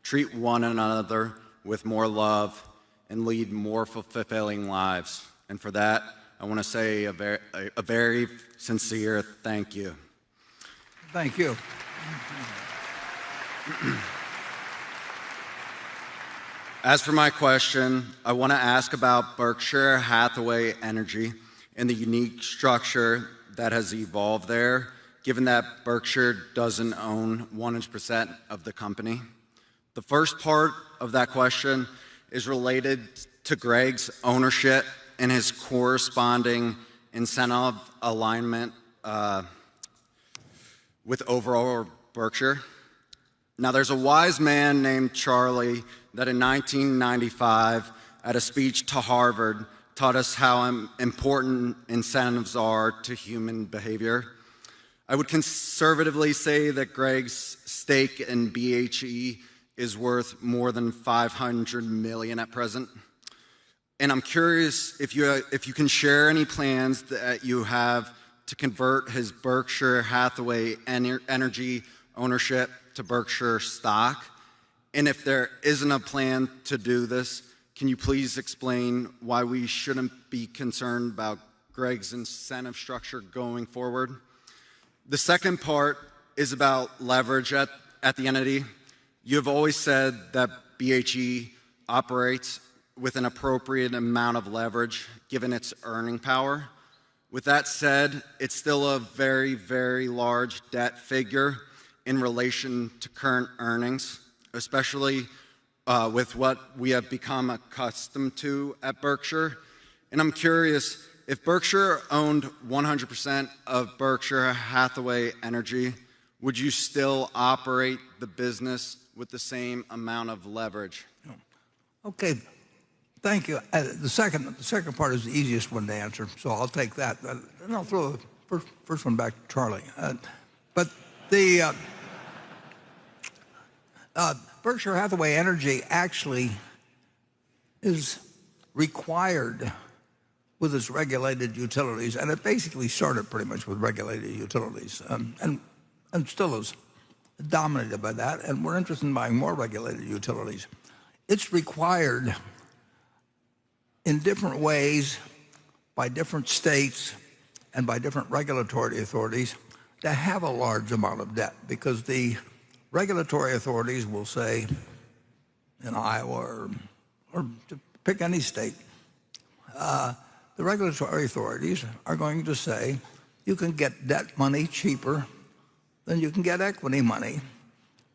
treat one another with more love, and lead more fulfilling lives. And for that, I want to say a very sincere thank you. Thank you. As for my question, I want to ask about Berkshire Hathaway Energy and the unique structure that has evolved there, given that Berkshire doesn't own 100% of the company. The first part of that question is related to Greg's ownership and his corresponding incentive alignment with overall Berkshire. Now, there's a wise man named Charlie that in 1995, at a speech to Harvard, taught us how important incentives are to human behavior. I would conservatively say that Greg's stake in BHE is worth more than $500 million at present. And I'm curious if you can share any plans that you have to convert his Berkshire Hathaway energy ownership to Berkshire stock. And if there isn't a plan to do this, can you please explain why we shouldn't be concerned about Greg's incentive structure going forward? The second part is about leverage at the entity. You have always said that BHE operates with an appropriate amount of leverage given its earning power. With that said, it's still a very, very large debt figure in relation to current earnings, especially with what we have become accustomed to at Berkshire. And I'm curious, if Berkshire owned 100% of Berkshire Hathaway Energy, would you still operate the business with the same amount of leverage? Okay, thank you. The second part is the easiest one to answer, so I'll take that. And I'll throw the first one back to Charlie. But the Berkshire Hathaway Energy actually is required with its regulated utilities, and it basically started pretty much with regulated utilities, and still is dominated by that, and we're interested in buying more regulated utilities. It's required in different ways by different states and by different regulatory authorities to have a large amount of debt, because the regulatory authorities will say in Iowa or to pick any state, the regulatory authorities are going to say you can get debt money cheaper than you can get equity money,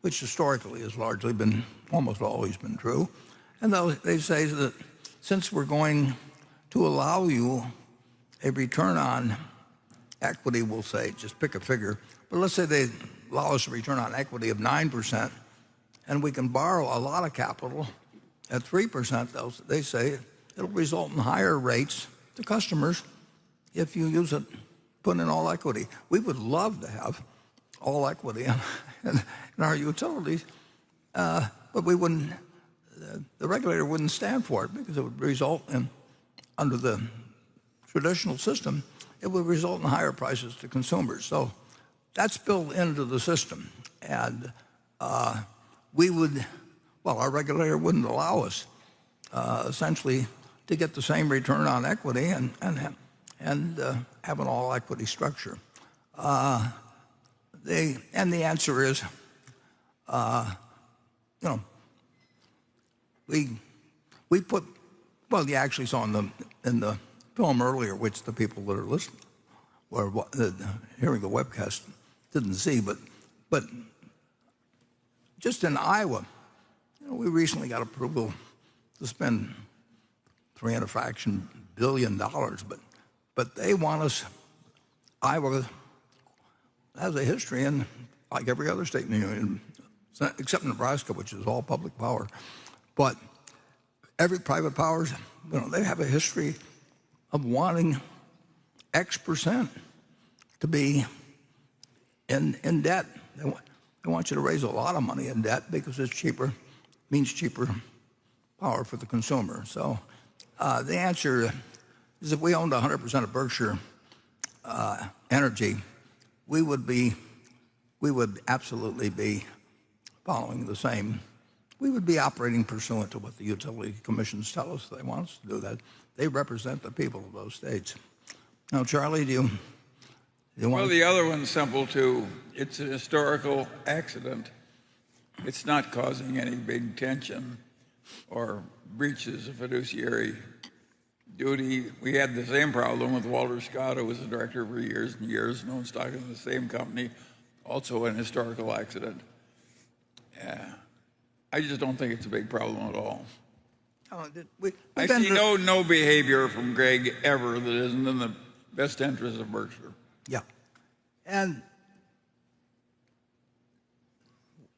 which historically has largely been, almost always been true. And they say that since we're going to allow you a return on equity, we'll say, just pick a figure, but let's say they allow us a return on equity of 9%, and we can borrow a lot of capital at 3%, they say it'll result in higher rates to customers if you use it, put in all equity. We would love to have all equity in our utilities, but we wouldn't, the regulator wouldn't stand for it, because it would result in, under the traditional system, it would result in higher prices to consumers. So that's built into the system. And our regulator wouldn't allow us essentially to get the same return on equity and have an all equity structure. The answer is, we put, well, you actually saw in the film earlier, which the people that are listening or hearing the webcast didn't see, but just in Iowa, we recently got approval to spend $3 and a fraction billion, but they want us. Iowa has a history in, like every other state in the union, except Nebraska, which is all public power. But every private powers, they have a history of wanting X percent to be in debt. They want you to raise a lot of money in debt because it's cheaper, means cheaper power for the consumer. So the answer is if we owned 100% of Berkshire Energy, we would absolutely be following the same. We would be operating pursuant to what the utility commissions tell us they want us to do. That they represent the people of those states. Now, Charlie, do you want? Well, the other one's simple too. It's an historical accident. It's not causing any big tension or breaches of fiduciary duty. We had the same problem with Walter Scott, who was the director for years and years, and owned stock in the same company, also an historical accident. I just don't think it's a big problem at all. I see no behavior from Greg ever that isn't in the best interest of Berkshire. Yeah. And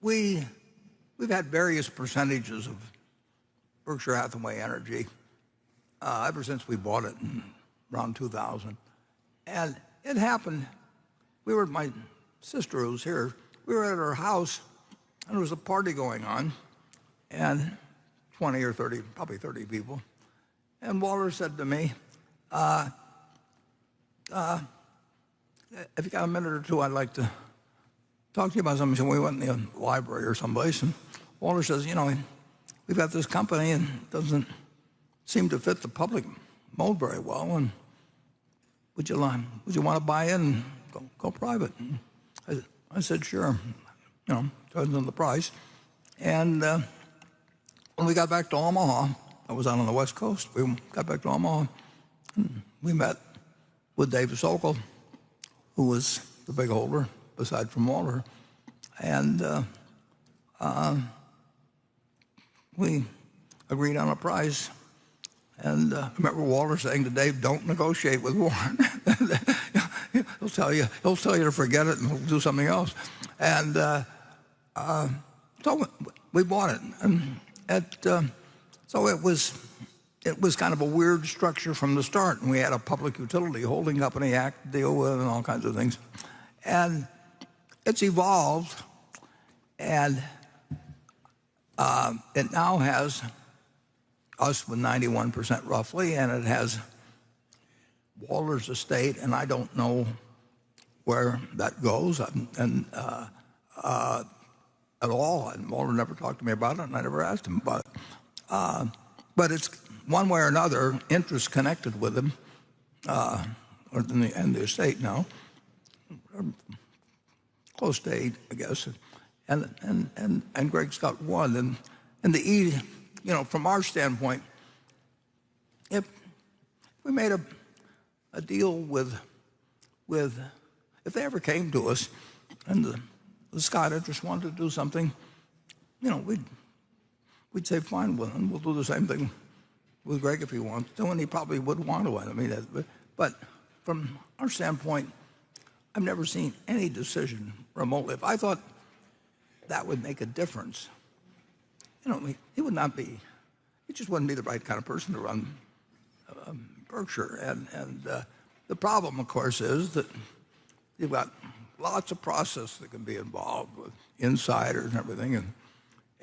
we've had various percentages of Berkshire Hathaway Energy ever since we bought it in around 2000. And it happened, my sister who's here, we were at her house, and there was a party going on, and 20 or 30, probably 30 people. And Walter said to me, if you got a minute or two, I'd like to talk to you about something. So we went in the library or someplace, and Walter says, we've got this company and it doesn't seem to fit the public mold very well, and would you want to buy in and go private? And I said, sure. Depends on the price. And when we got back to Omaha, I was out on the West Coast. We got back to Omaha, and we met with David Sokol, who was the big holder, aside from Walter. And we agreed on a price. And I remember Walter saying to Dave, "Don't negotiate with Warren. He'll tell you to forget it and he'll do something else." And so we bought it. And so it was kind of a weird structure from the start. And we had a public utility holding company act to deal with and all kinds of things. And it's evolved, and it now has us with 91% roughly, and it has Walter's estate, and I don't know where that goes at all. And Walter never talked to me about it, and I never asked him about it. But it's one way or another interest connected with him, or in the estate now, close to 8, I guess. And Greg's got 1, and the from our standpoint, if we made a deal with if they ever came to us and the Scott interest wanted to do something, we'd say fine, and we'll do the same thing with Greg if he wants to, and he probably would want to. But from our standpoint, I've never seen any decision remotely. If I thought that would make a difference, he would not be. He just wouldn't be the right kind of person to run Berkshire. And the problem, of course, is that you've got lots of process that can be involved with insiders and everything.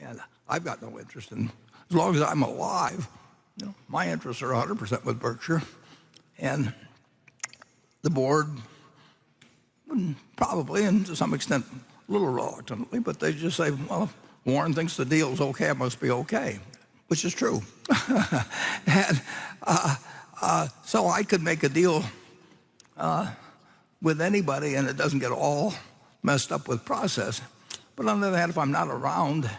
And I've got no interest in, as long as I'm alive, my interests are 100% with Berkshire. And the board would probably, and to some extent, a little reluctantly, but they just say, well, if Warren thinks the deal's okay, it must be okay, which is true. And so I could make a deal with anybody, and it doesn't get all messed up with process. But on the other hand, if I'm not around,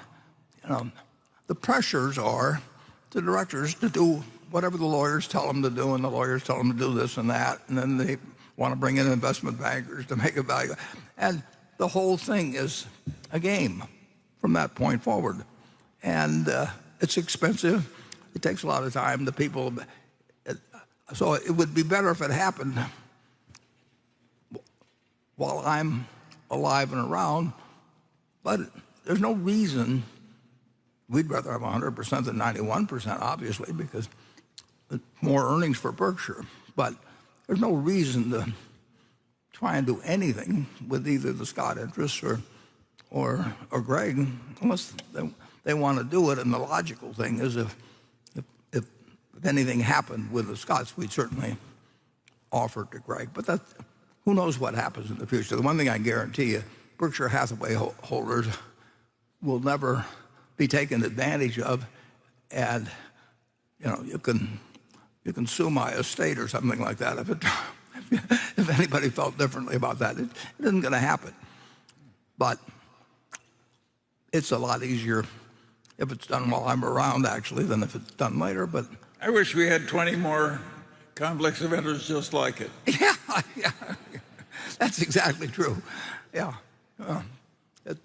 the pressures are to directors to do whatever the lawyers tell them to do, and the lawyers tell them to do this and that, and then they want to bring in investment bankers to make a value. And the whole thing is a game from that point forward. And it's expensive. It takes a lot of time. So it would be better if it happened while I'm alive and around. But there's no reason. We'd rather have 100% than 91%, obviously, because more earnings for Berkshire. But there's no reason to try and do anything with either the Scott interests or Greg, unless they want to do it. And the logical thing is if anything happened with the Scotts, we'd certainly offer it to Greg. But who knows what happens in the future. The one thing I guarantee you, Berkshire Hathaway holders will never be taken advantage of, and you can sue my estate or something like that if anybody felt differently about that. It isn't going to happen. But it's a lot easier if it's done while I'm around, actually, than if it's done later. But I wish we had 20 more conflicts of interest just like it. Yeah, that's exactly true. Yeah, it's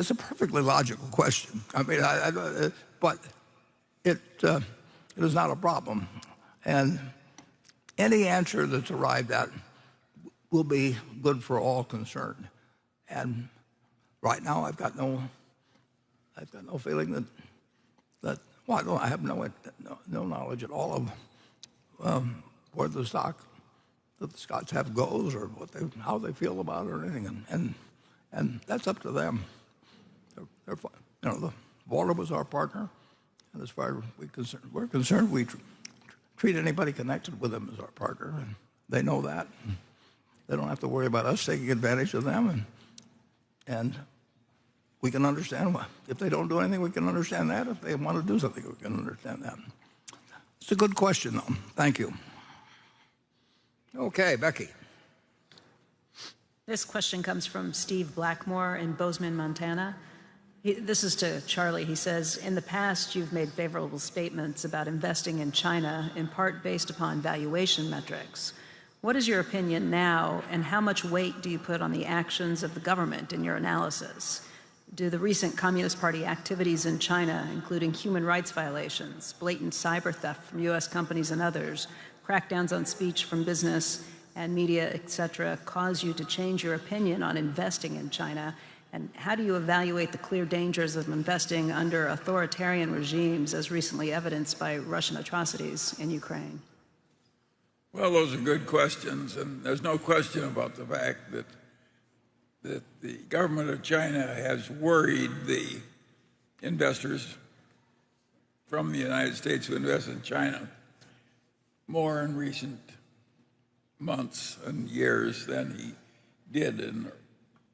a perfectly logical question. I mean, but it is not a problem, and any answer that's arrived at will be good for all concerned. And right now, I've got no feeling that I have no knowledge at all of where the stock that the Scotts have goes, or how they feel about it, or anything. And that's up to them. The Walter was our partner, and as far as we're concerned, we treat anybody connected with them as our partner, and they know that. They don't have to worry about us taking advantage of them, and we can understand why. If they don't do anything, we can understand that. If they want to do something, we can understand that. It's a good question, though. Thank you. Okay, Becky. This question comes from Steve Blackmore in Bozeman, Montana. This is to Charlie. He says, in the past, you've made favorable statements about investing in China, in part based upon valuation metrics. What is your opinion now, and how much weight do you put on the actions of the government in your analysis? Do the recent Communist Party activities in China, including human rights violations, blatant cyber theft from U.S. companies and others, crackdowns on speech from business and media, etc., cause you to change your opinion on investing in China? And how do you evaluate the clear dangers of investing under authoritarian regimes, as recently evidenced by Russian atrocities in Ukraine? Well, those are good questions, and there's no question about the fact that the government of China has worried the investors from the United States who invest in China more in recent months and years than he did in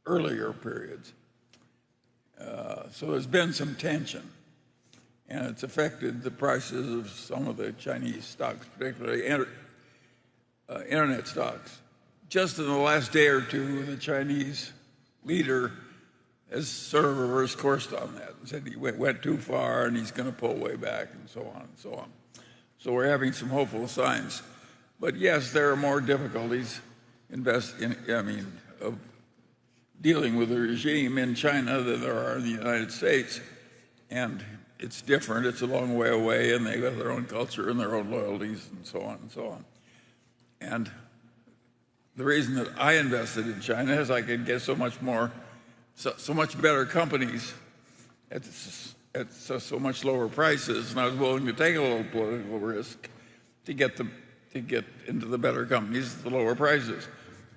earlier periods. So there's been some tension, and it's affected the prices of some of the Chinese stocks, particularly internet stocks. Just in the last day or two, the Chinese leader has sort of reversed course on that and said he went too far and he's going to pull way back, and so on and so on. So we're having some hopeful signs. But yes, there are more difficulties of dealing with the regime in China than there are in the United States. And it's different. It's a long way away, and they have their own culture and their own loyalties, and so on and so on. And the reason that I invested in China is I could get so much better companies at so much lower prices, and I was willing to take a little political risk to get into the better companies at the lower prices.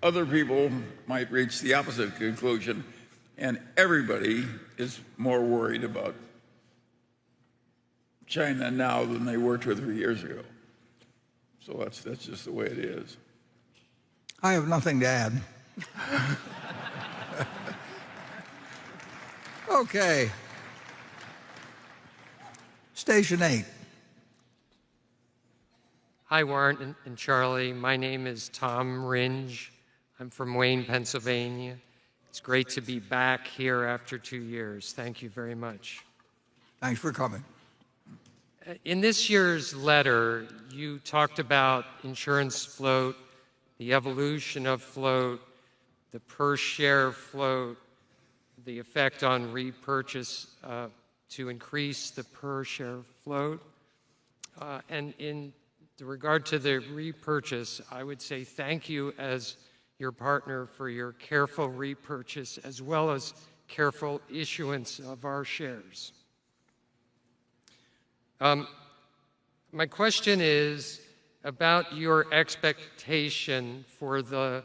Other people might reach the opposite conclusion, and everybody is more worried about China now than they were 2 or 3 years ago. So that's just the way it is. I have nothing to add. Okay. Station 8. Hi, Warren and Charlie. My name is Tom Ringe. I'm from Wayne, Pennsylvania. It's great to be back here after 2 years. Thank you very much. Thanks for coming. In this year's letter, you talked about insurance float, the evolution of float, the per share float, the effect on repurchase to increase the per share float. And in regard to the repurchase, I would say thank you as your partner for your careful repurchase as well as careful issuance of our shares. My question is about your expectation for the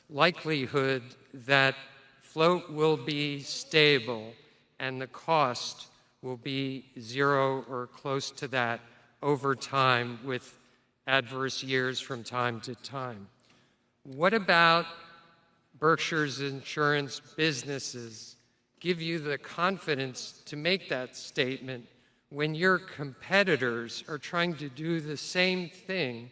likelihood that float will be stable and the cost will be zero or close to that over time with adverse years from time to time. What about Berkshire's insurance businesses give you the confidence to make that statement when your competitors are trying to do the same thing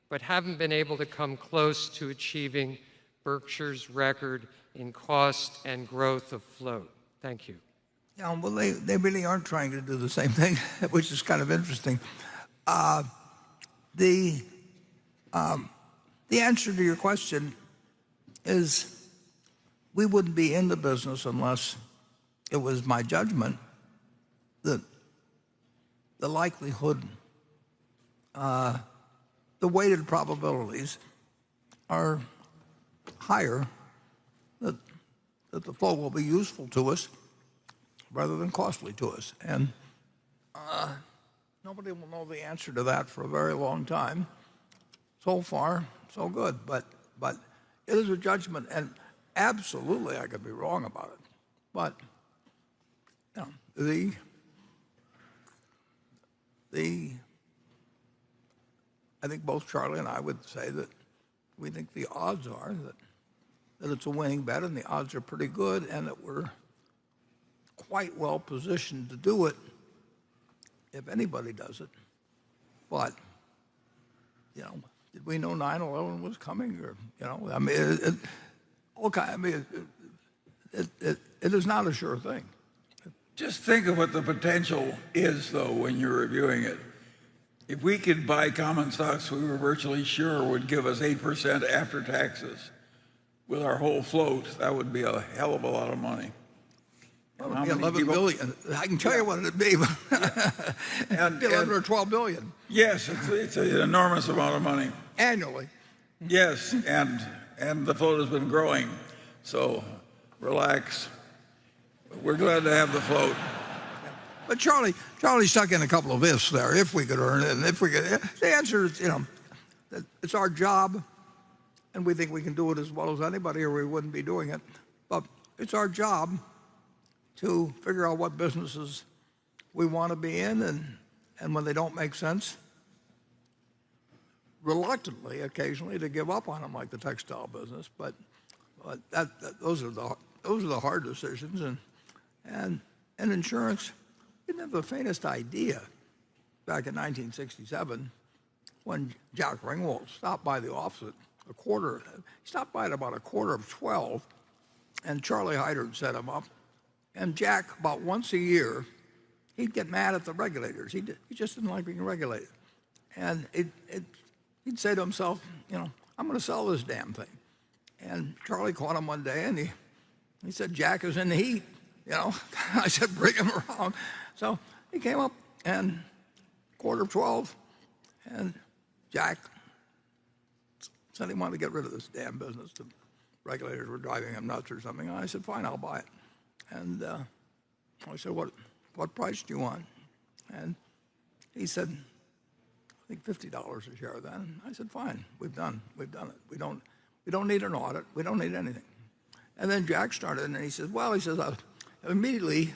but haven't been able to come close to achieving Berkshire's record in cost and growth of float? Thank you. Yeah, well, they really aren't trying to do the same thing, which is kind of interesting. The answer to your question is we wouldn't be in the business unless it was my judgment that the likelihood, the weighted probabilities are higher that the flow will be useful to us rather than costly to us. And nobody will know the answer to that for a very long time. So far, so good. But it is a judgment, and absolutely I could be wrong about it. But you know, I think both Charlie and I would say that we think the odds are that it's a winning bet, and the odds are pretty good, and that we're quite well positioned to do it if anybody does it. But, you know, did we know 9/11 was coming? Or, you know, I mean, it is not a sure thing. Just think of what the potential is, though, when you're reviewing it. If we could buy common stocks we were virtually sure would give us 8% after taxes with our whole float, that would be a hell of a lot of money. Well, it'd be 11 billion. I can tell you what it'd be. It'd be 11 or 12 billion. Yes, it's an enormous amount of money. Annually. Yes, and the float has been growing. So relax. We're glad to have the float. But Charlie stuck in a couple of ifs there. If we could earn it, and if we could, the answer is, you know, it's our job, and we think we can do it as well as anybody, or we wouldn't be doing it. But it's our job to figure out what businesses we want to be in, and when they don't make sense, reluctantly, occasionally, to give up on them, like the textile business. But those are the hard decisions, and insurance. We didn't have the faintest idea back in 1967 when Jack Ringwald stopped by the office at he stopped by at about 11:45, and Charlie Hyder set him up. And Jack, about once a year, he'd get mad at the regulators. He just didn't like being regulated. And he'd say to himself, you know, I'm going to sell this damn thing. And Charlie caught him one day, and he said, Jack is in the heat. You know, I said, bring him around. So he came up, and 11:45, and Jack said he wanted to get rid of this damn business. The regulators were driving him nuts or something. And I said, fine, I'll buy it. And I said, what price do you want? And he said, I think $50 a share then. I said, fine, we've done it. We don't need an audit. We don't need anything. And then Jack started, and he says, immediately,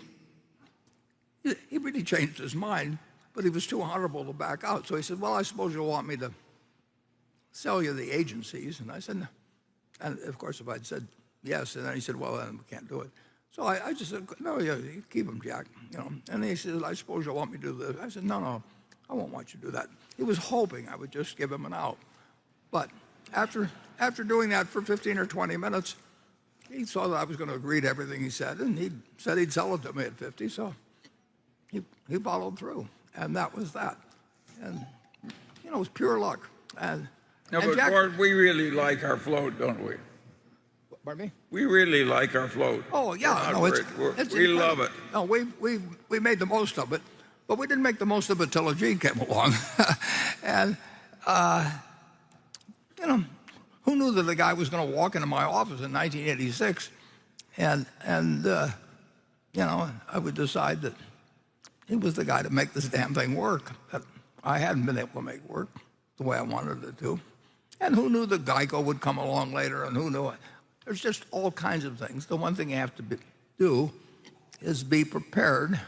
he really changed his mind, but he was too honorable to back out. So he said, well, I suppose you'll want me to sell you the agencies. And I said, no. And of course, if I'd said yes, and then he said, well, then we can't do it. So I just said, no, yeah, you keep them, Jack. You know. And he said, I suppose you'll want me to do this. I said, no, I won't want you to do that. He was hoping I would just give him an out. But after doing that for 15 or 20 minutes, he saw that I was going to agree to everything he said, and he said he'd sell it to me at 50, so he followed through, and that was that. And, you know, it was pure luck. But Jack, Ward, we really like our float, don't we? Pardon me? We really like our float. Oh, yeah. No, we love it. No, we made the most of it, but we didn't make the most of it till Ajit came along. And, you know, who knew that the guy was going to walk into my office in 1986 and you know, I would decide that he was the guy to make this damn thing work that I hadn't been able to make work the way I wanted it to. And who knew that Geico would come along later, and who knew it? There's just all kinds of things. The one thing you have to do is be prepared.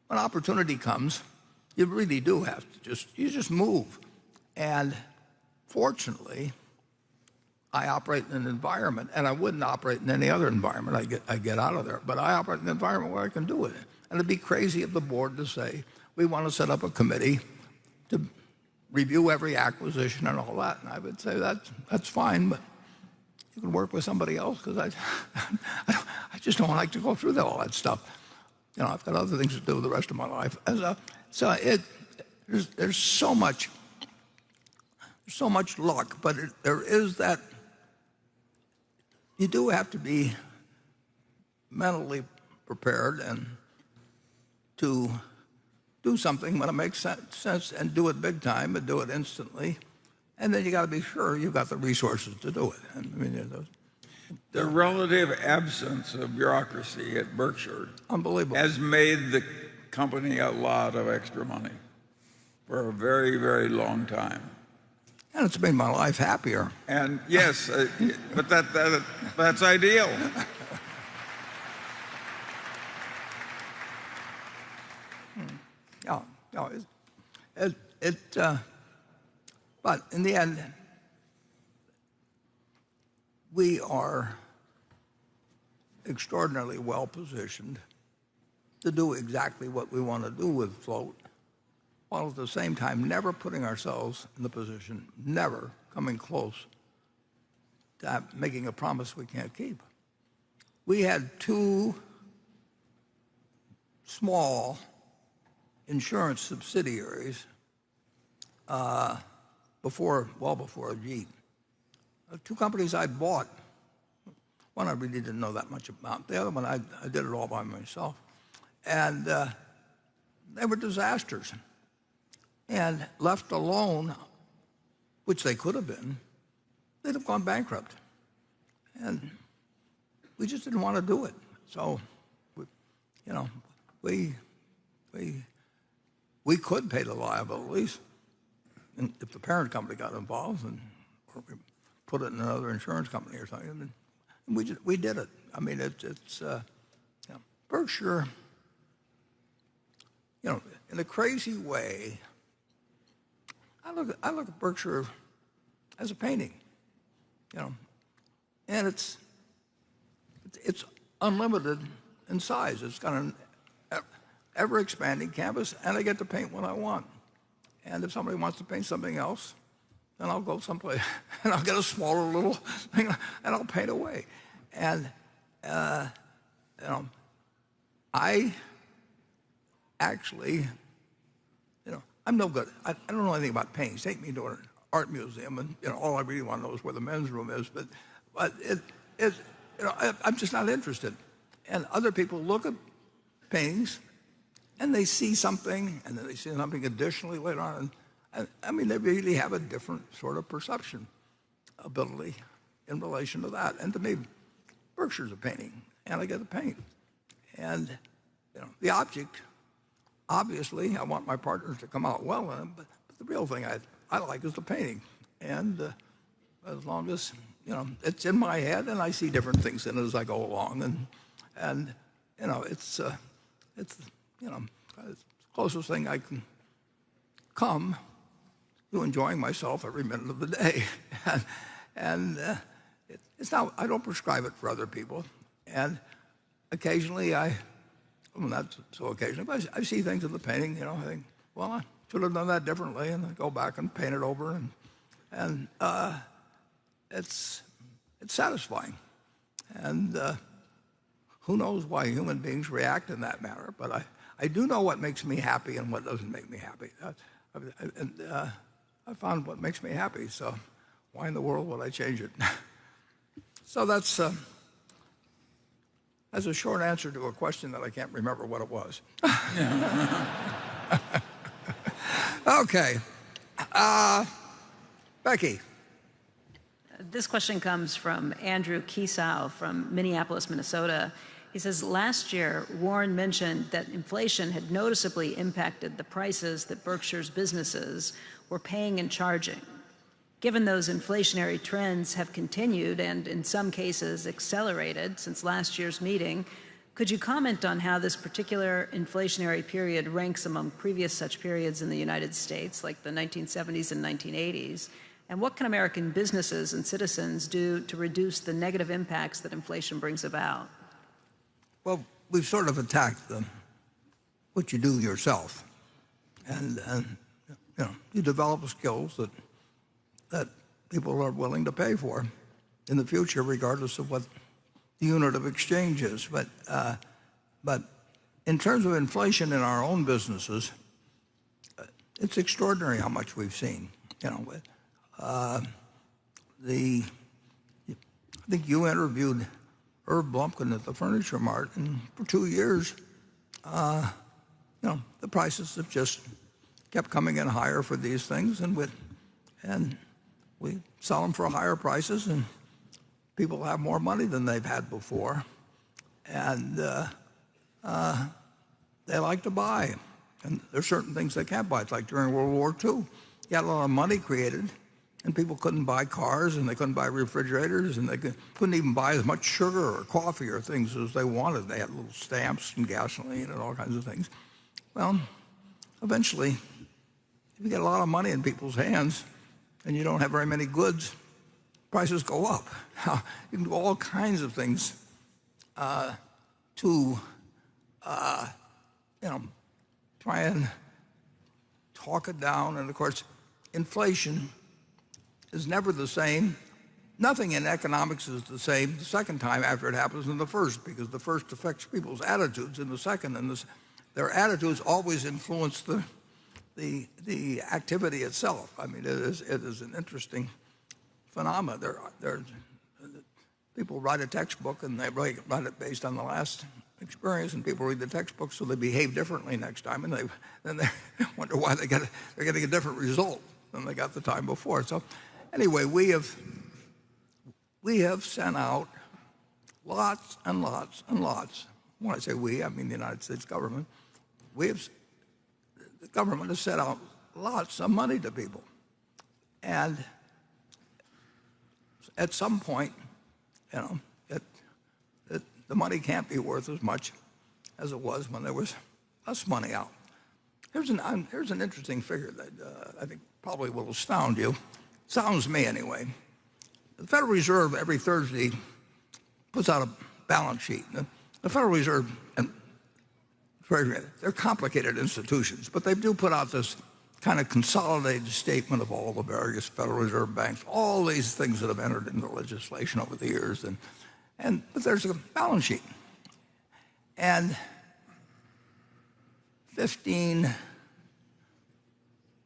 When opportunity comes, you really do have to just move. And fortunately, I operate in an environment, and I wouldn't operate in any other environment. I get out of there. But I operate in an environment where I can do it. And it'd be crazy of the board to say, we want to set up a committee to review every acquisition and all that. And I would say that's fine, but you can work with somebody else, because I just don't like to go through all that stuff. You know, I've got other things to do the rest of my life. So there's so much luck, but there is that. You do have to be mentally prepared and to do something when it makes sense, and do it big time, and do it instantly. And then you got to be sure you've got the resources to do it. And, I mean, the relative absence of bureaucracy at Berkshire unbelievable has made the company a lot of extra money for a very, very long time. And it's made my life happier. And yes, but that's ideal. But in the end, we are extraordinarily well positioned to do exactly what we want to do with float, while at the same time never putting ourselves in the position, never coming close to making a promise we can't keep. We had two small insurance subsidiaries well before Ajit. Two companies I'd bought. One I really didn't know that much about. The other one I did it all by myself. And they were disasters. And left alone, which they could have been, they'd have gone bankrupt. And we just didn't want to do it. So, you know, we could pay the liabilities if the parent company got involved, or we put it in another insurance company or something. And we did it. I mean, it's Berkshire, you know, in a crazy way. I look at Berkshire as a painting, you know, and it's unlimited in size. It's got an ever-expanding canvas, and I get to paint what I want. And if somebody wants to paint something else, then I'll go someplace, and I'll get a smaller little thing, and I'll paint away. And you know, I actually, you know, I'm no good. I don't know anything about paintings. Take me to an art museum, and you know, all I really want to know is where the men's room is. But you know, I'm just not interested. And other people look at paintings, and they see something, and then they see something additionally later on. And I mean, they really have a different sort of perception ability in relation to that. And to me, Berkshire's a painting, and I get to paint. And you know, the object, obviously, I want my partners to come out well in it, but the real thing I like is the painting. And as long as, you know, it's in my head, and I see different things in it as I go along, and you know, it's you know, it's the closest thing I can come to enjoying myself every minute of the day. And it's not, I don't prescribe it for other people. And occasionally well, not so occasionally, but I see things in the painting, you know, I think, well, I should have done that differently, and I go back and paint it over, and it's satisfying. And who knows why human beings react in that manner, but I do know what makes me happy and what doesn't make me happy. I found what makes me happy, so why in the world would I change it? So that's a short answer to a question that I can't remember what it was. Okay. Becky. This question comes from Andrew Kiesow from Minneapolis, Minnesota. He says, last year, Warren mentioned that inflation had noticeably impacted the prices that Berkshire's businesses were paying and charging. Given those inflationary trends have continued and in some cases accelerated since last year's meeting, could you comment on how this particular inflationary period ranks among previous such periods in the United States, like the 1970s and 1980s? And what can American businesses and citizens do to reduce the negative impacts that inflation brings about? Well, we've sort of attacked what you do yourself. And you develop skills that people are willing to pay for in the future, regardless of what the unit of exchange is. But in terms of inflation in our own businesses, it's extraordinary how much we've seen. I think you interviewed Herb Blumpkin at the Furniture Mart, and for 2 years, the prices have just kept coming in higher for these things, and we sell them for higher prices, and people have more money than they've had before, and they like to buy. And there's certain things they can't buy. It's like during World War II, you had a lot of money created, and people couldn't buy cars, and they couldn't buy refrigerators, and they couldn't even buy as much sugar or coffee or things as they wanted. They had little stamps and gasoline and all kinds of things. Well, eventually, if you get a lot of money in people's hands and you don't have very many goods, prices go up. Now, you can do all kinds of things to try and talk it down. And of course, inflation is never the same. Nothing in economics is the same the second time after it happens than the first, because the first affects people's attitudes, and the second, their attitudes always influence the activity itself. I mean, it is an interesting phenomenon. People write a textbook, and they write it based on the last experience, and people read the textbook so they behave differently next time, and then they wonder why they're getting a different result than they got the time before. So anyway, we have sent out lots and lots and lots. When I say we, I mean the United States government. The government has sent out lots of money to people. And at some point, the money can't be worth as much as it was when there was less money out. Here's an interesting figure that I think probably will astound you. Sounds me anyway. The Federal Reserve every Thursday puts out a balance sheet. The Federal Reserve and Treasury, they're complicated institutions, but they do put out this kind of consolidated statement of all the various Federal Reserve banks, all these things that have entered into legislation over the years, but there's a balance sheet. And 15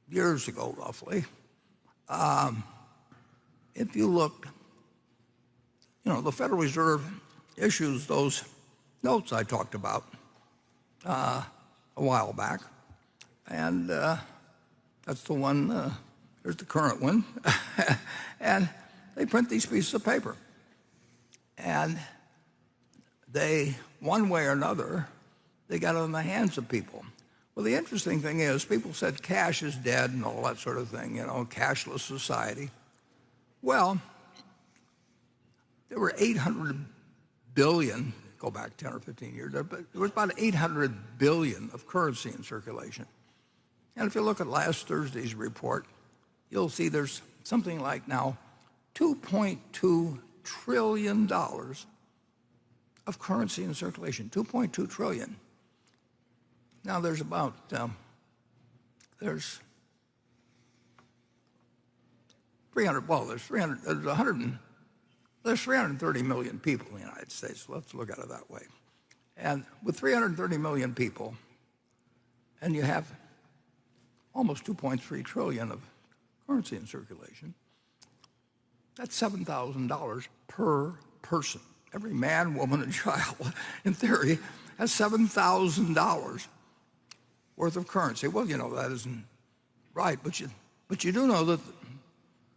years ago, roughly, if you look, the Federal Reserve issues those notes I talked about a while back, and that's the one, here's the current one, and they print these pieces of paper. And they, one way or another, they got it in the hands of people. Well, the interesting thing is, people said cash is dead and all that sort of thing, cashless society. Well, there were 800 billion, go back 10 or 15 years, but there was about 800 billion of currency in circulation. And if you look at last Thursday's report, you'll see there's something like now $2.2 trillion of currency in circulation, 2.2 trillion. Now there's about, there's 330 million people in the United States. Let's look at it that way. And with 330 million people, and you have almost 2.3 trillion of currency in circulation, that's $7,000 per person, every man, woman, and child, in theory, has $7,000 worth of currency. Well, you know, that isn't right, but you do know that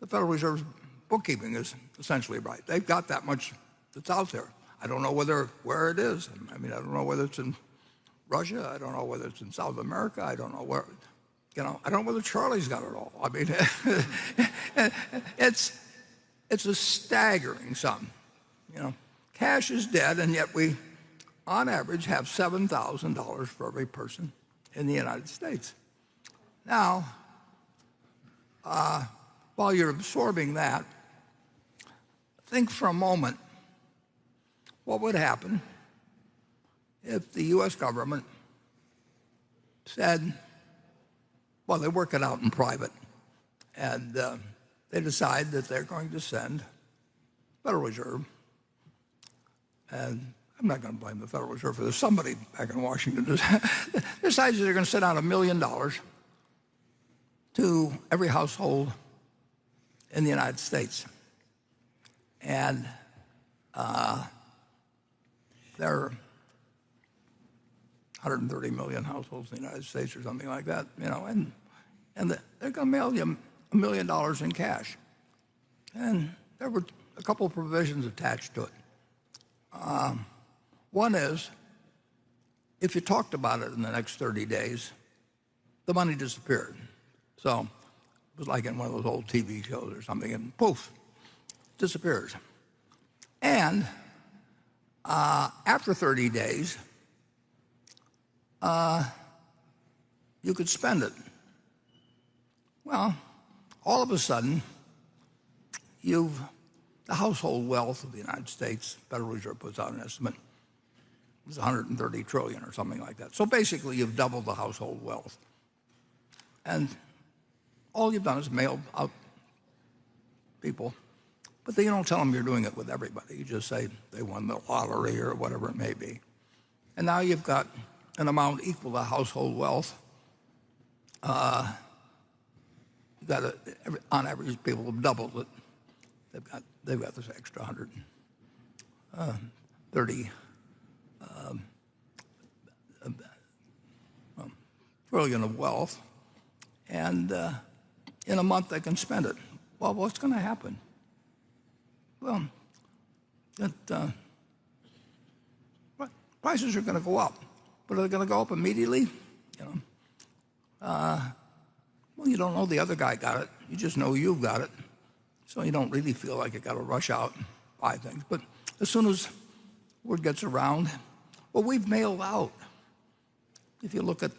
the Federal Reserve's bookkeeping is essentially right. They've got that much that's out there. I don't know where it is. I mean, I don't know whether it's in Russia. I don't know whether it's in South America. I don't know where, you know, I don't know whether Charlie's got it all. I mean, it's a staggering sum. You know, cash is dead, and yet we, on average, have $7,000 for every person in the United States. Now, while you're absorbing that, think for a moment what would happen if the U.S. government said, well, they work it out in private, and they decide that they're going to send Federal Reserve, and I'm not going to blame the Federal Reserve for this. Somebody back in Washington decides that they're going to send out $1 million to every household in the United States. And there are 130 million households in the United States or something like that, you know, and they're going to mail you $1 million in cash. And there were a couple of provisions attached to it. One is, if you talked about it in the next 30 days, the money disappeared. So it was like in one of those old TV shows or something, and poof, disappears. And after 30 days, you could spend it. Well, all of a sudden, the household wealth of the United States, Federal Reserve puts out an estimate, is 130 trillion or something like that. So basically, you've doubled the household wealth. And all you've done is mail out people. But then you don't tell them you're doing it with everybody. You just say they won the lottery or whatever it may be. And now you've got an amount equal to household wealth. You've got on average, people have doubled it. They've got this extra 130 trillion of wealth, and in a month they can spend it. Well, what's going to happen? Well, prices are going to go up, but are they going to go up immediately? You know, well, you don't know the other guy got it. You just know you've got it, so you don't really feel like you got to rush out and buy things. But as soon as word gets around, well, we've mailed out. If you look at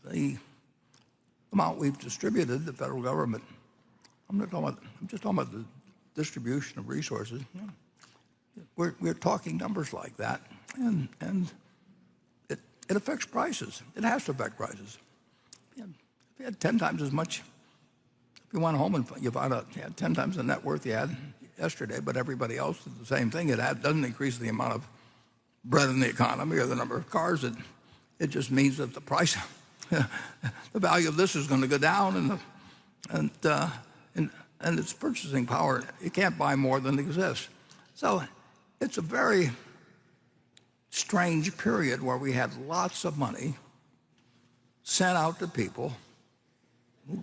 the amount we've distributed, the federal government, I'm just talking about the distribution of resources. You know, we're talking numbers like that, and it affects prices. It has to affect prices. If you had 10 times as much, if you went home and you found out you had 10 times the net worth you had yesterday, but everybody else did the same thing, it doesn't increase the amount of bread in the economy or the number of cars. It just means that the price, the value of this is going to go down, and its purchasing power, you can't buy more than exists. So it's a very strange period where we had lots of money sent out to people,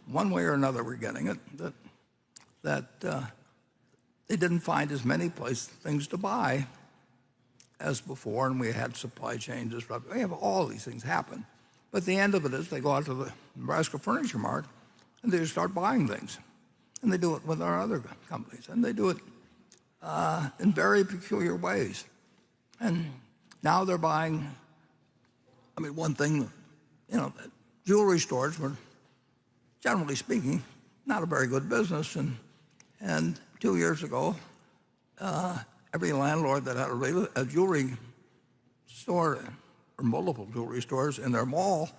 one way or another we're getting it, that they didn't find as many things to buy as before, and we had supply chain disruption. We have all these things happen. But the end of it is they go out to the Nebraska Furniture Mart and they just start buying things. And they do it with our other companies. And they do it in very peculiar ways. And now they're buying, I mean, one thing, you know, jewelry stores were, generally speaking, not a very good business. And 2 years ago, every landlord that had a jewelry store or multiple jewelry stores in their mall,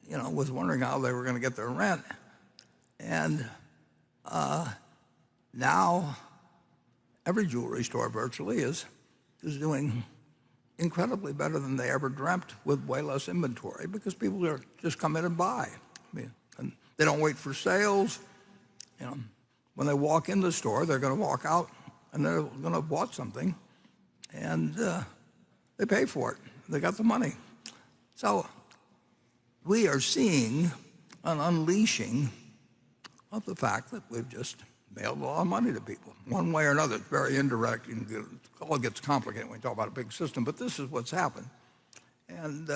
you know, was wondering how they were going to get their rent. And now every jewelry store virtually is doing incredibly better than they ever dreamt, with way less inventory, because people are just come in and buy. I mean, and they don't wait for sales. You know, when they walk in the store, they're going to walk out and they're going to have bought something, and they pay for it. They got the money. So we are seeing an unleashing of the fact that we've just mailed a lot of money to people, one way or another. It's very indirect. It all gets complicated when we talk about a big system, but this is what's happened. And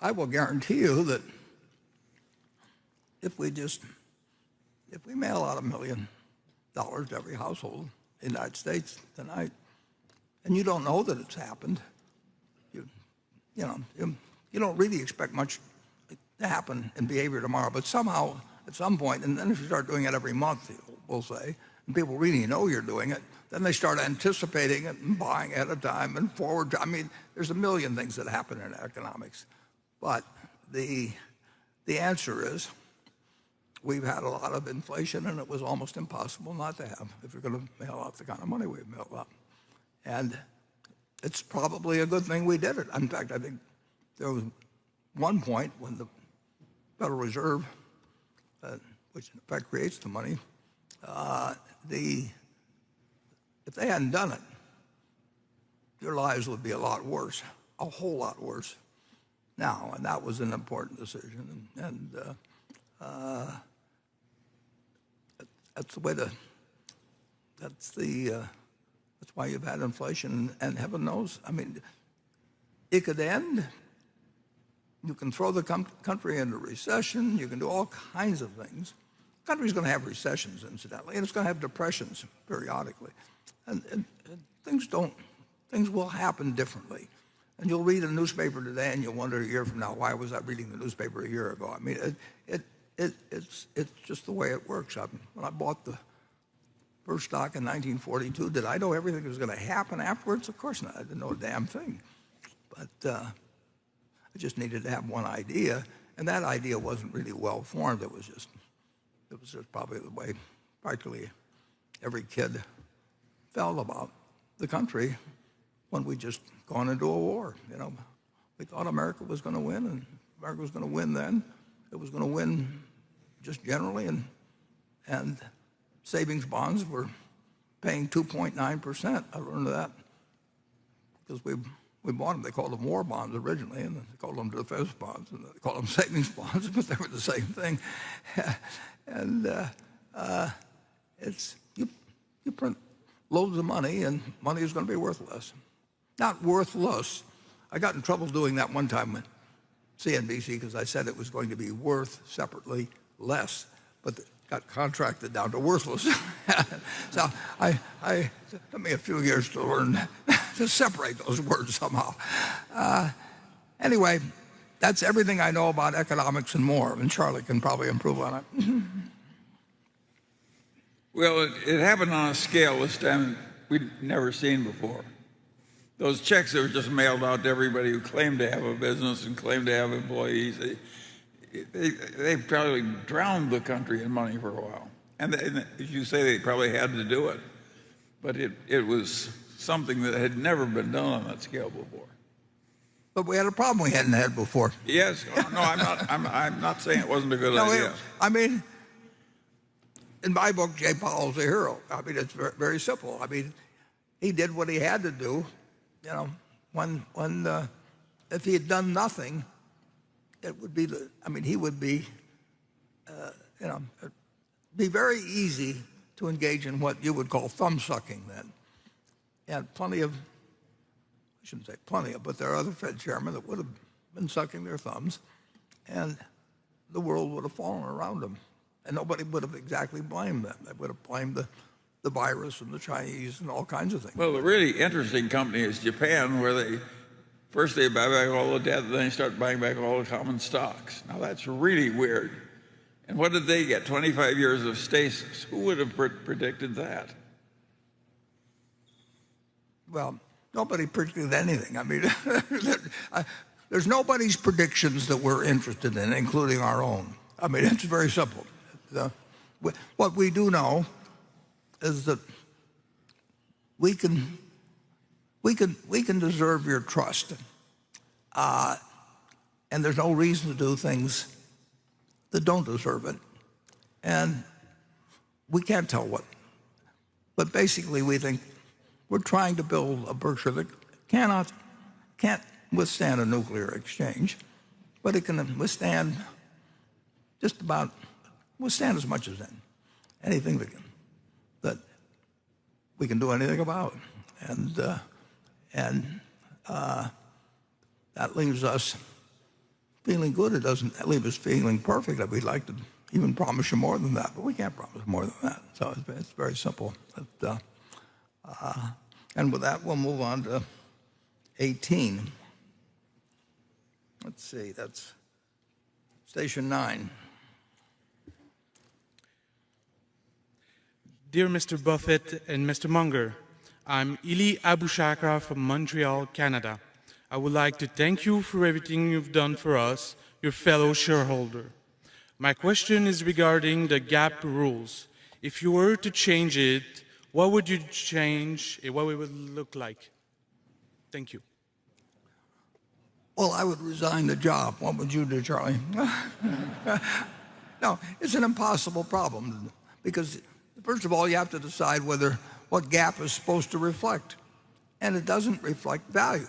I will guarantee you that if we mail out $1 million to every household in the United States tonight, and you don't know that it's happened, you don't really expect much to happen in behavior tomorrow, but somehow at some point, and then if you start doing it every month, we'll say, and people really know you're doing it, then they start anticipating it and buying ahead of time and forward. I mean, there's a million things that happen in economics, but the answer is we've had a lot of inflation, and it was almost impossible not to have if you're going to mail out the kind of money we've mailed out. And it's probably a good thing we did it. In fact, I think there was one point when the Federal Reserve, which in effect creates the money, if they hadn't done it, your lives would be a lot worse, a whole lot worse now. And that was an important decision. And that's the way that's why you've had inflation. And heaven knows, I mean, it could end. You can throw the country into recession. You can do all kinds of things. The country's going to have recessions, incidentally, and it's going to have depressions periodically. And things will happen differently. And you'll read a newspaper today, and you'll wonder a year from now, why was I reading the newspaper a year ago? I mean, it's just the way it works. When I bought the first stock in 1942, did I know everything was going to happen afterwards? Of course not. I didn't know a damn thing. But I just needed to have one idea, and that idea wasn't really well formed. It was just probably the way practically every kid felt about the country when we just gone into a war. We thought America was going to win, and America was going to win then. It was going to win just generally, and savings bonds were paying 2.9%. I learned that because we bought them. They called them war bonds originally, and they called them defense bonds, and they called them savings bonds, but they were the same thing. And you print loads of money, and money is going to be worth less. Not worthless. I got in trouble doing that one time with CNBC because I said it was going to be worth separately less, but it got contracted down to worthless. So it took me a few years to learn to separate those words somehow. Anyway, that's everything I know about economics and more, and Charlie can probably improve on it. Well, it happened on a scale this time we'd never seen before. Those checks that were just mailed out to everybody who claimed to have a business and claimed to have employees, they probably drowned the country in money for a while. And as you say, they probably had to do it. But it was something that had never been done on that scale before. But we had a problem we hadn't had before. Yes. No, I'm not saying it wasn't a good idea. I mean, in my book, Jay Powell's a hero. I mean, it's very, very simple. I mean, he did what he had to do. If he had done nothing, it would be he would be, it'd be very easy to engage in what you would call thumb sucking then. And I shouldn't say plenty of, but there are other Fed chairmen that would have been sucking their thumbs, and the world would have fallen around them. And nobody would have exactly blamed them. They would have blamed the virus and the Chinese and all kinds of things. Well, the really interesting company is Japan, where first they buy back all the debt, then they start buying back all the common stocks. Now that's really weird. And what did they get? 25 years of stasis. Who would have predicted that? Well, nobody predicted anything. I mean, there's nobody's predictions that we're interested in, including our own. I mean, it's very simple. What we do know is that we can deserve your trust, and there's no reason to do things that don't deserve it. And we can't tell what. But basically, we think we're trying to build a Berkshire that can't withstand a nuclear exchange, but it can withstand withstand as much as anything that we can do anything about. And that leaves us feeling good. It doesn't leave us feeling perfect. We'd like to even promise you more than that, but we can't promise more than that. So it's very simple. And with that, we'll move on to 18. Let's see, that's station 9. Dear Mr. Buffett and Mr. Munger, I'm Ili Abushakra from Montreal, Canada. I would like to thank you for everything you've done for us, your fellow shareholder. My question is regarding the GAP rules. If you were to change it, what would you change and what it would look like? Thank you. Well, I would resign the job. What would you do, Charlie? No, it's an impossible problem because, first of all, you have to decide what gap is supposed to reflect, and it doesn't reflect value.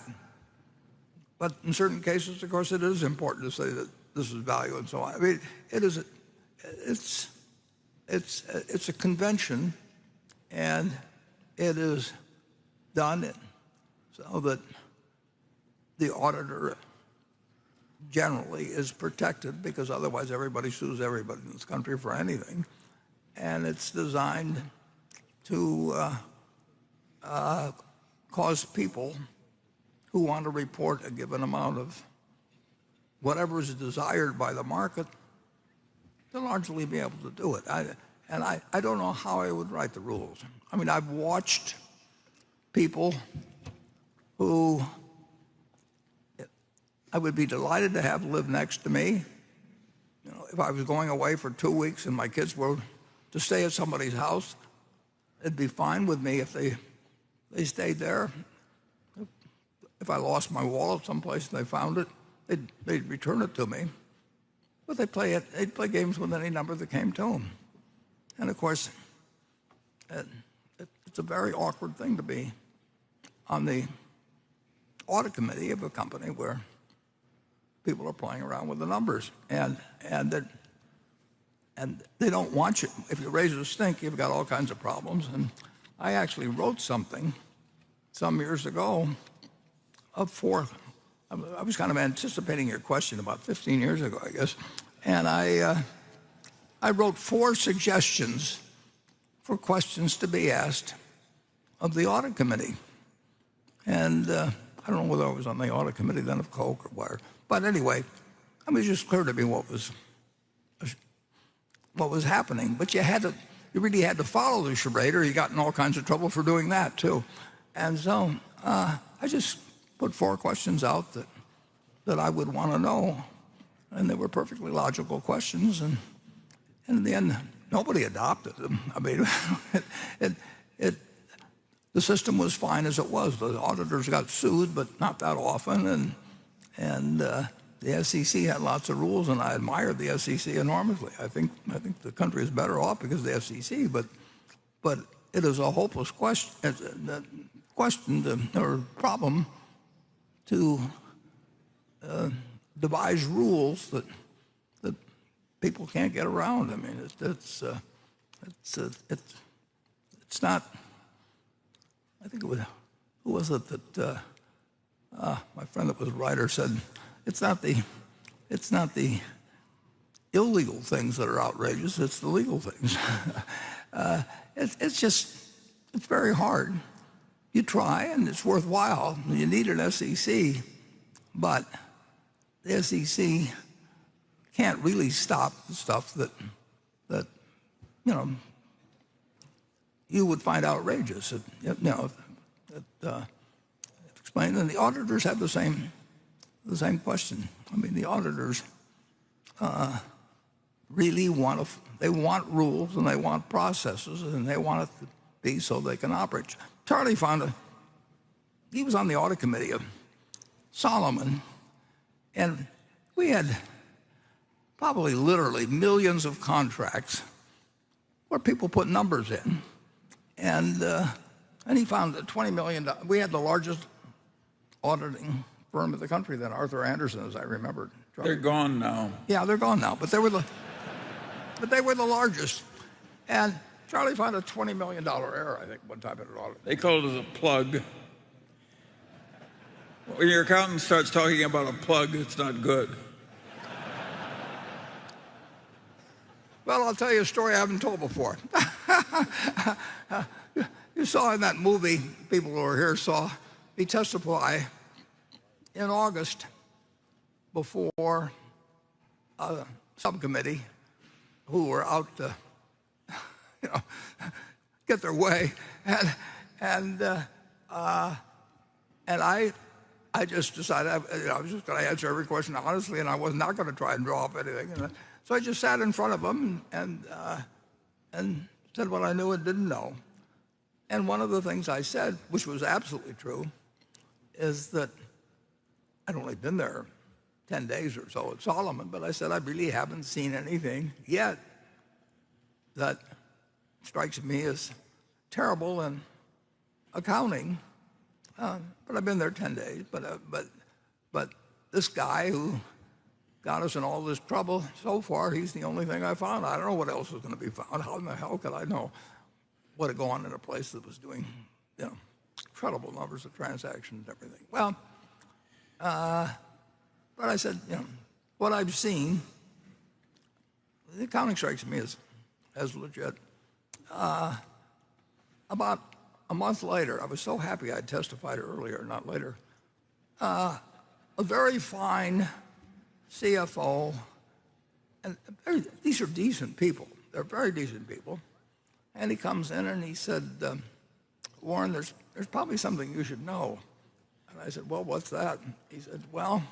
But in certain cases, of course, it is important to say that this is value and so on. I mean, it's a convention, and it is done so that the auditor generally is protected, because otherwise everybody sues everybody in this country for anything. And it's designed to cause people who want to report a given amount of whatever is desired by the market to largely be able to do it. I don't know how I would write the rules. I mean, I've watched people who I would be delighted to have live next to me. You know, if I was going away for 2 weeks and my kids were to stay at somebody's house, it'd be fine with me if they stayed there. If I lost my wallet someplace and they found it, they'd return it to me. But they'd play games with any number that came to them. And of course, it's a very awkward thing to be on the audit committee of a company where people are playing around with the numbers, and they don't want you. If you raise a stink, you've got all kinds of problems. And I actually wrote something some years ago of 4. I was kind of anticipating your question about 15 years ago, I guess, and I wrote 4 suggestions for questions to be asked of the audit committee. And I don't know whether I was on the audit committee then of Coke or where. But anyway, it was just clear to me what was happening. But you really had to follow the charade, or you got in all kinds of trouble for doing that too. And so I just put 4 questions out that I would want to know, and they were perfectly logical questions. And in the end, nobody adopted them. I mean, the system was fine as it was. The auditors got sued, but not that often. And the SEC had lots of rules, and I admired the SEC enormously. I think the country is better off because of the SEC, but it is a hopeless question or problem to devise rules that people can't get around. I mean, it's not. I think it was, who was it that my friend that was a writer said, it's not the illegal things that are outrageous, it's the legal things. It's very hard. You try, and it's worthwhile. You need an SEC, but the SEC can't really stop the stuff that you would find outrageous. Explained, and the auditors have the same question. I mean, the auditors really want rules, and they want processes, and they want it to be so they can operate. Charlie he was on the audit committee of Solomon, and we had probably literally millions of contracts where people put numbers in, And he found that $20 million. We had the largest auditing firm in the country then, Arthur Andersen, as I remembered. They're gone now. Yeah, they're gone now, but they were the largest. And Charlie found a $20 million error, I think, one time in an audit. They call it a plug. When your accountant starts talking about a plug, it's not good. Well, I'll tell you a story I haven't told before. You saw in that movie, people who were here saw me testify in August before a subcommittee who were out to, get their way, and I just decided I was just going to answer every question honestly, and I was not going to try and draw up anything. So I just sat in front of them and said what I knew and didn't know. And one of the things I said, which was absolutely true, is that I'd only been there 10 days or so at Solomon, but I said I really haven't seen anything yet that strikes me as terrible in accounting. But I've been there 10 days. But this guy who got us in all this trouble, so far, he's the only thing I found. I don't know what else was going to be found. How in the hell could I know what had gone in a place that was doing, incredible numbers of transactions and everything? Well, but I said, what I've seen, the accounting strikes me as legit. About a month later, I was so happy I'd testified earlier, not later, a very fine CFO, and these are decent people. They're very decent people. And he comes in and he said, Warren, there's probably something you should know. And I said, well, what's that? He said, well,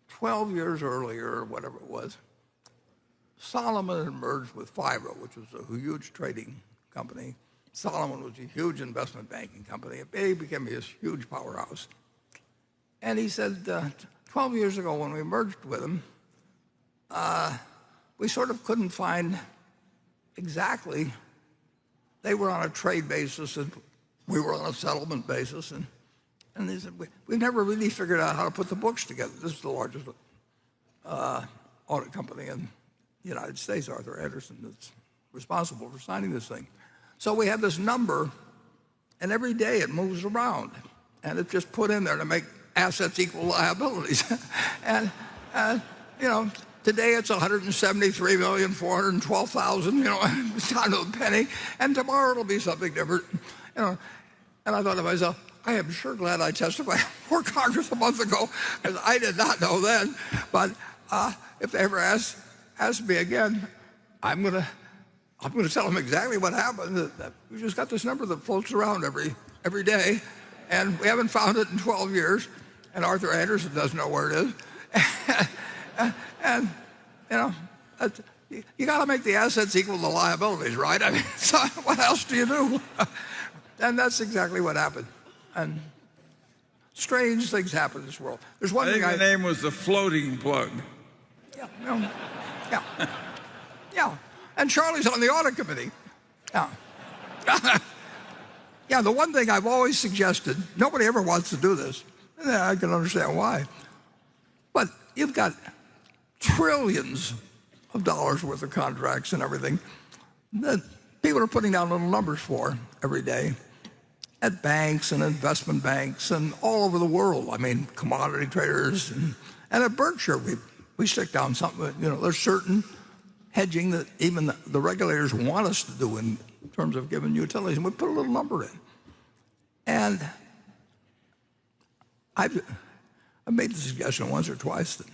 12 years earlier, or whatever it was, Solomon had merged with Fibro, which was a huge trading company. Solomon was a huge investment banking company. It became this huge powerhouse. And he said, 12 years ago when we merged with him, we sort of couldn't find exactly. They were on a trade basis and we were on a settlement basis. And they said, we've never really figured out how to put the books together. This is the largest audit company in the United States, Arthur Andersen, that's responsible for signing this thing. So we have this number, and every day it moves around. And it's just put in there to make assets equal liabilities. and today it's 173,412,000, it's down to a penny. And tomorrow it'll be something different. And I thought to myself, I am sure glad I testified before Congress a month ago, because I did not know then. But if they ever ask me again, I'm going to tell them exactly what happened. We just got this number that floats around every day, and we haven't found it in 12 years. And Arthur Andersen doesn't know where it is. and you got to make the assets equal to the liabilities, right? I mean, so what else do you do? And that's exactly what happened. And strange things happen in this world. There's one thing the name was the floating plug. Yeah. Yeah. And Charlie's on the audit committee. Yeah. Yeah, the one thing I've always suggested, nobody ever wants to do this. And I can understand why. But you've got trillions of dollars worth of contracts and everything that people are putting down little numbers for every day at banks and investment banks and all over the world. I mean, commodity traders. And at Berkshire, we stick down something. There's certain hedging that even the regulators want us to do in terms of giving utilities, and we put a little number in. And I've made the suggestion once or twice that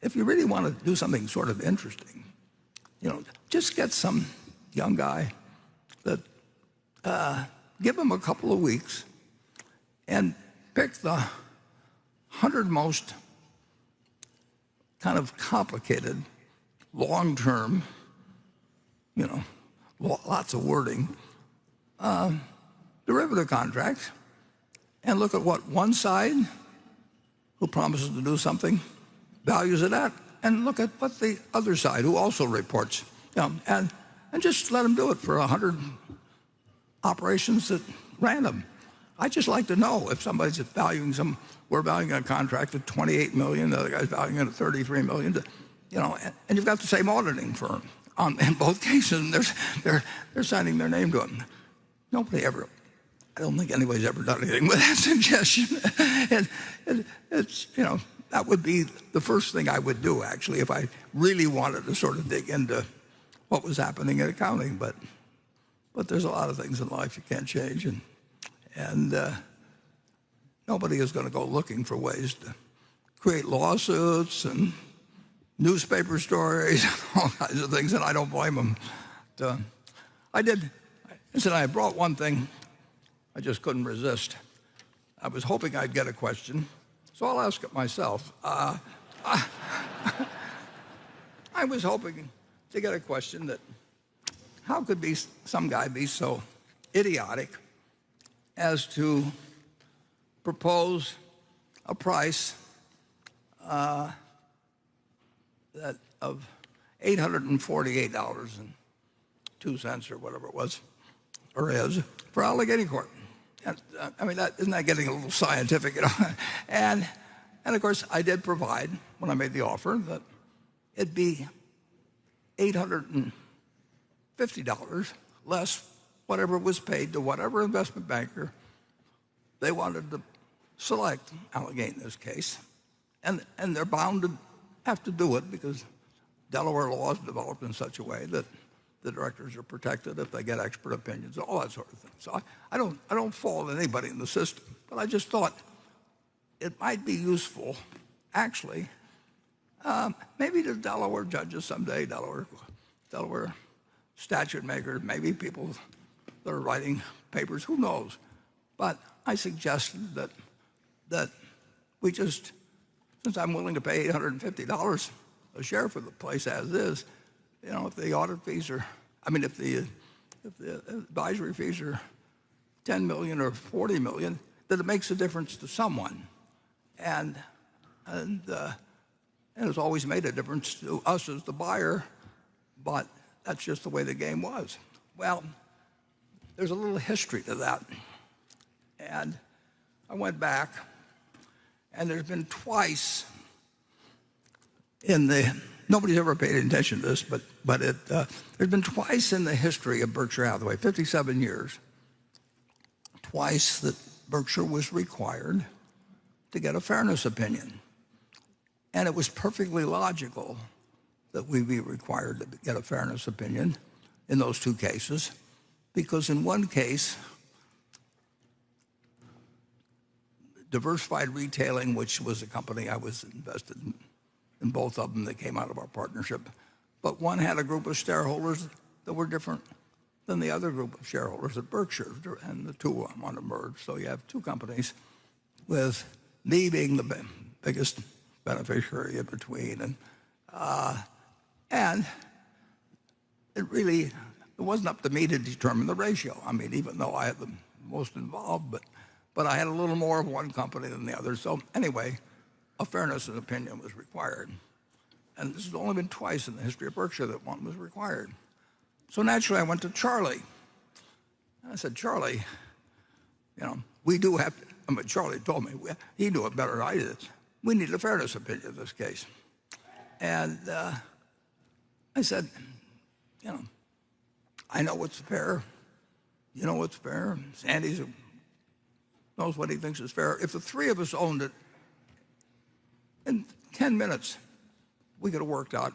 if you really want to do something sort of interesting, just get some young guy that give him a couple of weeks and pick the 100 most kind of complicated, long-term, lots of wording, derivative contracts, and look at what one side, who promises to do something, values it at, and look at what the other side, who also reports. And and just let them do it for 100 operations at random. I just like to know if somebody's valuing we're valuing a contract at $28 million, the other guy's valuing it at $33 million, and you've got the same auditing firm in both cases, and they're signing their name to them. Nobody ever, I don't think anybody's ever done anything with that suggestion. It's, that would be the first thing I would do, actually, if I really wanted to sort of dig into what was happening in accounting. But there's a lot of things in life you can't change, and nobody is going to go looking for ways to create lawsuits and newspaper stories, all kinds of things, and I don't blame them. I brought one thing I just couldn't resist. I was hoping I'd get a question, so I'll ask it myself. I was hoping to get a question that, how could some guy be so idiotic as to propose a price of $848.02 or whatever it was, or is, for Allegheny Court. And, isn't that getting a little scientific? And of course, I did provide, when I made the offer, that it'd be $850 less whatever was paid to whatever investment banker they wanted to select, Allegheny in this case. And they're bound to have to do it because Delaware law is developed in such a way that the directors are protected if they get expert opinions, all that sort of thing. So I don't fault anybody in the system, but I just thought it might be useful, actually, maybe to Delaware judges someday, Delaware statute makers, maybe people that are writing papers, who knows? But I suggested that we just, since I'm willing to pay $850 a share for the place as is, if the audit fees are, if the advisory fees are $10 million or $40 million, that it makes a difference to someone. And it's always made a difference to us as the buyer, but that's just the way the game was. Well, there's a little history to that. And I went back, and there's been twice nobody's ever paid attention to this, but there's been twice in the history of Berkshire Hathaway, 57 years, twice that Berkshire was required to get a fairness opinion. And it was perfectly logical that we be required to get a fairness opinion in those two cases, because in one case, Diversified Retailing, which was a company I was invested in both of them that came out of our partnership, but one had a group of shareholders that were different than the other group of shareholders at Berkshire, and the two want to merge. So you have two companies with me being the biggest beneficiary in between. And it wasn't up to me to determine the ratio. Even though I had the most involved, but I had a little more of one company than the other. So anyway, a fairness and opinion was required. And this has only been twice in the history of Berkshire that one was required. So naturally, I went to Charlie. I said, Charlie, we do have to, Charlie told me, he knew it better than I did. We need a fairness opinion in this case. And I said, I know what's fair. You know what's fair. Sandy knows what he thinks is fair. If the three of us owned it, in 10 minutes, we could have worked out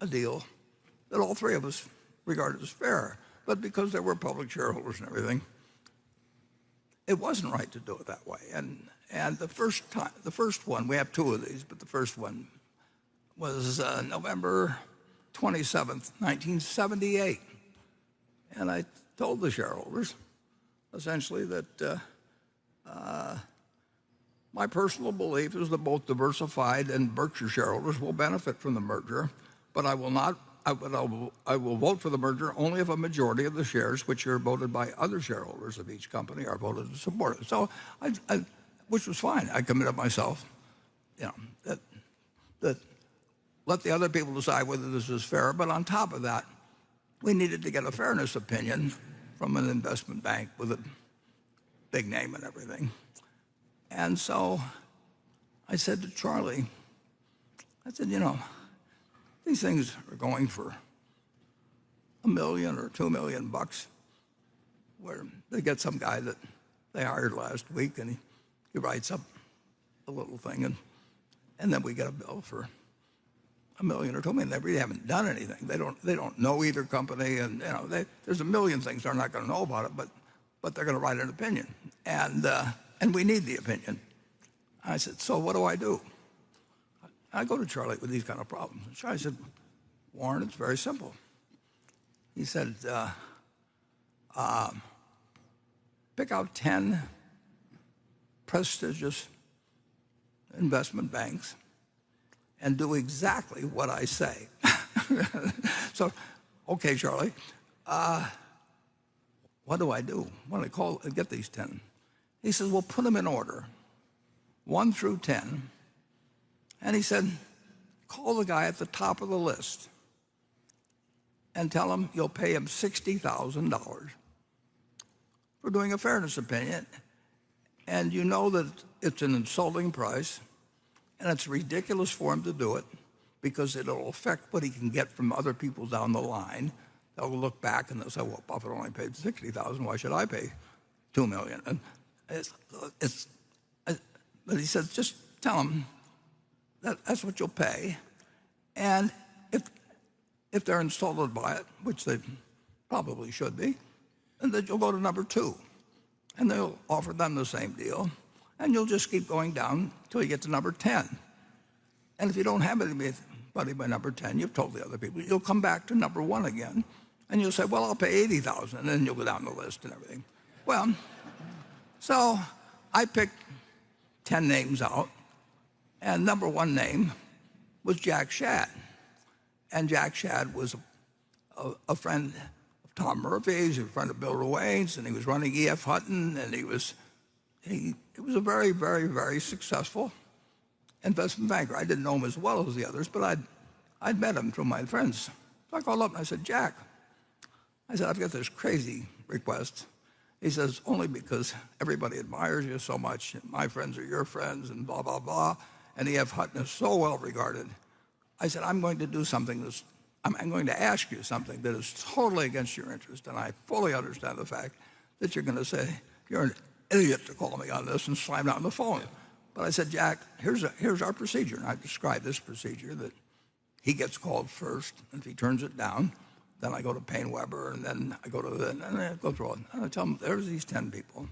a deal that all three of us regarded as fair. But because there were public shareholders and everything, it wasn't right to do it that way. And the first one, we have two of these, but the first one was November 27th, 1978. And I told the shareholders, essentially, that my personal belief is that both Diversified and Berkshire shareholders will benefit from the merger, but I will vote for the merger only if a majority of the shares which are voted by other shareholders of each company are voted to support it. So, which was fine. I committed myself, that let the other people decide whether this is fair. But on top of that, we needed to get a fairness opinion from an investment bank with a big name and everything. And so I said to Charlie, I said, these things are going for $1 million or $2 million, where they get some guy that they hired last week, and he writes up a little thing, and then we get a bill for $1 million or $2 million. They really haven't done anything. They don't know either company, and there's a million things they're not going to know about it, but they're going to write an opinion, and we need the opinion. I said, so what do I do? I go to Charlie with these kind of problems. And Charlie said, Warren, it's very simple. He said, pick out 10 prestigious investment banks and do exactly what I say. So, okay, Charlie, what do I do? When I call and get these 10? He says, well, put them in order, 1 through 10. And he said, call the guy at the top of the list and tell him you'll pay him $60,000 for doing a fairness opinion. And you know that it's an insulting price, and it's ridiculous for him to do it because it'll affect what he can get from other people down the line. They'll look back and they'll say, well, Buffett only paid $60,000. Why should I pay $2 million? And but he said, just tell him that's what you'll pay. And if they're insulted by it, which they probably should be, then you'll go to number 2. And they'll offer them the same deal. And you'll just keep going down until you get to number 10. And if you don't have anybody by number 10, you've told the other people, you'll come back to number 1 again. And you'll say, well, I'll pay $80,000. And then you'll go down the list and everything. Well, so I picked 10 names out. And number 1 name was Jack Shadd. And Jack Shadd was a friend of Tom Murphy's, a friend of Bill Ruane's, and he was running E.F. Hutton, and he was a very, very, very successful investment banker. I didn't know him as well as the others, but I'd met him through my friends. So I called up and I said, Jack, I said, I've got this crazy request. He says, only because everybody admires you so much, and my friends are your friends, and blah, blah, blah, and E.F. Hutton is so well regarded. I said, I'm going to do something I'm going to ask you something that is totally against your interest, and I fully understand the fact that you're going to say, you're an idiot to call me on this and slam down the phone. But I said, Jack, here's our procedure. And I described this procedure that he gets called first, and if he turns it down, then I go to Payne Weber, and then I go to and I go through it. And I tell him, there's these 10 people.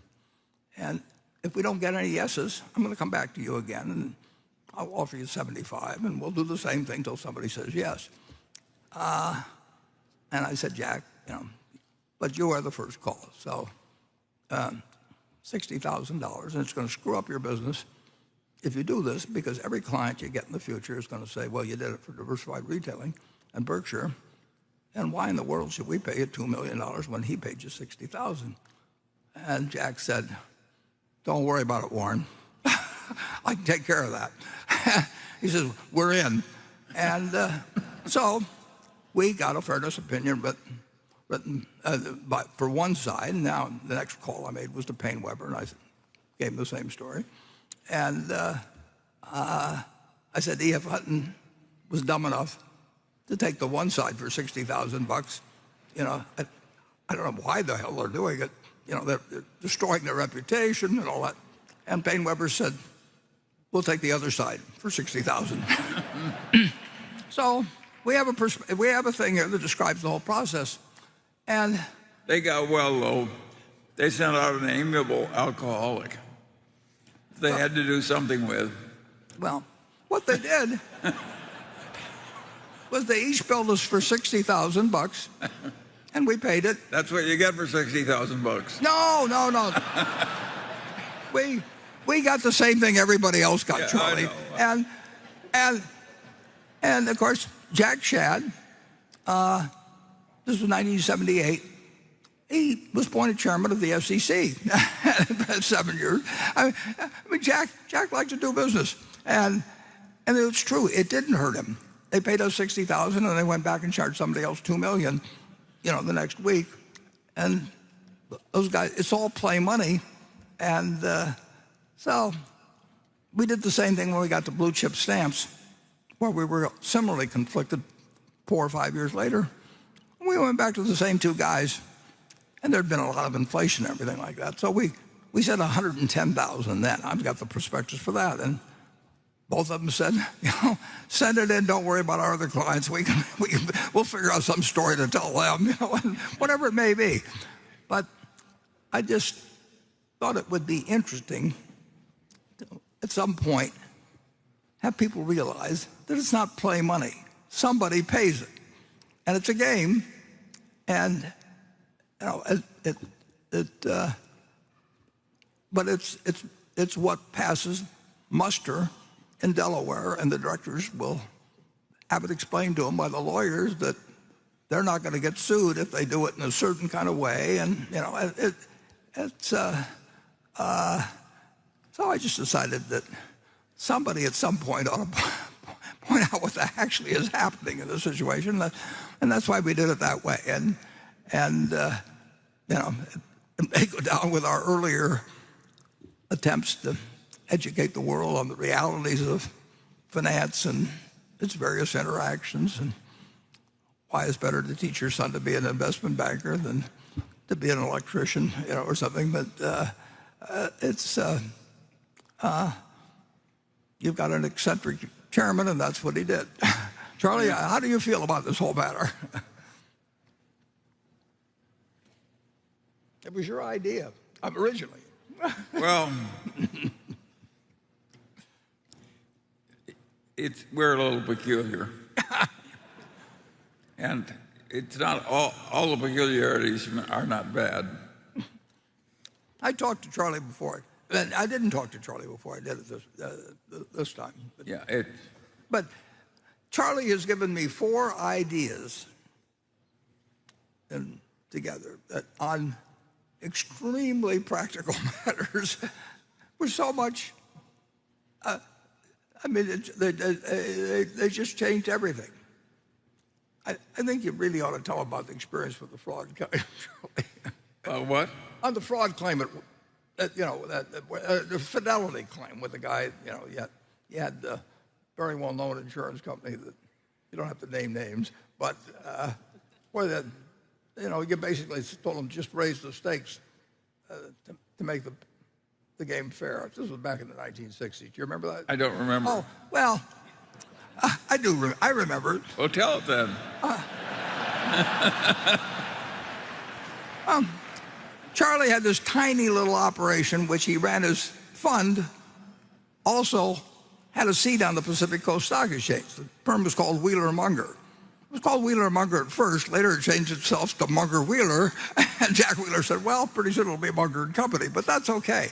And if we don't get any yeses, I'm going to come back to you again, and I'll offer you 75, and we'll do the same thing till somebody says yes. And I said, Jack, but you are the first call. So $60,000, and it's going to screw up your business if you do this, because every client you get in the future is going to say, well, you did it for diversified retailing and Berkshire, and why in the world should we pay you $2 million when he paid you $60,000? And Jack said, don't worry about it, Warren. I can take care of that. He says, we're in. And so we got a fairness opinion written for one side. Now the next call I made was to Payne Weber, and I gave him the same story. And I said E.F. Hutton was dumb enough to take the one side for $60,000. I don't know why the hell they're doing it. They're destroying their reputation and all that. And Payne Weber said, we'll take the other side for $60,000. So we have a thing here that describes the whole process. And they got well low. They sent out an amiable alcoholic they had to do something with. Well, what they did was they each billed us for $60,000, and we paid it. That's what you get for $60,000. No. We got the same thing everybody else got, Charlie. And of course, Jack Shadd, this was 1978, he was appointed chairman of the SEC for 7 years. I mean, Jack liked to do business. And it's true, it didn't hurt him. They paid us $60,000, and they went back and charged somebody else $2 million. the next week. And those guys, it's all play money. And so we did the same thing when we got to blue chip stamps, where we were similarly conflicted 4 or 5 years later. We went back to the same two guys, and there'd been a lot of inflation and everything like that. So we said 110,000 then. I've got the prospectus for that. And both of them said, send it in. Don't worry about our other clients. We'll figure out some story to tell them, and whatever it may be. But I just thought it would be interesting to, at some point, have people realize that it's not play money. Somebody pays it, and it's a game. And but it's what passes muster in Delaware, and the directors will have it explained to them by the lawyers that they're not going to get sued if they do it in a certain kind of way. And so I just decided that somebody at some point ought to point out what actually is happening in the situation, and that's why we did it that way. And it may go down with our earlier attempts to educate the world on the realities of finance and its various interactions, and why it's better to teach your son to be an investment banker than to be an electrician, or something. But you've got an eccentric chairman, and that's what he did. Charlie, how do you feel about this whole matter? It was your idea, originally. Well, we're a little peculiar. And it's not all the peculiarities are not bad. I talked to Charlie before. I didn't talk to Charlie before I did it this time. But Charlie has given me 4 ideas together on extremely practical matters with so much. They just changed everything. I think you really ought to tell about the experience with the fraud claim. What? On the fraud claim, the fidelity claim with the guy. You had the very well-known insurance company that you don't have to name names, but where you basically told them just raise the stakes to make the game fair. This was back in the 1960s. Do you remember that? I don't remember. Oh, well, I do. I remember it. Well, tell it then. Charlie had this tiny little operation which he ran his fund, also had a seat on the Pacific Coast Stock Exchange. The firm was called Wheeler Munger. It was called Wheeler Munger at first. Later it changed itself to Munger Wheeler. And Jack Wheeler said, well, pretty soon it'll be Munger and Company, but that's okay.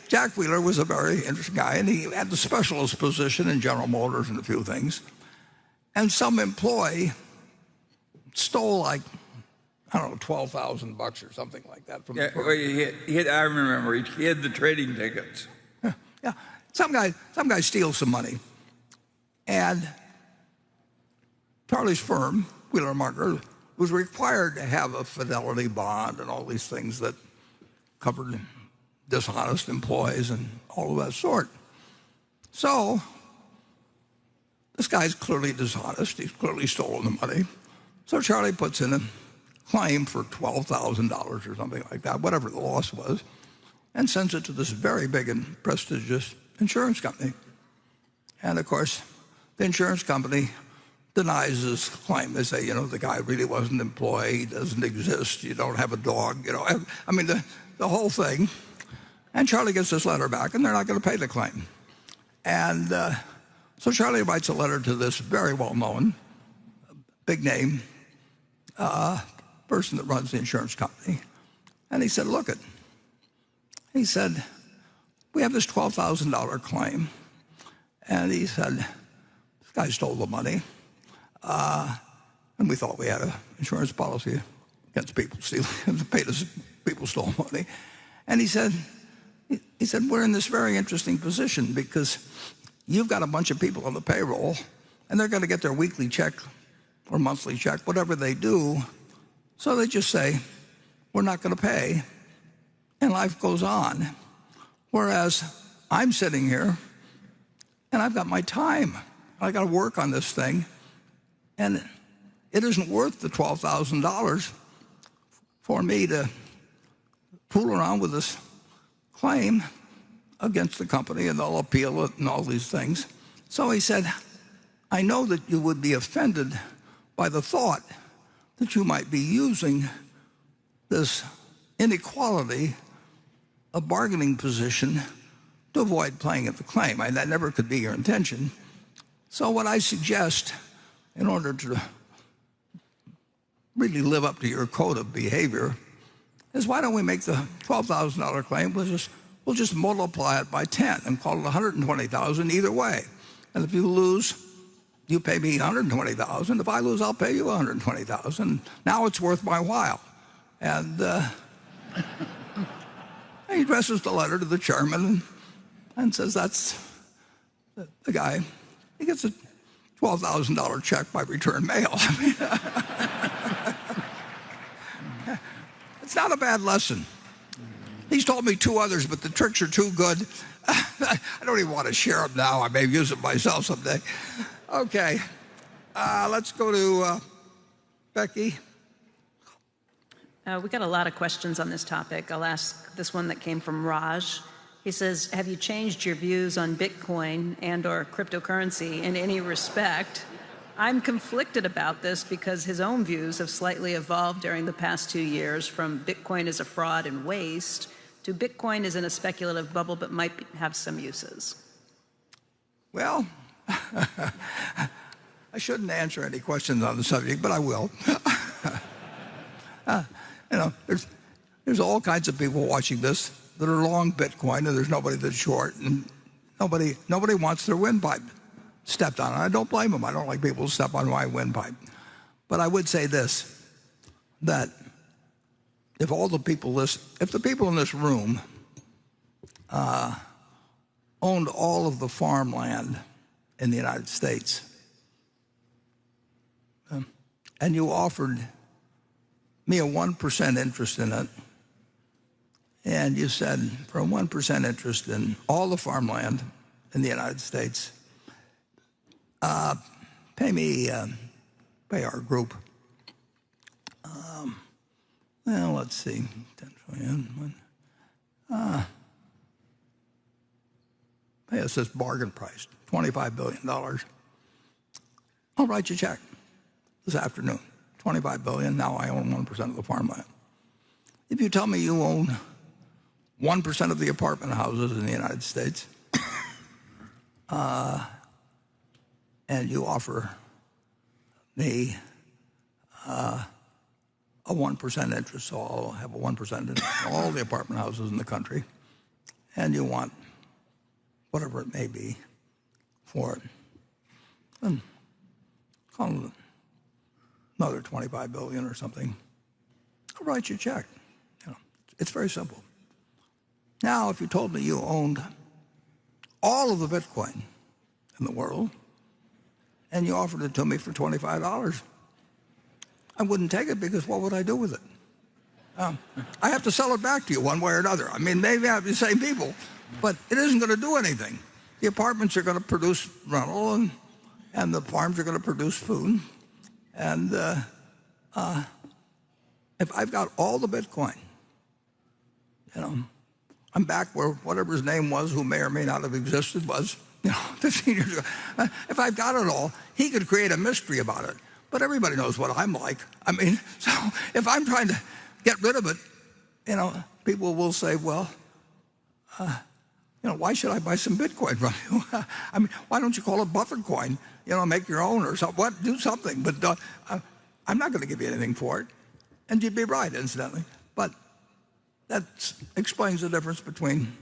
Jack Wheeler was a very interesting guy, and he had the specialist position in General Motors and a few things. And some employee stole I don't know, $12,000 or something like that from the firm. I remember he hid the trading tickets. Yeah, some guy steals some money, and Charlie's firm, Wheeler Munger, was required to have a fidelity bond and all these things that covered dishonest employees and all of that sort. So this guy's clearly dishonest. He's clearly stolen the money. So Charlie puts in a claim for $12,000 or something like that, whatever the loss was, and sends it to this very big and prestigious insurance company. And of course, the insurance company denies his claim. They say, the guy really wasn't employed, he doesn't exist, you don't have a dog, I mean, the whole thing. And Charlie gets this letter back, and they're not going to pay the claim. And so Charlie writes a letter to this very well-known, big name person that runs the insurance company. And he said, he said, we have this $12,000 claim. And he said, this guy stole the money. And we thought we had an insurance policy against people stealing, paid us people stole money. And he said, we're in this very interesting position because you've got a bunch of people on the payroll, and they're going to get their weekly check or monthly check, whatever they do, So they just say, we're not going to pay, and life goes on. Whereas I'm sitting here, and I've got my time. I got to work on this thing, and it isn't worth the $12,000 for me to fool around with this claim against the company, and they'll appeal it and all these things. So he said, I know that you would be offended by the thought that you might be using this inequality of bargaining position to avoid paying at the claim. That never could be your intention. So what I suggest, in order to really live up to your code of behavior, is why don't we make the $12,000 claim, we'll just multiply it by 10 and call it $120,000 either way. And if you lose, you pay me $120,000. If I lose, I'll pay you $120,000. Now it's worth my while. And he addresses the letter to the chairman and says that's the guy. He gets a $12,000 check by return mail. It's not a bad lesson. He's told me two others, but the tricks are too good. I don't even want to share them now. I may use them myself someday. Okay, let's go to Becky. We got a lot of questions on this topic. I'll ask this one that came from Raj. He says, have you changed your views on Bitcoin and or cryptocurrency in any respect? I'm conflicted about this because his own views have slightly evolved during the past 2 years, from Bitcoin as a fraud and waste to Bitcoin is in a speculative bubble but might have some uses. Well, I shouldn't answer any questions on the subject, but I will. There's all kinds of people watching this that are long Bitcoin, and there's nobody that's short, and nobody wants their windpipe stepped on. And I don't blame them. I don't like people who step on my windpipe. But I would say this, that if the people in this room owned all of the farmland in the United States, and you offered me a 1% interest in it, and you said, for a 1% interest in all the farmland in the United States, pay our group, well, let's see, 10 trillion, pay us this bargain price, $25 billion. I'll write you a check this afternoon, $25 billion, now I own 1% of the farmland. If you tell me you own 1% of the apartment houses in the United States, and you offer me a 1% interest, so I'll have a 1% interest in all the apartment houses in the country, and you want whatever it may be for it, then call it another $25 billion or something. I'll write you a check. It's very simple. Now, if you told me you owned all of the Bitcoin in the world, and you offered it to me for $25, I wouldn't take it, because what would I do with it? I have to sell it back to you one way or another. I mean, maybe I have the same people, but it isn't going to do anything. The apartments are going to produce rental, and the farms are going to produce food. And if I've got all the Bitcoin, I'm back where whatever his name was, who may or may not have existed, was 15 years ago. If I've got it all, he could create a mystery about it. But everybody knows what I'm like. I mean, so if I'm trying to get rid of it, people will say, well, why should I buy some Bitcoin from you? I mean, why don't you call it Buffett coin? Make your own or something. What? Do something. But I'm not going to give you anything for it. And you'd be right, incidentally. But that explains the difference between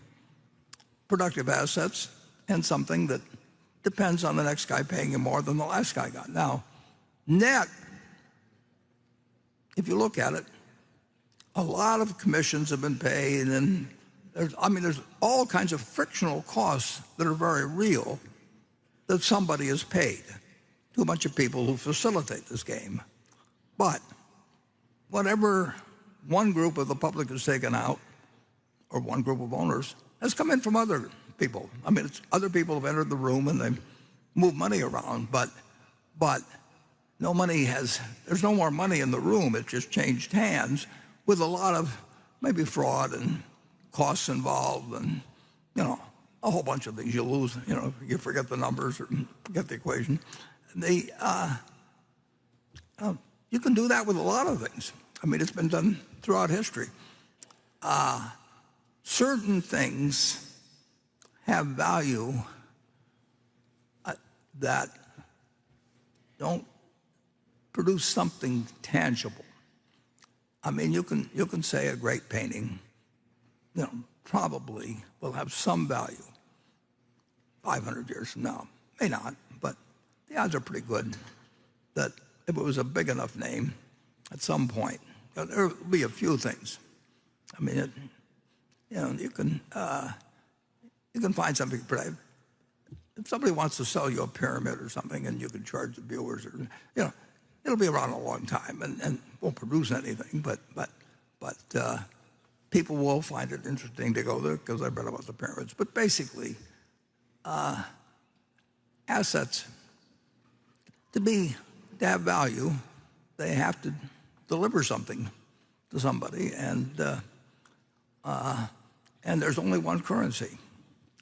productive assets and something that depends on the next guy paying you more than the last guy got. Now, net, if you look at it, a lot of commissions have been paid, and there's all kinds of frictional costs that are very real that somebody has paid to a bunch of people who facilitate this game. But whatever one group of the public has taken out, or one group of owners, has come in from other people. I mean, other people have entered the room and they've moved money around, but no money there's no more money in the room. It's just changed hands with a lot of maybe fraud and costs involved and, a whole bunch of things. You lose, you forget the numbers or forget the equation. You can do that with a lot of things. I mean, it's been done throughout history. Certain things have value that don't produce something tangible. I mean, you can say a great painting, probably will have some value 500 years from now. May not, but the odds are pretty good that if it was a big enough name, at some point, there will be a few things. I mean, you can find something. If somebody wants to sell you a pyramid or something, and you can charge the viewers, or it'll be around a long time and won't produce anything. But people will find it interesting to go there because I've read about the pyramids. But basically, assets to have value, they have to deliver something to somebody, and there's only one currency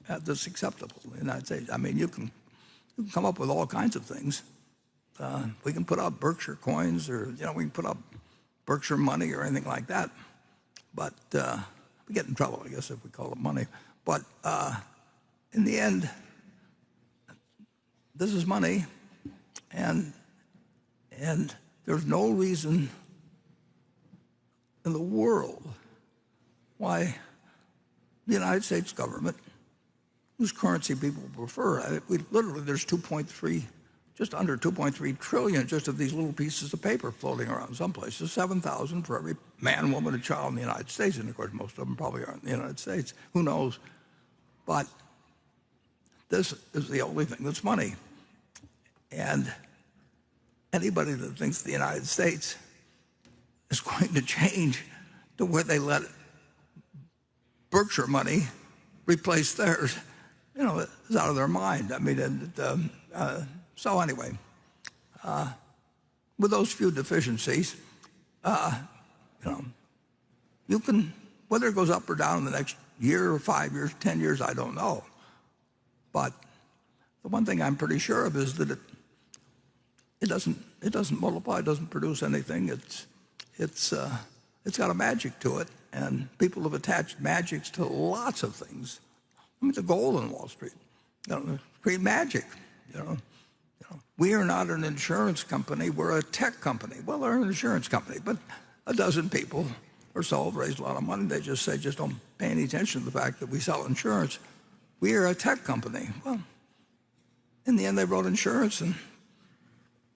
that's acceptable in the United States. I mean, you can come up with all kinds of things. We can put out Berkshire coins, or we can put out Berkshire money or anything like that. But we get in trouble, I guess, if we call it money. But in the end, this is money, and there's no reason in the world why the United States government, whose currency people prefer, there's just under 2.3 trillion just of these little pieces of paper floating around some places, 7,000 for every man, woman, and child in the United States. And of course, most of them probably aren't in the United States. Who knows? But this is the only thing that's money. And anybody that thinks the United States is going to change to where they let Berkshire money replace theirs, is out of their mind. I mean, so anyway, with those few deficiencies, you can, whether it goes up or down in the next year or 5 years, 10 years, I don't know. But the one thing I'm pretty sure of is that it doesn't multiply, it doesn't produce anything. It's got a magic to it, and people have attached magics to lots of things. I mean, the gold in Wall Street, create magic. We are not an insurance company; we're a tech company. Well, they're an insurance company, but a dozen people or so have raised a lot of money. They just say, just don't pay any attention to the fact that we sell insurance. We are a tech company. Well, in the end, they wrote insurance, and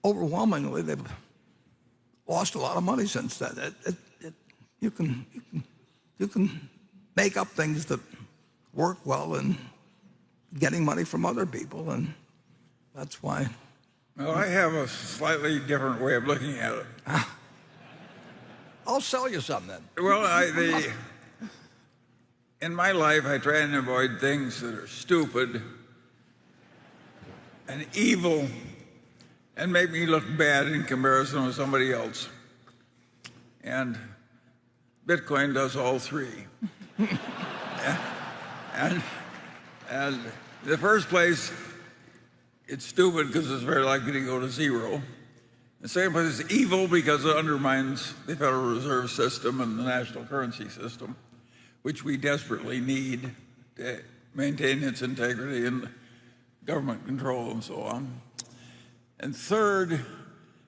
overwhelmingly, they've lost a lot of money since then. You can make up things that work well in getting money from other people, and that's why. Well, I have a slightly different way of looking at it. I'll sell you some then. Well, in my life, I try and avoid things that are stupid and evil and make me look bad in comparison with somebody else. And Bitcoin does all three. And in the first place, it's stupid because it's very likely to go to zero. In the second place, it's evil because it undermines the Federal Reserve System and the national currency system, which we desperately need to maintain its integrity and government control and so on. And third,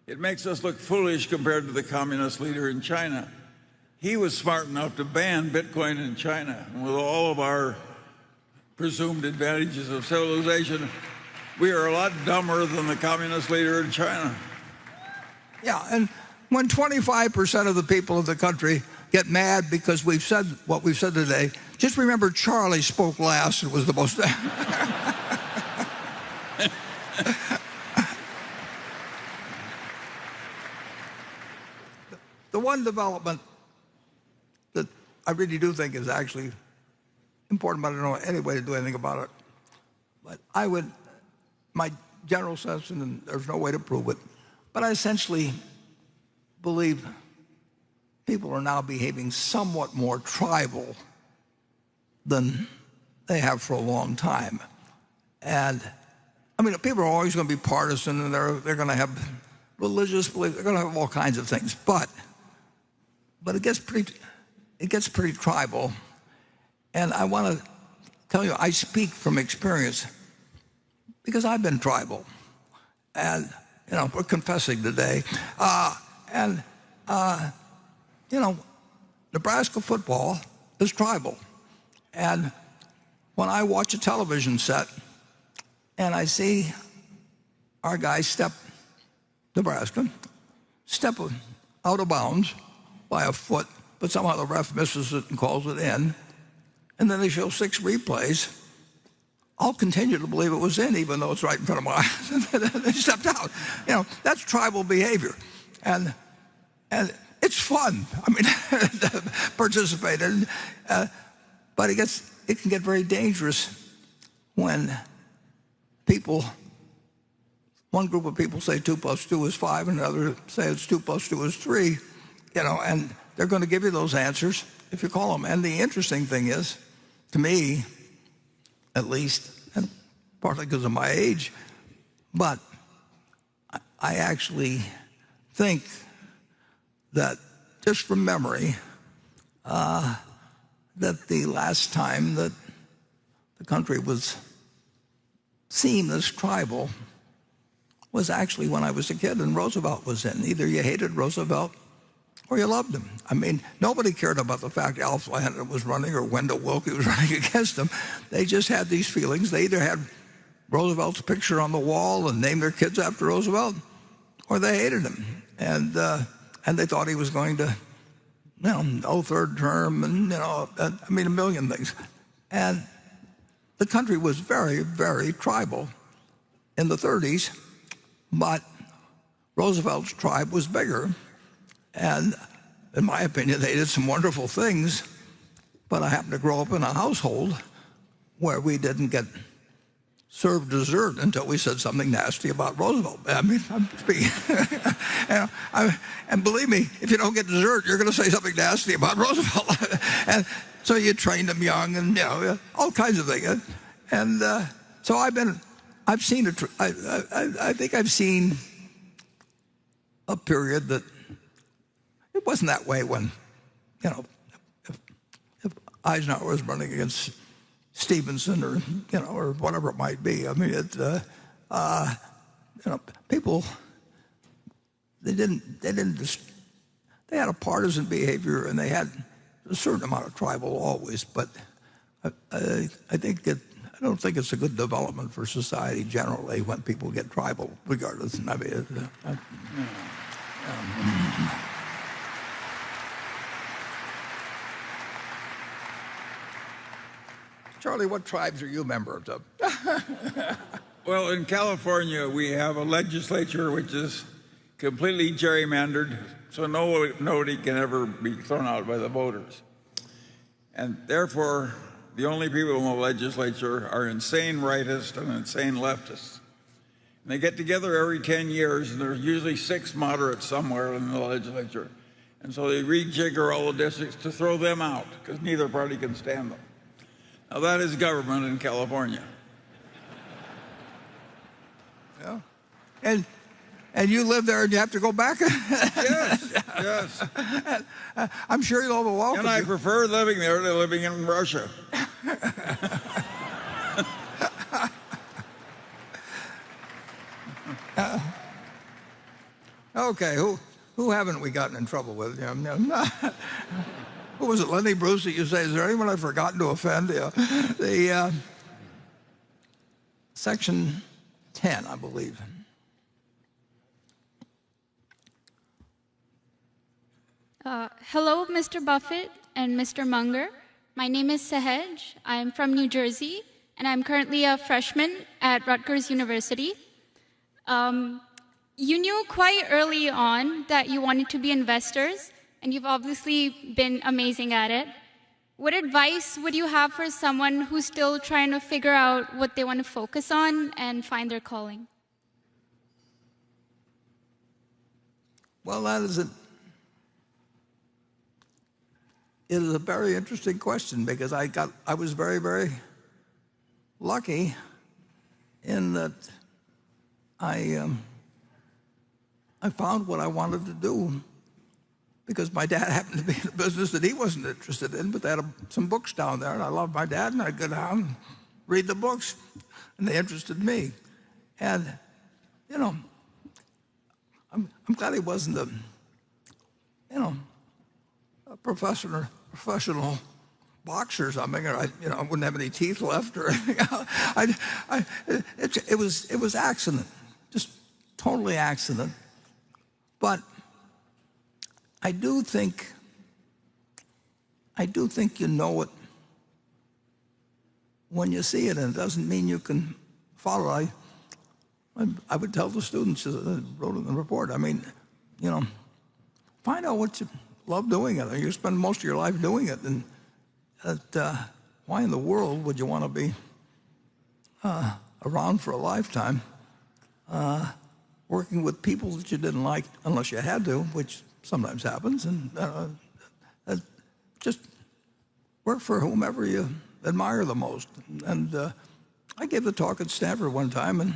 it makes us look foolish compared to the communist leader in China. He was smart enough to ban Bitcoin in China. And with all of our presumed advantages of civilization, we are a lot dumber than the communist leader in China. Yeah, and when 25% of the people of the country get mad because we've said what we've said today, just remember Charlie spoke last and was the most... the one development that I really do think is actually important, but I don't know any way to do anything about it. But my general sense, and there's no way to prove it, but I essentially believe people are now behaving somewhat more tribal than they have for a long time. And I mean, people are always going to be partisan, and they're going to have religious beliefs, they're going to have all kinds of things. But it gets pretty tribal. And I want to tell you, I speak from experience because I've been tribal. And, we're confessing today. Nebraska football is tribal. And when I watch a television set and I see our guys Nebraska step out of bounds by a foot, but somehow the ref misses it and calls it in, and then they show 6 replays, I'll continue to believe it was in, even though it's right in front of my eyes. They stepped out. That's tribal behavior. And it's fun. I mean, to participate in. But it can get very dangerous when one group of people say 2 + 2 is 5, and another say it's 2 + 2 is 3, and they're going to give you those answers if you call them. And the interesting thing is, to me, at least, and partly because of my age, but I actually think that, just from memory, that the last time that the country was seen as tribal was actually when I was a kid and Roosevelt was in. Either you hated Roosevelt or you loved him. I mean, nobody cared about the fact Alf Landon was running or Wendell Willkie was running against him. They just had these feelings. They either had Roosevelt's picture on the wall and named their kids after Roosevelt, or they hated him. And they thought he was going to, no third term, and, a million things. And the country was very, very tribal in the 30s, but Roosevelt's tribe was bigger. And in my opinion, they did some wonderful things, but I happened to grow up in a household where we didn't get served dessert until we said something nasty about Roosevelt. I mean, I'm speaking. And believe me, if you don't get dessert, you're going to say something nasty about Roosevelt. And so you train them young, and all kinds of things. And so I think I've seen a period that it wasn't that way when, if Eisenhower was running against Stevenson or whatever it might be. I mean, people, they had a partisan behavior, and they had a certain amount of tribal always. But I don't think it's a good development for society generally when people get tribal, regardless. I mean, Charlie, what tribes are you members of? Well, in California, we have a legislature which is completely gerrymandered, so nobody can ever be thrown out by the voters. And therefore, the only people in the legislature are insane rightists and insane leftists. And they get together every 10 years, and there's usually 6 moderates somewhere in the legislature. And so they rejigger all the districts to throw them out, because neither party can stand them. Now, that is government in California. Yeah. And you live there and you have to go back? Yes. I'm sure you'll have a welcome. And I prefer living there to living in Russia. Okay, who haven't we gotten in trouble with? Who was it, Lenny Bruce, that you say, is there anyone I've forgotten to offend? The Section 10, I believe. Hello, Mr. Buffett and Mr. Munger. My name is Sahej. I'm from New Jersey, and I'm currently a freshman at Rutgers University. You knew quite early on that you wanted to be investors and you've obviously been amazing at it. What advice would you have for someone who's still trying to figure out what they want to focus on and find their calling? Well, it is a very interesting question, because I was very, very lucky in that I found what I wanted to do, because my dad happened to be in a business that he wasn't interested in, but they had some books down there, and I loved my dad, and I'd go down and read the books, and they interested me. And, you know, I'm glad he wasn't a professional boxer or something, or I wouldn't have any teeth left or anything. It was accident, just totally accident. But I do think you know it when you see it, and it doesn't mean you can follow it. I would tell the students that wrote in the report, find out what you love doing it. You spend most of your life doing it, and why in the world would you want to be around for a lifetime working with people that you didn't like unless you had to, which sometimes happens, and just work for whomever you admire the most. And I gave the talk at Stanford one time, and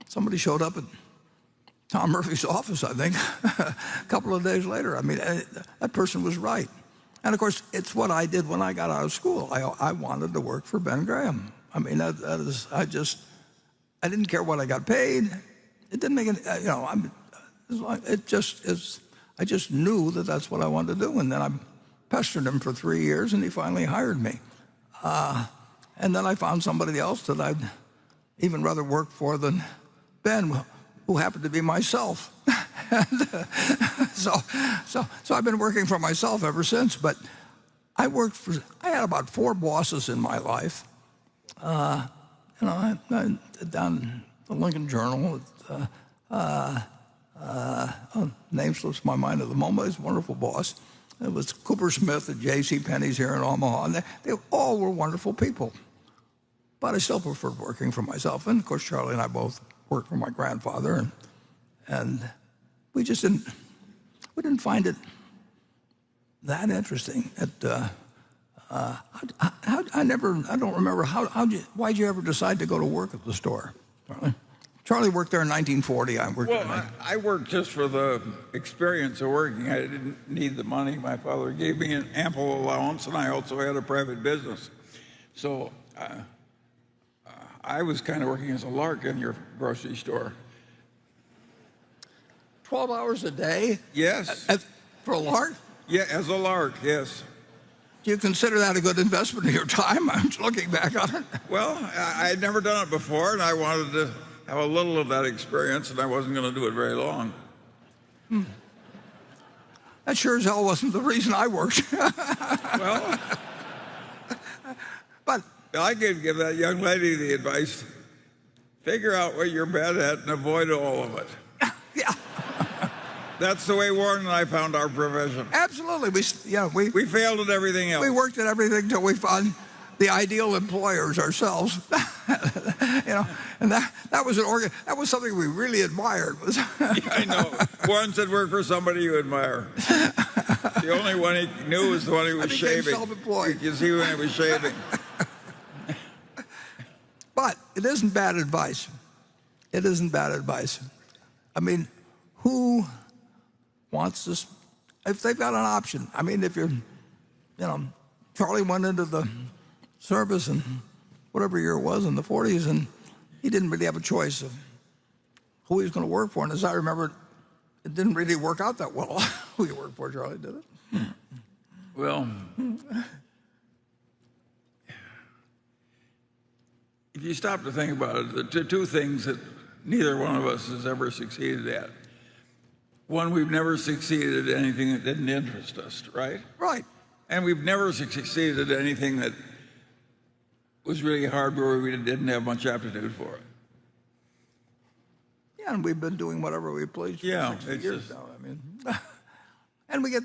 somebody showed up at Tom Murphy's office, I think, a couple of days later. That person was right. And of course, it's what I did when I got out of school. I wanted to work for Ben Graham. I didn't care what I got paid. It didn't make any, it just is. I just knew that that's what I wanted to do. And then I pestered him for 3 years, and he finally hired me. And then I found somebody else that I'd even rather work for than Ben, who happened to be myself. So I've been working for myself ever since. But I had about 4 bosses in my life. Down the Lincoln Journal, name slips my mind at the moment. He's a wonderful boss. It was Cooper Smith at J.C. Penney's here in Omaha, and they all were wonderful people. But I still preferred working for myself. And of course, Charlie and I both worked for my grandfather, and we just didn't find it that interesting. I don't remember why'd you ever decide to go to work at the store, Charlie? Charlie worked there in 1940. I worked just for the experience of working. I didn't need the money. My father gave me an ample allowance, and I also had a private business. So I was kind of working as a lark in your grocery store. 12 hours a day? Yes. For a lark? Yeah, as a lark, yes. Do you consider that a good investment of your time? I'm just looking back on it. Well, I had never done it before, and I wanted to have a little of that experience, and I wasn't going to do it very long. That sure as hell wasn't the reason I worked. Well, but I could give that young lady the advice, figure out what you're bad at and avoid all of it. Yeah. That's the way Warren and I found our profession. Absolutely. We failed at everything else. We worked at everything till we found the ideal employers ourselves. And that was something we really admired. Yeah, I know. Warren said work for somebody you admire. The only one he knew was the one who was shaving. Self-employed. You can see when he was shaving. But it isn't bad advice. It isn't bad advice. Who wants this? If they've got an option. If you're, Charlie went into the service in whatever year it was in the 40s, and he didn't really have a choice of who he was going to work for. And as I remember, it didn't really work out that well who you worked for, Charlie, did it? Well, if you stop to think about it, the two things that neither one of us has ever succeeded at. One, we've never succeeded at anything that didn't interest us, right? Right. And we've never succeeded at anything that was really hard where we didn't have much aptitude for it. Yeah, and we've been doing whatever we please for 60 years now. And we get,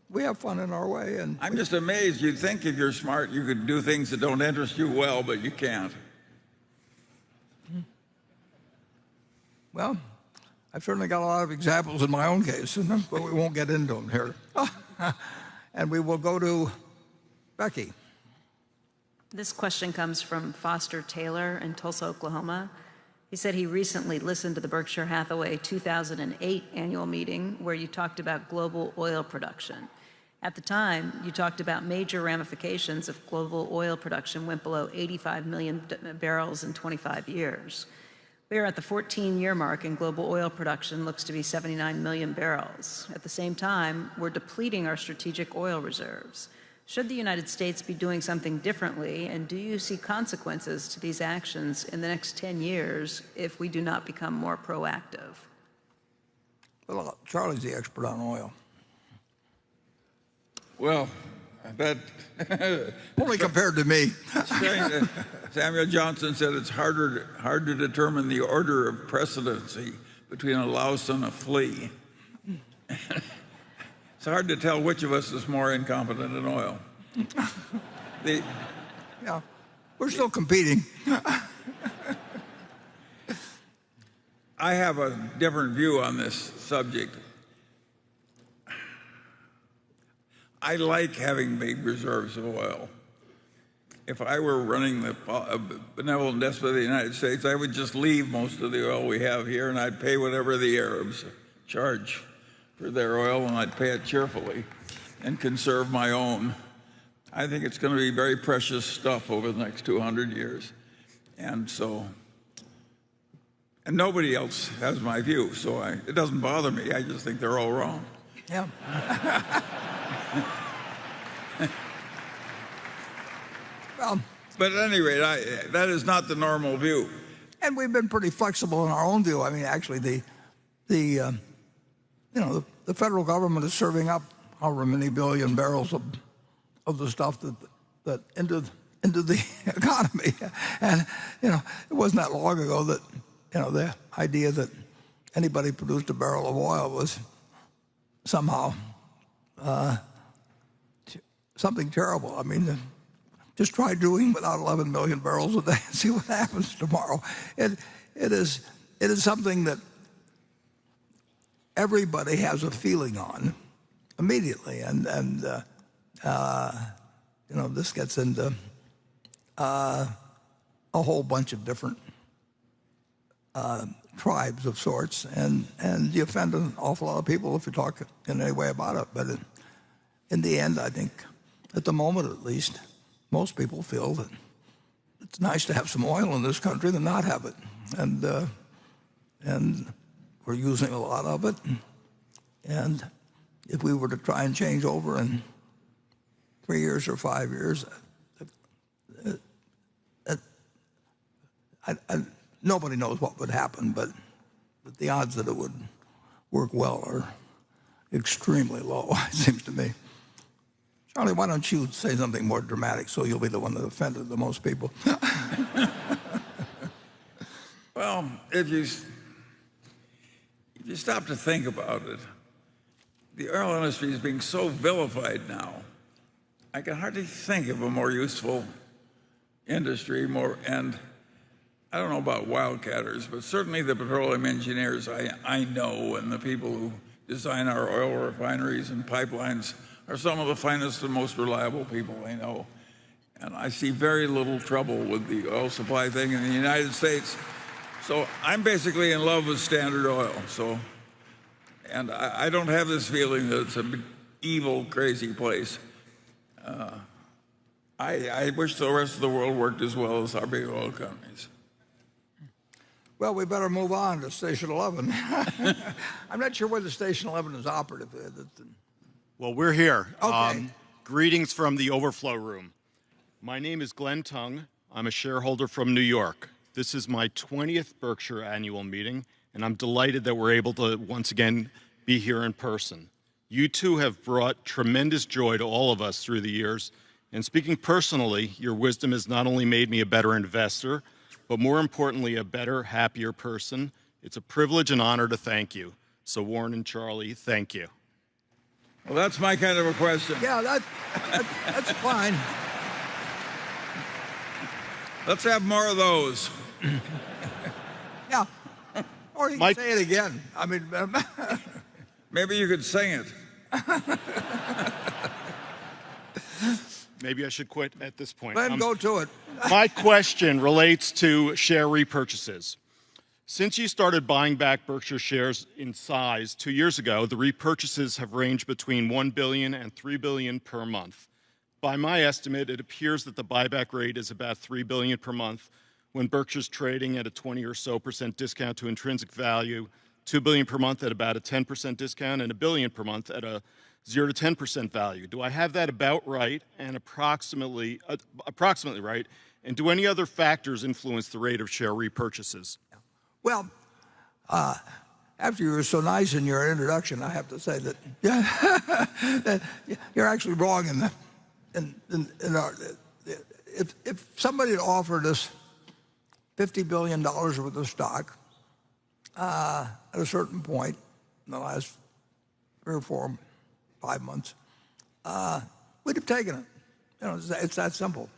we have fun in our way. And I'm just amazed. You'd think if you're smart, you could do things that don't interest you well, but you can't. Well, I've certainly got a lot of examples in my own case, but we won't get into them here. And we will go to Becky. This question comes from Foster Taylor in Tulsa, Oklahoma. He said he recently listened to the Berkshire Hathaway 2008 annual meeting where you talked about global oil production. At the time, you talked about major ramifications if global oil production went below 85 million barrels in 25 years. We are at the 14-year mark and global oil production looks to be 79 million barrels. At the same time, we're depleting our strategic oil reserves. Should the United States be doing something differently, and do you see consequences to these actions in the next 10 years if we do not become more proactive? Well, Charlie's the expert on oil. Well, that... Only compared to me. Samuel Johnson said it's hard to determine the order of precedency between a louse and a flea. It's hard to tell which of us is more incompetent in oil. Yeah, we're still competing. I have a different view on this subject. I like having big reserves of oil. If I were running the benevolent despot of the United States, I would just leave most of the oil we have here and I'd pay whatever the Arabs charge for their oil, and I'd pay it cheerfully and conserve my own. I think it's going to be very precious stuff over the next 200 years. And nobody else has my view, so it doesn't bother me. I just think they're all wrong. Yeah. Well, but at any rate, that is not the normal view. And we've been pretty flexible in our own view. I mean, actually, the federal government is serving up however many billion barrels of the stuff that into the economy. And it wasn't that long ago that the idea that anybody produced a barrel of oil was somehow something terrible. I mean, just try doing without 11 million barrels a day and see what happens tomorrow. It is something that everybody has a feeling on immediately, and this gets into a whole bunch of different tribes of sorts, and you offend an awful lot of people if you talk in any way about it. But in the end, I think, at the moment at least, most people feel that it's nice to have some oil in this country than not have it, and we're using a lot of it. And if we were to try and change over in 3 years or 5 years, nobody knows what would happen, but the odds that it would work well are extremely low, it seems to me. Charlie, why don't you say something more dramatic so you'll be the one that offended the most people? Well, if you stop to think about it, the oil industry is being so vilified now. I can hardly think of a more useful industry, and I don't know about wildcatters, but certainly the petroleum engineers I know, and the people who design our oil refineries and pipelines are some of the finest and most reliable people I know. And I see very little trouble with the oil supply thing in the United States. So I'm basically in love with Standard Oil. And I don't have this feeling that it's an evil, crazy place. I wish the rest of the world worked as well as our big oil companies. Well, we better move on to Station 11. I'm not sure whether Station 11 is operative. Well, we're here. Okay. Greetings from the overflow room. My name is Glenn Tung. I'm a shareholder from New York. This is my 20th Berkshire annual meeting, and I'm delighted that we're able to once again be here in person. You two have brought tremendous joy to all of us through the years, and speaking personally, your wisdom has not only made me a better investor, but more importantly, a better, happier person. It's a privilege and honor to thank you. So Warren and Charlie, thank you. Well, that's my kind of a question. Yeah, that's fine. Let's have more of those. Yeah. Or you can say it again. I mean, maybe you could sing it. Maybe I should quit at this point. Let him go to it. My question relates to share repurchases. Since you started buying back Berkshire shares in size 2 years ago, the repurchases have ranged between $1 billion and $3 billion per month. By my estimate, it appears that the buyback rate is about $3 billion per month when Berkshire's trading at a 20 or so % discount to intrinsic value, $2 billion per month at about a 10% discount, and $1 billion per month at a 0 to 10% value. Do I have that about right and approximately right? And do any other factors influence the rate of share repurchases? Well, after you were so nice in your introduction, I have to say that, that you're actually wrong in our. If somebody had offered us $50 billion worth of stock at a certain point in the last 3 or 4, 5 months, we'd have taken it. You know, it's that simple.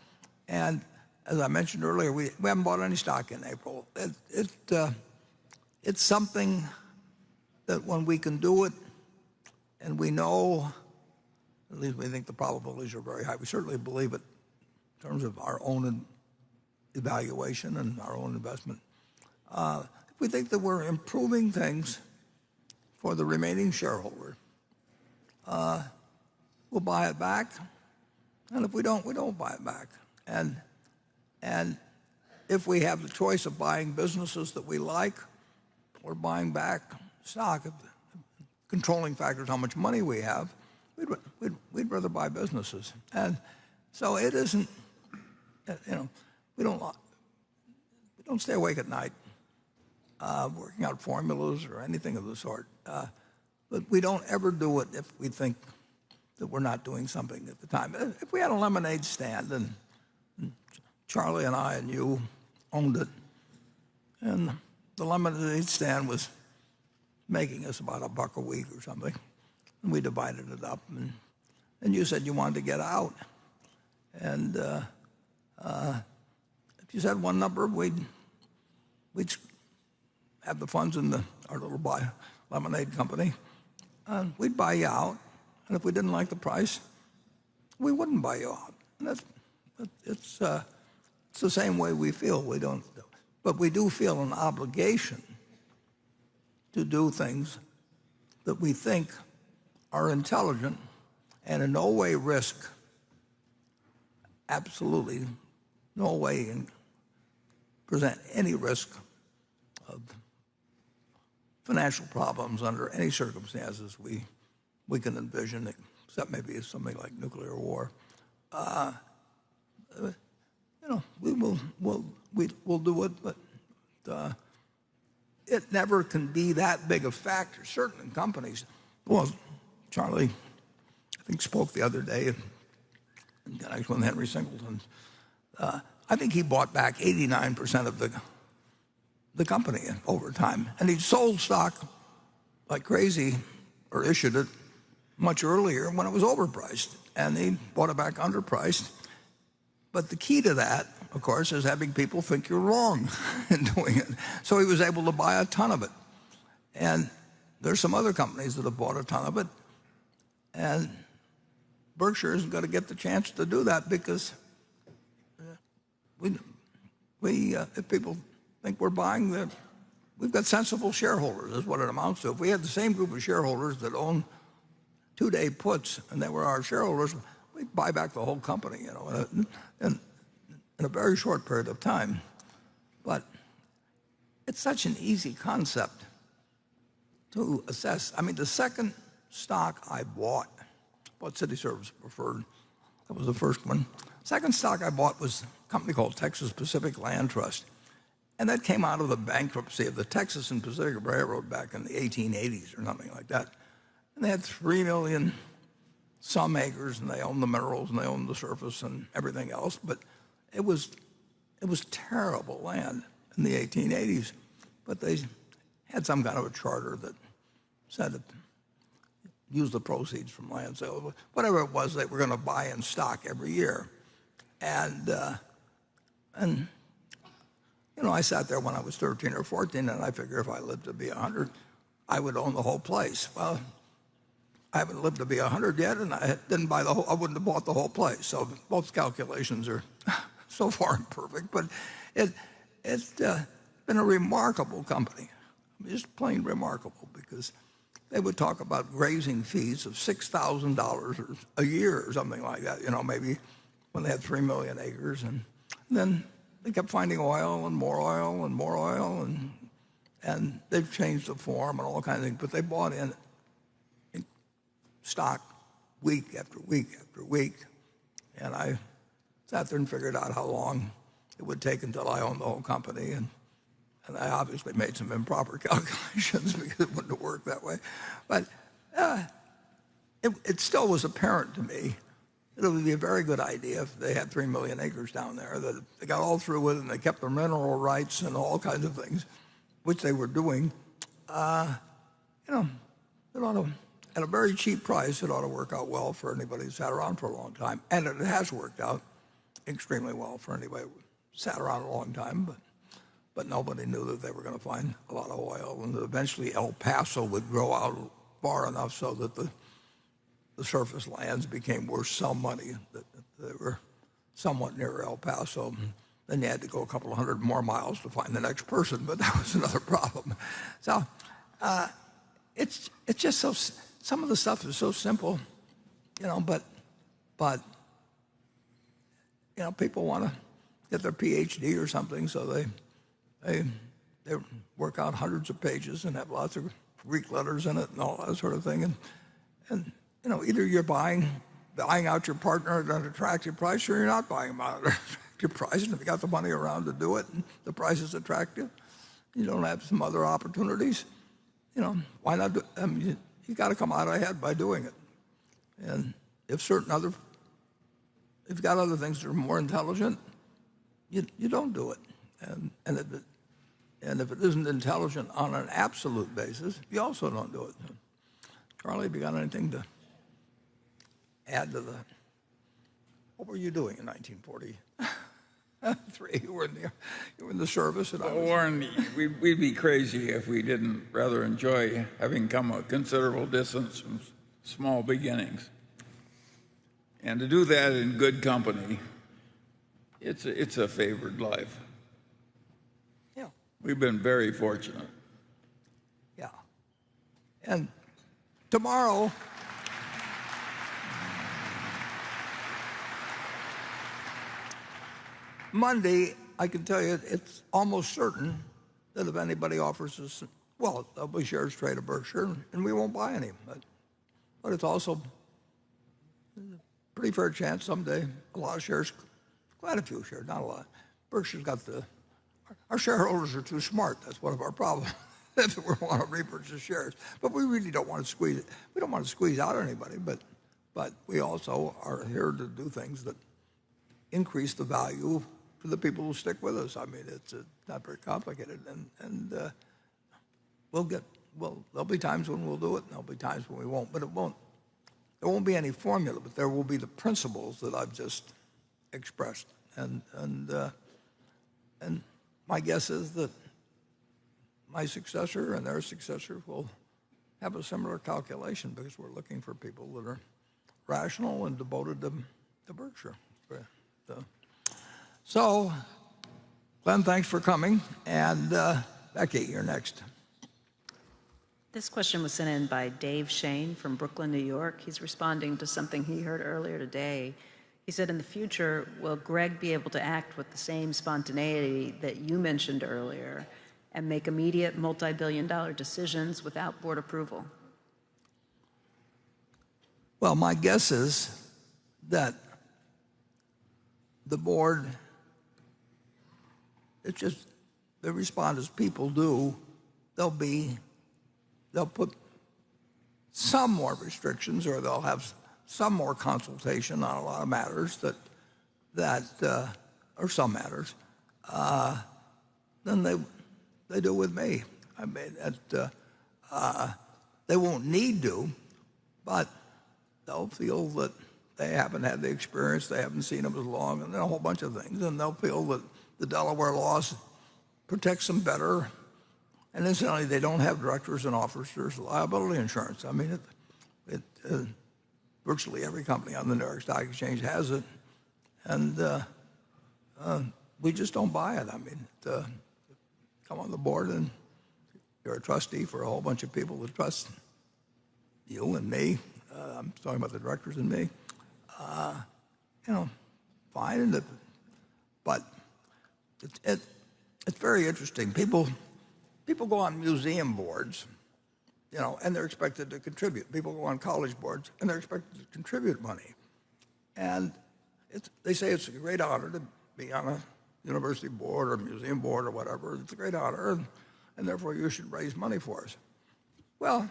And as I mentioned earlier, we haven't bought any stock in April. It's something that when we can do it, and we know, at least we think the probabilities are very high. We certainly believe it in terms of our own evaluation and our own investment. If we think that we're improving things for the remaining shareholder, we'll buy it back. And if we don't buy it back. And if we have the choice of buying businesses that we like or buying back stock, controlling factors how much money we have, we'd rather buy businesses. And so it isn't, you know, we don't stay awake at night working out formulas or anything of the sort. But we don't ever do it if we think that we're not doing something at the time. If we had a lemonade stand and Charlie and I and you owned it, and the lemonade stand was making us about $1 a week or something, and we divided it up, and you said you wanted to get out. And if you said one number, we'd have the funds in our little lemonade company, and we'd buy you out. And if we didn't like the price, we wouldn't buy you out. And it's the same way we feel. But we do feel an obligation to do things that we think are intelligent and in no way risk, absolutely no way present any risk of financial problems under any circumstances we can envision, except maybe something like nuclear war. You know, we'll do it, but it never can be that big a factor. Certain companies, well, Charlie, I think spoke the other day in connection with Henry Singleton. I think he bought back 89% of the company over time, and he sold stock like crazy, or issued it much earlier when it was overpriced, and he bought it back underpriced. But the key to that, of course, is having people think you're wrong in doing it. So he was able to buy a ton of it. And there's some other companies that have bought a ton of it, and Berkshire isn't going to get the chance to do that because if people think we're buying, we've got sensible shareholders, is what it amounts to. If we had the same group of shareholders that own 2-day puts, and they were our shareholders, we'd buy back the whole company, you know, in a very short period of time. But it's such an easy concept to assess. I mean, the second stock I bought City Service Preferred. That was the first one. Second stock I bought was a company called Texas Pacific Land Trust. And that came out of the bankruptcy of the Texas and Pacific Railroad back in the 1880s or something like that. And they had 3 million some acres, and they owned the minerals, and they owned the surface and everything else. But it was terrible land in the 1880s. But they had some kind of a charter that said that use the proceeds from land sales, whatever it was they were going to buy in stock every year. And I sat there when I was 13 or 14, and I figured if I lived to be 100, I would own the whole place. Well, I haven't lived to be 100 yet, and I wouldn't have bought the whole place. So both calculations are so far imperfect, but it's been a remarkable company. Just plain remarkable, because they would talk about grazing fees of $6,000 a year or something like that, maybe when they had 3 million acres. And then they kept finding oil and more oil and more oil, and they've changed the form and all kinds of things, but they bought in stock week after week after week. And I sat there and figured out how long it would take until I owned the whole company. And I obviously made some improper calculations because it wouldn't have worked that way. But it still was apparent to me that it would be a very good idea if they had 3 million acres down there, that if they got all through with it and they kept their mineral rights and all kinds of things, which they were doing, it ought to, at a very cheap price, it ought to work out well for anybody who sat around for a long time. And it has worked out extremely well for anybody who sat around a long time, but nobody knew that they were going to find a lot of oil, and that eventually El Paso would grow out far enough so that the surface lands became worth some money, that they were somewhat near El Paso. Then you had to go a couple of hundred more miles to find the next person, but that was another problem. So it's just so, some of the stuff is so simple, but people want to get their PhD or something, so they work out hundreds of pages and have lots of Greek letters in it and all that sort of thing. And either you're buying out your partner at an attractive price, or you're not buying them out at an attractive price. And if you got the money around to do it and the price is attractive, you don't have some other opportunities, why not do it? You got to come out ahead by doing it. And if you've got other things that are more intelligent, you don't do it. And if it isn't intelligent on an absolute basis, you also don't do it. Charlie, have you got anything to add to that? What were you doing in 1943? You were in the service. And Warren, we'd be crazy if we didn't rather enjoy having come a considerable distance from small beginnings. And to do that in good company, it's a favored life. Yeah. We've been very fortunate. Yeah. And tomorrow, Monday, I can tell you it's almost certain that if anybody offers us, well, there'll be shares trade of Berkshire, and we won't buy any. But it's also a pretty fair chance someday a lot of shares, quite a few shares, not a lot. Berkshire's got our shareholders are too smart. That's one of our problems. If we want to repurchase shares. But we really don't want to squeeze it. We don't want to squeeze out anybody, but we also are here to do things that increase the value for the people who stick with us. I mean, it's not very complicated, and there'll be times when we'll do it, and there'll be times when we won't. But there won't be any formula, but there will be the principles that I've just expressed, and my guess is that my successor and their successor will have a similar calculation, because we're looking for people that are rational and devoted to Berkshire. So, Glenn, thanks for coming. And Becky, you're next. This question was sent in by Dave Shane from Brooklyn, New York. He's responding to something he heard earlier today. He said, in the future, will Greg be able to act with the same spontaneity that you mentioned earlier and make immediate multi-billion-dollar decisions without board approval? Well, my guess is that the board, they respond as people do. They'll put some more restrictions, or they'll have some more consultation on a lot of matters or some matters, than they do with me. I mean, they won't need to, but they'll feel that they haven't had the experience, they haven't seen them as long, and then a whole bunch of things. And they'll feel that the Delaware laws protects them better. And incidentally, they don't have directors and officers liability insurance. I mean, virtually every company on the New York Stock Exchange has it. And we just don't buy it. I mean, come on the board and you're a trustee for a whole bunch of people that trust you and me. I'm talking about the directors and me. Fine. But it's very interesting. People go on museum boards, and they're expected to contribute. People go on college boards, and they're expected to contribute money. And they say it's a great honor to be on a university board or museum board or whatever. It's a great honor, and therefore you should raise money for us. Well,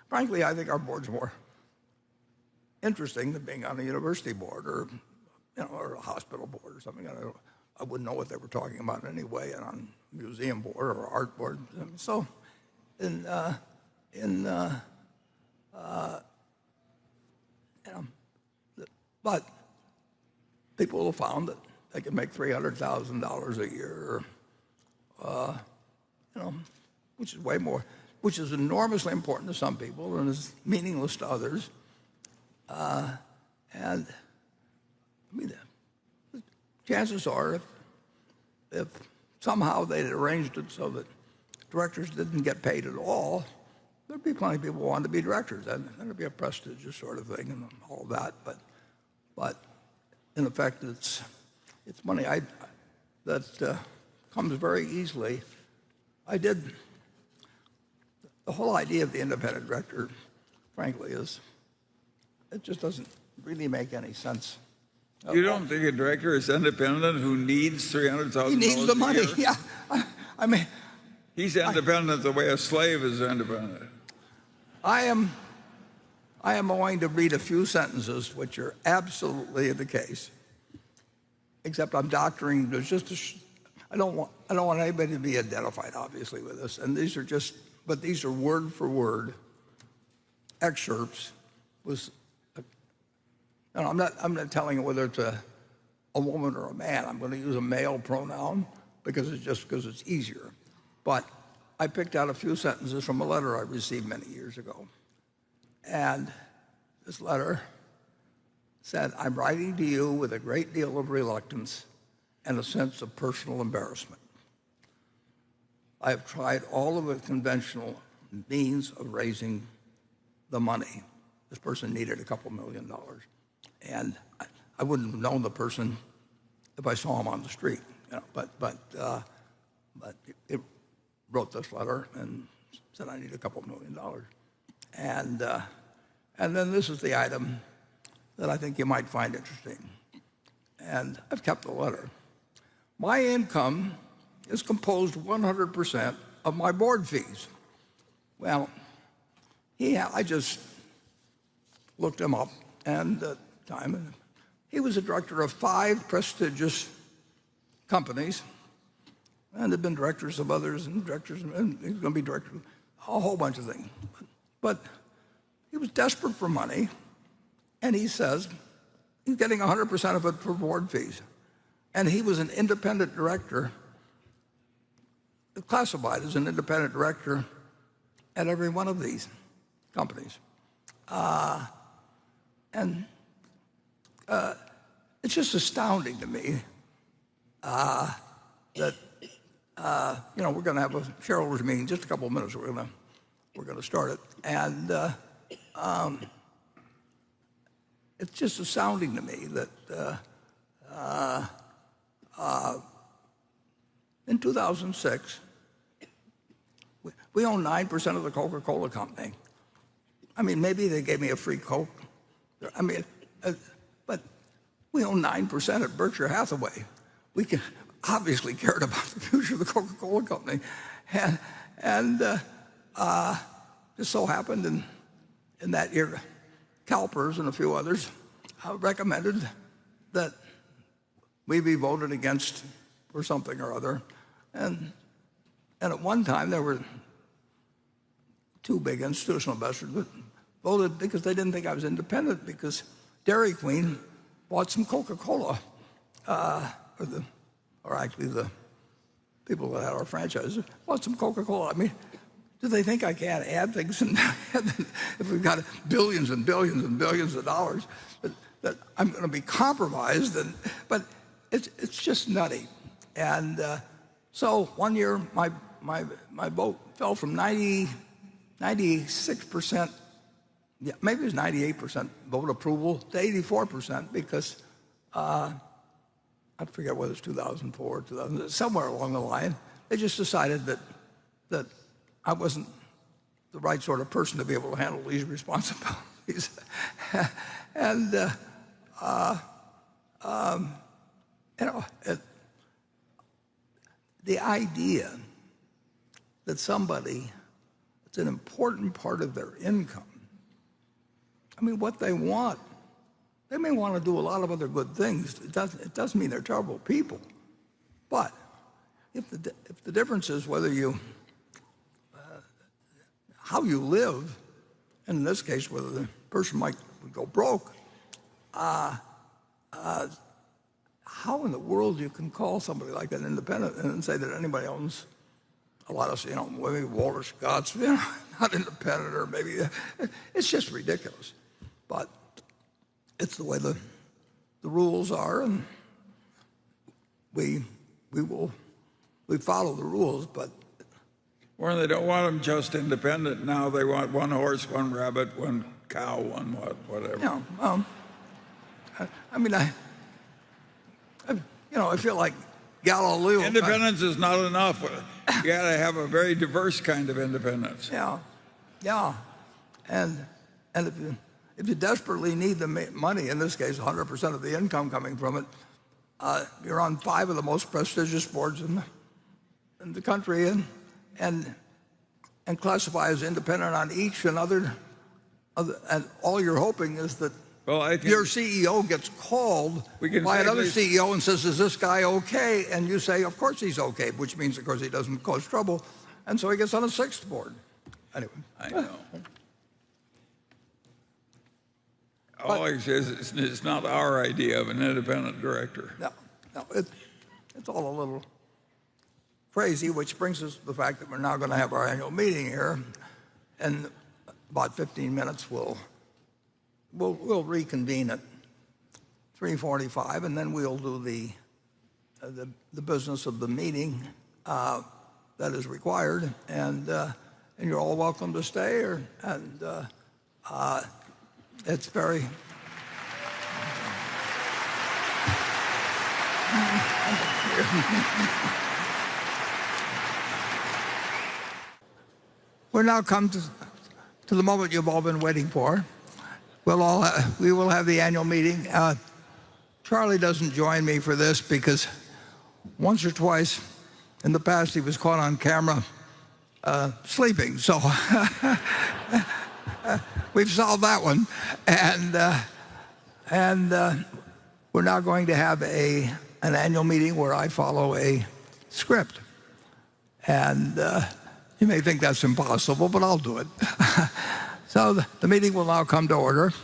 frankly, I think our board's more interesting than being on a university board or a hospital board or something. I wouldn't know what they were talking about anyway, and on museum board or art board. So, but people have found that they can make $300,000 a year, which is way more, which is enormously important to some people and is meaningless to others. And I mean, the chances are, if somehow they'd arranged it so that directors didn't get paid at all, there'd be plenty of people who wanted to be directors. And there'd be a prestigious sort of thing and all that. But in effect, it's money that comes very easily. The whole idea of the independent director, frankly, it just doesn't really make any sense. You don't think a director is independent who needs $300,000? He needs the money. Yeah. I mean, he's independent the way a slave is independent. I am going to read a few sentences which are absolutely the case. Except I'm doctoring. I don't want anybody to be identified, obviously, with this. And these are word for word excerpts. I'm not telling you whether it's a woman or a man. I'm going to use a male pronoun because it's easier. But I picked out a few sentences from a letter I received many years ago. And this letter said, "I'm writing to you with a great deal of reluctance and a sense of personal embarrassment. I have tried all of the conventional means of raising the money." This person needed a couple $1 million. And I wouldn't have known the person if I saw him on the street. But it wrote this letter and said, "I need a couple $1 million. And then this is the item that I think you might find interesting. And I've kept the letter. "My income is composed 100% of my board fees." Well, I just looked him up, and at the time, he was a director of 5 prestigious companies, and had been directors of others, and he's going to be director of a whole bunch of things. But he was desperate for money, and he says he's getting 100% of it for board fees. And he was an independent director, classified as an independent director at every one of these companies. It's just astounding to me that we're going to have a shareholders meeting in just a couple of minutes. We're going to start it, and it's just astounding to me that in 2006 we own 9% of the Coca-Cola company. I mean, maybe they gave me a free Coke. I mean, but we own 9% at Berkshire Hathaway. We obviously cared about the future of the Coca-Cola company, and just so happened in that year, CalPERS and a few others recommended that we be voted against for something or other, and at one time there were 2 big institutional investors, voted because they didn't think I was independent, because Dairy Queen bought some Coca-Cola, or actually the people that had our franchises bought some Coca-Cola. I mean, do they think I can't add things? And if we've got billions and billions and billions of dollars, that I'm going to be compromised? But it's just nutty. And so one year, my vote fell from 96%, yeah, maybe it was 98% vote approval, to 84%, because I forget whether it's 2004, 2000, somewhere along the line, they just decided that I wasn't the right sort of person to be able to handle these responsibilities. And the idea that somebody, it's an important part of their income, I mean, what they want, they may want to do a lot of other good things. It doesn't mean they're terrible people. But if the difference is whether how you live, and in this case, whether the person would go broke, how in the world you can call somebody like that independent and say that anybody owns a lot of, maybe Walter Scott's, not independent, or maybe, it's just ridiculous. But it's the way the rules are, and we follow the rules. But Warren, they don't want them just independent now. They want one horse, one rabbit, one cow, one whatever. I mean, I feel like Galileo. Independence is not enough. You got to have a very diverse kind of independence. Yeah, and if you desperately need the money, in this case, 100% of the income coming from it, you're on 5 of the most prestigious boards in the country, and classify as independent on each and other, and all you're hoping is that your CEO gets called by another CEO and says, "Is this guy okay?" And you say, "Of course he's okay," which means, of course, he doesn't cause trouble, and so he gets on a 6th board. Anyway, I know. All I say is it's not our idea of an independent director. No, it's all a little crazy, which brings us to the fact that we're now going to have our annual meeting here. In about 15 minutes, we'll reconvene at 3:45, and then we'll do the business of the meeting that is required. And you're all welcome to stay, it's very... We're now come to the moment you've all been waiting for. We will have the annual meeting. Charlie doesn't join me for this because once or twice in the past he was caught on camera sleeping. So we've solved that one. And we're now going to have an annual meeting where I follow a script. And you may think that's impossible, but I'll do it. So the meeting will now come to order.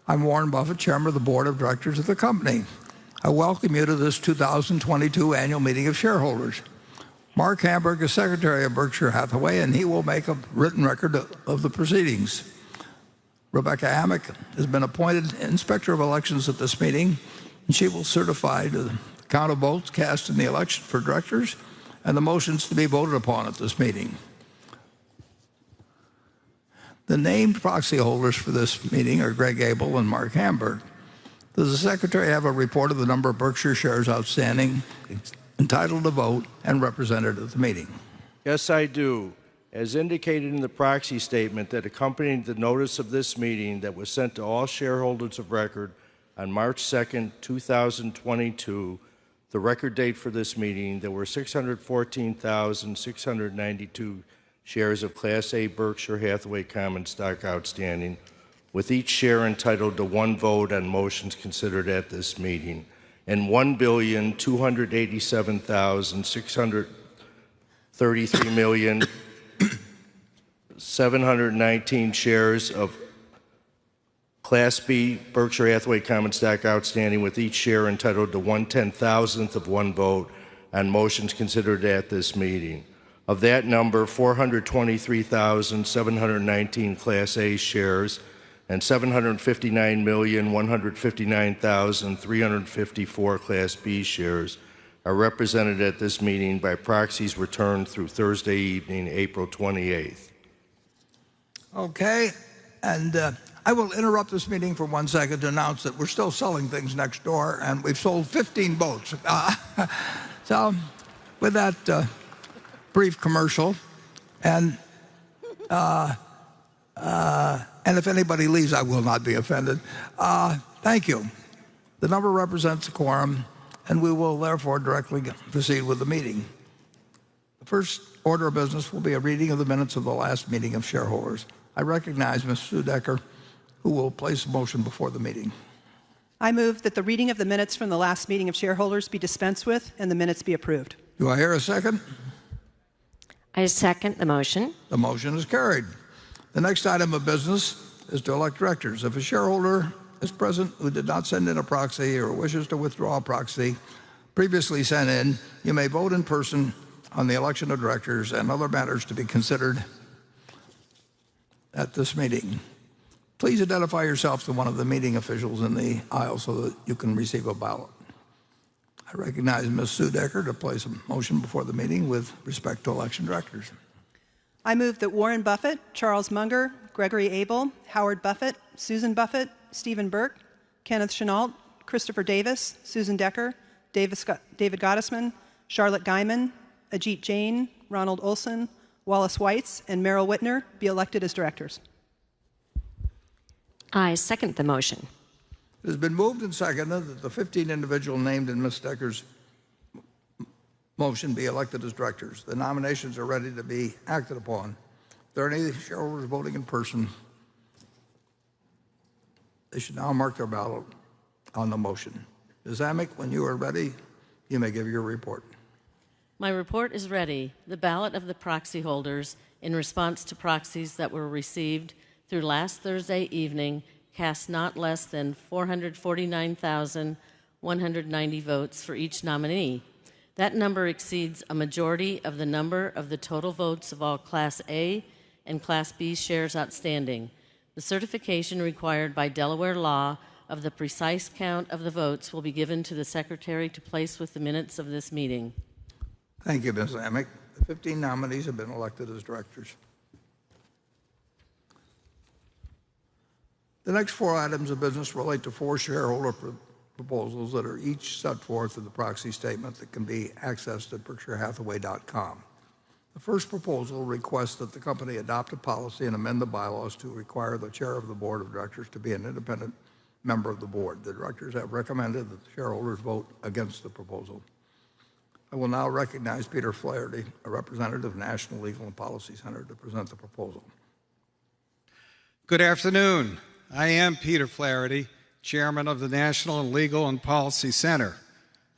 I'm Warren Buffett, Chairman of the Board of Directors of the company. I welcome you to this 2022 annual meeting of shareholders. Mark Hamburg is Secretary of Berkshire Hathaway, and he will make a written record of the proceedings. Rebecca Amick has been appointed Inspector of Elections at this meeting, and she will certify the count of votes cast in the election for directors and the motions to be voted upon at this meeting. The named proxy holders for this meeting are Greg Abel and Mark Hamburg. Does the Secretary have a report of the number of Berkshire shares outstanding, entitled to vote, and represented at the meeting? Yes, I do. As indicated in the proxy statement that accompanied the notice of this meeting that was sent to all shareholders of record on March 2nd, 2022, the record date for this meeting, there were 614,692 shares of Class A Berkshire Hathaway common stock outstanding, with each share entitled to 1 vote on motions considered at this meeting, and 1,287,633,719 shares of Class B Berkshire Hathaway common stock outstanding, with each share entitled to 1/10,000th of one vote on motions considered at this meeting. Of that number, 423,719 Class A shares and 759,159,354 Class B shares are represented at this meeting by proxies returned through Thursday evening, April 28th. Okay, and I will interrupt this meeting for 1 second to announce that we're still selling things next door, and we've sold 15 boats. So, with that brief commercial, and if anybody leaves, I will not be offended. Thank you. The number represents a quorum, and we will therefore directly proceed with the meeting. The first order of business will be a reading of the minutes of the last meeting of shareholders. I recognize Ms. Sudecker, who will place a motion before the meeting. I move that the reading of the minutes from the last meeting of shareholders be dispensed with and the minutes be approved. Do I hear a second? I second the motion. The motion is carried. The next item of business is to elect directors. If a shareholder is present who did not send in a proxy or wishes to withdraw a proxy previously sent in, you may vote in person on the election of directors and other matters to be considered at this meeting. Please identify yourself to one of the meeting officials in the aisle so that you can receive a ballot. I recognize Ms. Sudecker to place a motion before the meeting with respect to election directors. I move that Warren Buffett, Charles Munger, Gregory Abel, Howard Buffett, Susan Buffett, Stephen Burke, Kenneth Chenault, Christopher Davis, Susan Decker, David Gottesman, Charlotte Guyman, Ajit Jain, Ronald Olson, Wallace Weitz, and Meryl Whitner be elected as directors. I second the motion. It has been moved and seconded that the 15 individuals named in Ms. Decker's motion be elected as directors. The nominations are ready to be acted upon. If there are any shareholders voting in person, they should now mark their ballot on the motion. Ms. Amick, when you are ready, you may give your report. My report is ready. The ballot of the proxy holders in response to proxies that were received through last Thursday evening cast not less than 449,190 votes for each nominee. That number exceeds a majority of the number of the total votes of all Class A and Class B shares outstanding. The certification required by Delaware law of the precise count of the votes will be given to the Secretary to place with the minutes of this meeting. Thank you, Ms. Amick. The 15 nominees have been elected as directors. The next 4 items of business relate to 4 shareholder proposals that are each set forth in the proxy statement that can be accessed at berkshirehathaway.com. The first proposal requests that the company adopt a policy and amend the bylaws to require the chair of the board of directors to be an independent member of the board. The directors have recommended that the shareholders vote against the proposal. I will now recognize Peter Flaherty, a representative of National Legal and Policy Center, to present the proposal. Good afternoon. I am Peter Flaherty, chairman of the National Legal and Policy Center.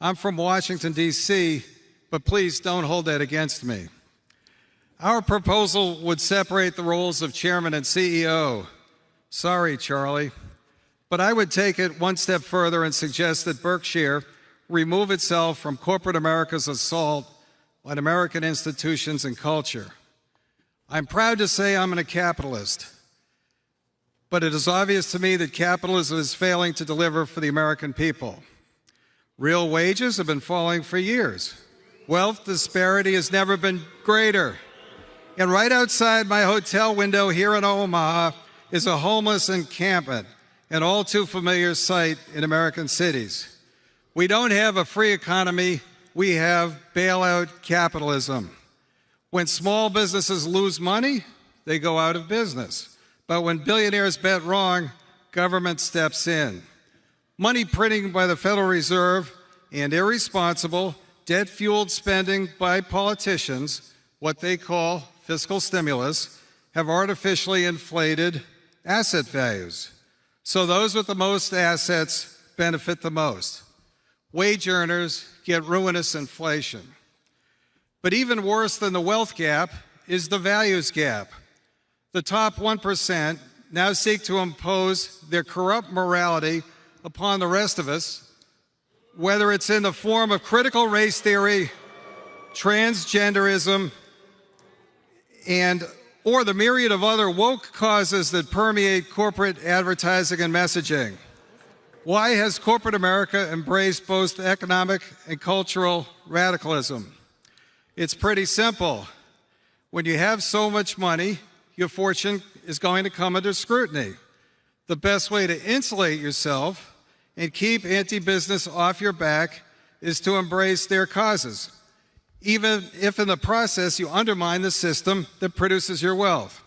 I'm from Washington, D.C., but please don't hold that against me. Our proposal would separate the roles of chairman and CEO. Sorry, Charlie. But I would take it one step further and suggest that Berkshire remove itself from corporate America's assault on American institutions and culture. I'm proud to say I'm a capitalist, but it is obvious to me that capitalism is failing to deliver for the American people. Real wages have been falling for years. Wealth disparity has never been greater. And right outside my hotel window here in Omaha is a homeless encampment, an all too familiar sight in American cities. We don't have a free economy, we have bailout capitalism. When small businesses lose money, they go out of business. But when billionaires bet wrong, government steps in. Money printing by the Federal Reserve and irresponsible, debt-fueled spending by politicians, what they call fiscal stimulus, have artificially inflated asset values. So those with the most assets benefit the most. Wage earners get ruinous inflation. But even worse than the wealth gap is the values gap. The top 1% now seek to impose their corrupt morality upon the rest of us, whether it's in the form of critical race theory, transgenderism, or the myriad of other woke causes that permeate corporate advertising and messaging. Why has corporate America embraced both economic and cultural radicalism? It's pretty simple. When you have so much money, your fortune is going to come under scrutiny. The best way to insulate yourself and keep anti-business off your back is to embrace their causes, even if in the process you undermine the system that produces your wealth.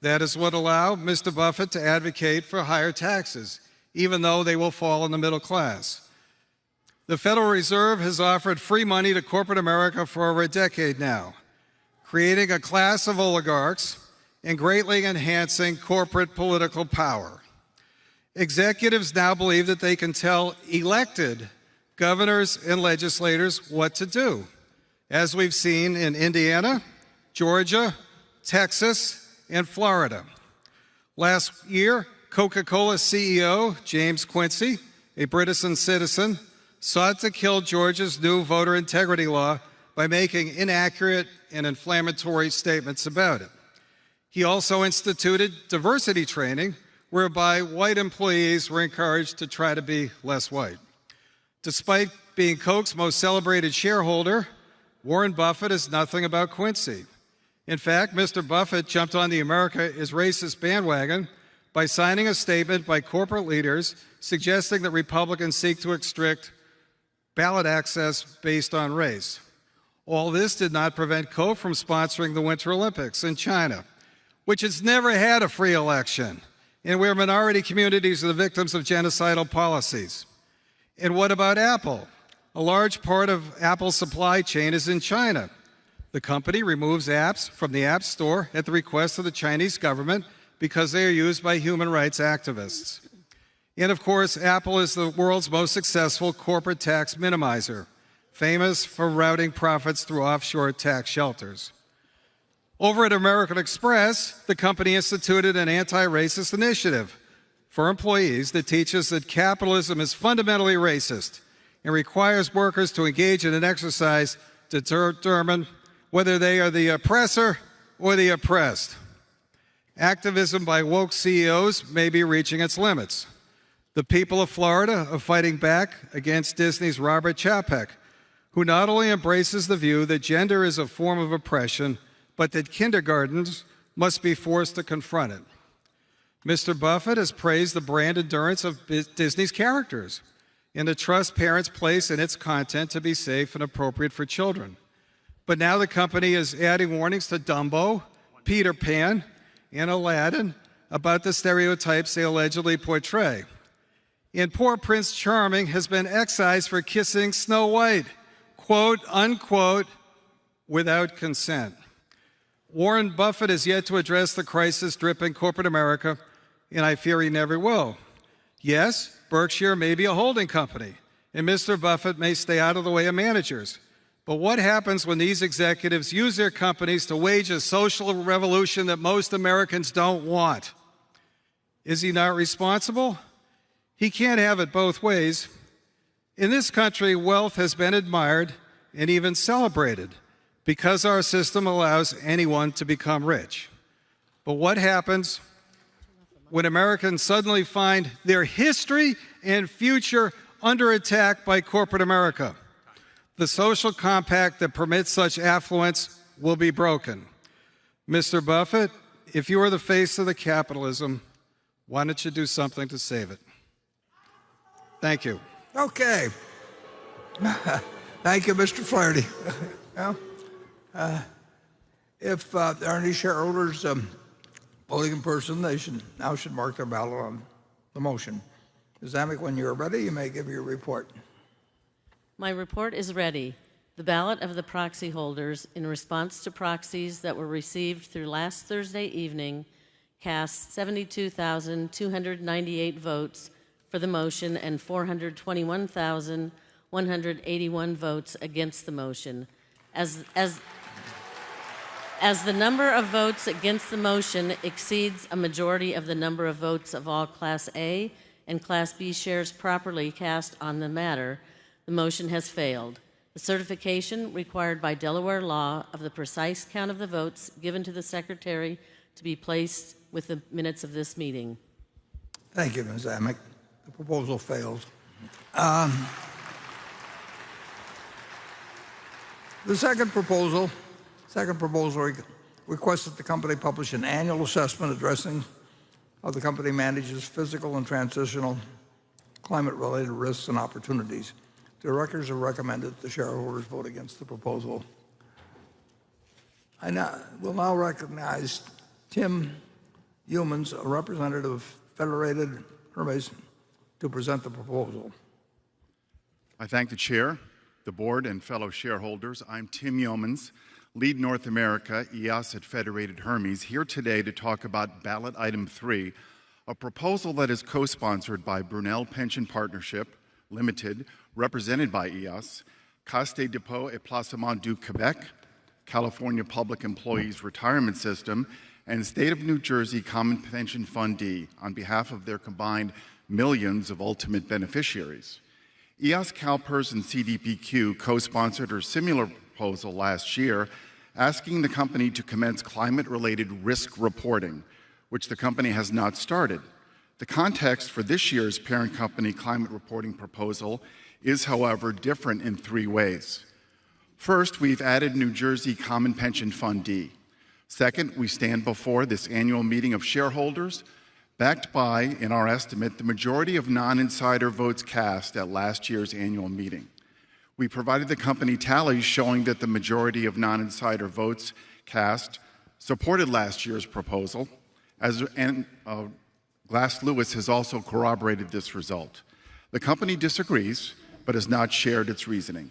That is what allowed Mr. Buffett to advocate for higher taxes, even though they will fall in the middle class. The Federal Reserve has offered free money to corporate America for over a decade now, creating a class of oligarchs and greatly enhancing corporate political power. Executives now believe that they can tell elected governors and legislators what to do, as we've seen in Indiana, Georgia, Texas, and Florida. Last year, Coca-Cola CEO James Quincy, a British citizen, sought to kill Georgia's new voter integrity law by making inaccurate and inflammatory statements about it. He also instituted diversity training, whereby white employees were encouraged to try to be less white. Despite being Coke's most celebrated shareholder, Warren Buffett is nothing about Quincy. In fact, Mr. Buffett jumped on the America is Racist bandwagon by signing a statement by corporate leaders suggesting that Republicans seek to restrict ballot access based on race. All this did not prevent Coke from sponsoring the Winter Olympics in China, which has never had a free election, and where minority communities are the victims of genocidal policies. And what about Apple? A large part of Apple's supply chain is in China. The company removes apps from the App Store at the request of the Chinese government because they are used by human rights activists. And of course, Apple is the world's most successful corporate tax minimizer, famous for routing profits through offshore tax shelters. Over at American Express, the company instituted an anti-racist initiative for employees that teaches that capitalism is fundamentally racist and requires workers to engage in an exercise to determine whether they are the oppressor or the oppressed. Activism by woke CEOs may be reaching its limits. The people of Florida are fighting back against Disney's Robert Chapek, who not only embraces the view that gender is a form of oppression, but that kindergartens must be forced to confront it. Mr. Buffett has praised the brand endurance of Disney's characters and the trust parents place in its content to be safe and appropriate for children. But now the company is adding warnings to Dumbo, Peter Pan, and Aladdin about the stereotypes they allegedly portray. And poor Prince Charming has been excised for kissing Snow White, quote, unquote, without consent. Warren Buffett has yet to address the crisis dripping corporate America, and I fear he never will. Yes, Berkshire may be a holding company, and Mr. Buffett may stay out of the way of managers. But what happens when these executives use their companies to wage a social revolution that most Americans don't want? Is he not responsible? He can't have it both ways. In this country, wealth has been admired and even celebrated because our system allows anyone to become rich. But what happens when Americans suddenly find their history and future under attack by corporate America? The social compact that permits such affluence will be broken. Mr. Buffett, if you are the face of the capitalism, why don't you do something to save it? Thank you. Okay. Thank you, Mr. Flaherty. If there are any shareholders voting in person, they should mark their ballot on the motion. Ms. Amick, when you're ready, you may give your report. My report is ready. The ballot of the proxy holders in response to proxies that were received through last Thursday evening cast 72,298 votes for the motion and 421,181 votes against the motion. As As the number of votes against the motion exceeds a majority of the number of votes of all Class A and Class B shares properly cast on the matter, the motion has failed. The certification required by Delaware law of the precise count of the votes given to the Secretary to be placed with the minutes of this meeting. Thank you, Ms. Amick. The proposal fails. The second proposal requests that the company publish an annual assessment addressing how the company manages physical and transitional climate-related risks and opportunities. Directors have recommended that the shareholders vote against the proposal. I will now recognize Tim Humans, a representative of Federated Hermes, to present the proposal. I thank the chair, the board, and fellow shareholders. I'm Tim Yeomans, lead North America, EOS at Federated Hermes, here today to talk about ballot item 3, a proposal that is co-sponsored by Brunel Pension Partnership Limited, represented by EOS, Caisse de dépôt et placement du Québec, California Public Employees Retirement System, and State of New Jersey Common Pension Fund D on behalf of their combined millions of ultimate beneficiaries. EOS, CalPERS, and CDPQ co-sponsored a similar proposal last year, asking the company to commence climate-related risk reporting, which the company has not started. The context for this year's parent company climate reporting proposal is, however, different in 3 ways. First, we've added New Jersey Common Pension Fund D. Second, we stand before this annual meeting of shareholders backed by, in our estimate, the majority of non-insider votes cast at last year's annual meeting. We provided the company tallies showing that the majority of non-insider votes cast supported last year's proposal, and Glass Lewis has also corroborated this result. The company disagrees, but has not shared its reasoning.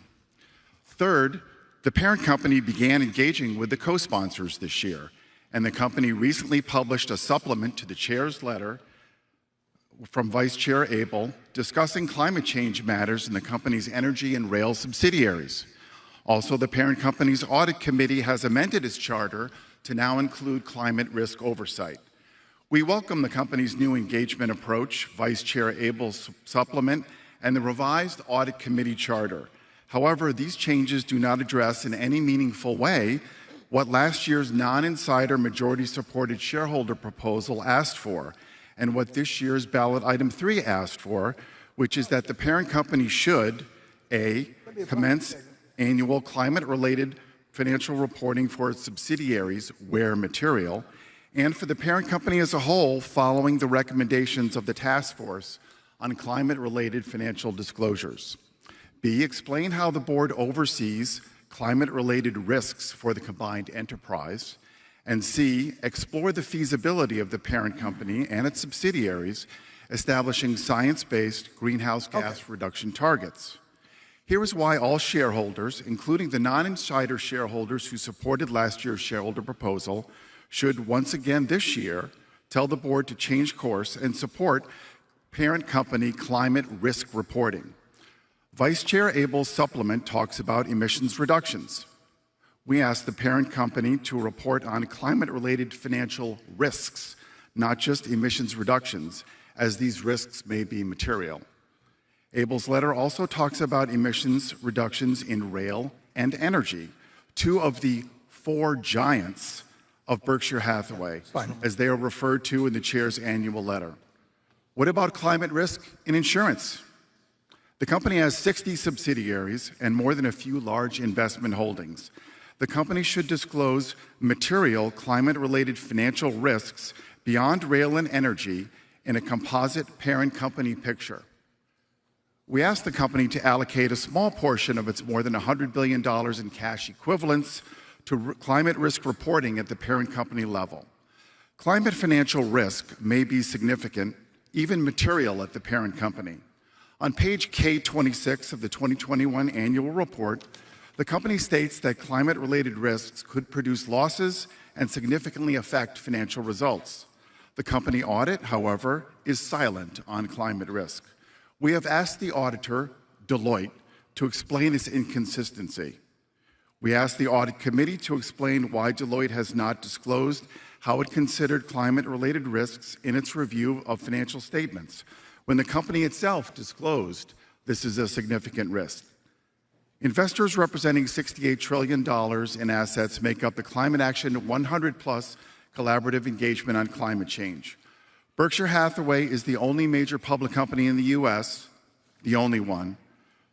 Third, the parent company began engaging with the co-sponsors this year, and the company recently published a supplement to the chair's letter from Vice Chair Abel discussing climate change matters in the company's energy and rail subsidiaries. Also, the parent company's audit committee has amended its charter to now include climate risk oversight. We welcome the company's new engagement approach, Vice Chair Abel's supplement, and the revised audit committee charter. However, these changes do not address in any meaningful way what last year's non-insider majority-supported shareholder proposal asked for, and what this year's ballot item 3 asked for, which is that the parent company should, A, commence annual climate-related financial reporting for its subsidiaries where material, and for the parent company as a whole following the recommendations of the task force on climate-related financial disclosures. B, explain how the board oversees climate-related risks for the combined enterprise. And C, explore the feasibility of the parent company and its subsidiaries establishing science-based greenhouse gas reduction targets. Here is why all shareholders, including the non-insider shareholders who supported last year's shareholder proposal, should once again this year tell the board to change course and support parent company climate risk reporting. Vice Chair Abel's supplement talks about emissions reductions. We ask the parent company to report on climate-related financial risks, not just emissions reductions, as these risks may be material. Abel's letter also talks about emissions reductions in rail and energy, 2 of the 4 giants of Berkshire Hathaway, as they are referred to in the chair's annual letter. What about climate risk in insurance? The company has 60 subsidiaries and more than a few large investment holdings. The company should disclose material climate-related financial risks beyond rail and energy in a composite parent company picture. We asked the company to allocate a small portion of its more than $100 billion in cash equivalents to climate risk reporting at the parent company level. Climate financial risk may be significant, even material at the parent company. On page K26 of the 2021 annual report, the company states that climate-related risks could produce losses and significantly affect financial results. The company audit, however, is silent on climate risk. We have asked the auditor, Deloitte, to explain this inconsistency. We asked the Audit Committee to explain why Deloitte has not disclosed how it considered climate-related risks in its review of financial statements, when the company itself disclosed this is a significant risk. Investors representing $68 trillion in assets make up the Climate Action 100+ collaborative engagement on climate change. Berkshire Hathaway is the only major public company in the U.S., the only one,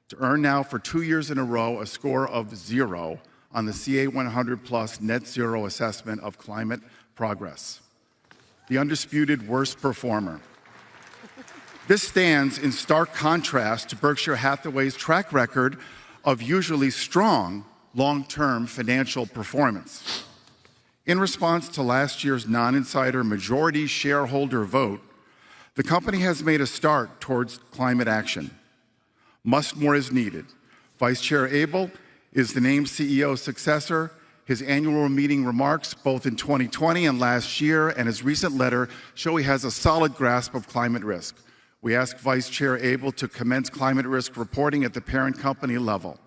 to earn now for 2 years in a row a score of 0 on the CA 100+ net zero assessment of climate progress. The undisputed worst performer. This stands in stark contrast to Berkshire Hathaway's track record of usually strong long-term financial performance. In response to last year's non-insider majority shareholder vote, the company has made a start towards climate action. Much more is needed. Vice Chair Abel is the named CEO's successor. His annual meeting remarks, both in 2020 and last year, and his recent letter show he has a solid grasp of climate risk. We ask Vice Chair Abel to commence climate risk reporting at the parent company level.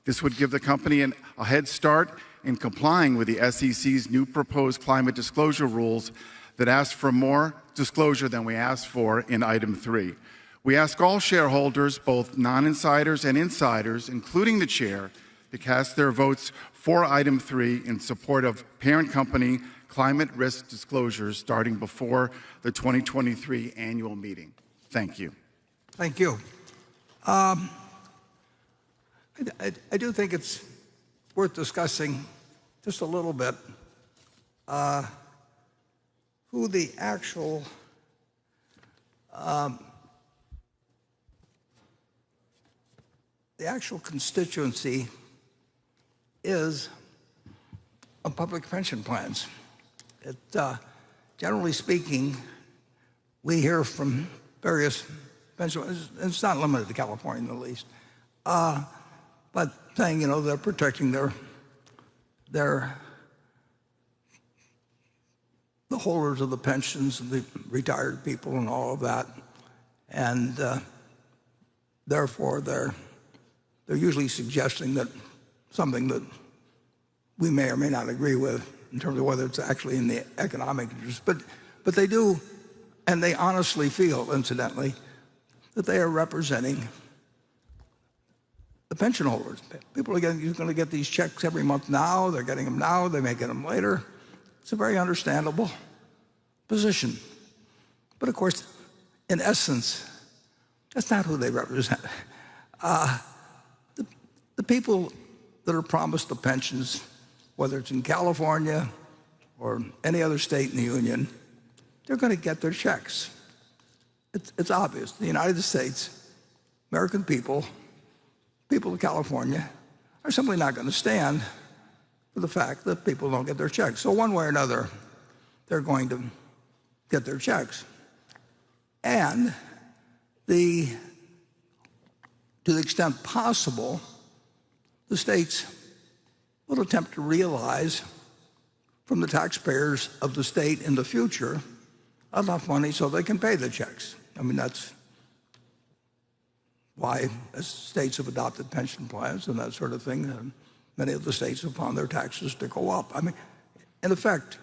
This would give the company a head start in complying with the SEC's new proposed climate disclosure rules that ask for more disclosure than we asked for in item 3. We ask all shareholders, both non-insiders and insiders, including the chair, to cast their votes for item 3 in support of parent company climate risk disclosures starting before the 2023 annual meeting. Thank you. Thank you. I do think it's worth discussing just a little bit who the actual constituency is of public pension plans. Generally speaking, we hear from various pension plans, and it's not limited to California in the least, but saying, they're protecting the holders of the pensions and the retired people and all of that, and therefore they're usually suggesting that something that we may or may not agree with in terms of whether it's actually in the economic interest, but they do, and they honestly feel, incidentally, that they are representing the pension holders. People are going to get these checks every month now. They're getting them now. They may get them later. It's a very understandable position. But of course, in essence, that's not who they represent. The people that are promised the pensions, whether it's in California or any other state in the union, they're going to get their checks. It's obvious. The United States, American people of California are simply not going to stand for the fact that people don't get their checks. So one way or another, they're going to get their checks. And to the extent possible, the states will attempt to realize from the taxpayers of the state in the future enough money so they can pay the checks. I mean, that's why states have adopted pension plans and that sort of thing. And many of the states have found their taxes to go up. I mean, in effect,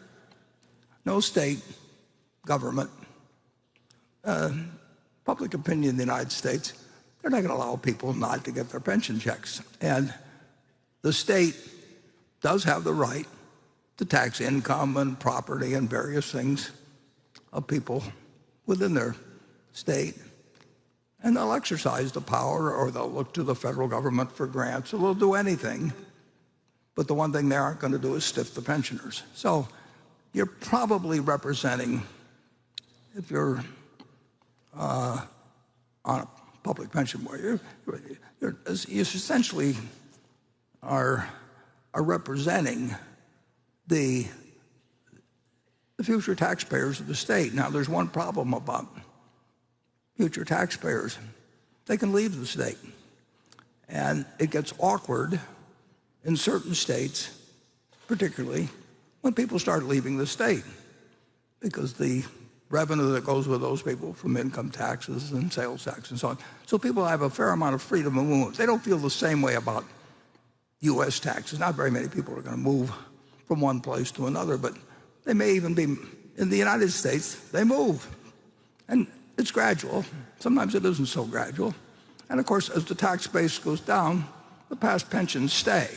no state government, public opinion in the United States, they're not going to allow people not to get their pension checks. And the state does have the right to tax income and property and various things of people within their state. And they'll exercise the power, or they'll look to the federal government for grants, or they'll do anything. But the one thing they aren't going to do is stiff the pensioners. So you're probably representing, if you're on a public pension board, you essentially are representing the future taxpayers of the state. Now, there's one problem about future taxpayers. They can leave the state. And it gets awkward in certain states, particularly when people start leaving the state, because the revenue that goes with those people from income taxes and sales tax and so on. So people have a fair amount of freedom of movement. They don't feel the same way about U.S. taxes. Not very many people are going to move from one place to another, but they may even be, in the United States, they move. And it's gradual. Sometimes it isn't so gradual. And of course, as the tax base goes down, the past pensions stay.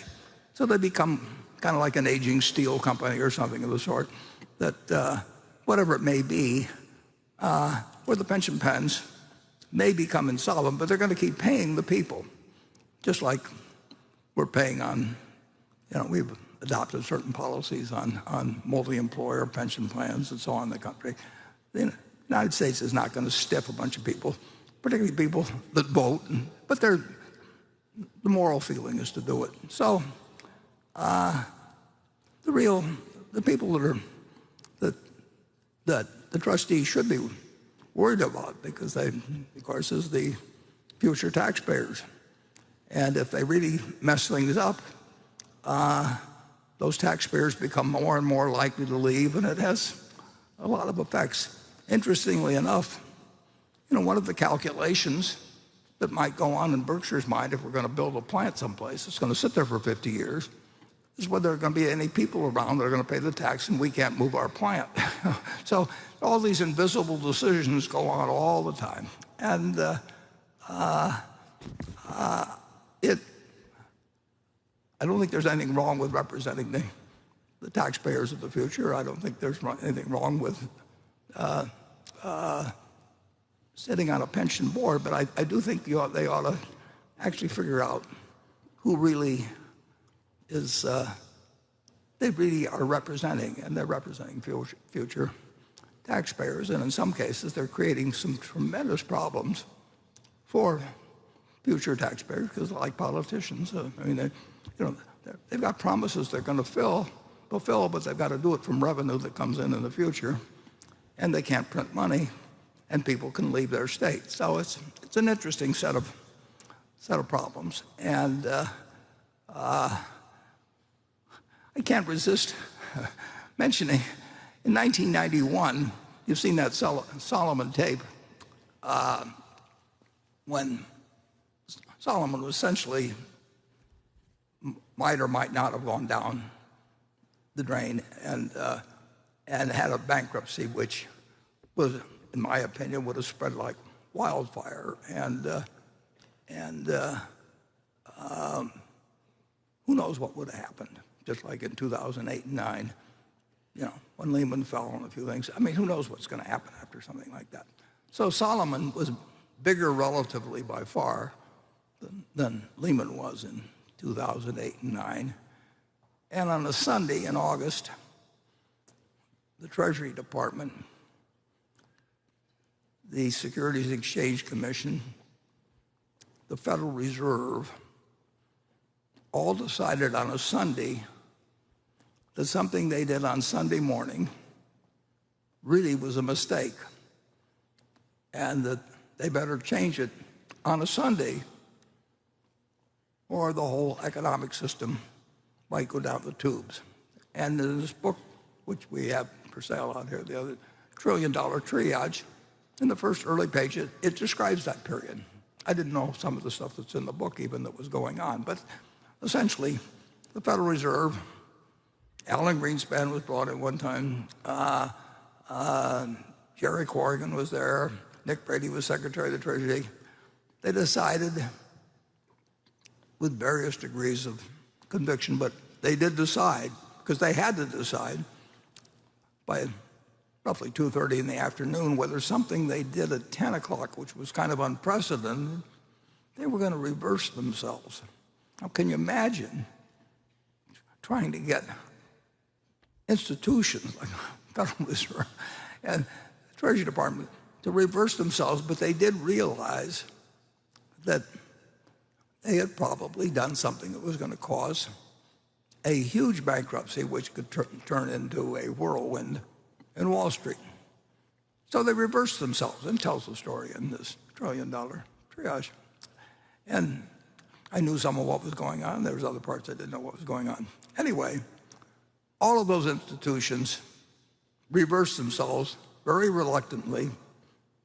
So they become kind of like an aging steel company or something of the sort, that whatever it may be, where the pension plans may become insolvent, but they're going to keep paying the people, just like we're paying on, we've adopted certain policies on multi-employer pension plans and so on in the country. The United States is not going to stiff a bunch of people, particularly people that vote, but the moral feeling is to do it. So the people that the trustees should be worried about, because they, of course, is the future taxpayers. And if they really mess things up, those taxpayers become more and more likely to leave, and it has a lot of effects. Interestingly enough, one of the calculations that might go on in Berkshire's mind, if we're going to build a plant someplace, it's going to sit there for 50 years, is whether there are going to be any people around that are going to pay the tax and we can't move our plant. So all these invisible decisions go on all the time. And I don't think there's anything wrong with representing the taxpayers of the future. I don't think there's anything wrong with sitting on a pension board, but I do think they ought to actually figure out who really is, they really are representing, and they're representing future taxpayers. And in some cases, they're creating some tremendous problems for future taxpayers, because like politicians, they've got promises they're going to fulfill, but they've got to do it from revenue that comes in the future, and they can't print money, and people can leave their state. So it's an interesting set of problems, and I can't resist mentioning in 1991, you've seen that Solomon tape, when Solomon was essentially might or might not have gone down the drain and had a bankruptcy, which was, in my opinion, would have spread like wildfire. And who knows what would have happened? Just like in 2008 and 9, when Lehman fell and a few things. I mean, who knows what's going to happen after something like that? So Solomon was bigger relatively by far than Lehman was in 2008 and 9. And on a Sunday in August, the Treasury Department, the Securities Exchange Commission, the Federal Reserve, all decided on a Sunday that something they did on Sunday morning really was a mistake, and that they better change it on a Sunday, or the whole economic system might go down the tubes. And in this book, which we have for sale out here, the other $1 Trillion Triage, in the first early page, it describes that period. I didn't know some of the stuff that's in the book even that was going on, but essentially, the Federal Reserve, Alan Greenspan was brought in one time, Jerry Corrigan was there, Nick Brady was Secretary of the Treasury. They decided, with various degrees of conviction, but they did decide, because they had to decide by roughly 2:30 in the afternoon whether something they did at 10 o'clock, which was kind of unprecedented, they were going to reverse themselves. Now, can you imagine trying to get institutions like the Federal Reserve and the Treasury Department to reverse themselves? But they did realize that they had probably done something that was going to cause a huge bankruptcy, which could turn into a whirlwind in Wall Street. So they reversed themselves, and tells the story in this $1 Trillion Triage. And I knew some of what was going on. There was other parts I didn't know what was going on. Anyway, all of those institutions reversed themselves very reluctantly.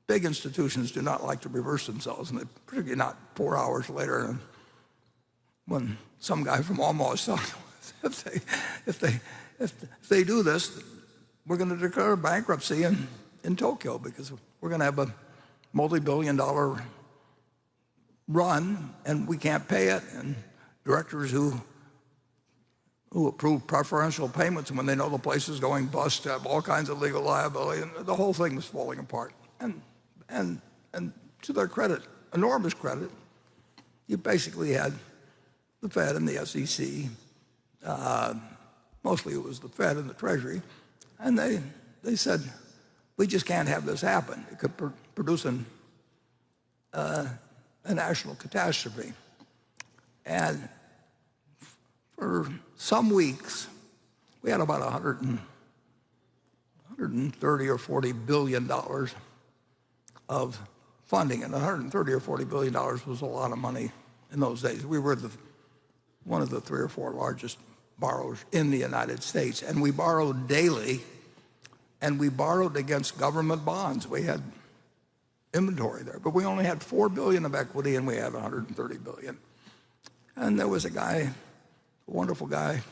Big institutions do not like to reverse themselves, and particularly not 4 hours later. And when some guy from Omaha said, if they do this, we're going to declare bankruptcy in Tokyo because we're going to have a multi-billion-dollar run and we can't pay it. And directors who approve preferential payments when they know the place is going bust have all kinds of legal liability, and the whole thing was falling apart. And to their credit, enormous credit, you basically had the Fed and the SEC, mostly it was the Fed and the Treasury, and they said, we just can't have this happen. It could produce a national catastrophe. And for some weeks, we had about 130 or 40 billion dollars of funding, and 130 or 40 billion dollars was a lot of money in those days. We were one of the 3 or 4 largest borrowers in the United States, and we borrowed daily, and we borrowed against government bonds. We had inventory there, but we only had $4 billion of equity, and we had 130 billion. And there was a guy, a wonderful guy,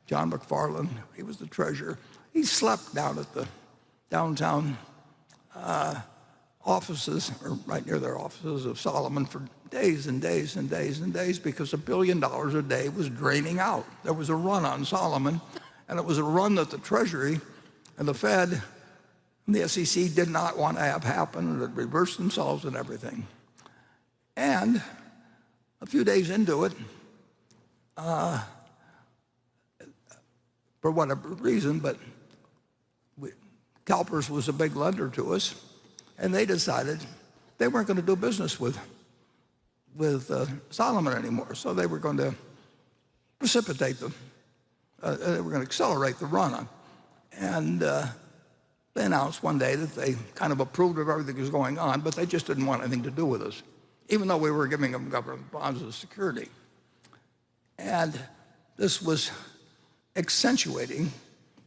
John McFarland. He was the treasurer. He slept down at the downtown offices, or right near their offices of Solomon, for days and days and days and days because $1 billion a day was draining out. There was a run on Solomon, and it was a run that the Treasury and the Fed and the SEC did not want to have happen, and it reversed themselves and everything. And a few days into it, for whatever reason, but CalPERS was a big lender to us, and they decided they weren't going to do business with Solomon anymore. So they were going to precipitate they were going to accelerate the run on. And they announced one day that they kind of approved of everything that was going on, but they just didn't want anything to do with us, even though we were giving them government bonds as security. And this was accentuating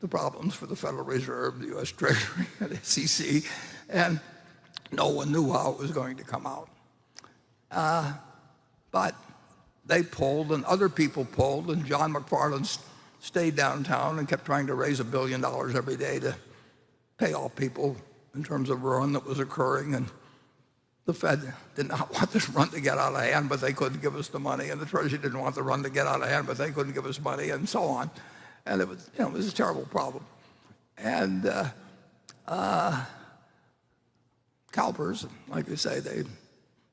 the problems for the Federal Reserve, the U.S. Treasury, and the SEC, and no one knew how it was going to come out. But they pulled, and other people pulled, and John McFarland stayed downtown and kept trying to raise $1 billion every day to pay off people in terms of a run that was occurring. And the Fed did not want this run to get out of hand, but they couldn't give us the money. And the Treasury didn't want the run to get out of hand, but they couldn't give us money, and so on. And it was, it was a terrible problem. And CalPERS, like you say,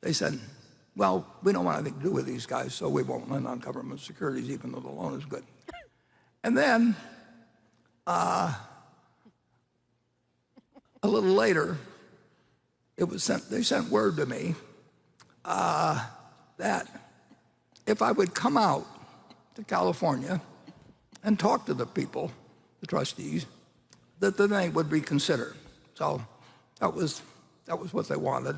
they said, well, we don't want anything to do with these guys, so we won't lend on government securities, even though the loan is good. And then a little later, they sent word to me that if I would come out to California and talk to the people, the trustees, that then they would reconsider. So that was what they wanted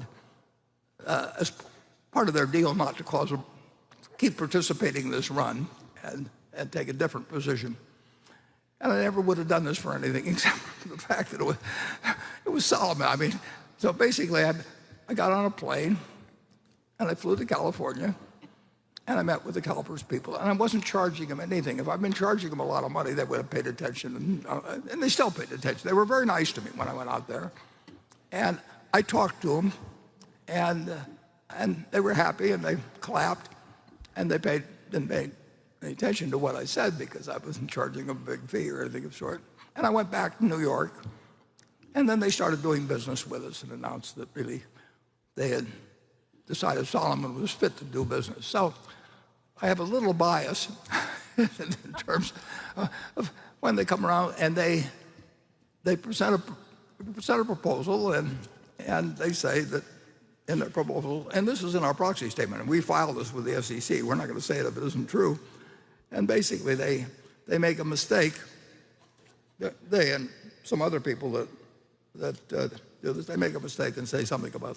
as part of their deal, not to keep participating in this run and take a different position. And I never would have done this for anything except for the fact that it was Solomon. I mean, so basically I got on a plane and I flew to California and I met with the CalPERS people, and I wasn't charging them anything. If I'd been charging them a lot of money, they would have paid attention, and they still paid attention. They were very nice to me when I went out there. And I talked to them, and they were happy, and they clapped, and they didn't pay any attention to what I said because I wasn't charging them a big fee or anything of the sort. And I went back to New York, and then they started doing business with us and announced that really they had decided Solomon was fit to do business. So I have a little bias in terms of when they come around and they present a proposal, and they say that in their proposal, and this is in our proxy statement, and we filed this with the SEC. We're not going to say it if it isn't true. And basically they make a mistake. They and some other people that do this, they make a mistake and say something about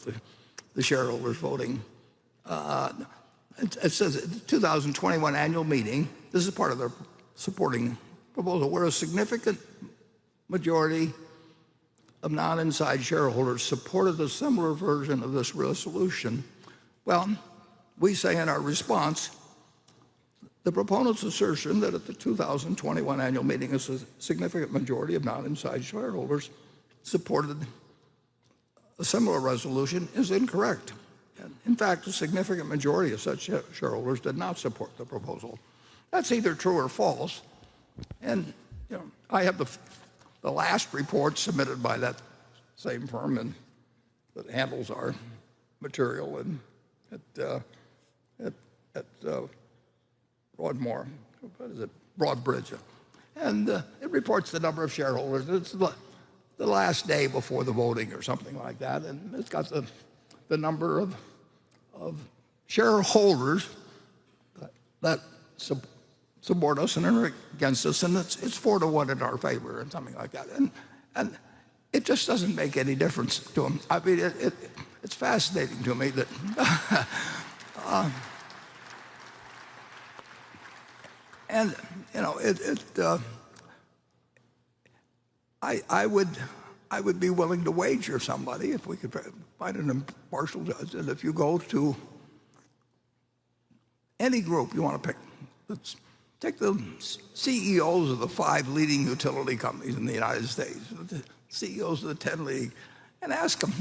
the shareholders voting. It says the 2021 annual meeting, this is part of their supporting proposal, where a significant majority of non-inside shareholders supported a similar version of this resolution. Well, we say in our response the proponent's assertion that at the 2021 annual meeting, a significant majority of non-inside shareholders supported a similar resolution is incorrect. And in fact, a significant majority of such shareholders did not support the proposal. That's either true or false. And I have the last report submitted by that same firm and that handles our material at Broadmoor. What is it? Broadbridge. And it reports the number of shareholders. It's the last day before the voting or something like that, and it's got the number of shareholders that support us and are against us, and it's 4-1 in our favor and something like that. And it just doesn't make any difference to them. I mean, it's fascinating to me that and I would be willing to wager somebody if we could find an impartial judge. And if you go to any group you want to pick, take the CEOs of the 5 leading utility companies in the United States, the CEOs of the 10 leading, and ask them,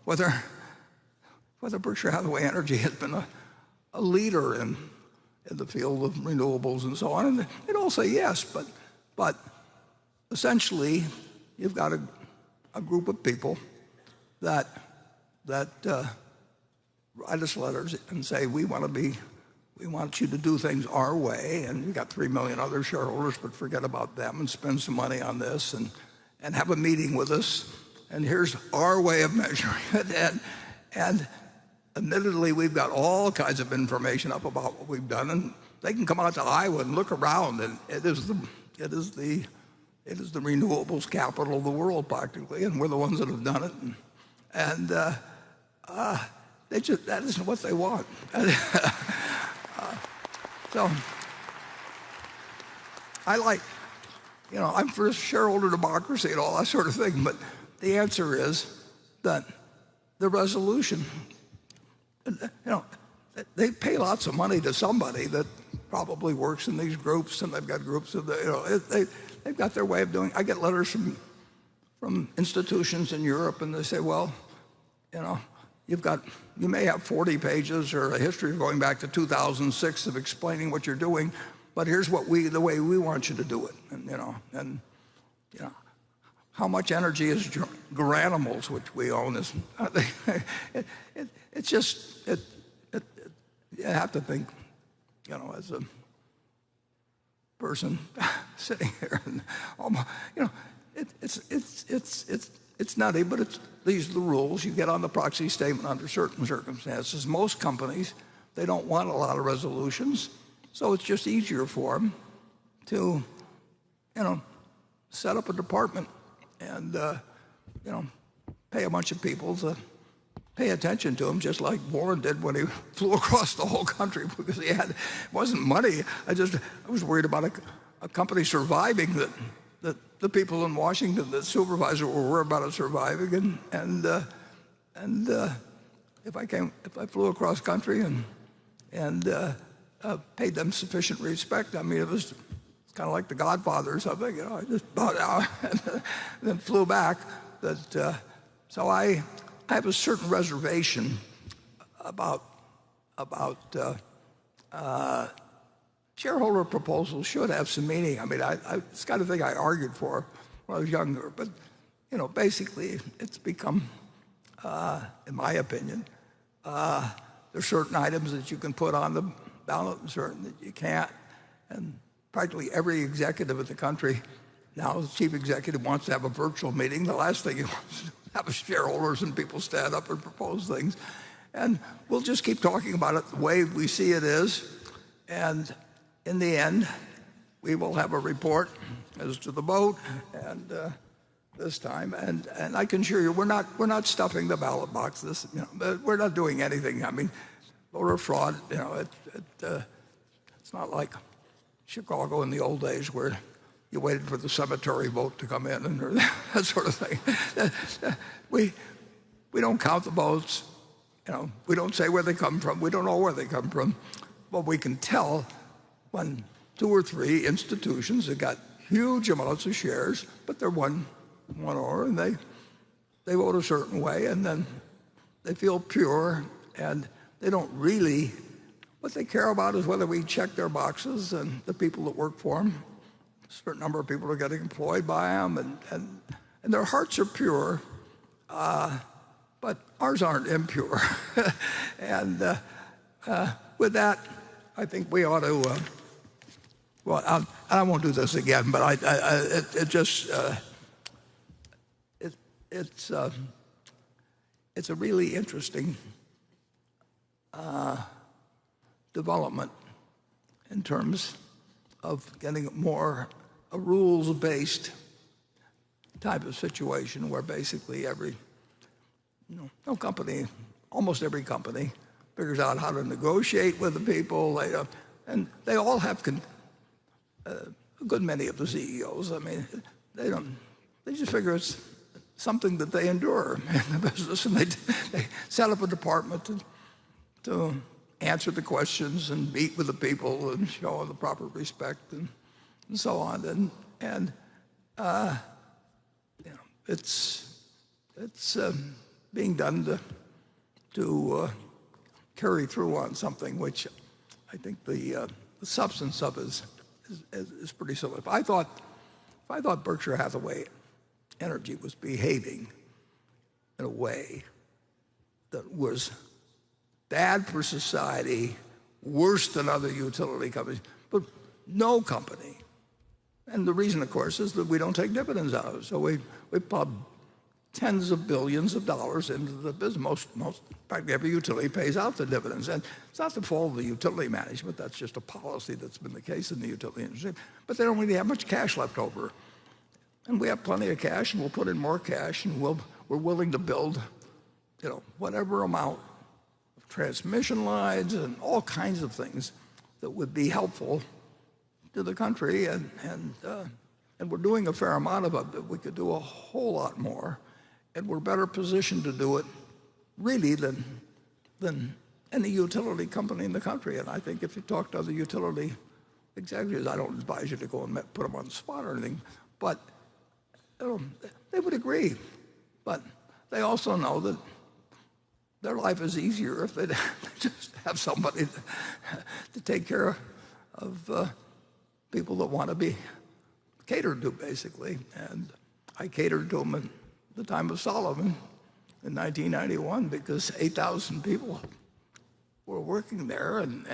whether Berkshire Hathaway Energy has been a leader in the field of renewables and so on, and they'd all say yes, but essentially, you've got a group of people that write us letters and say we want you to do things our way, and you've got 3 million other shareholders, but forget about them and spend some money on this and have a meeting with us, and here's our way of measuring it. And admittedly, we've got all kinds of information up about what we've done, and they can come out to Iowa and look around, and it is the renewables capital of the world, practically, and we're the ones that have done it. And that isn't what they want. So I'm for shareholder democracy and all that sort of thing, but the answer is that the resolution, they pay lots of money to somebody that probably works in these groups, and they've got groups of they've got their way of doing. I get letters from institutions in Europe, and they say, well, you may have 40 pages or a history going back to 2006 of explaining what you're doing, but here's the way we want you to do it. And how much energy is Garanimals, which we own, is it's just you have to think, as a person sitting here, and it's nutty, but these are the rules. You get on the proxy statement under certain circumstances. Most companies, they don't want a lot of resolutions, so it's just easier for them to set up a department and pay a bunch of people to pay attention to him, just like Warren did when he flew across the whole country, because it wasn't money. I was worried about a company surviving that the people in Washington, the supervisor, were worried about it surviving, and if I flew across country and paid them sufficient respect, I mean, it was kind of like The Godfather or something. I just bowed out and then flew back. So I have a certain reservation about shareholder proposals should have some meaning. I mean, it's the kind of thing I argued for when I was younger, but basically it's become, in my opinion, there's certain items that you can put on the ballot and certain that you can't, and practically every executive in the country now, the chief executive, wants to have a virtual meeting. The last thing he wants to have shareholders and people stand up and propose things. And we'll just keep talking about it the way we see it is. And in the end, we will have a report as to the vote, and this time. And I can assure you, we're not stuffing the ballot box. We're not doing anything. I mean, voter fraud. It's not like Chicago in the old days where you waited for the cemetery vote to come in and that sort of thing. We don't count the votes. We don't say where they come from. We don't know where they come from. But we can tell when 2 or 3 institutions that got huge amounts of shares, but they're one owner, and they vote a certain way, and then they feel pure, and they don't really, what they care about is whether we check their boxes and the people that work for them. A certain number of people are getting employed by them, and their hearts are pure, but ours aren't impure. And with that, I think we ought to, well, I won't do this again, but it's a really interesting development in terms of getting more a rules-based type of situation where basically no company, almost every company, figures out how to negotiate with the people. And they all have a good many of the CEOs. I mean, they just figure it's something that they endure in the business, and they set up a department to answer the questions and meet with the people and show the proper respect and so on. And it's being done to carry through on something which I think the substance of is pretty similar. If I thought Berkshire Hathaway Energy was behaving in a way that was bad for society, worse than other utility companies, but no company. And the reason, of course, is that we don't take dividends out of it. So we pump tens of billions of dollars into the business. In fact, every utility pays out the dividends. And it's not the fault of the utility management. That's just a policy that's been the case in the utility industry. But they don't really have much cash left over. And we have plenty of cash, and we'll put in more cash, and we're willing to build, whatever amount of transmission lines and all kinds of things that would be helpful to the country. And we're doing a fair amount of it, but we could do a whole lot more. And we're better positioned to do it, really, than any utility company in the country. And I think if you talk to other utility executives, I don't advise you to go and put them on the spot or anything, but they would agree. But they also know that their life is easier if they just have somebody to take care of people that want to be catered to, basically. And I catered to them at the time of Solomon in 1991 because 8,000 people were working there, and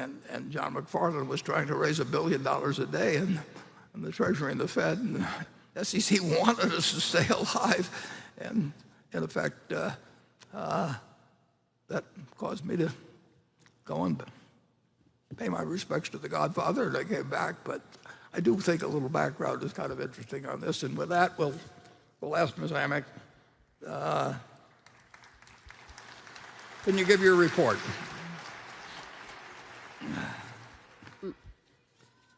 John McFarland was trying to raise $1 billion a day in the Treasury and the Fed, and the SEC wanted us to stay alive. And in effect, that caused me to go and pay my respects to the Godfather, and I came back. But I do think a little background is kind of interesting on this. And with that, we'll ask Ms. Amick, can you give your report?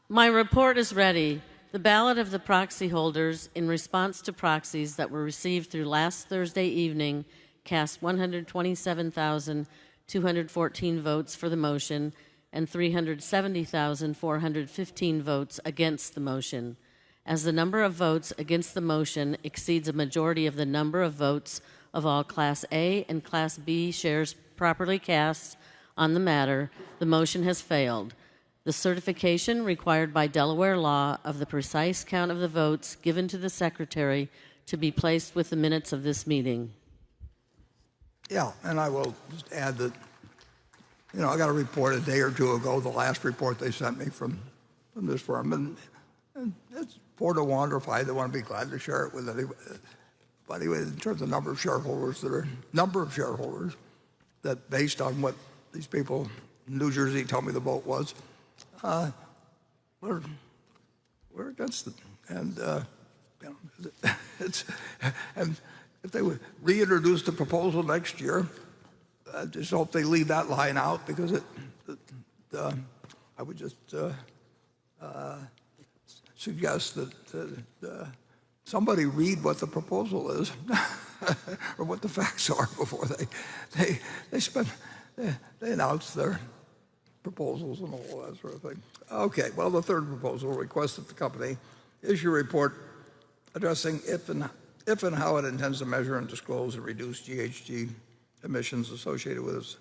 My report is ready. The ballot of the proxy holders in response to proxies that were received through last Thursday evening cast 127,214 votes for the motion and 370,415 votes against the motion. As the number of votes against the motion exceeds a majority of the number of votes of all Class A and Class B shares properly cast on the matter, the motion has failed. The certification required by Delaware law of the precise count of the votes given to the Secretary to be placed with the minutes of this meeting. Yeah, and I will just add that, I got a report a day or two ago, the last report they sent me from this firm, and it's 4 to 1 or 5 to 1. I'd be glad to share it with anybody. But anyway, in terms of number of shareholders, that based on what these people in New Jersey told me the vote was, we're against it. And and if they would reintroduce the proposal next year, I just hope they leave that line out, because I would just suggest that somebody read what the proposal is or what the facts are before they announce their proposals and all that sort of thing. Okay, well, the third proposal requests that the company issue a report addressing if and how it intends to measure and disclose and reduce GHG emissions associated with its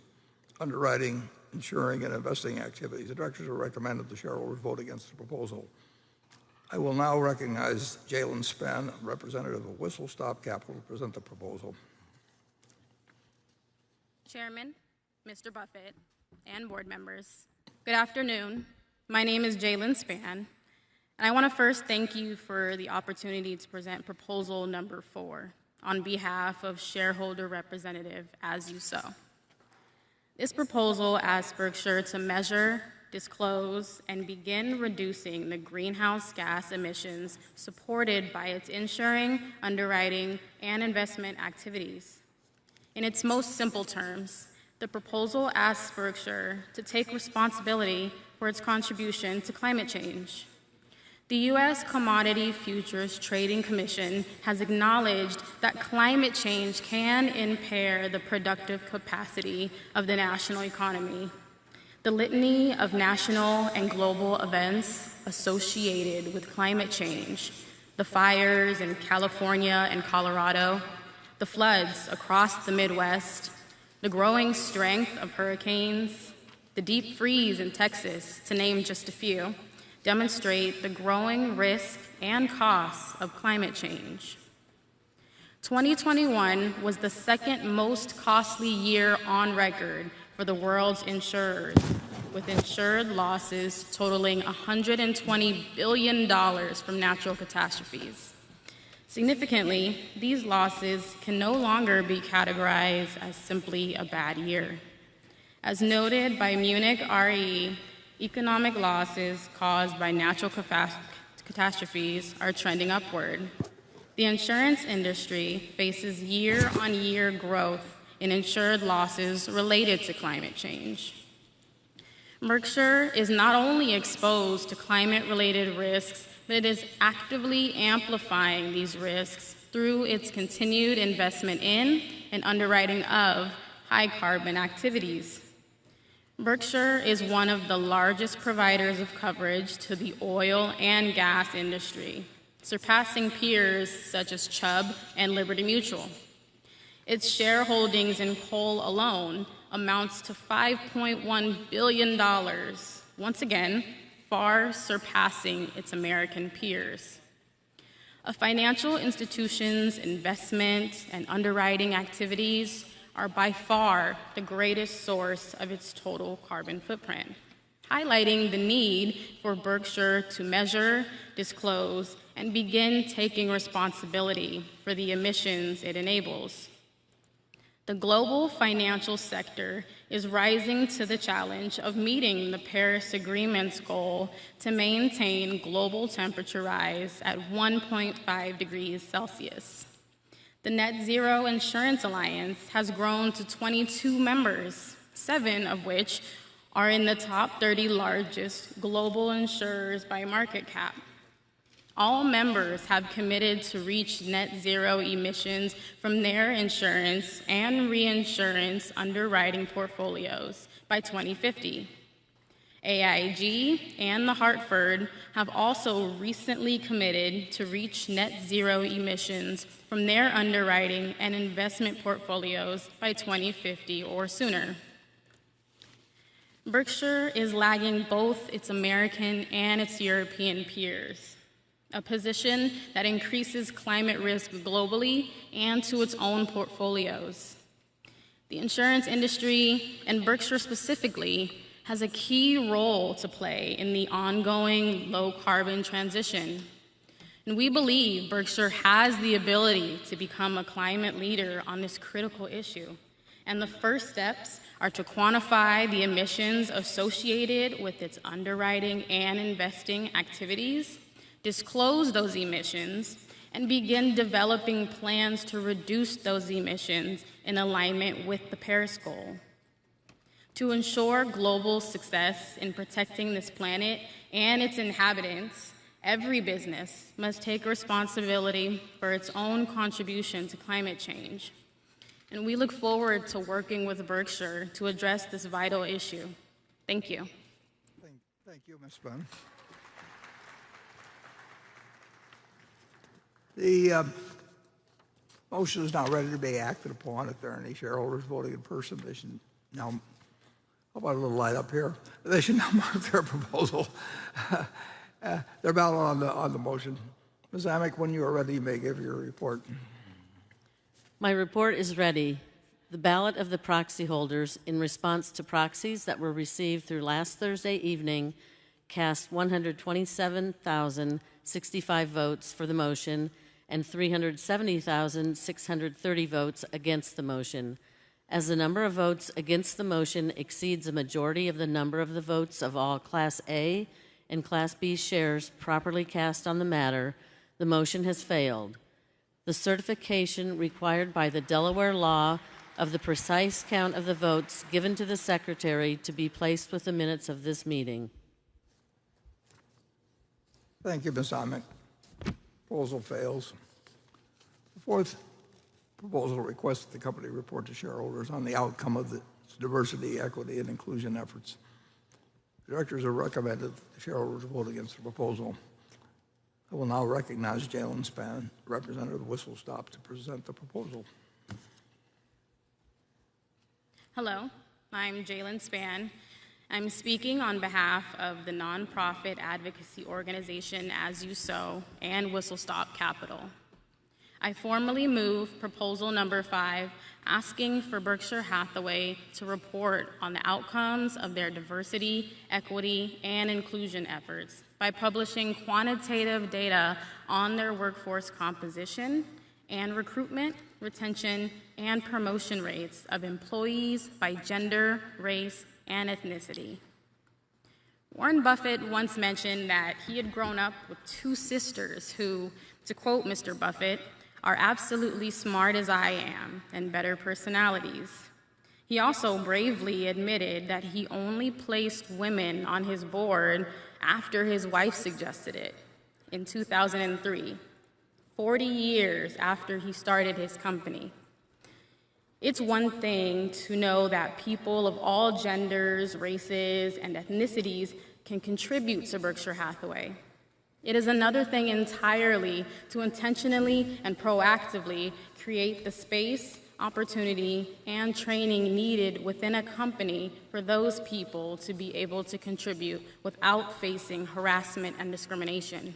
underwriting, insuring, and investing activities. The directors have recommended the shareholders vote against the proposal. I will now recognize Jalen Spann, representative of Whistle Stop Capital, to present the proposal. Chairman, Mr. Buffett, and board members, good afternoon. My name is Jalen Spann, and I want to first thank you for the opportunity to present proposal number 4 on behalf of shareholder representative As You Sow. This proposal asks Berkshire to measure, disclose, and begin reducing the greenhouse gas emissions supported by its insuring, underwriting, and investment activities. In its most simple terms, the proposal asks Berkshire to take responsibility for its contribution to climate change. The U.S. Commodity Futures Trading Commission has acknowledged that climate change can impair the productive capacity of the national economy. The litany of national and global events associated with climate change, the fires in California and Colorado, the floods across the Midwest, the growing strength of hurricanes, the deep freeze in Texas, to name just a few, demonstrate the growing risk and costs of climate change. 2021 was the second most costly year on record for the world's insurers, with insured losses totaling $120 billion from natural catastrophes. Significantly, these losses can no longer be categorized as simply a bad year. As noted by Munich Re, economic losses caused by natural catastrophes are trending upward. The insurance industry faces year-on-year growth in insured losses related to climate change. Berkshire is not only exposed to climate-related risks, but it is actively amplifying these risks through its continued investment in and underwriting of high-carbon activities. Berkshire is one of the largest providers of coverage to the oil and gas industry, surpassing peers such as Chubb and Liberty Mutual. Its shareholdings in coal alone amounts to $5.1 billion, once again, far surpassing its American peers. A financial institution's investment and underwriting activities are by far the greatest source of its total carbon footprint, highlighting the need for Berkshire to measure, disclose, and begin taking responsibility for the emissions it enables. The global financial sector is rising to the challenge of meeting the Paris Agreement's goal to maintain global temperature rise at 1.5 degrees Celsius. The Net Zero Insurance Alliance has grown to 22 members, 7 of which are in the top 30 largest global insurers by market cap. All members have committed to reach net zero emissions from their insurance and reinsurance underwriting portfolios by 2050. AIG and The Hartford have also recently committed to reach net zero emissions from their underwriting and investment portfolios by 2050 or sooner. Berkshire is lagging both its American and its European peers, a position that increases climate risk globally and to its own portfolios. The insurance industry, and Berkshire specifically, has a key role to play in the ongoing low-carbon transition. And we believe Berkshire has the ability to become a climate leader on this critical issue. And the first steps are to quantify the emissions associated with its underwriting and investing activities, disclose those emissions, and begin developing plans to reduce those emissions in alignment with the Paris goal. To ensure global success in protecting this planet and its inhabitants, every business must take responsibility for its own contribution to climate change. And we look forward to working with Berkshire to address this vital issue. Thank you. Thank you, Ms. Bunn. The motion is now ready to be acted upon. If there are any shareholders voting in person, they should now, how about a little light up here? They should now mark their proposal, their ballot on the motion. Ms. Amick, when you are ready, you may give your report. My report is ready. The ballot of the proxy holders in response to proxies that were received through last Thursday evening cast 127,065 votes for the motion and 370,630 votes against the motion. As the number of votes against the motion exceeds a majority of the number of the votes of all Class A and Class B shares properly cast on the matter, the motion has failed. The certification required by the Delaware law of the precise count of the votes given to the Secretary to be placed with the minutes of this meeting. Thank you, Ms. Amick. Proposal fails. The fourth proposal requests that the company report to shareholders on the outcome of its diversity, equity, and inclusion efforts. The directors have recommended that the shareholders vote against the proposal. I will now recognize Jalen Spann, representative of Whistle Stop, to present the proposal. Hello, I'm Jalen Spann. I'm speaking on behalf of the nonprofit advocacy organization As You Sow and Whistle Stop Capital. I formally move proposal number 5, asking for Berkshire Hathaway to report on the outcomes of their diversity, equity, and inclusion efforts by publishing quantitative data on their workforce composition and recruitment, retention, and promotion rates of employees by gender, race, and ethnicity. Warren Buffett once mentioned that he had grown up with 2 sisters who, to quote Mr. Buffett, are absolutely smart as I am and better personalities. He also bravely admitted that he only placed women on his board after his wife suggested it in 2003, 40 years after he started his company. It's one thing to know that people of all genders, races, and ethnicities can contribute to Berkshire Hathaway. It is another thing entirely to intentionally and proactively create the space, opportunity, and training needed within a company for those people to be able to contribute without facing harassment and discrimination.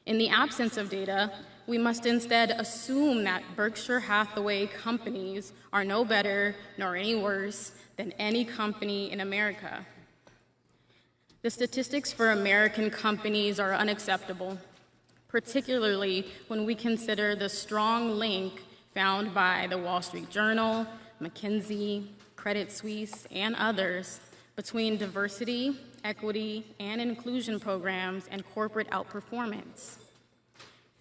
In the absence of data, we must instead assume that Berkshire Hathaway companies are no better nor any worse than any company in America. The statistics for American companies are unacceptable, particularly when we consider the strong link found by the Wall Street Journal, McKinsey, Credit Suisse, and others between diversity, equity, and inclusion programs and corporate outperformance.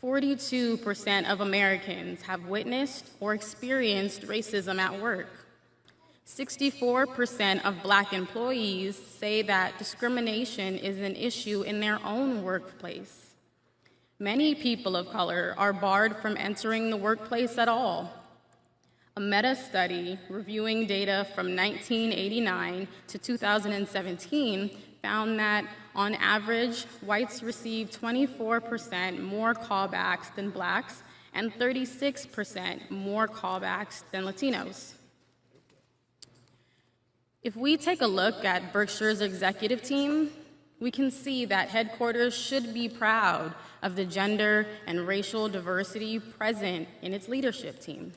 42% of Americans have witnessed or experienced racism at work. 64% of Black employees say that discrimination is an issue in their own workplace. Many people of color are barred from entering the workplace at all. A meta-study reviewing data from 1989 to 2017 found that, on average, whites receive 24% more callbacks than Blacks and 36% more callbacks than Latinos. If we take a look at Berkshire's executive team, we can see that headquarters should be proud of the gender and racial diversity present in its leadership team.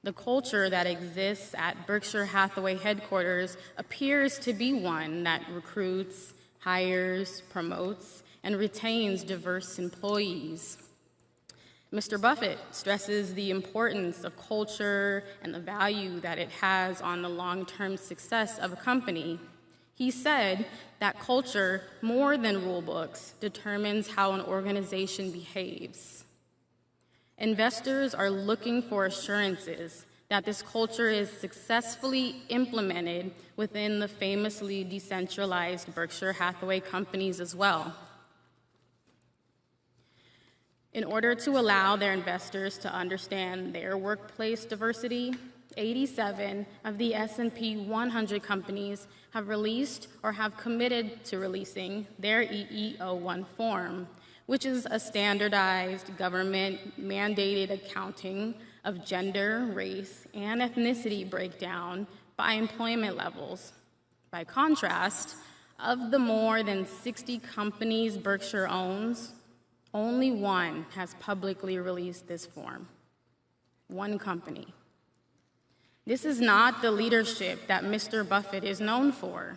The culture that exists at Berkshire Hathaway headquarters appears to be one that recruits, hires, promotes, and retains diverse employees. Mr. Buffett stresses the importance of culture and the value that it has on the long-term success of a company. He said that culture, more than rule books, determines how an organization behaves. Investors are looking for assurances that this culture is successfully implemented within the famously decentralized Berkshire Hathaway companies as well. In order to allow their investors to understand their workplace diversity, 87 of the S&P 100 companies have released or have committed to releasing their EEO-1 form, which is a standardized government-mandated accounting of gender, race, and ethnicity breakdown by employment levels. By contrast, of the more than 60 companies Berkshire owns, only one has publicly released this form. One company. This is not the leadership that Mr. Buffett is known for.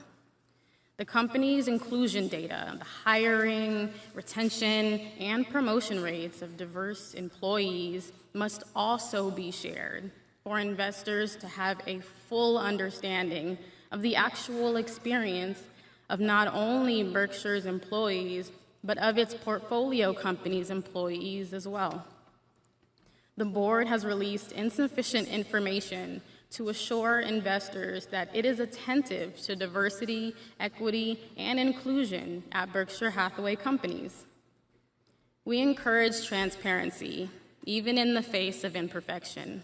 The company's inclusion data, the hiring, retention, and promotion rates of diverse employees must also be shared for investors to have a full understanding of the actual experience of not only Berkshire's employees, but of its portfolio companies' employees as well. The board has released insufficient information to assure investors that it is attentive to diversity, equity, and inclusion at Berkshire Hathaway companies. We encourage transparency, even in the face of imperfection,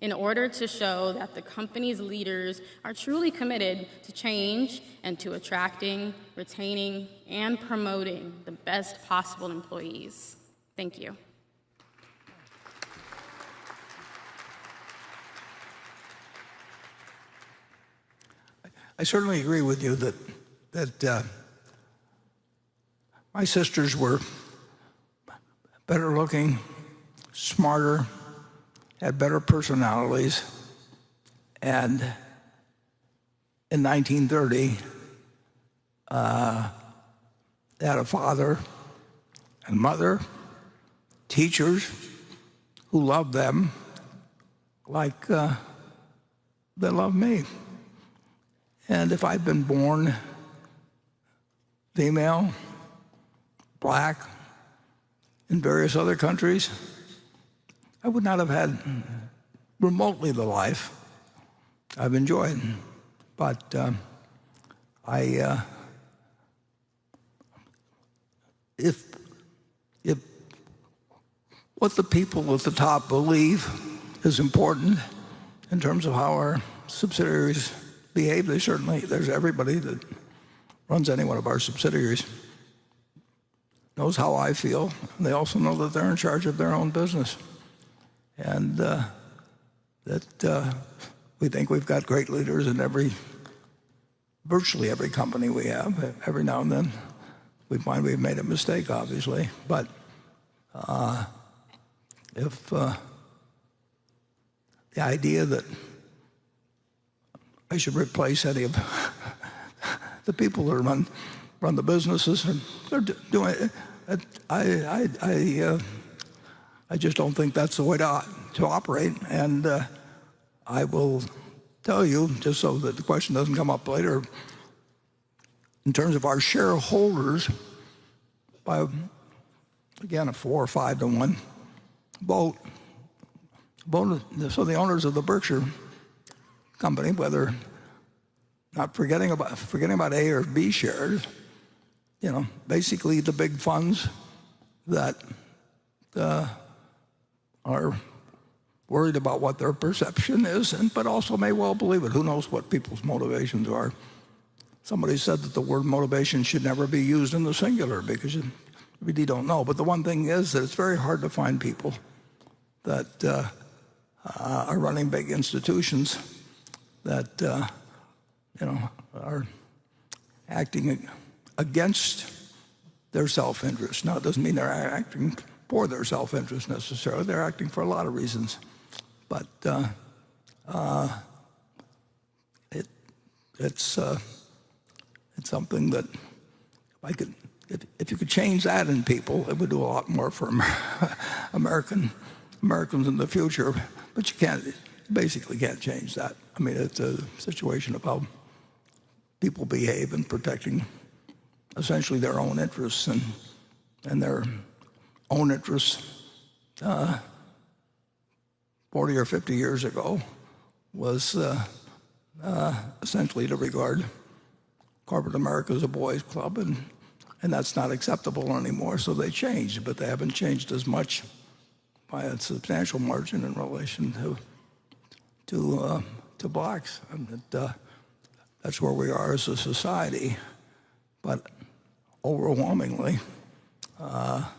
in order to show that the company's leaders are truly committed to change and to attracting, retaining, and promoting the best possible employees. Thank you. I certainly agree with you that my sisters were better looking, smarter, had better personalities, and in 1930, they had a father and mother, teachers who loved them like they love me. And if I'd been born female, black, in various other countries, I would not have had remotely the life I've enjoyed. But if what the people at the top believe is important in terms of how our subsidiaries behave, there's everybody that runs any one of our subsidiaries knows how I feel, and they also know that they're in charge of their own business. And that we think we've got great leaders in virtually every company we have. Every now and then we find we've made a mistake, obviously. But if the idea that I should replace any of the people that run the businesses, and they're doing it, I just don't think that's the way to operate. And I will tell you, just so that the question doesn't come up later, in terms of our shareholders, by, again, a 4 or 5 to 1 vote, so the owners of the Berkshire company, whether not forgetting about A or B shares, basically the big funds that are worried about what their perception is, but also may well believe it. Who knows what people's motivations are? Somebody said that the word motivation should never be used in the singular because you really don't know. But the one thing is that it's very hard to find people that are running big institutions that are acting against their self-interest. Now, it doesn't mean they're acting for their self-interest necessarily. They're acting for a lot of reasons. But it's something that if you could change that in people, it would do a lot more for Americans in the future. But you basically can't change that. I mean, it's a situation of how people behave in protecting essentially their own interests, and their own interests 40 or 50 years ago was essentially to regard corporate America as a boys' club, and that's not acceptable anymore, so they changed, but they haven't changed as much by a substantial margin in relation to blacks. And that's where we are as a society. But overwhelmingly, our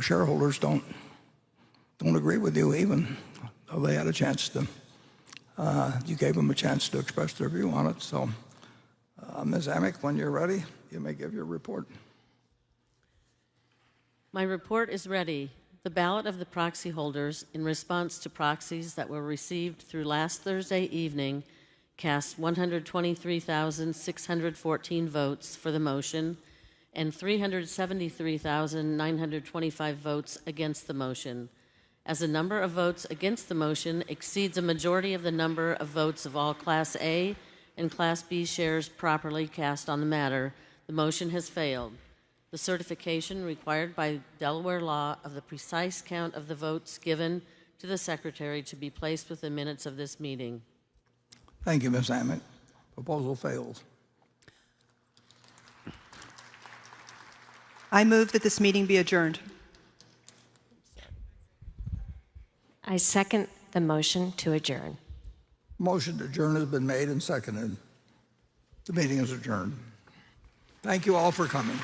shareholders don't agree with you, even though they had a chance to. You gave them a chance to express their view on it. So, Ms. Amick, when you're ready, you may give your report. My report is ready. The ballot of the proxy holders in response to proxies that were received through last Thursday evening cast 123,614 votes for the motion and 373,925 votes against the motion. As the number of votes against the motion exceeds a majority of the number of votes of all Class A and Class B shares properly cast on the matter, the motion has failed. The certification required by Delaware law of the precise count of the votes given to the Secretary to be placed with the minutes of this meeting. Thank you, Ms. Amick. Proposal fails. I move that this meeting be adjourned. I second the motion to adjourn. Motion to adjourn has been made and seconded. The meeting is adjourned. Thank you all for coming.